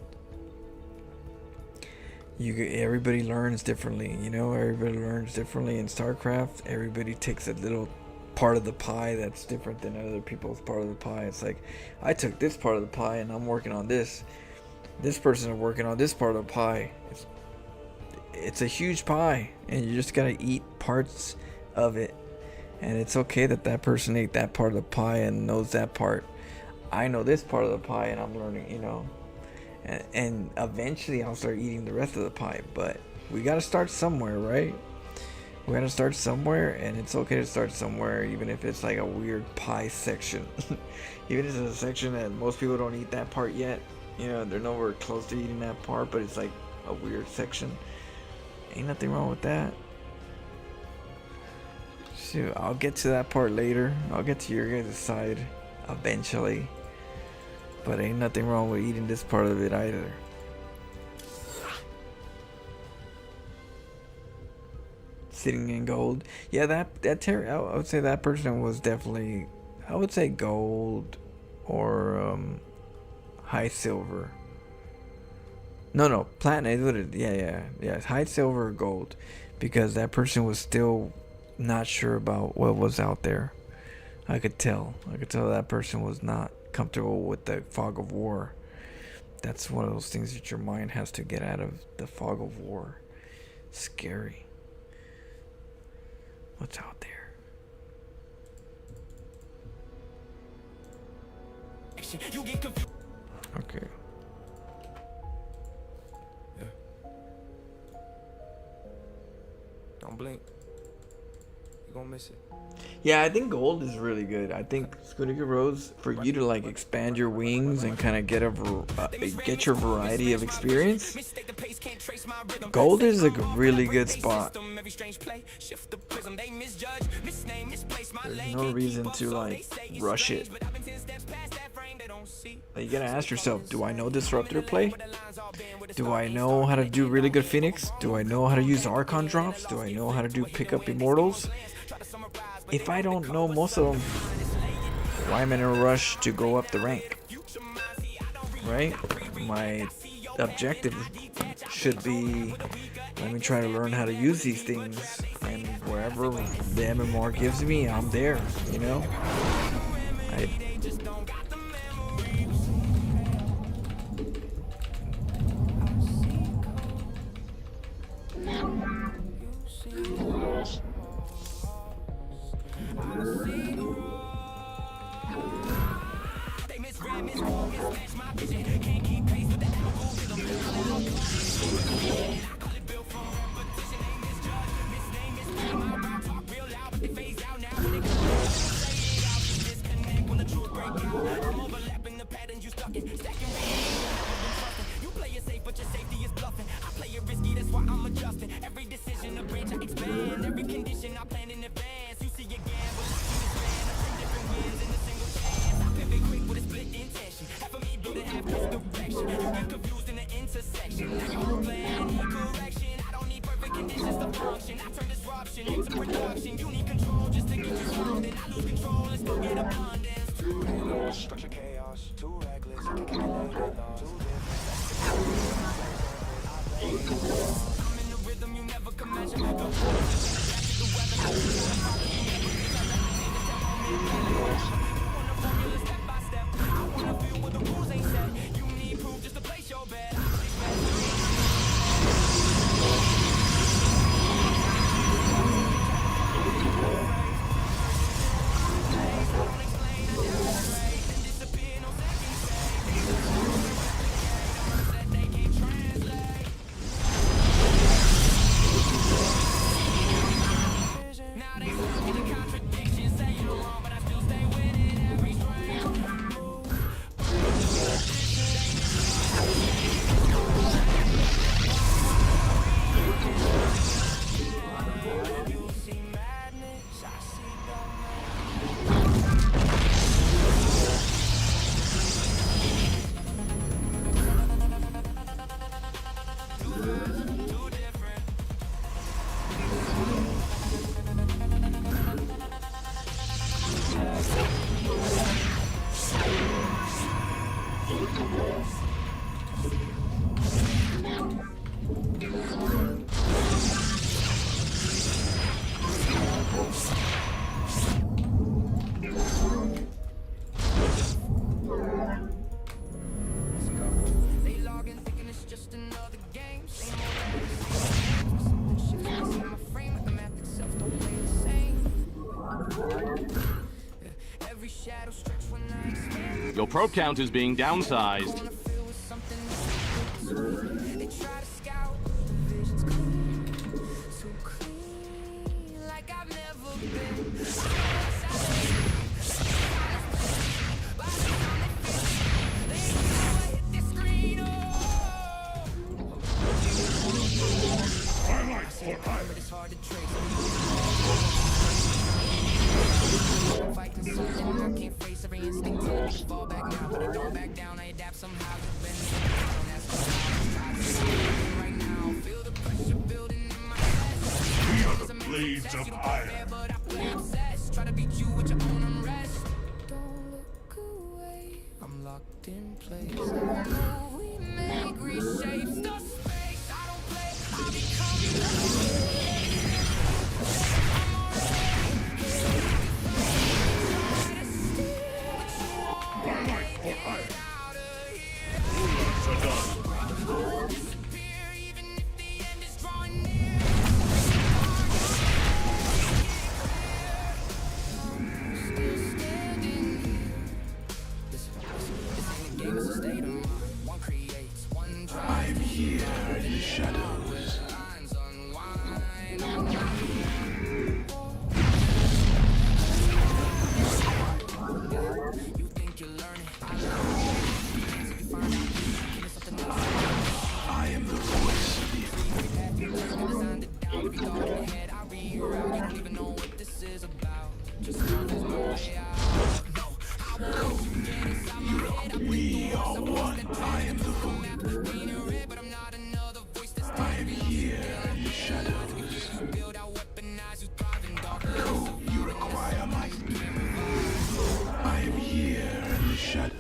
everybody learns differently. You know, everybody learns differently in StarCraft. Everybody takes a little part of the pie that's different than other people's part of the pie. It's like, I took this part of the pie and I'm working on this. This person is working on this part of the pie. It's a huge pie, and you just gotta eat parts of it. And it's okay that person ate that part of the pie and knows that part. I know this part of the pie, and I'm learning, you know. and eventually I'll start eating the rest of the pie. But we gotta start somewhere, right? We gotta start somewhere, and it's okay to start somewhere, even if it's like a weird pie section. Even if it's a section that most people don't eat that part yet. You know, they're nowhere close to eating that part, but it's like a weird section. Ain't nothing wrong with that. Shoot, I'll get to that part later. I'll get to your guys' side eventually. But ain't nothing wrong with eating this part of it either. Sitting in gold. Yeah, I would say that person was definitely, I would say gold or high silver. No, platinum. Yeah. High silver or gold, because that person was still not sure about what was out there. I could tell that person was not comfortable with the fog of war. That's one of those things that your mind has to get out of, the fog of war. Scary. What's out there? Okay. Yeah. Don't blink. You're gonna miss it. Yeah, I think gold is really good. I think Squiddick Rose, for you to like expand your wings and kind of get your variety of experience, gold is like a really good spot. There's no reason to like rush it. Like, you gotta ask yourself, do I know Disruptor play? Do I know how to do really good Phoenix? Do I know how to use Archon drops? Do I know how to do pick up Immortals? If I don't know most of them, why am I in a rush to go up the rank? Right? My objective should be, let me try to learn how to use these things, and wherever the MMR gives me, I'm there, you know? Your probe count is being downsized. We are the blades of iron. Don't look away. I'm locked in place. We make reshapes the space. I don't play. I become I'm here in the shadows. I am the voice of the We are one. I am the voice. I am here in the shadows. You require my. I am here in the shadows.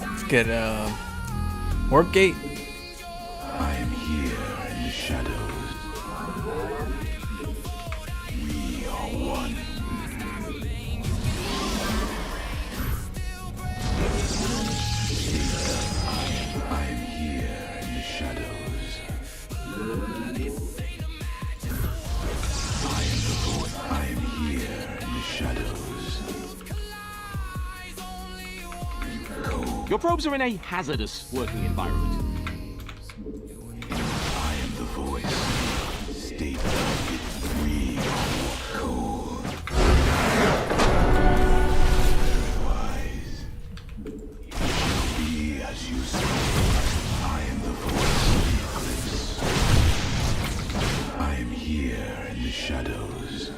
Let's get warp gate. I am here in the shadows. We are one. I am here in the shadows. I am the voice. I am here in the shadows. Your probes are in a hazardous working environment. I am the voice. Stay targeted. We are cold. Very wise. It shall be as you say. I am the voice of the eclipse. I am here in the shadows.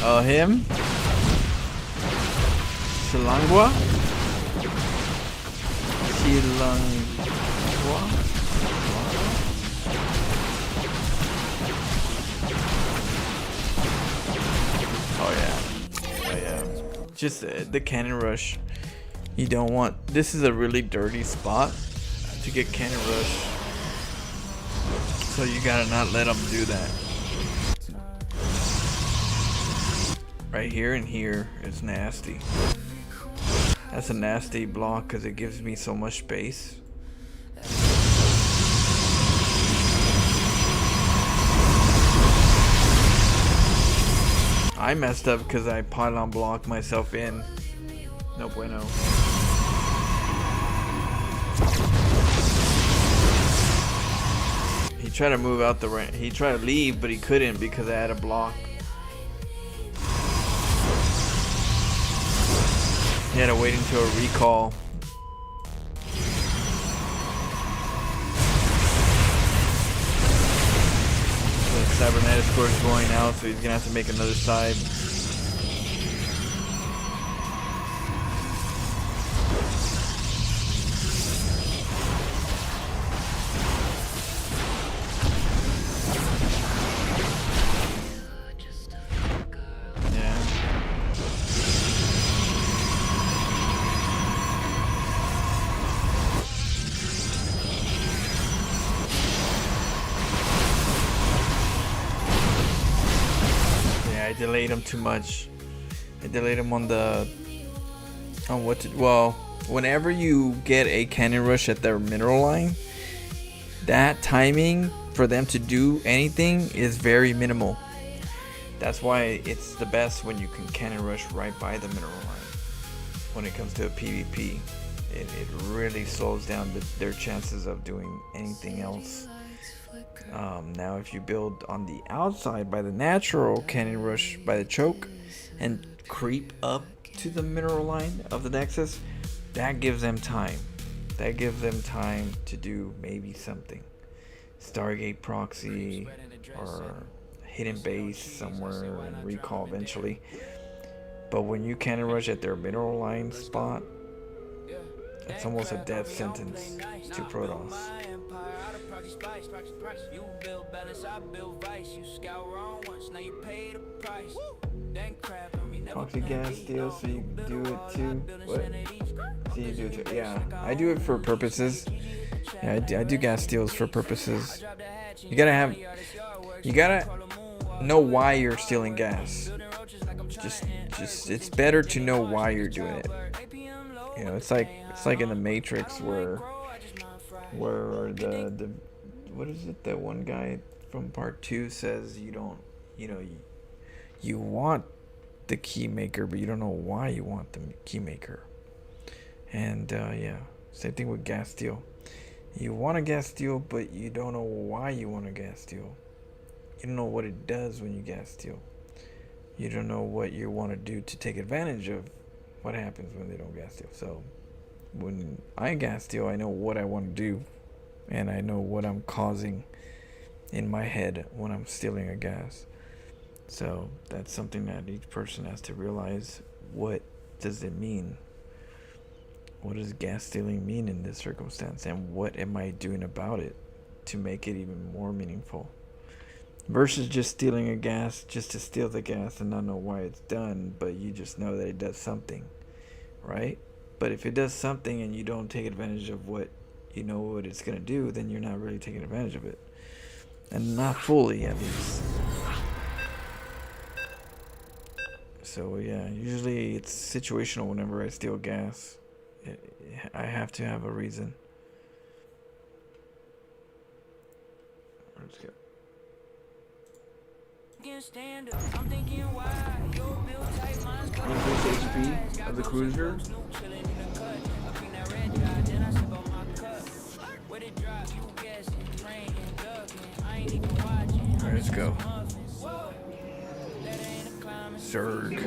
Oh, him? Shilangwa? Shilangwa? Oh yeah. Oh yeah. Just the cannon rush. You don't want. This is a really dirty spot to get cannon rush. So you gotta not let them do that. Right here and here is nasty. That's a nasty block because it gives me so much space. I messed up because I pylon blocked myself in. No bueno. He tried to move out the range. He tried to leave, but he couldn't because I had a block. He had to wait until a recall. The cybernetic score is going out, so he's gonna have to make another side. I delayed him too much. I delayed him on the well, whenever you get a cannon rush at their mineral line, that timing for them to do anything is very minimal. That's why it's the best when you can cannon rush right by the mineral line. When it comes to a PvP, it really slows down their chances of doing anything else. Now if you build on the outside by the natural cannon rush by the choke and creep up to the mineral line of the nexus, that gives them time. That gives them time to do maybe something. Stargate proxy or hidden base somewhere and recall eventually. But when you cannon rush at their mineral line spot, it's almost a death sentence to Protoss. Proxy gas deal, so you do it too. What? So you do it too. Yeah, I do it for purposes. Yeah, I do gas deals for purposes. You gotta know why you're stealing gas. Just it's better to know why you're doing it. You know, it's like in the Matrix where the what is it, that one guy from part 2 says you want the key maker, but you don't know why you want the key maker. And yeah, same thing with gas steal. You want a gas steal, but you don't know why you want a gas steal. You don't know what it does when you gas steal. You don't know what you want to do to take advantage of what happens when they don't gas steal. So when I gas steal, I know what I want to do, and I know what I'm causing in my head when I'm stealing a gas. So that's something that each person has to realize. What does it mean? What does gas stealing mean in this circumstance, and what am I doing about it to make it even more meaningful? Versus just stealing a gas just to steal the gas and not know why it's done, but you just know that it does something, right? But if it does something and you don't take advantage of what you know what it's going to do, then you're not really taking advantage of it. And not fully, at least. So yeah, usually it's situational whenever I steal gas. I have to have a reason. Let's go. Increase HP of the cruiser. Alright, let's go. Zerg.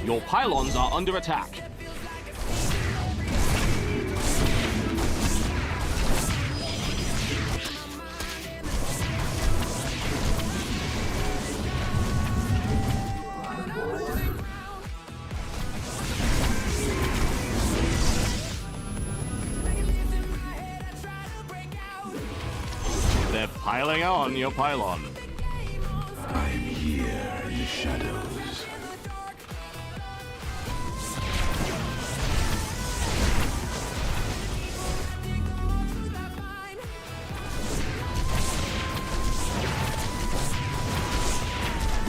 Your pylons are under attack. Piling on your pylon. I'm here in the shadows.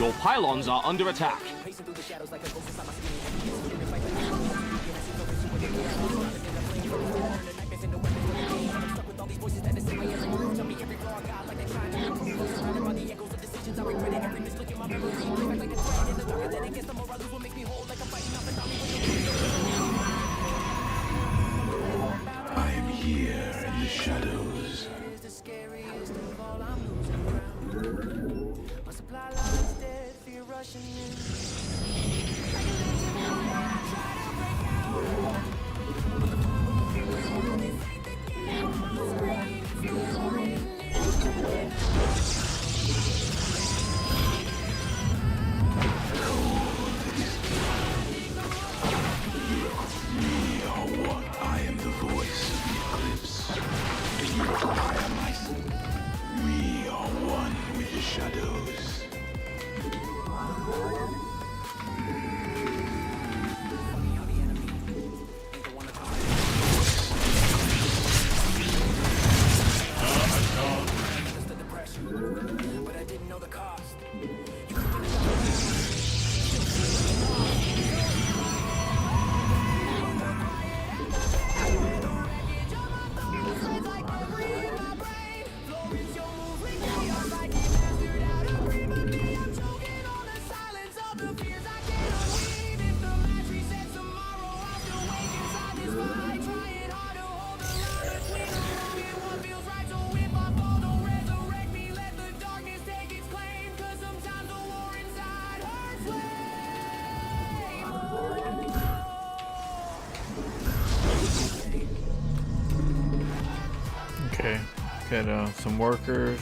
Your pylons are under attack. I'm here in the shadows. I am the voice of the eclipse. I am myself. We are one with the shadows. But I didn't know the cost. Okay, get some workers.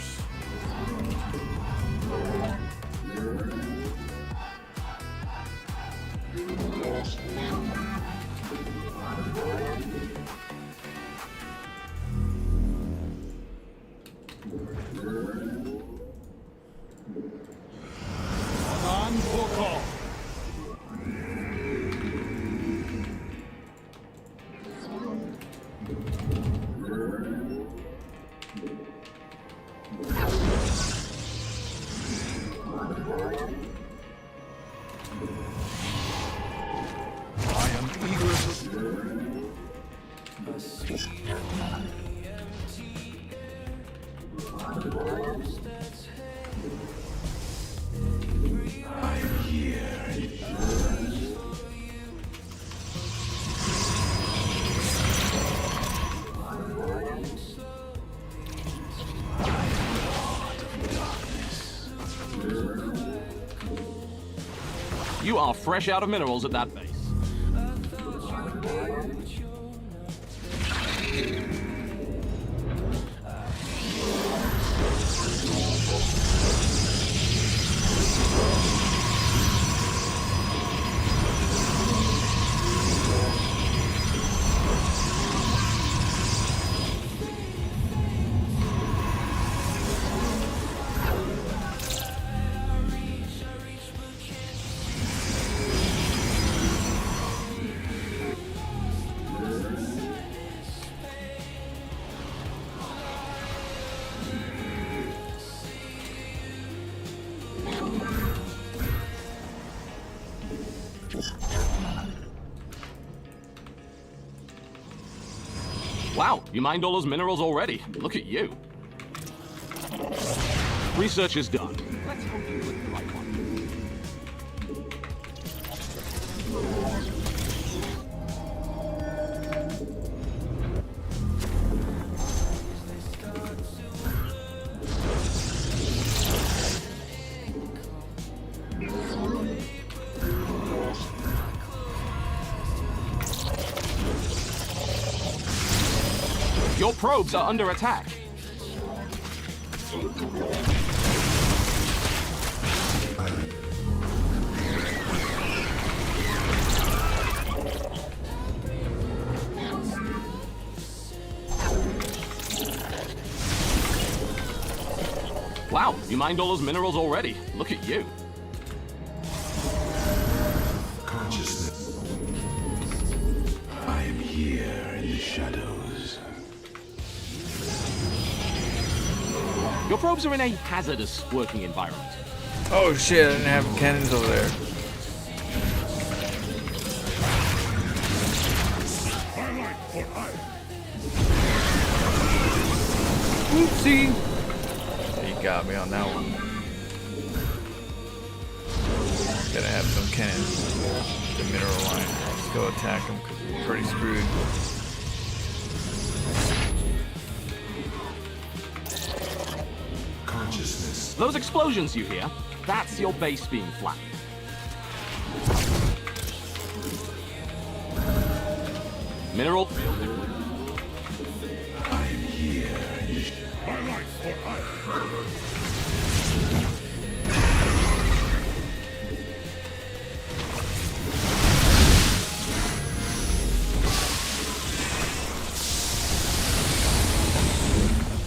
You are fresh out of minerals at that base. Wow, you mined all those minerals already. Look at you. Research is done. Let's hope you click the right one. Your probes are under attack. Wow, you mined all those minerals already. Look at you. Consciousness. I am here in the shadows. Your probes are in a hazardous working environment. Oh shit, I didn't have cannons over there. Oopsie! He got me on that one. Gotta have some cannons. The mineral line. Let's go attack him because we're pretty screwed. Consciousness. Those explosions you hear, that's your base being flattened. Mineral. I am here.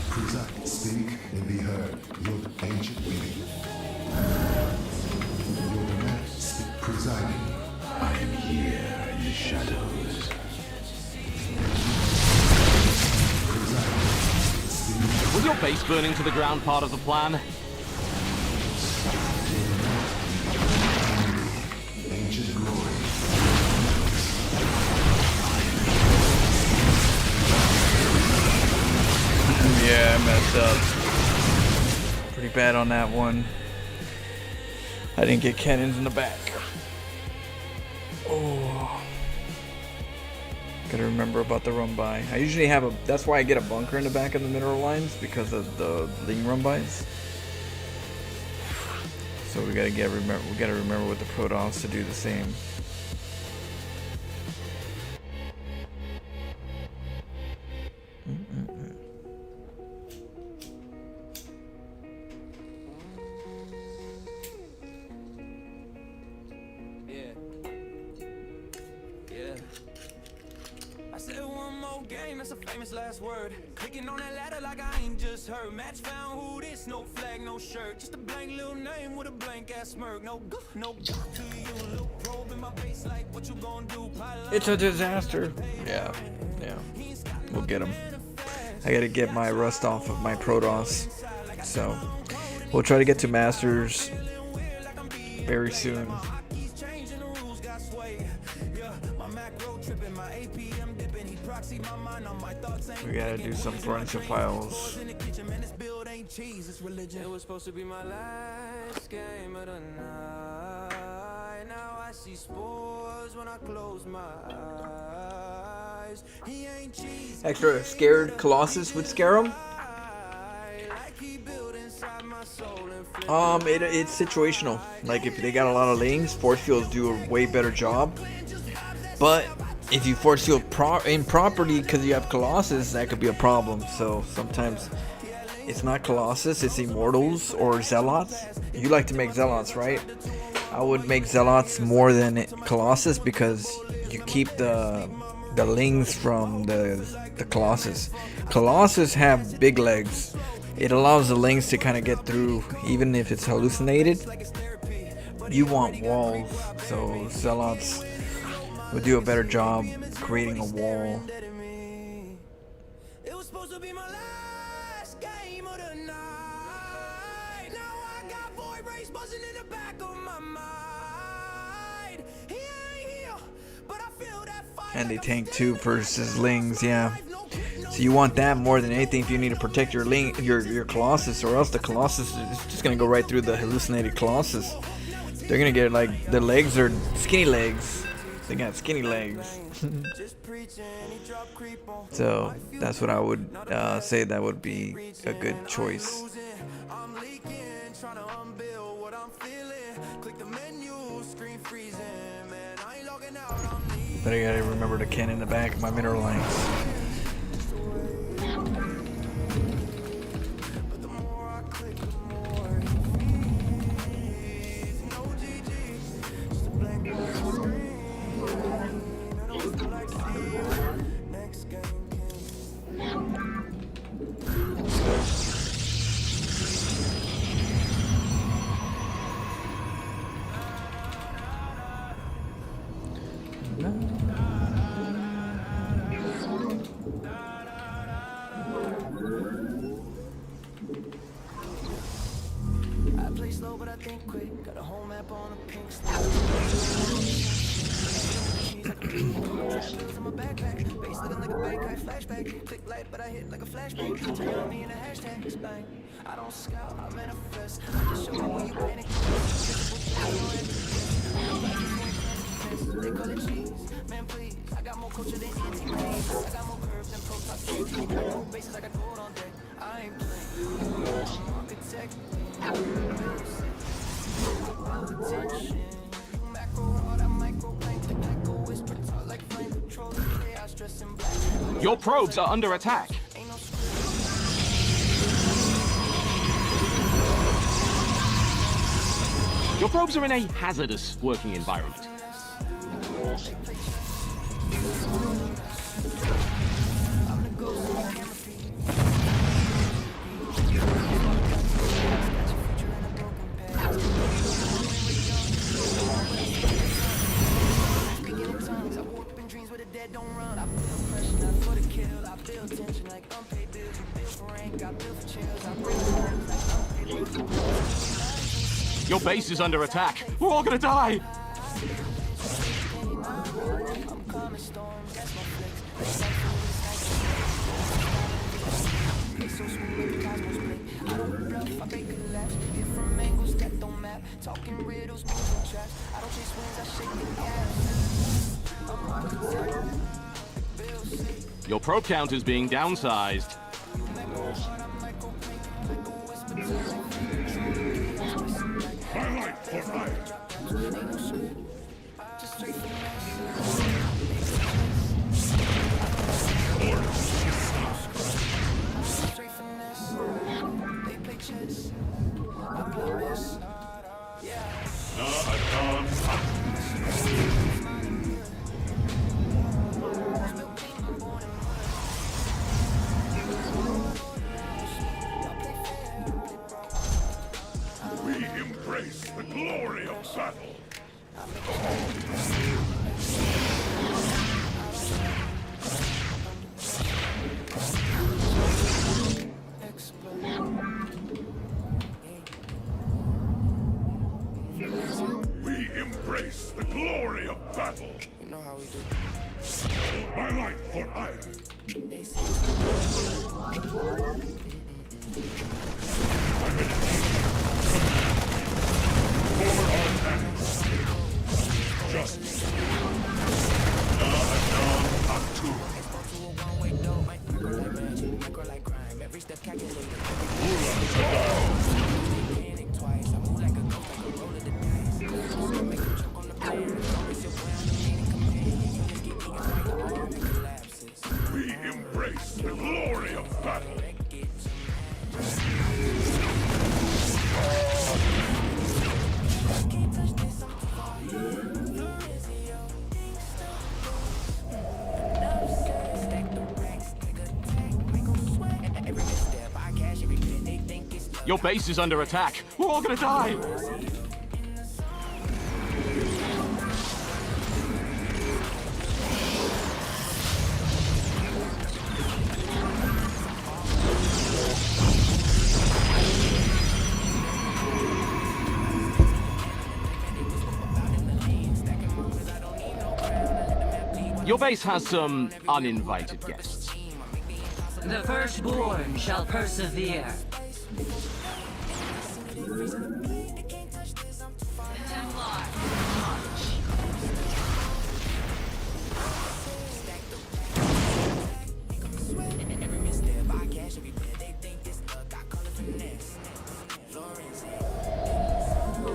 Preside, speak, and be heard. Your ancient being. Your demand, speak, presiding. I am here in the shadows. Was your base burning to the ground part of the plan? Ancient glory. Yeah, I messed up. Pretty bad on that one. I didn't get cannons in the back. Oh. Gotta remember about the run by. I usually have a. That's why I get a bunker in the back of the mineral lines, because of the ling run bys. So we gotta remember with the Protoss to do the same. That's a famous last word. Clicking on that ladder like I ain't just heard. Match found who this, no flag, no shirt. Just a blank little name with a blank ass smirk. No to you. Little probe in my face like what you gonna do? It's a disaster. Yeah. We'll get him. I gotta get my rust off of my Protoss. So we'll try to get to Masters very soon. We gotta do some forensic files. It was supposed to be my last game of the night. Now I see spores when I close my eyes. He ain't cheesy. Extra scared Colossus would scare him. It's situational. Like if they got a lot of lanes, force fields do a way better job. But if you force field improperly because you have Colossus, that could be a problem. So sometimes it's not Colossus, it's Immortals or Zealots. You like to make Zealots, right? I would make Zealots more than Colossus because you keep the lings from the Colossus. Colossus have big legs. It allows the lings to kind of get through, even if it's hallucinated. You want walls, so Zealots would do a better job creating a wall. It was supposed to be my last game of the night. Now I got void rays buzzing in the back of my mind. He ain't here, but I feel that fire. And they tank 2 versus lings, yeah. So you want that more than anything if you need to protect your Colossus, or else the Colossus is just gonna go right through the hallucinated Colossus. They're gonna get like their legs are skinny legs. They got skinny legs. So that's what I would say. That would be a good choice. But I gotta remember to can in the back of my mineral lines. crack flashback. Click light, but I hit like a flashback. Turn on me in a hashtag. Bang. I don't scout, I manifest. I just show you where you panic. They call it cheese. Man, please. I got more culture than anti-pain. I got more curves than pro-top tricks. I got more bases, I got gold on deck. I ain't playing. I'm an architect. Attention. You macro hard, I micro plank. The echo whisper talk like flame patrol. Chaos dressed in black. Your probes are under attack. Ain't no Your probes are in a hazardous working environment. don't run. I feel pressure, not for the kill. I feel tension like unpaid bills. You feel for rank, I feel for chills. I bring the like unpaid bills. Your base is under attack. We're all gonna die. I'm coming storms, that's my flex. So smooth like the cosmos play. I don't bluff, I make a laugh. Hit from angles that don't map. Talking riddles, moving traps. I don't chase wins, I shake the gas. I'm architect. Your probe count is being downsized. Highlight for fire. We embrace the glory of battle. We embrace the glory of battle. You know how we do. My light for iron. Forward on tanks. Justice. We embrace the glory of battle. Your base is under attack. We're all gonna die. Your base has some uninvited guests. The firstborn shall persevere.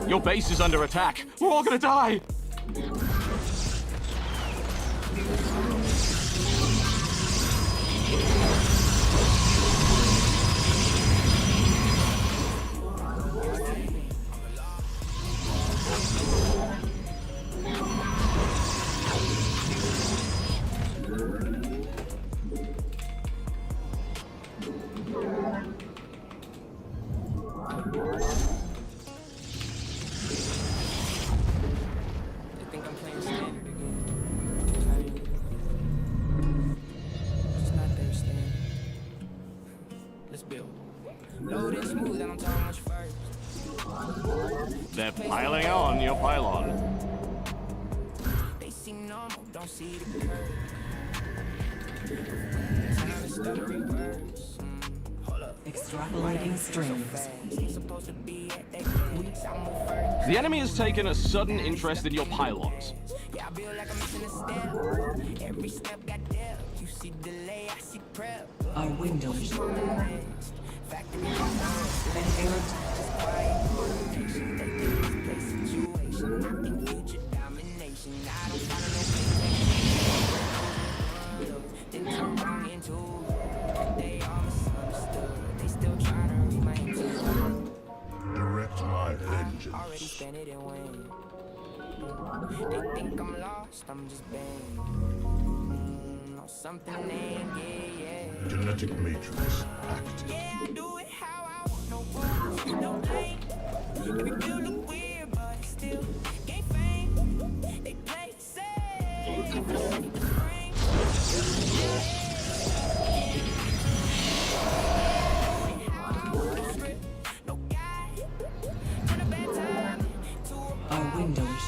Your base is under attack. We're all gonna die. They're piling on your pylon. They see normal, don't see the curve. Extrapolating strings. The enemy has taken a sudden interest in your pylons. Our windows. Direct my vengeance. Already spent it and win. They think I'm lost, I'm just banned. Or something they ain't get yet. Genetic matrix active. Yeah, I do it how I want, no rules, no blame. Every feel look weird, but it's still game fame. They play safe. Our windows.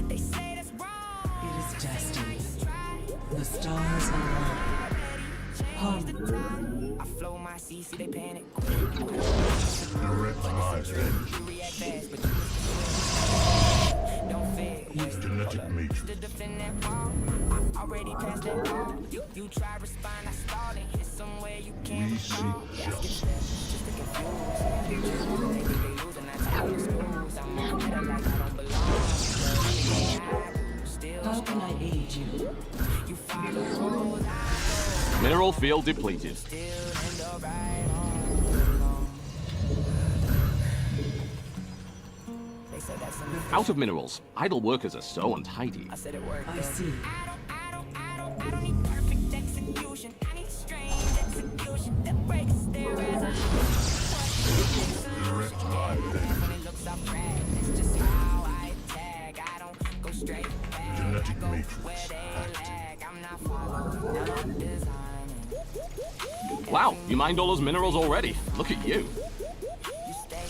They say that's wrong. It is destined. The stars align. Hum. I flow my CC, they panic. Direct my vengeance. React fast, but don't fail. Genetic matrix. To defend that wall, I already passed that ball. You try respond, I stalled and hit somewhere you can't We seek recall. justice. Just to confuse. They think they losing, I tell them screws. I'm on better like I don't belong. Still, How can I aid you? you follow rules, I Mineral field depleted. still end up right on. They said that's in the Out of minerals. Idle workers are so untidy. I said it worked. I see. I don't need perfect execution. I need strange execution that breaks their resolution. Direct my vengeance. When it looks off track, that's just how I attack. I don't go straight back. Genetic I go matrix where they active. lag. I'm not following, I'm designing. Wow, you mined all those minerals already. Look at you. You stay.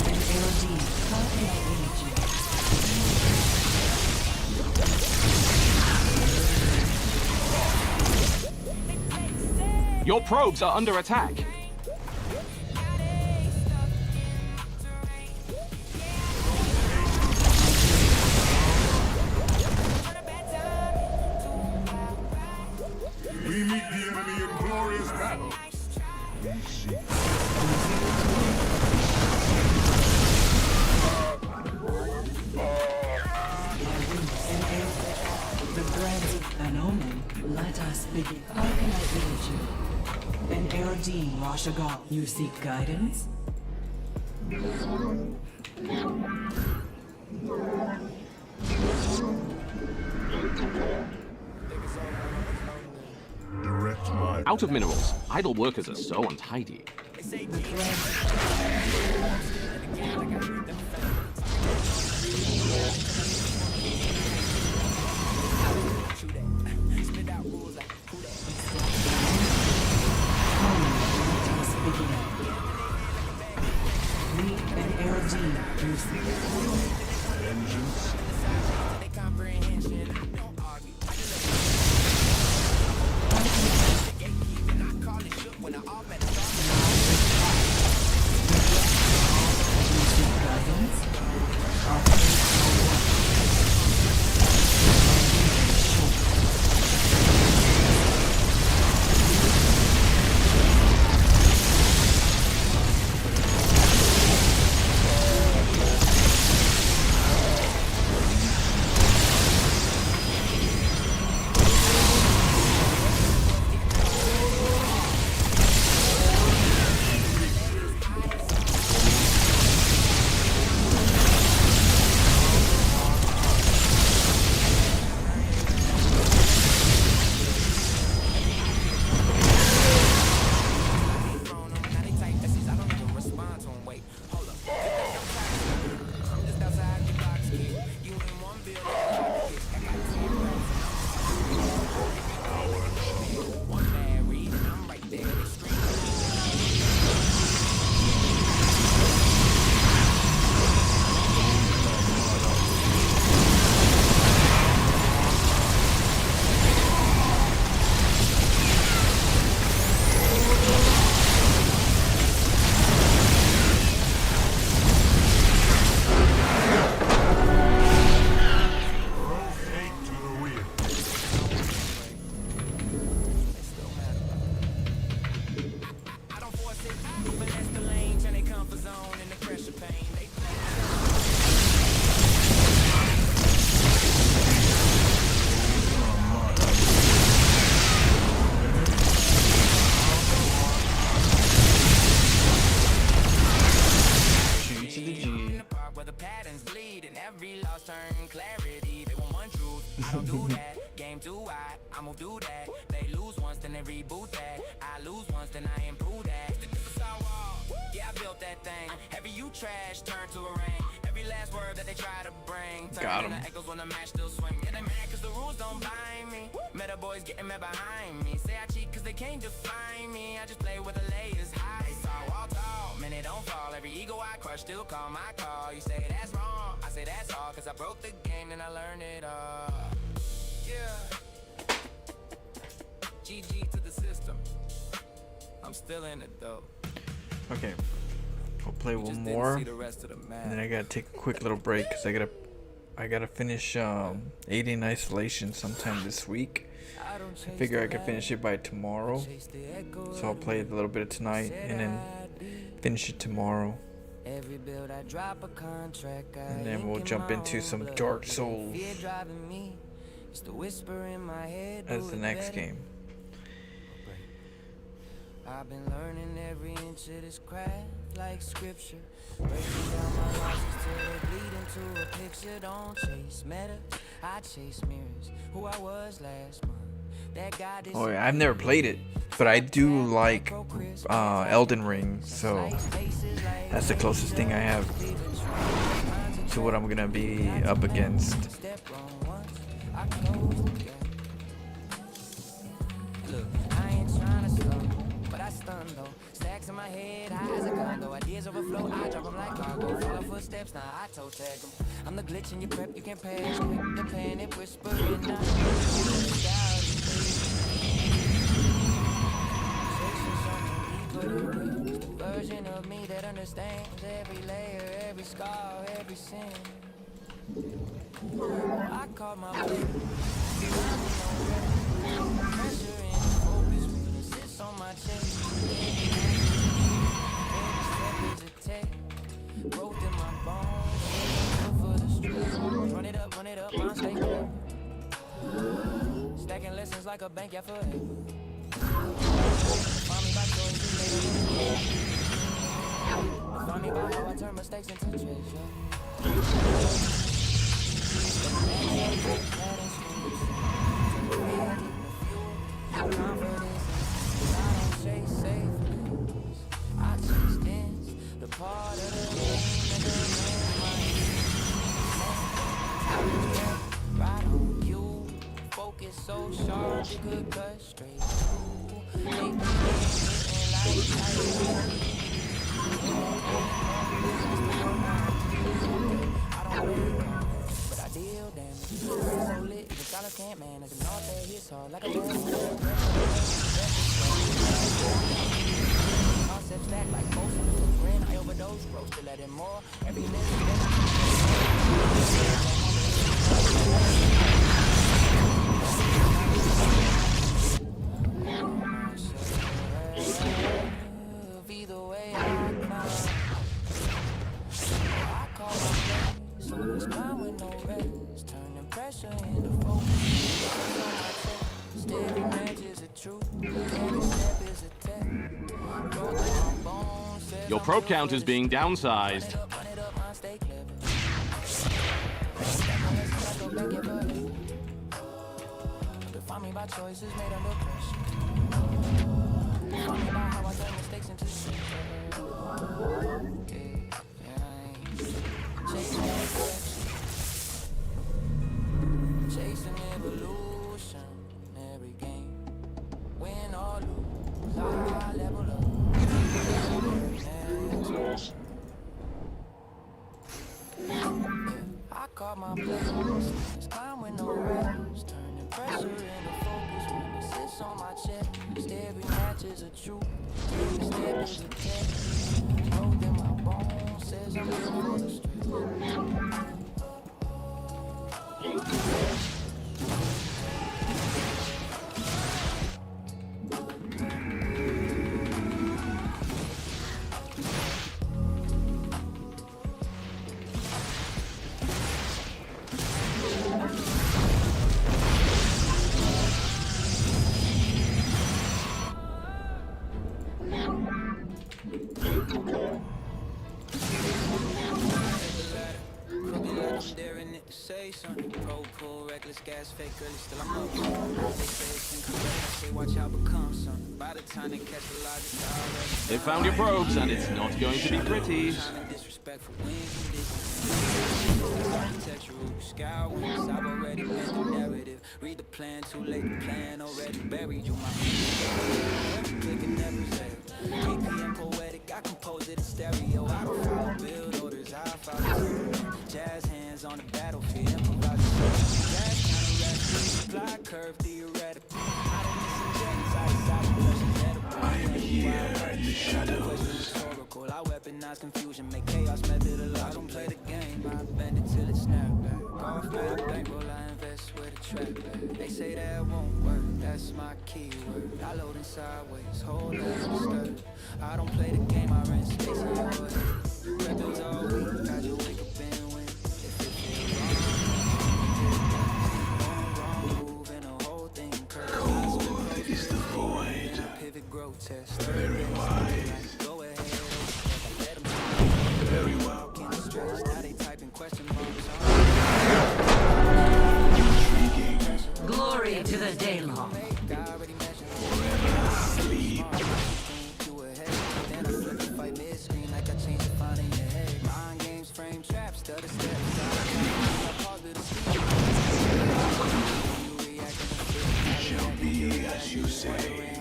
An LD. How can I aid you? Your probes are under attack. We meet the enemy in glorious battle. We seek The grand an omen. Let us begin. How can I aid you? An Erodine Rashagal. You seek guidance? direct my Out of minerals. Idle workers are so untidy. vengeance. wanting clarity, they want one truth. I don't do that. Game too wide, I move do that. They lose once, then they reboot that. I lose once, then I improve that. Yeah, I built that thing. Every you trash turn to a rain. Every last word that they try to bring turn into echoes when the match still swing. Yeah, they mad cause the rules don't bind me. Meta boys getting mad behind me. Say I cheat cause they can't define me. I just play with the layers high. They saw all tall, man, it don't fall. Every ego I crush still call my call. You say that's wrong, I say that's all. Cause I broke the game and I learned it all. Yeah. GG to the system. I'm still in it though. Okay, I'll play one more, and then I gotta take a quick little break because I gotta finish Alien Isolation sometime this week. I figure I can finish it by tomorrow, so I'll play it a little bit tonight and then finish it tomorrow. And then we'll jump into some Dark Souls as the next game. I've been learning every inch of this craft like scripture. Breaking down my losses till they bleed into a picture. Don't chase meta, I chase mirrors. Who I was last month. That guy Oh yeah, I've never played it, but I do like Elden Ring, so that's the closest thing I have to what I'm gonna be up against. Look, I ain't trying to slow, but I stun though. Stacks in my head, high as a condo. Ideas overflow, I drop them like cargo. Follow footsteps, now I toe tag them. I'm the glitch in your prep, you can pass. Quick the panic, whispering now. Version of me that understands every layer, every scar, every sin. I caught my breath. Pressure and focus when it sits on my chest. Every step is a tech. Growth in my bones. For the streets. Run it up, my stake. Stacking lessons like a bank, yeah, forever. Find me by choices made of Find me by how I turn mistakes into treasure. Confidence, I don't chase safety. I chase dance, the part of the game that the man might right on you. Focus so sharp it could cut straight through. Make me like I don't but I deal damage. So lit, the silence can't manage. The north that hits hard like a concept stack like most of the grin. I overdose, roasted, let it more. Every minute. Either way I climb. I call my place, so it's time with no rest. Turning pressure into focus. Steady match is a truth. Every step is a tech. Your probe count is being downsized. Run it up, my stake level. Define me by choices made under pressure. Define me by how I turn mistakes into shit. Chasing evolution, every game. Win or lose, I level up. I caught my place. It's time with no rest. Turning pressure into focus when it sits on my chest. Every match is a truth. Every step is a test. Growth in my bones says I'm built for the street. son. Pro pool, reckless gas, fake girl, still I'm up. They say it's incorrect, I say watch out become son. By the time they catch the logic, I already They found your probes, and it's not going to be pretty. disrespectful architectural sky wings. I've already made the narrative. Read the plan, too late. The plan already buried you. My click and never said. APM poetic, I compose it in stereo. I don't follow build orders, I follow jazz hands on the battlefield. Improvise jazz kind of rap, fly curve theoretical. I don't miss injections, I here in the shadows. I weaponize confusion, make chaos methodological. I don't play the game, I bend it till it snap back. Golf bag, bankroll, I invest with a trap back. They say that won't work, that's my keyword. I load in sideways, hold up, stir. I don't play the game, I rent space in your head. Rebels all week, got you wake up and win. If it feels wrong move and the whole thing curves. Cold is the void, pivot grotesque. very wise. Very well. Glory to the Daylong. Forever sleep. Shall be as you say.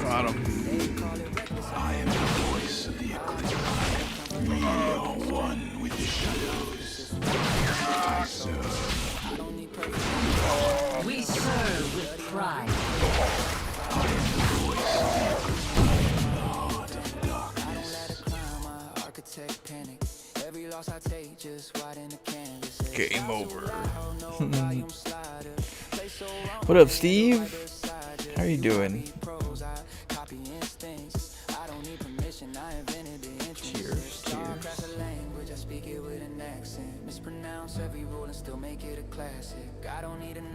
Got him. I am the voice of the eclipse. We are one with the shadows. I serve. We serve with pride. I am the voice of the eclipse. Lord of darkness. Every loss I take just widen the canvas. Game over. What up, Steve? How are you doing? Cheers, cheers.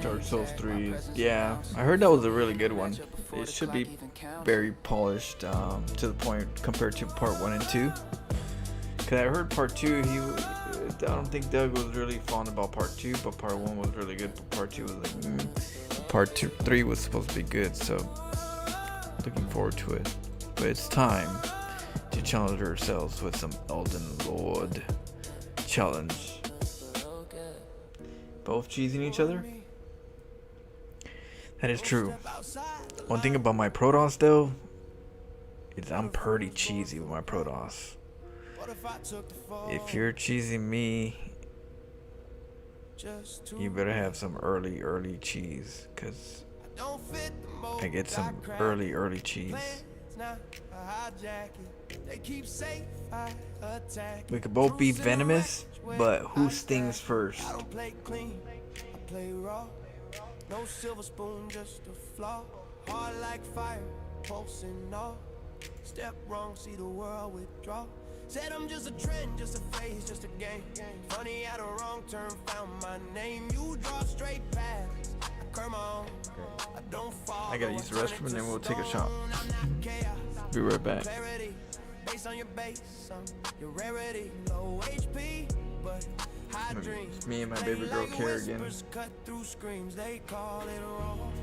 Dark Souls 3. Yeah, I heard that was a really good one. It should be very polished to the point compared to part 1 and 2. Cause I heard part 2, I don't think Doug was really fond about part 2, but part 1 was really good, but part 2 was like, part 3 was supposed to be good, so looking forward to it. But it's time to challenge ourselves with some Elden Lord challenge. Both cheesing each other? That is true. One thing about my Protoss though, is I'm pretty cheesy with my Protoss. If you're cheesing me, you better have some early cheese, cause I get some early cheese. We could both be venomous, but who stings first? No silver spoon, just a flaw. Hard like fire, pulsing off. Step wrong, see the world withdraw. Said I'm just a trend, just a phase, just a game. Funny how the wrong turn found my name. You draw straight paths, I curve my own. I don't fall. I gotta use the restroom and then we'll take a shot. Be right back. Based on your base, your rarity, low HP, but high dreams. Me and my baby girl care again. Cut through screams, they call it wrong.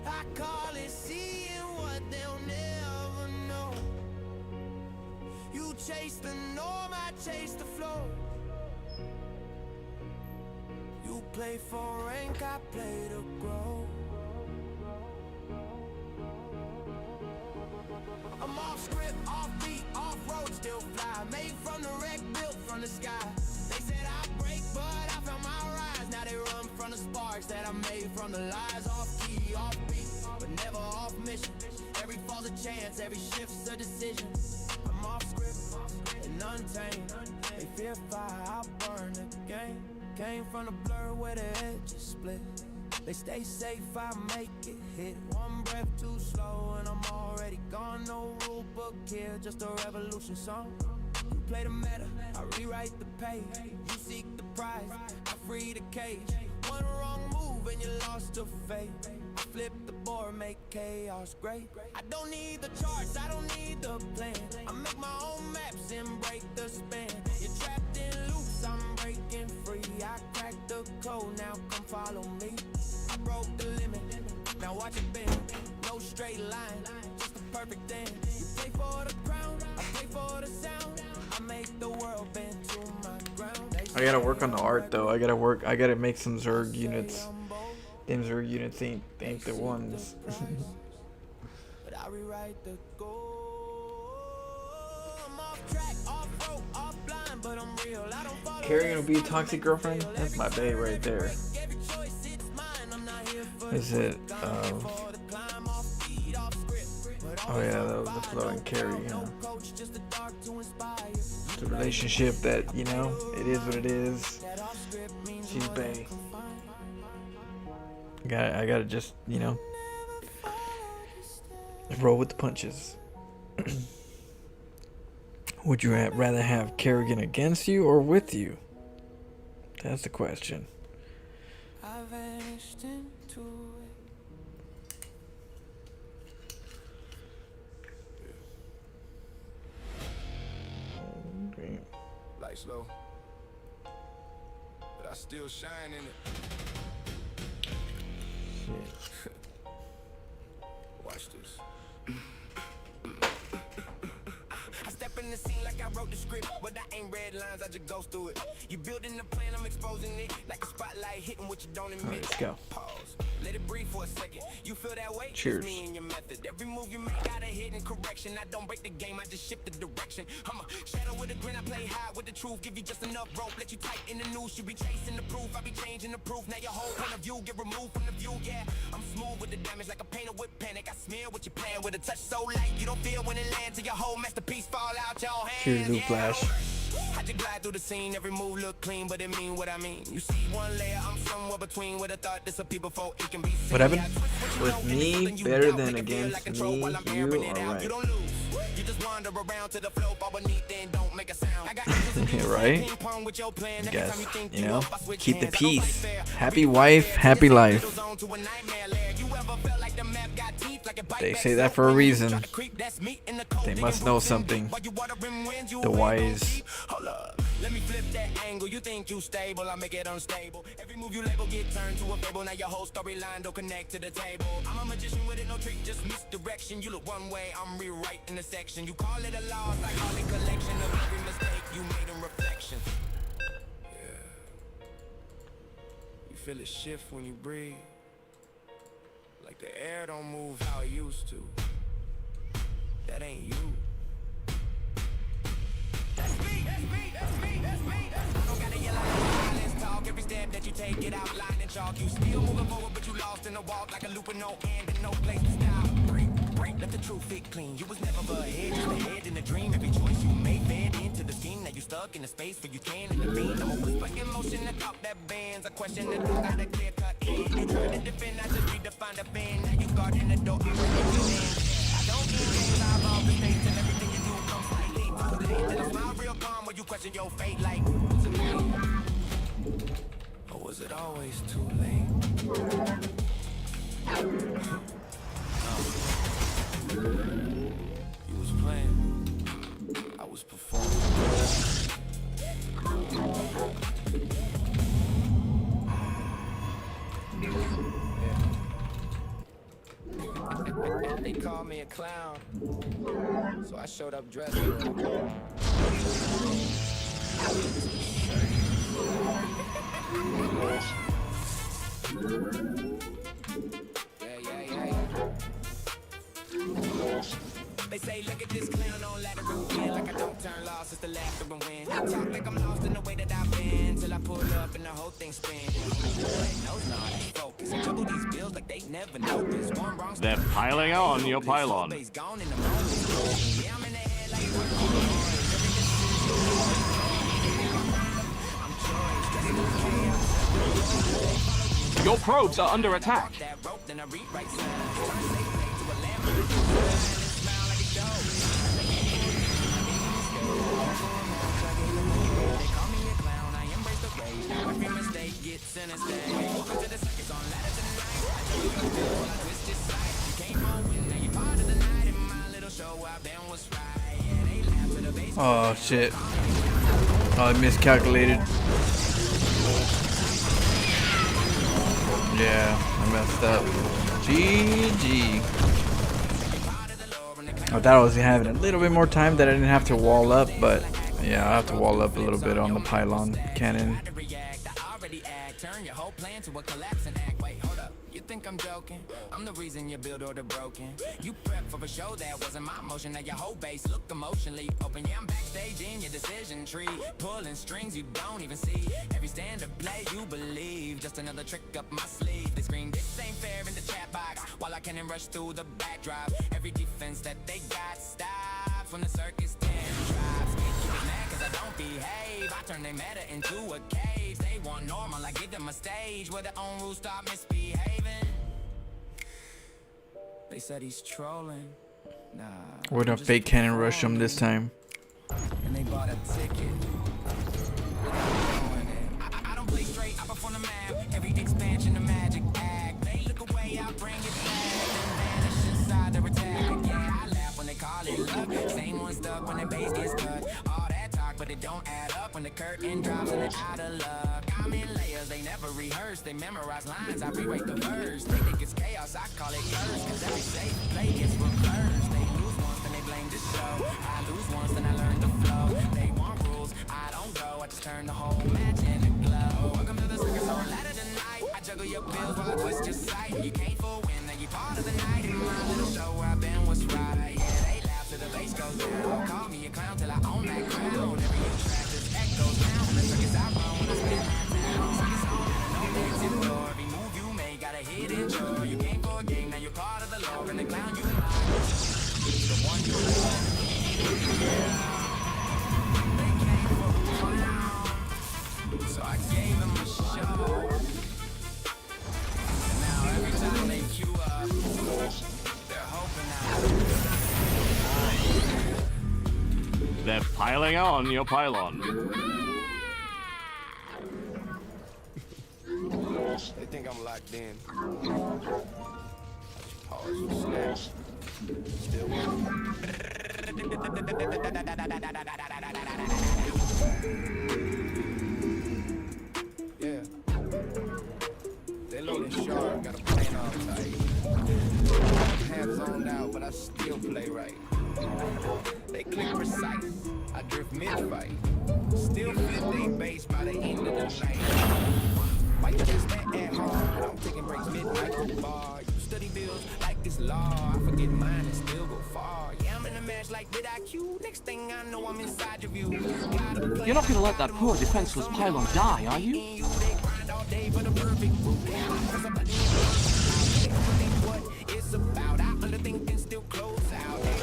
I call it seeing what they'll never know. You chase the norm, I chase the flow. You play for rank, I play to grow. I'm off script, off beat, off road, still fly. Made from the wreck, built from the sky. They said I break, but I found my rise. Now they run from the sparks that I made from the lies. Off key, off beat, but never off mission. Every fall's a chance, every shift's a decision. I'm off script and untamed. They fear fire, I burn the game. Came from the blur where the edges split. They stay safe, I make it hit. One breath too slow and I'm already gone. No rule book here, just a revolution song. You play the meta, I rewrite the page. You seek the prize, I free the cage. One wrong move and you lost your faith. I flip the board, make chaos great. I don't need the charts, I don't need the plan. I make my own maps and break the span. You're trapped in loops, I'm breaking free. I cracked the code, now come follow me. I broke the limit, now watch it bend. No straight line, just the perfect end. You play for the crown, I play for the sound. I make the world bend to my ground. I gotta work on the art though. I gotta make some Zerg units. Them Zerg units ain't the ones. But I rewrite the goal. I'm off track, off road, off blind, but I'm real. I don't follow. Carrying will be a toxic girlfriend? That's my bae right there. Is it oh yeah, that was the flow and carry, huh? It's a relationship that, you know, it is what it is. She's bae. I gotta just, you know, roll with the punches. Would you rather have Kerrigan against you or with you? That's the question. I vanished into it. Okay. Lights low, but I still shine in it. Shit. Watch this. I step in the scene like I wrote the script, but I ain't read lines, I just go through it. You building the plan, I'm exposing it like a spotlight hitting what you don't admit. Let's go. Pause. Let it breathe for a second. You feel that way? Cheers. It's me and your method. Every move you make got a hidden correction. I don't break the game, I just shift the direction. I'm a shadow with a grin, I play high with the truth. Give you just enough rope, let you tight in the noose. You be chasing the proof, I be changing the proof. Now your whole point of view get removed from the view, yeah. I'm smooth with the damage like a painter with panic. I smear what you plan with a touch so light you don't feel when it lands. Till your whole masterpiece fall out your hands. Cheers, Luke Flash. I just glide through the scene, every move look clean, but it mean what I mean. You see one layer, I'm somewhere between. With a thought this a people before it can be seen. What happened? With me better than against me, you are right. You don't lose. You just wander around to the flow, fall beneath and don't make a sound. I got right? Guess, you know, keep the peace. Happy wife, happy life. They say that for a reason. They must know something. The wise. Let me flip that angle. You think you stable, I make it unstable. Every move you label get turned to a fable. Now your whole storyline don't connect to the table. I'm a magician with it, no trick, just misdirection. You look one way, I'm rewriting the section. You call it a loss, I call it collection of every mistake you made in reflection. Yeah. You feel it shift when you breathe. Like the air don't move how it used to. That ain't you. That's me, that's me, that's me, that's me. Don't gotta yell out, let's talk. Every step that you take, get outlined in chalk. You still moving forward, but you lost in the walk. Like a loop with no end and no place to stop. Break, let the truth fit clean. You was never ahead, just ahead in a dream. Every choice you made fed into the scheme. Now you stuck in a space where you can intervene. I'm a whisper emotion that thought that bends. A question that got a clear cut in. You tried to defend, I just redefined the bend. Now you guard in the door, I'm ready to end. I don't get games, I've all the states and everything you do comes slightly too late. Then I smile real calm when you question your fate like, was it me? Or was it always too late? You was playing, I was performing. They called me a clown, so I showed up dressed for it. Yeah. They say, look at this clown on ladder and win. Like I don't turn loss, it's the laughter and win. I talk like I'm lost in the way that I've been. Till I pull up and the whole thing spin. Focus. Juggle these bills like they never noticed. One wrong They're piling on your pylon. gone in the moment. Yeah, I'm in the head like Your probes are under attack. that rope, then I rewrite signs. Turn safe play to a lamb. Smile like a dog. Oh shit. Oh, I miscalculated. Yeah, I messed up. GG. I thought I was having a little bit more time that I didn't have to wall up, but yeah, I have to wall up a little bit on the pylon cannon. Turn your whole plan to a collapsing act. Wait, hold up. You think I'm joking? I'm the reason your build order broken. You prep for a show that wasn't my motion. Now your whole base look emotionally open. Yeah, I'm backstage in your decision tree, pulling strings you don't even see. Every standard play you believe, just another trick up my sleeve. They scream this ain't fair in the chat box, while I cannon rush through the backdrop. Every defense that they got stops when the circus 10 drops. Keep mad cause I don't behave. I turn their meta into a cage. They want normal, I give them a stage where their own rules stop misbehaving. They said he's trolling. Nah. We're gonna fake cannon rush them this time. And they bought a ticket. I don't play straight, I perform the map. Every expansion a magic act. They look away, I bring it back. Then vanish inside their attack. Yeah, I laugh when they call it luck. Same one stuck when their base gets cut. All that talk, but it don't add up when the curtain drops and they're out of luck. I'm in layers, they never rehearse. They memorize lines, I rewrite the verse. They think it's chaos, I call it curse. Cause every safe play gets reversed. They lose once, then they blame the show. I lose once, then I learn the flow. They want rules, I don't go. I just turn the whole match into glow. Welcome to the circus on ladder tonight. I juggle your bills while I twist your sight. You came for a win, now you part of the night. In my little show, I've been what's right. Yeah, they laugh till the bass goes down. Call me a clown till I own that crown. Every new track just echoes down. The circus I run when I spin my town. Circus on ladder, no exit door. Every move you make got a hidden chore. You came for a game, now you're part of the lore. And the clown you like, the one you love. They came for a clown, so I gave them a show. And now every time they queue up, they're hoping They're piling on your pylon. They think I'm locked in. Pause for snacks. Still yeah. They loading sharp, got a plan all tight. Half zoned out, but I still play right. They click precise, I drift mid-fight. Still fit they base by the end of the night. Why you just that at home? I'm taking breaks midnight bar. You study bills like it's law. I forget mine and still go far. Yeah, I'm in a match like with IQ. Next thing I know, I'm inside your view. You're not gonna let that poor defenseless pylon die, are you? They grind all day for the perfect group. What it's about. I underthink and still close out. They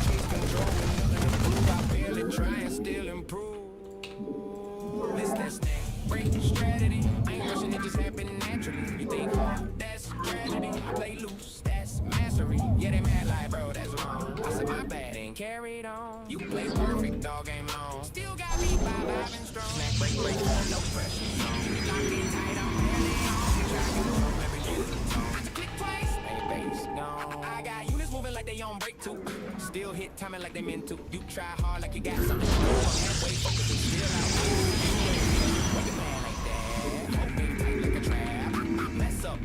chase control and nothing to prove. I barely try and still improve. This that snake, break strategy. I ain't rushing, it just happen naturally. You think that's tragedy? I play loose, that's mastery. Yeah, they mad like, bro, that's wrong. I said my bad and carried on. You play perfect, dog game long. Still got me by live and strong. Snack, break, no pressure. Locked in tight, I'm barely on. Tracking home every little tone. I just click twice, ain't base gone. I got units moving like they on break too. Still hit timing like they meant to. You try hard like you got something to do. I'm halfway focused and still out.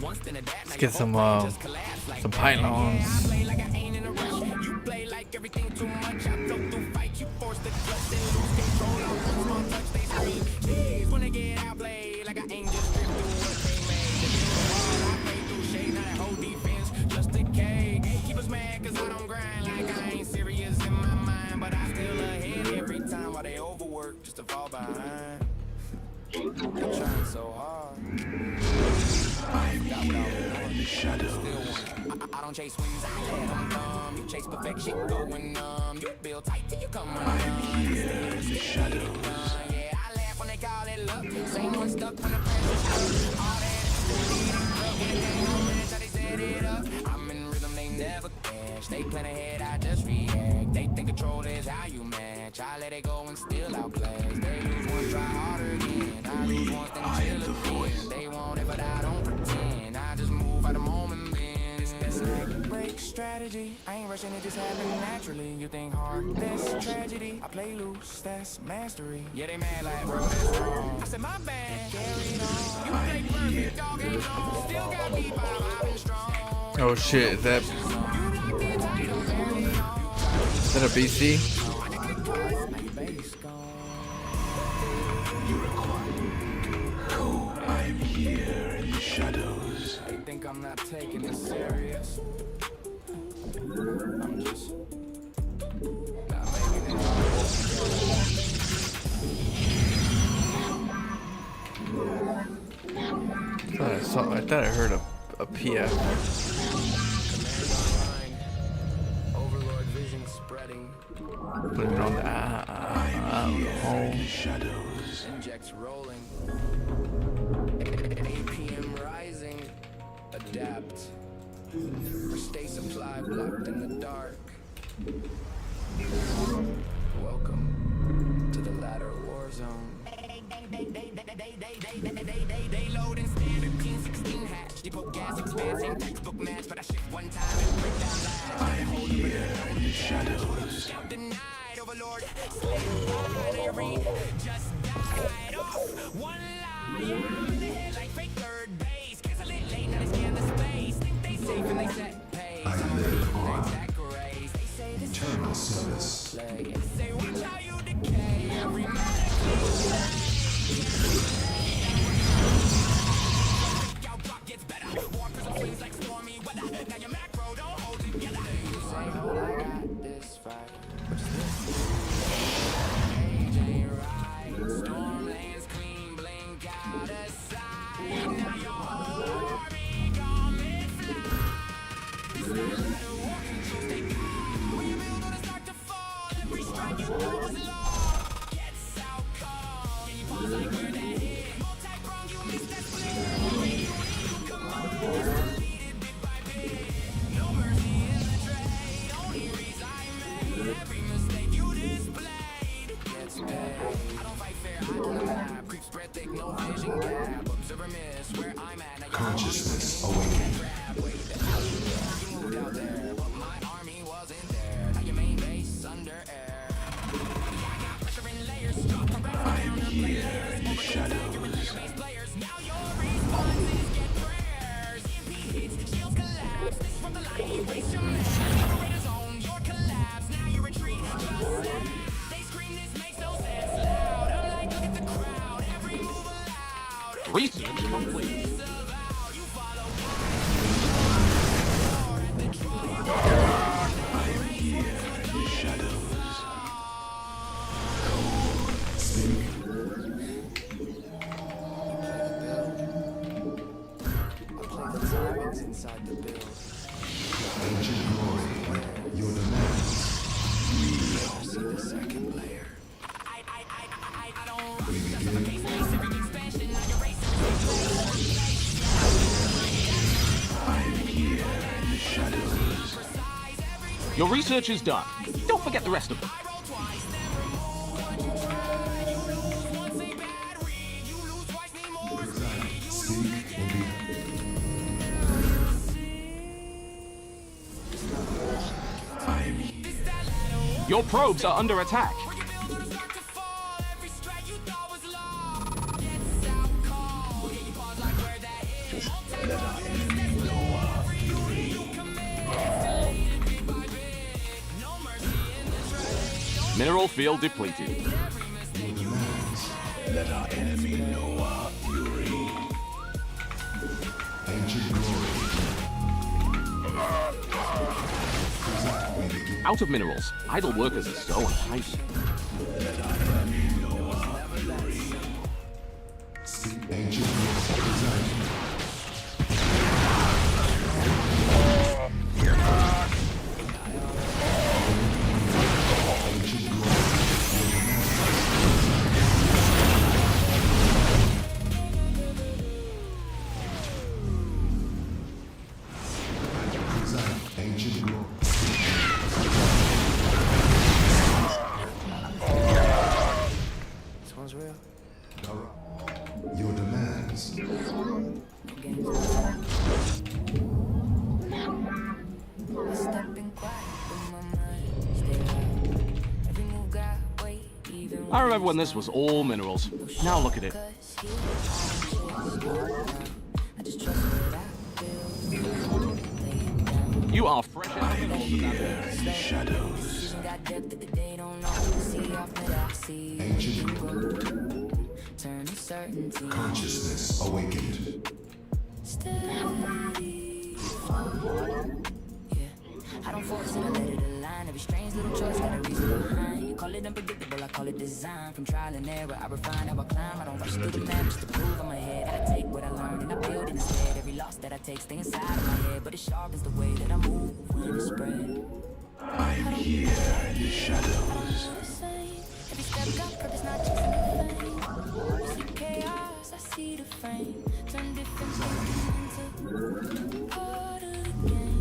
Let's get some pylons. You play like everything too much. I flow through fight. You force the clutch and lose control. On small touch, they scream. Jeez, when they get outplayed, like I ain't just drift through what they made. The wall, I play through shade. Now that whole defense just decay. Gatekeepers mad 'cause I don't grind like I ain't serious in my mind, but I still ahead every time while they overwork just to fall behind. They're trying so hard. I'm here in the shadows. I don't chase wins, I let them come. You chase perfection, going You build tight till you come I'm here in the shadows. Yeah, I laugh when they call it luck. Same one stuck when the pressure's up. All that when the game don't match, how they set it up. I'm in rhythm, they never cash. They plan ahead, I just react. They think control is how you match. match. I let it go and still outclass. They lose once, try harder again. I lose once, then chill again. They want it, but I don't pretend. I just move out the moment, then. It's like break strategy. I ain't rushing, it just happened naturally. You think hard, that's tragedy. I play loose, that's mastery. Yeah, they mad like, bro, that's wrong. I said, my bad, carry on. You play perfect, dog ain't on. Still got me by, I've been strong. Oh shit, is that a BC? You're required. Go, I'm here in the shadows. They think I'm not taking this serious. I'm just not making it. I thought I heard a PF. Overlord vision spreading. Put it on the home. Shadows. Injects rolling. 8 p.m. rising. Adapt. Or stay supply blocked in the dark. Welcome to the latter war zone. They load and stand 15-16 hatch. They put gas expansion, textbook match, but I shift one time and break that latch. I'm here in the shadows. Scout denied, overlord, slave line, I read, just died off. One line, like fake third base. Cancel it late, now they scan the space. Think they safe and they set pace. I live on They say this eternal service. play. Say watch how you decay. Every gets better. Walkers and flames like stormy weather. Now your macro don't hold together. Say, hold, I got this fight. What's this? Age ain't right. Stormlands clean, blink out of sight. Now your whole army gone mid-flight. Stay calm. When you build on it start to fall. Every strike you throw was long. Gets out cold. Can you pause like where that hit? Multi-prong, you missed that split. Every unit you come on. It's deleted bit by bit. No mercy in the trade. Only resign made. Every mistake you displayed Gets paid. I don't fight fair, I on the map. Creep spread thick, no vision gap. Observe or miss where I'm at. Now you Consciousness awakened. You moved out there, but my army wasn't there. Now your main base under air. I got pressure in layers. Drop from I'm here in the shadows. base players. Now your responses get prayers. EMP hits, shields collapse. This from the line, erase your map. Operator zone, your collapse. Now you retreat, just snap. They scream, this makes no sense. Loud, I'm like, look at the crowd. Every move allowed. Research complete. You follow I'm here in the shadows. Go, speak. I play the timings inside the build. Ancient glory. Your demands. I see the second layer. I don't rush. Suffocate specific expansion. Now you're racing. I'm here in the shadows. Your research is done. Don't forget the rest of it. I roll twice, then remove what you try. You lose once, a bad read. You lose twice, need more speed. You lose I'm here. Your probes are under attack. where you build on start to fall. Every strike you thought was long gets out cold. Yeah, you pause like where that is. Multi-roll, you miss that split. Every unit you commit gets deleted bit by bit. No mercy in the trade. Mineral field depleted. Every mistake you Let our enemy know our fury. Ancient glory. Out of minerals. Idle workers are so untidy. Let our enemy know our fury. Ancient glory. Ancient glory. real. Your demands. I remember when this was all minerals. Now look at it. You are fresh out of minerals. Here in the shadows. Ancient consciousness awakened. I don't force it, I let it align. Every strange little choice got a reason behind. Call it unpredictable, I call it design. From trial and error, I refine how I climb. I don't rush through the map just to prove I'm ahead. I take what I learn and I build it instead. Every loss that I take stay inside of my head, but it sharpens the way that I move when it spread. I'm here in the shadows. Every step got purpose, not just the fame. You see chaos, I see the frame. Turn different things into part of the game.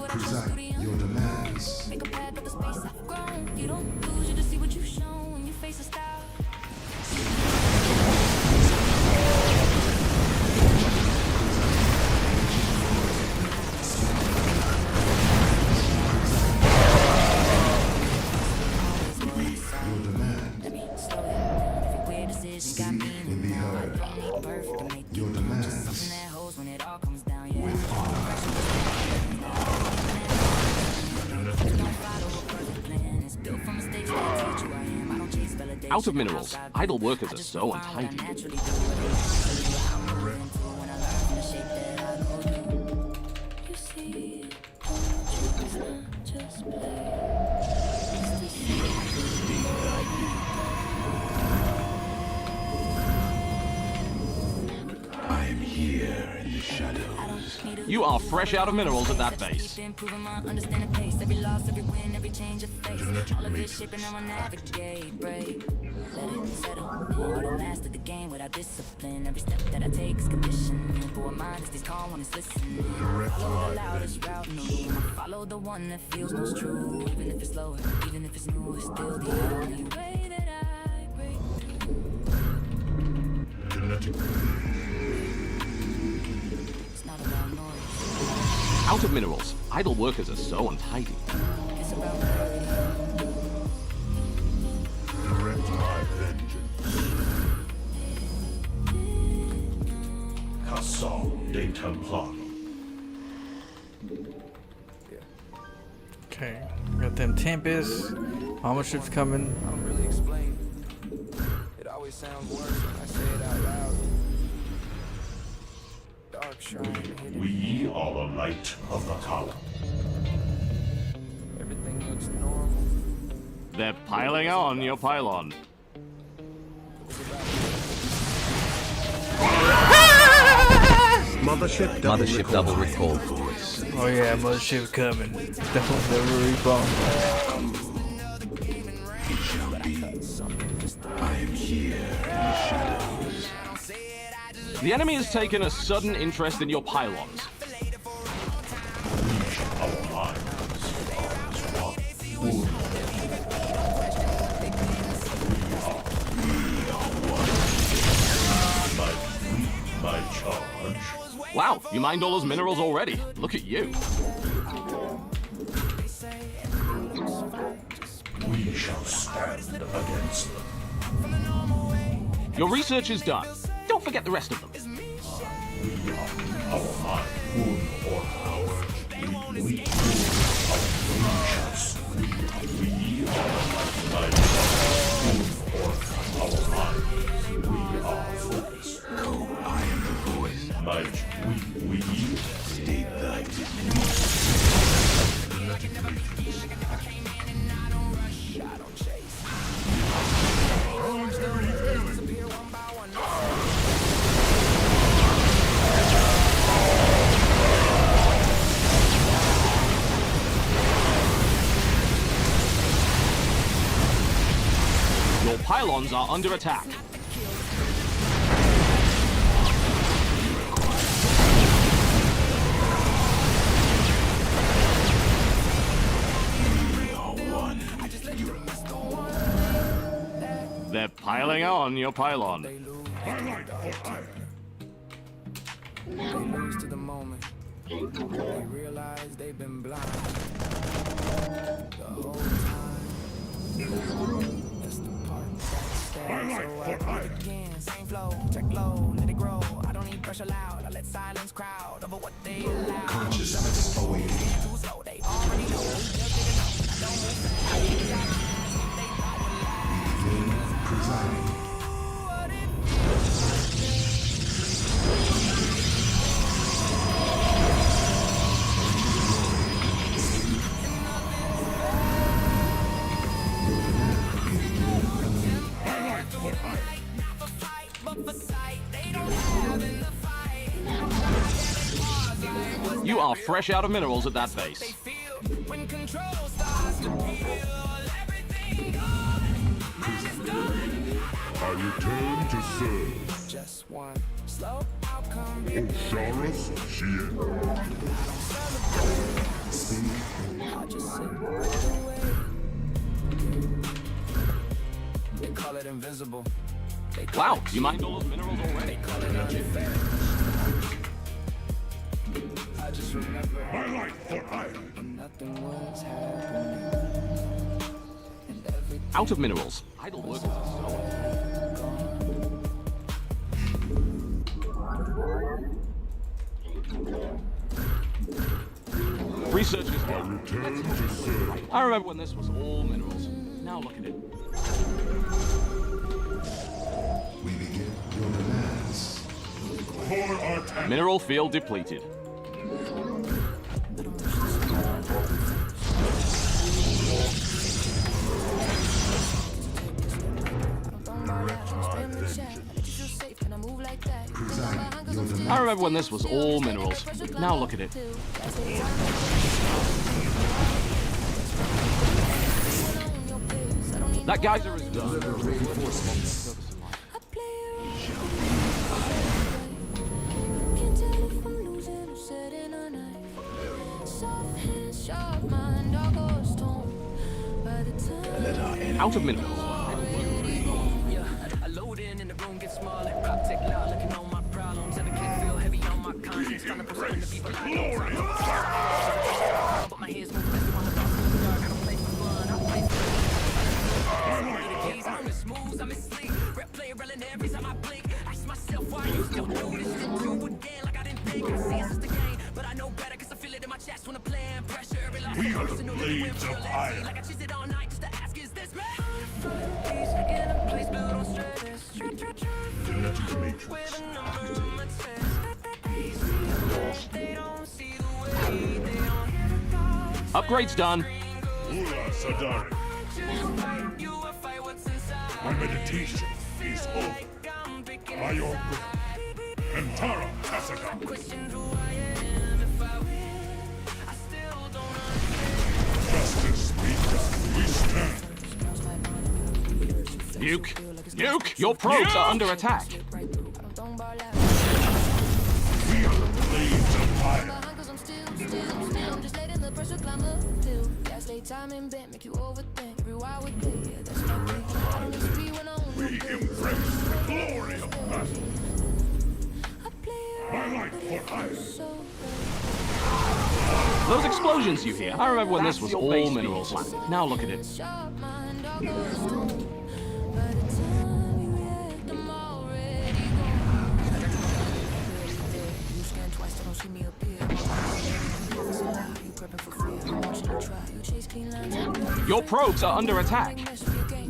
Present your demands. Make a path of the space I've grown. You don't lose, you just see what you've shown when you face a style. Your demands. Let me slow it down. Every weird decision got meaning. In the I heard. don't need perfect to make Your it. demands. Just something that holds when it all comes down. Yeah. With honor. Out of minerals, idle workers are so untidy. I'm here in the shadows. You are fresh out of minerals at that base. Improving my understanding pace. Every loss, every win, every change of face. All of it shaping how I navigate, break. Let it settle. Hard to master the game without discipline. Every step that I take is conditioned. For a mind that stays calm when it's listening. Follow the loudest route in the room. Follow the one that feels most true. Even if it's slower, even if it's new, it's still the only way that I break through. It's not about noise. Out of minerals, idle workers are so untidy. It's about clarity. Direct my vengeance. Custome de Templar. Okay, got them Tempest. Armor ships coming. I don't really explain. It always sounds worse when I say it out loud. Dark shrine hidden. We are the light of the column. Everything looks normal. They're piling on your pylon. Mothership double recall. Oh yeah, mothership coming. Double reborn. I'm here in the shadows. The enemy has taken a sudden interest in your pylons. Our minds are as one. My charge. Wow, you mined all those minerals already. Look at you. We shall stand against them. Your research is done. Don't forget the rest of them. Our mind, moon or power. We shall speak. We are my moon or our mind. We are focused. I am the voice. Might we State thy Your pylons are under attack. They're piling on your pylon. They lose to the moment. They realize they've been blind the whole time. That's the part that stands. So I do it again, same flow, check low, let it grow. I don't need pressure loud, I let silence crowd over what they allow. Consciousness awaiting. Too slow, they already know. I don't move fast. Begin presiding. You are fresh out of minerals at that base. When control starts to feel everything I return to serve. just one slow outcome. Osiris Shien. I'll just sit away. They call it invisible. They call Wow, it you mined all those minerals already. call it unfair. I just remember My life for iron. nothing was happening. And everything Out of minerals. Idle workers are so Research is done. Return to serve. I remember when this was all minerals. Now look at it. We begin your demands. For our task. Mineral field depleted. I remember when this was all minerals. Now look at it. That geyser is done. Reinforcements. Let our enemy. Out of minerals. Yeah, I load in the room gets smaller. Pop tech loud, looking on my problems. And the kick feel heavy on my conscience. Trying to persuade the people I know. But my head's moving fast on the boss in the dark. I don't play for fun, I play for keys. I'm in smooth, I'm in sleep. Rep player relling every time I blink. Ask myself why you still do this shit too again. Like I didn't think I see it's just a game. But I know better cause I feel it in my chest when I'm playing pressure. We are the blades of iron. Like I chased it all night just to ask, is this me? In a place built on stress. Genetic matrix. They don't see the way, they don't hear the thoughts. Upgrade's done. Ula Sadari. You will fight what's inside. My meditation is over. By your will. Antara Tasaka. Question who I am if I win. I still don't understand. Justice be done. We stand. Nuke. Nuke! Your probes are under attack. We are the blades of iron. We embrace the glory of battle. My life for iron. Those explosions you hear. I remember when this was all minerals. Now look at it. Your probes are under attack.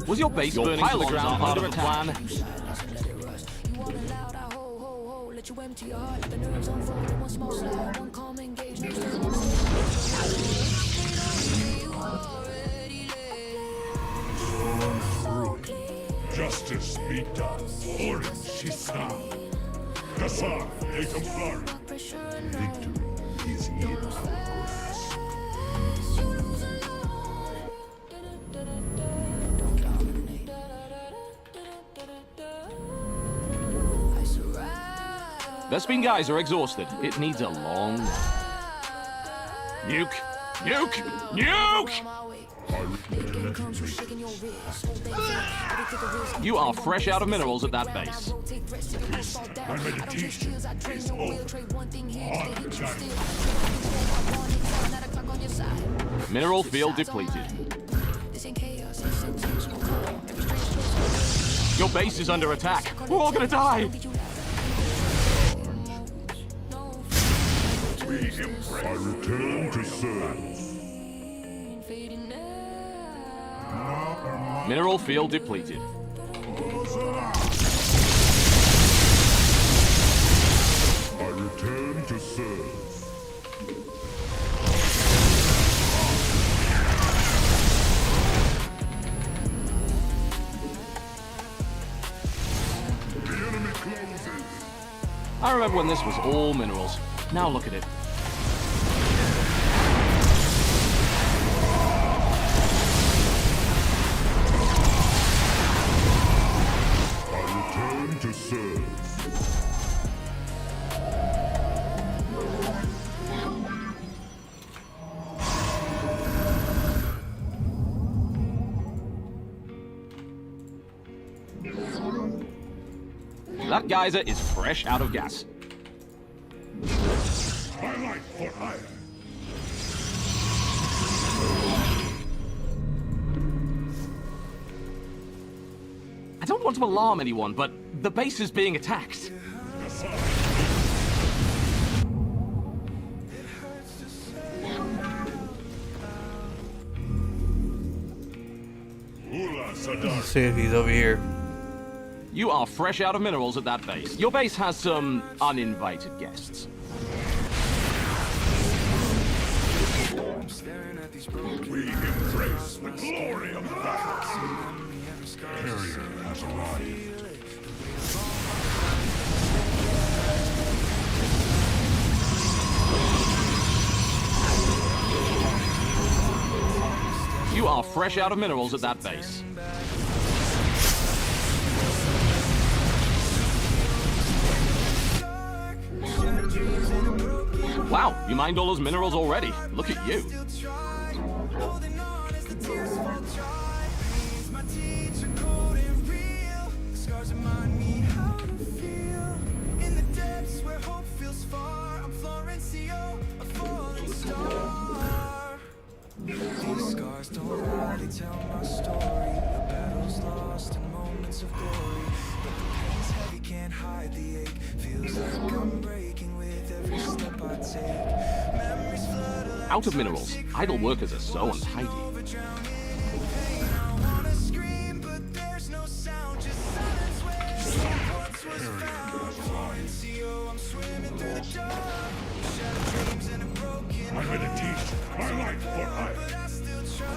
Was your base burning to the ground part of the plan? Justice be done. Orin Shisa. Kassar de Templari. Victory is in our grasp. Vespene guys are exhausted. It needs a long run. Nuke! Nuke! Nuke! You are fresh out of minerals at that base. My meditation is over. Mineral field depleted. Your base is under attack. We're all gonna die. I return to serve. Mineral field depleted. I return to serve. The enemy closes. I remember when this was all minerals. Now look at it. I return to serve. That geyser is fresh out of gas. My life for hire. I don't want to alarm anyone, but the base is being attacked. Let's see if he's over here. You are fresh out of minerals at that base. Your base has some uninvited guests. We embrace the glory of battle. Carrier has arrived. You are fresh out of minerals at that base. Wow, you mined all those minerals already. Look at you. These scars don't lie, they tell my story. The battle's lost in moments of glory, but the pain's heavy, can't hide the ache. Feels like I'm breaking with every step I take. Memories flood. Out of minerals, idle workers are so untidy. I wanna scream, but there's no sound, just silence where once was found. NCO, I'm swimming through the dark. Shattered dreams and a broken My meditation, my life for hire. but I still try.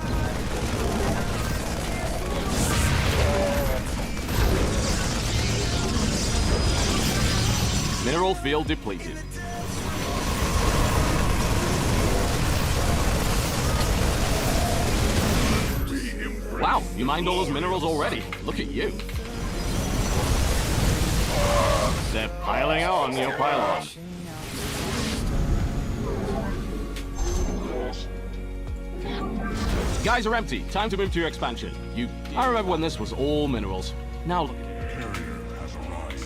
Mineral field depleted. Wow, you mined all those minerals already. Look at you. They're piling on your pylon. Guys are empty. Time to move to your expansion. I remember when this was all minerals. Now look at it. Carrier has arrived.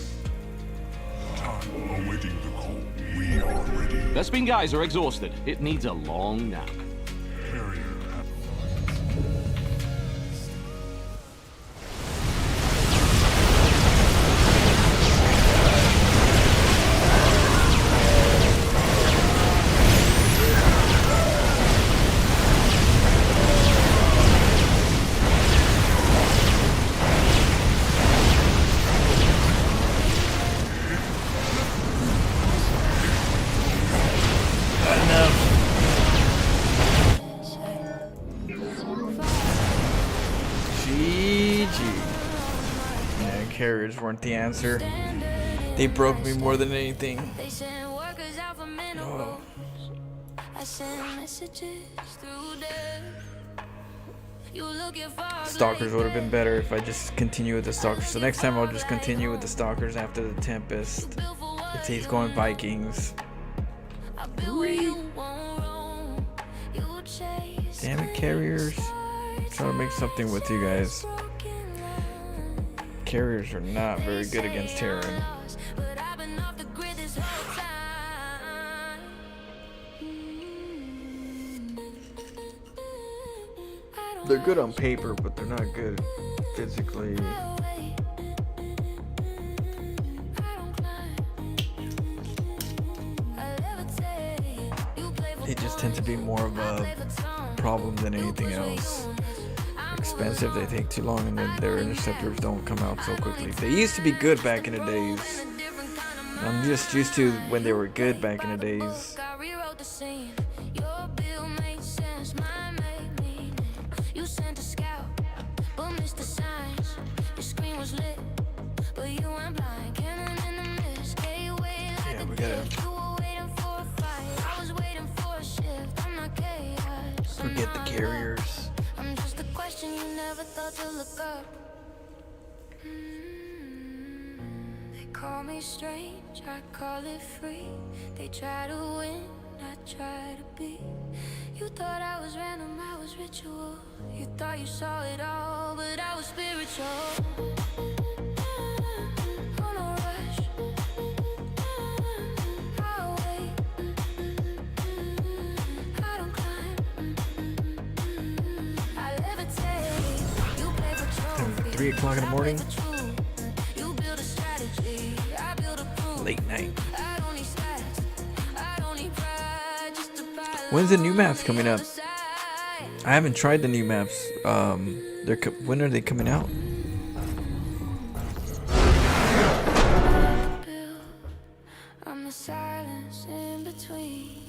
Time awaiting the call. We are ready. Their spin guys are exhausted. It needs a long nap. Carrier GG. Yeah, carriers weren't the answer. They broke me more than anything. Oh. Stalkers would have been better if I just continue with the Stalkers. So next time I'll just continue with the Stalkers after the Tempest. If he's going Vikings. Damn it, carriers. try to make something with you guys. Carriers are not very good against Terran. They're good on paper, but they're not good physically. They just tend to be more of a problem than anything else. Expensive, they take too long, and then their interceptors don't come out so quickly. They used to be good back in the days. I'm just used to when they were good back in the days. Yeah, we gotta forget the carriers. I'm just a question you never thought to look up. They call me strange, I call it free. They try to win, I try to be. You thought I was random, I was ritual. You thought you saw it all, but I was spiritual. On a rush, I'll wait. I don't climb, I levitate. You play for trophy, 3 o'clock in the morning. you build a strategy, I build a proof. Late night. I don't need stats, I don't need pride, just to buy. When's the new maps coming up? I haven't tried the new maps. When are they coming out? I'm the silence in between.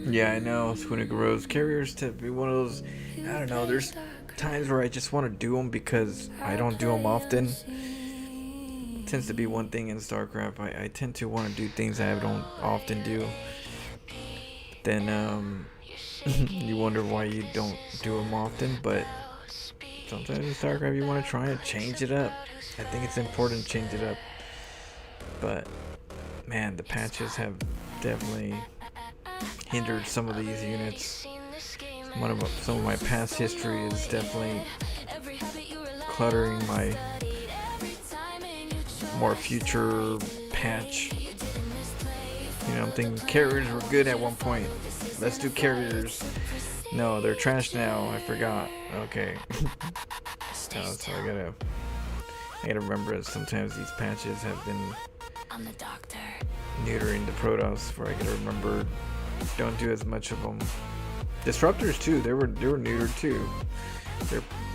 Yeah, I know. Swinick Rose carriers tend to be one of those. I don't know. There's times where I just want to do them because I don't do them often. It tends to be one thing in StarCraft. I tend to want to do things I don't often do. Then you wonder why you don't do them often. But sometimes in StarCraft you want to try and change it up. I think it's important to change it up. But man, the patches have definitely hindered some of these units. Some of my past history is definitely cluttering my more future patch. You know, I'm thinking carriers were good at one point. Let's do carriers. No, they're trash now. I forgot. Okay. So I gotta remember that sometimes these patches have been neutering the Protoss, where I gotta remember don't do as much of them. Disruptors too, they were neutered too.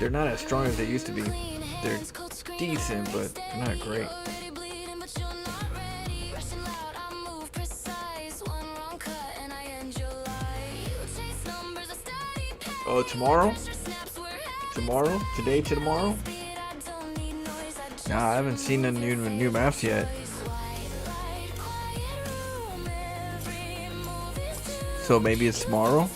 They're not as strong as they used to be. They're decent, but they're not great. Oh, tomorrow? Tomorrow? Today to tomorrow? Nah, I haven't seen the new maps yet. So maybe it's tomorrow?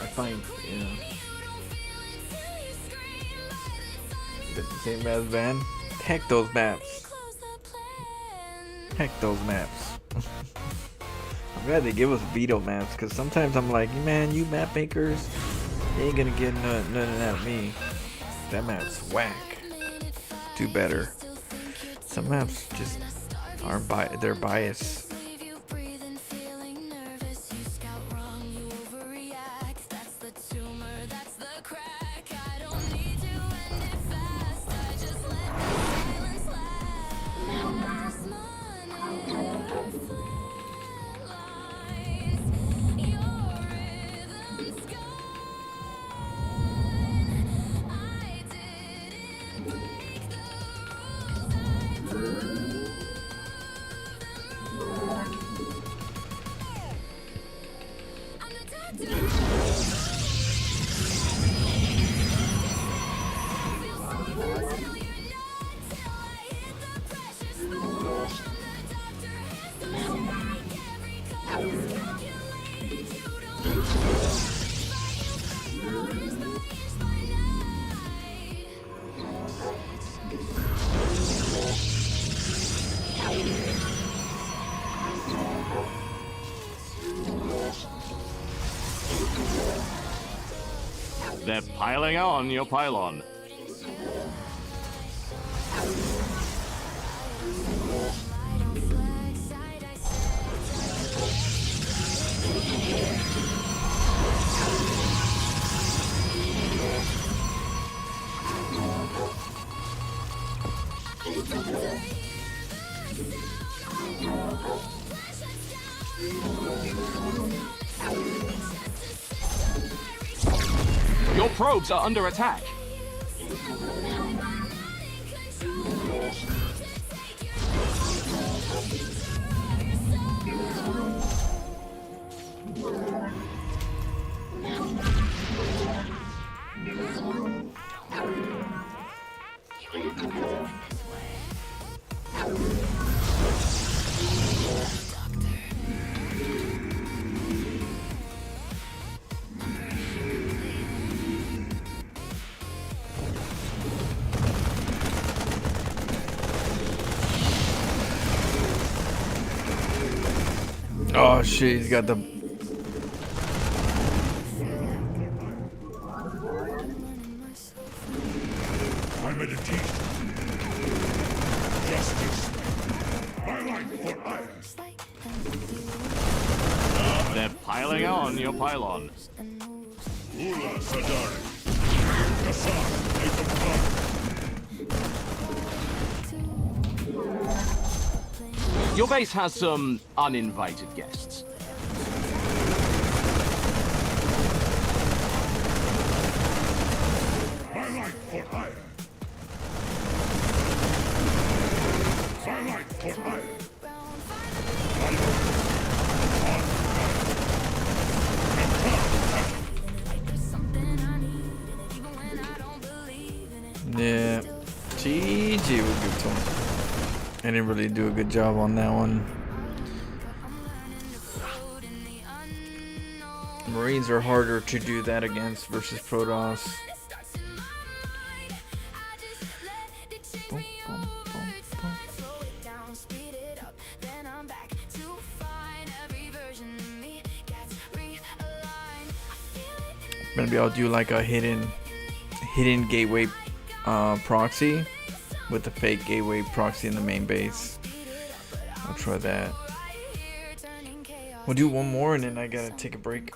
I find, yeah. The same as Van. Heck those maps. Heck those maps. I'm glad they give us veto maps, because sometimes I'm like, man, you map makers, you ain't gonna get none of that me. That map's whack. Do better. Some maps just aren't they're biased. They're piling on your pylon. Your probes are under attack. Oh shit, he's got the... My meditation. Justice. My life for iron. They're piling on your pylon. Ula Sadari. Custome, make them come. Your base has some uninvited guests. My life for iron. My life for iron. Yeah. GG would give to him. I didn't really do a good job on that one. Marines are harder to do that against versus Protoss. Boom, boom, boom, boom. Maybe I'll do like a hidden gateway proxy with the fake gateway proxy in the main base. I'll try that. We'll do one more and then I gotta take a break.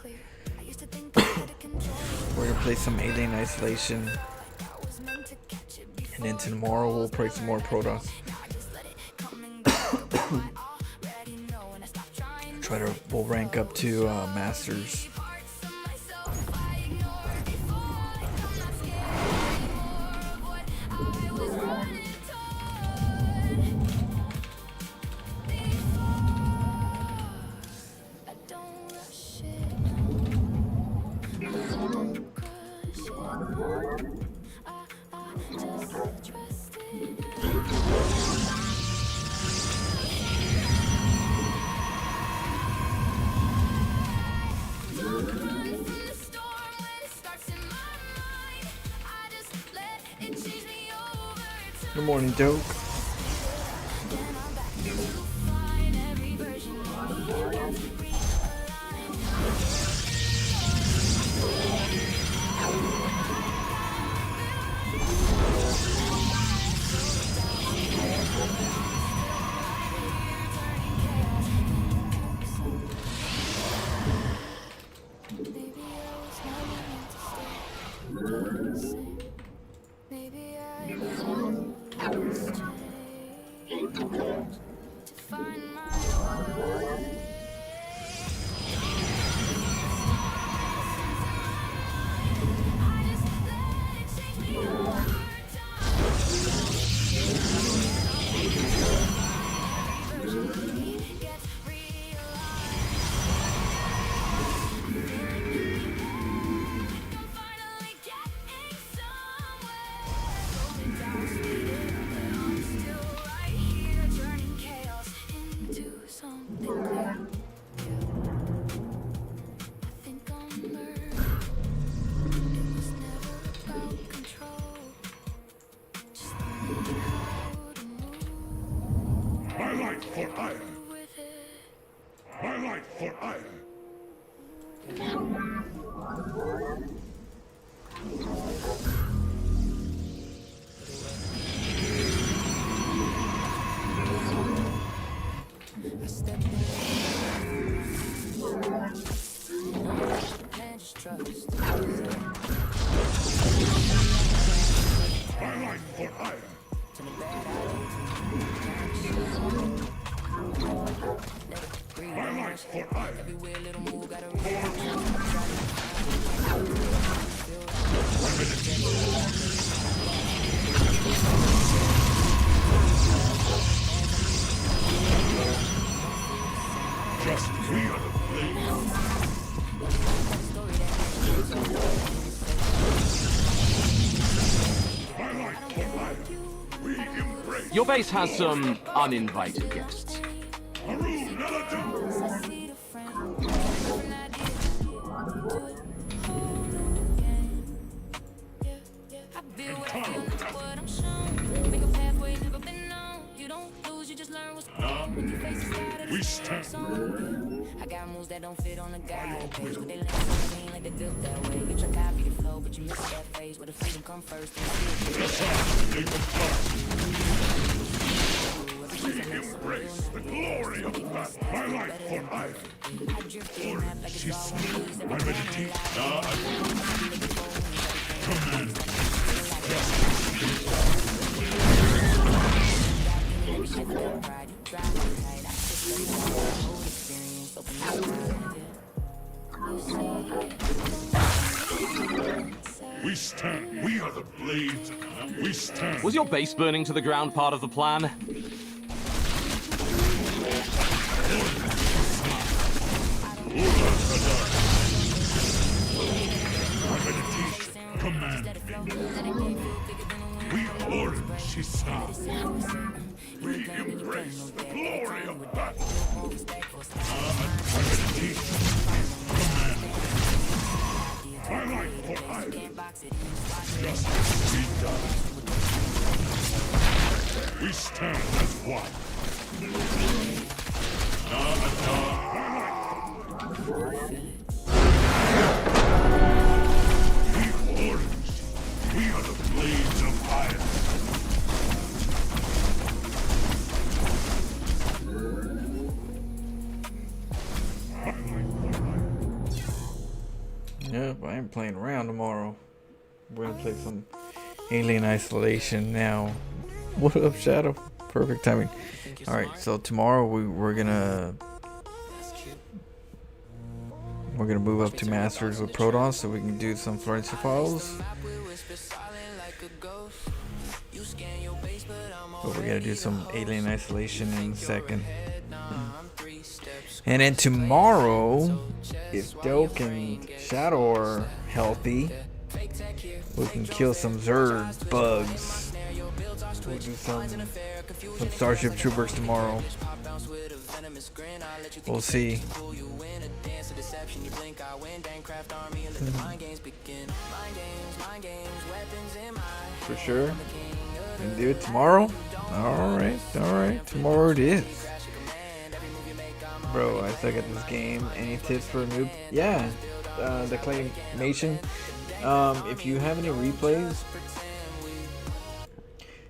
We're gonna play some Alien Isolation. And then tomorrow we'll play some more Protoss. We'll rank up to Masters. Good morning, Doke. For iron. My life for iron. Everywhere little move got a Just we are the Your base has some uninvited guests. We stand. I got moves that don't fit on the guide page, but they land so clean like they built that way. You try to copy the flow, but you miss that phase where the freedom come first. We embrace the glory of battle. My life for hire. She's my meditation. Command. We stand. We are the blades. We stand. Was your base burning to the ground part of the plan? My meditation. Command. We order. She saw. We embrace the glory of battle. My meditation. Command. My life for hire. Justice be done. We stand as one. We orders. We are the blades of fire. Yep, I ain't playing around tomorrow. We're gonna play some Alien Isolation now. What up, Shadow? Perfect timing. Alright, so tomorrow we're gonna move up to Masters with Protoss so we can do some Florency files. But we're gonna do some Alien Isolation in a second. And then tomorrow, if Doke and Shadow are healthy, we can kill some Zerg bugs. We'll do some Starship Troopers tomorrow. We'll see. For sure. And do it tomorrow? Alright. Tomorrow it is. Bro, I suck at this game. Any tips for a noob? Yeah, the claymation. If you have any replays,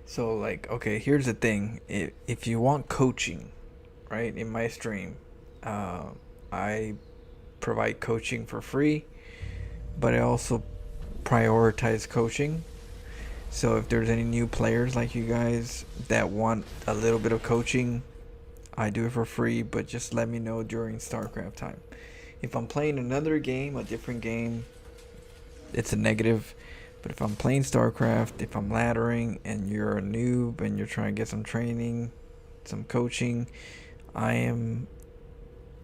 so like, okay, here's the thing. If you want coaching, right, in my stream, I provide coaching for free, but I also prioritize coaching. So if there's any new players like you guys that want a little bit of coaching, I do it for free, but just let me know during StarCraft time. If I'm playing another game, a different game, it's a negative. But if I'm playing StarCraft, if I'm laddering and you're a noob and you're trying to get some training, some coaching,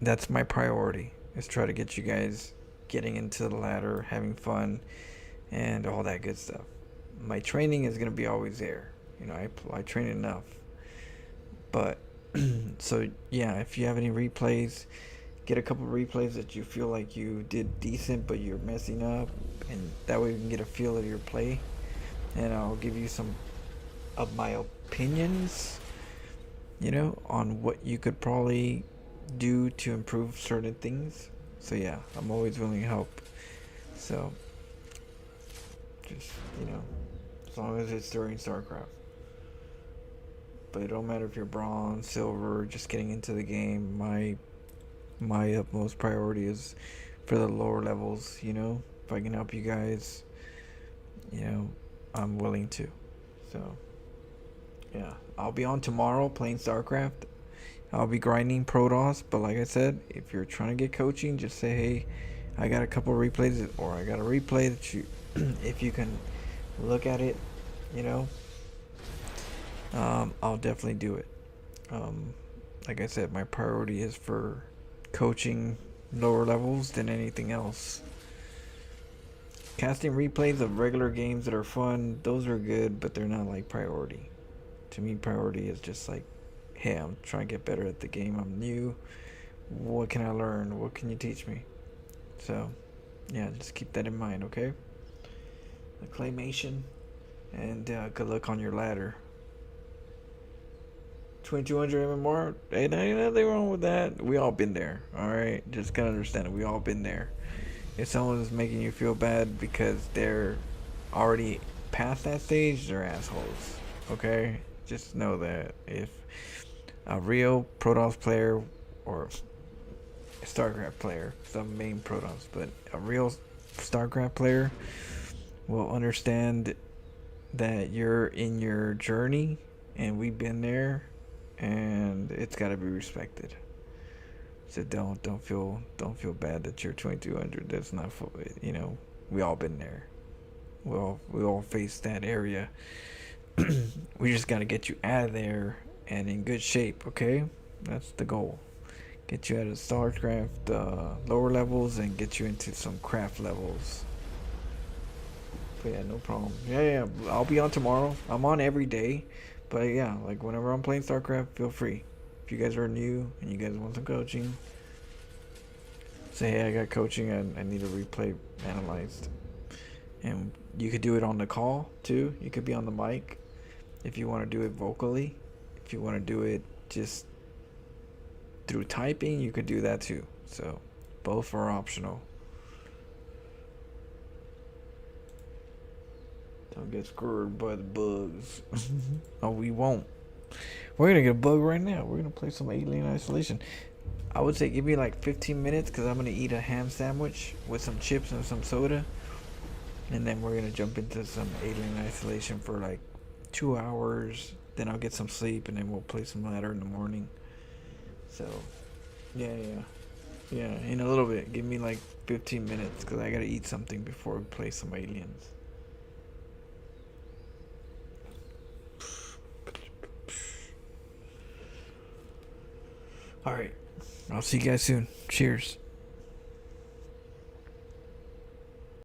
that's my priority, is try to get you guys getting into the ladder, having fun, and all that good stuff. My training is going to be always there. You know, I train enough. But so yeah, if you have any replays, get a couple replays that you feel like you did decent but you're messing up, and that way we can get a feel of your play, and I'll give you some of my opinions, you know, on what you could probably do to improve certain things. So yeah, I'm always willing to help. So just, you know, as long as it's during StarCraft. But it don't matter if you're bronze, silver, just getting into the game. My utmost priority is for the lower levels, you know. If I can help you guys, you know, I'm willing to. So yeah, I'll be on tomorrow playing StarCraft. I'll be grinding Protoss, but like I said, if you're trying to get coaching, just say, hey, I got a couple replays, or I got a replay that you, if you can look at it, you know, I'll definitely do it. Like I said, my priority is for coaching lower levels than anything else. Casting replays of regular games that are fun, those are good, but they're not like priority. To me, priority is just like, hey, I'm trying to get better at the game. I'm new. What can I learn? What can you teach me? So, yeah, just keep that in mind, okay? Acclamation, and good luck on your ladder. 2200 MMR, ain't nothing wrong with that. We all been there, alright? Just gotta understand it. We all been there. If someone is making you feel bad because they're already past that stage, they're assholes, okay? Just know that if a real Protoss player or StarCraft player, some main Protoss, but a real StarCraft player will understand that you're in your journey and we've been there, and it's got to be respected. So don't feel bad that you're 2200. That's not for, you know, we all been there. We all face that area. We just got to get you out of there and in good shape, okay? That's the goal. Get you out of StarCraft lower levels and get you into some craft levels. But yeah, no problem. Yeah, I'll be on tomorrow. I'm on every day. But yeah, like whenever I'm playing StarCraft, feel free. If you guys are new and you guys want some coaching, say, hey, I got coaching and I need a replay analyzed. And you could do it on the call too. You could be on the mic if you want to do it vocally. If you want to do it just through typing, you could do that too. So both are optional. Don't get screwed by the bugs. Oh, we won't. We're gonna get a bug right now. We're gonna play some Alien Isolation. I would say give me like 15 minutes because I'm gonna eat a ham sandwich with some chips and some soda, and then we're gonna jump into some Alien Isolation for like 2 hours. Then I'll get some sleep, and then we'll play some ladder in the morning. So, yeah. In a little bit. Give me like 15 minutes because I gotta eat something before we play some aliens. Alright, I'll see you guys soon. Cheers.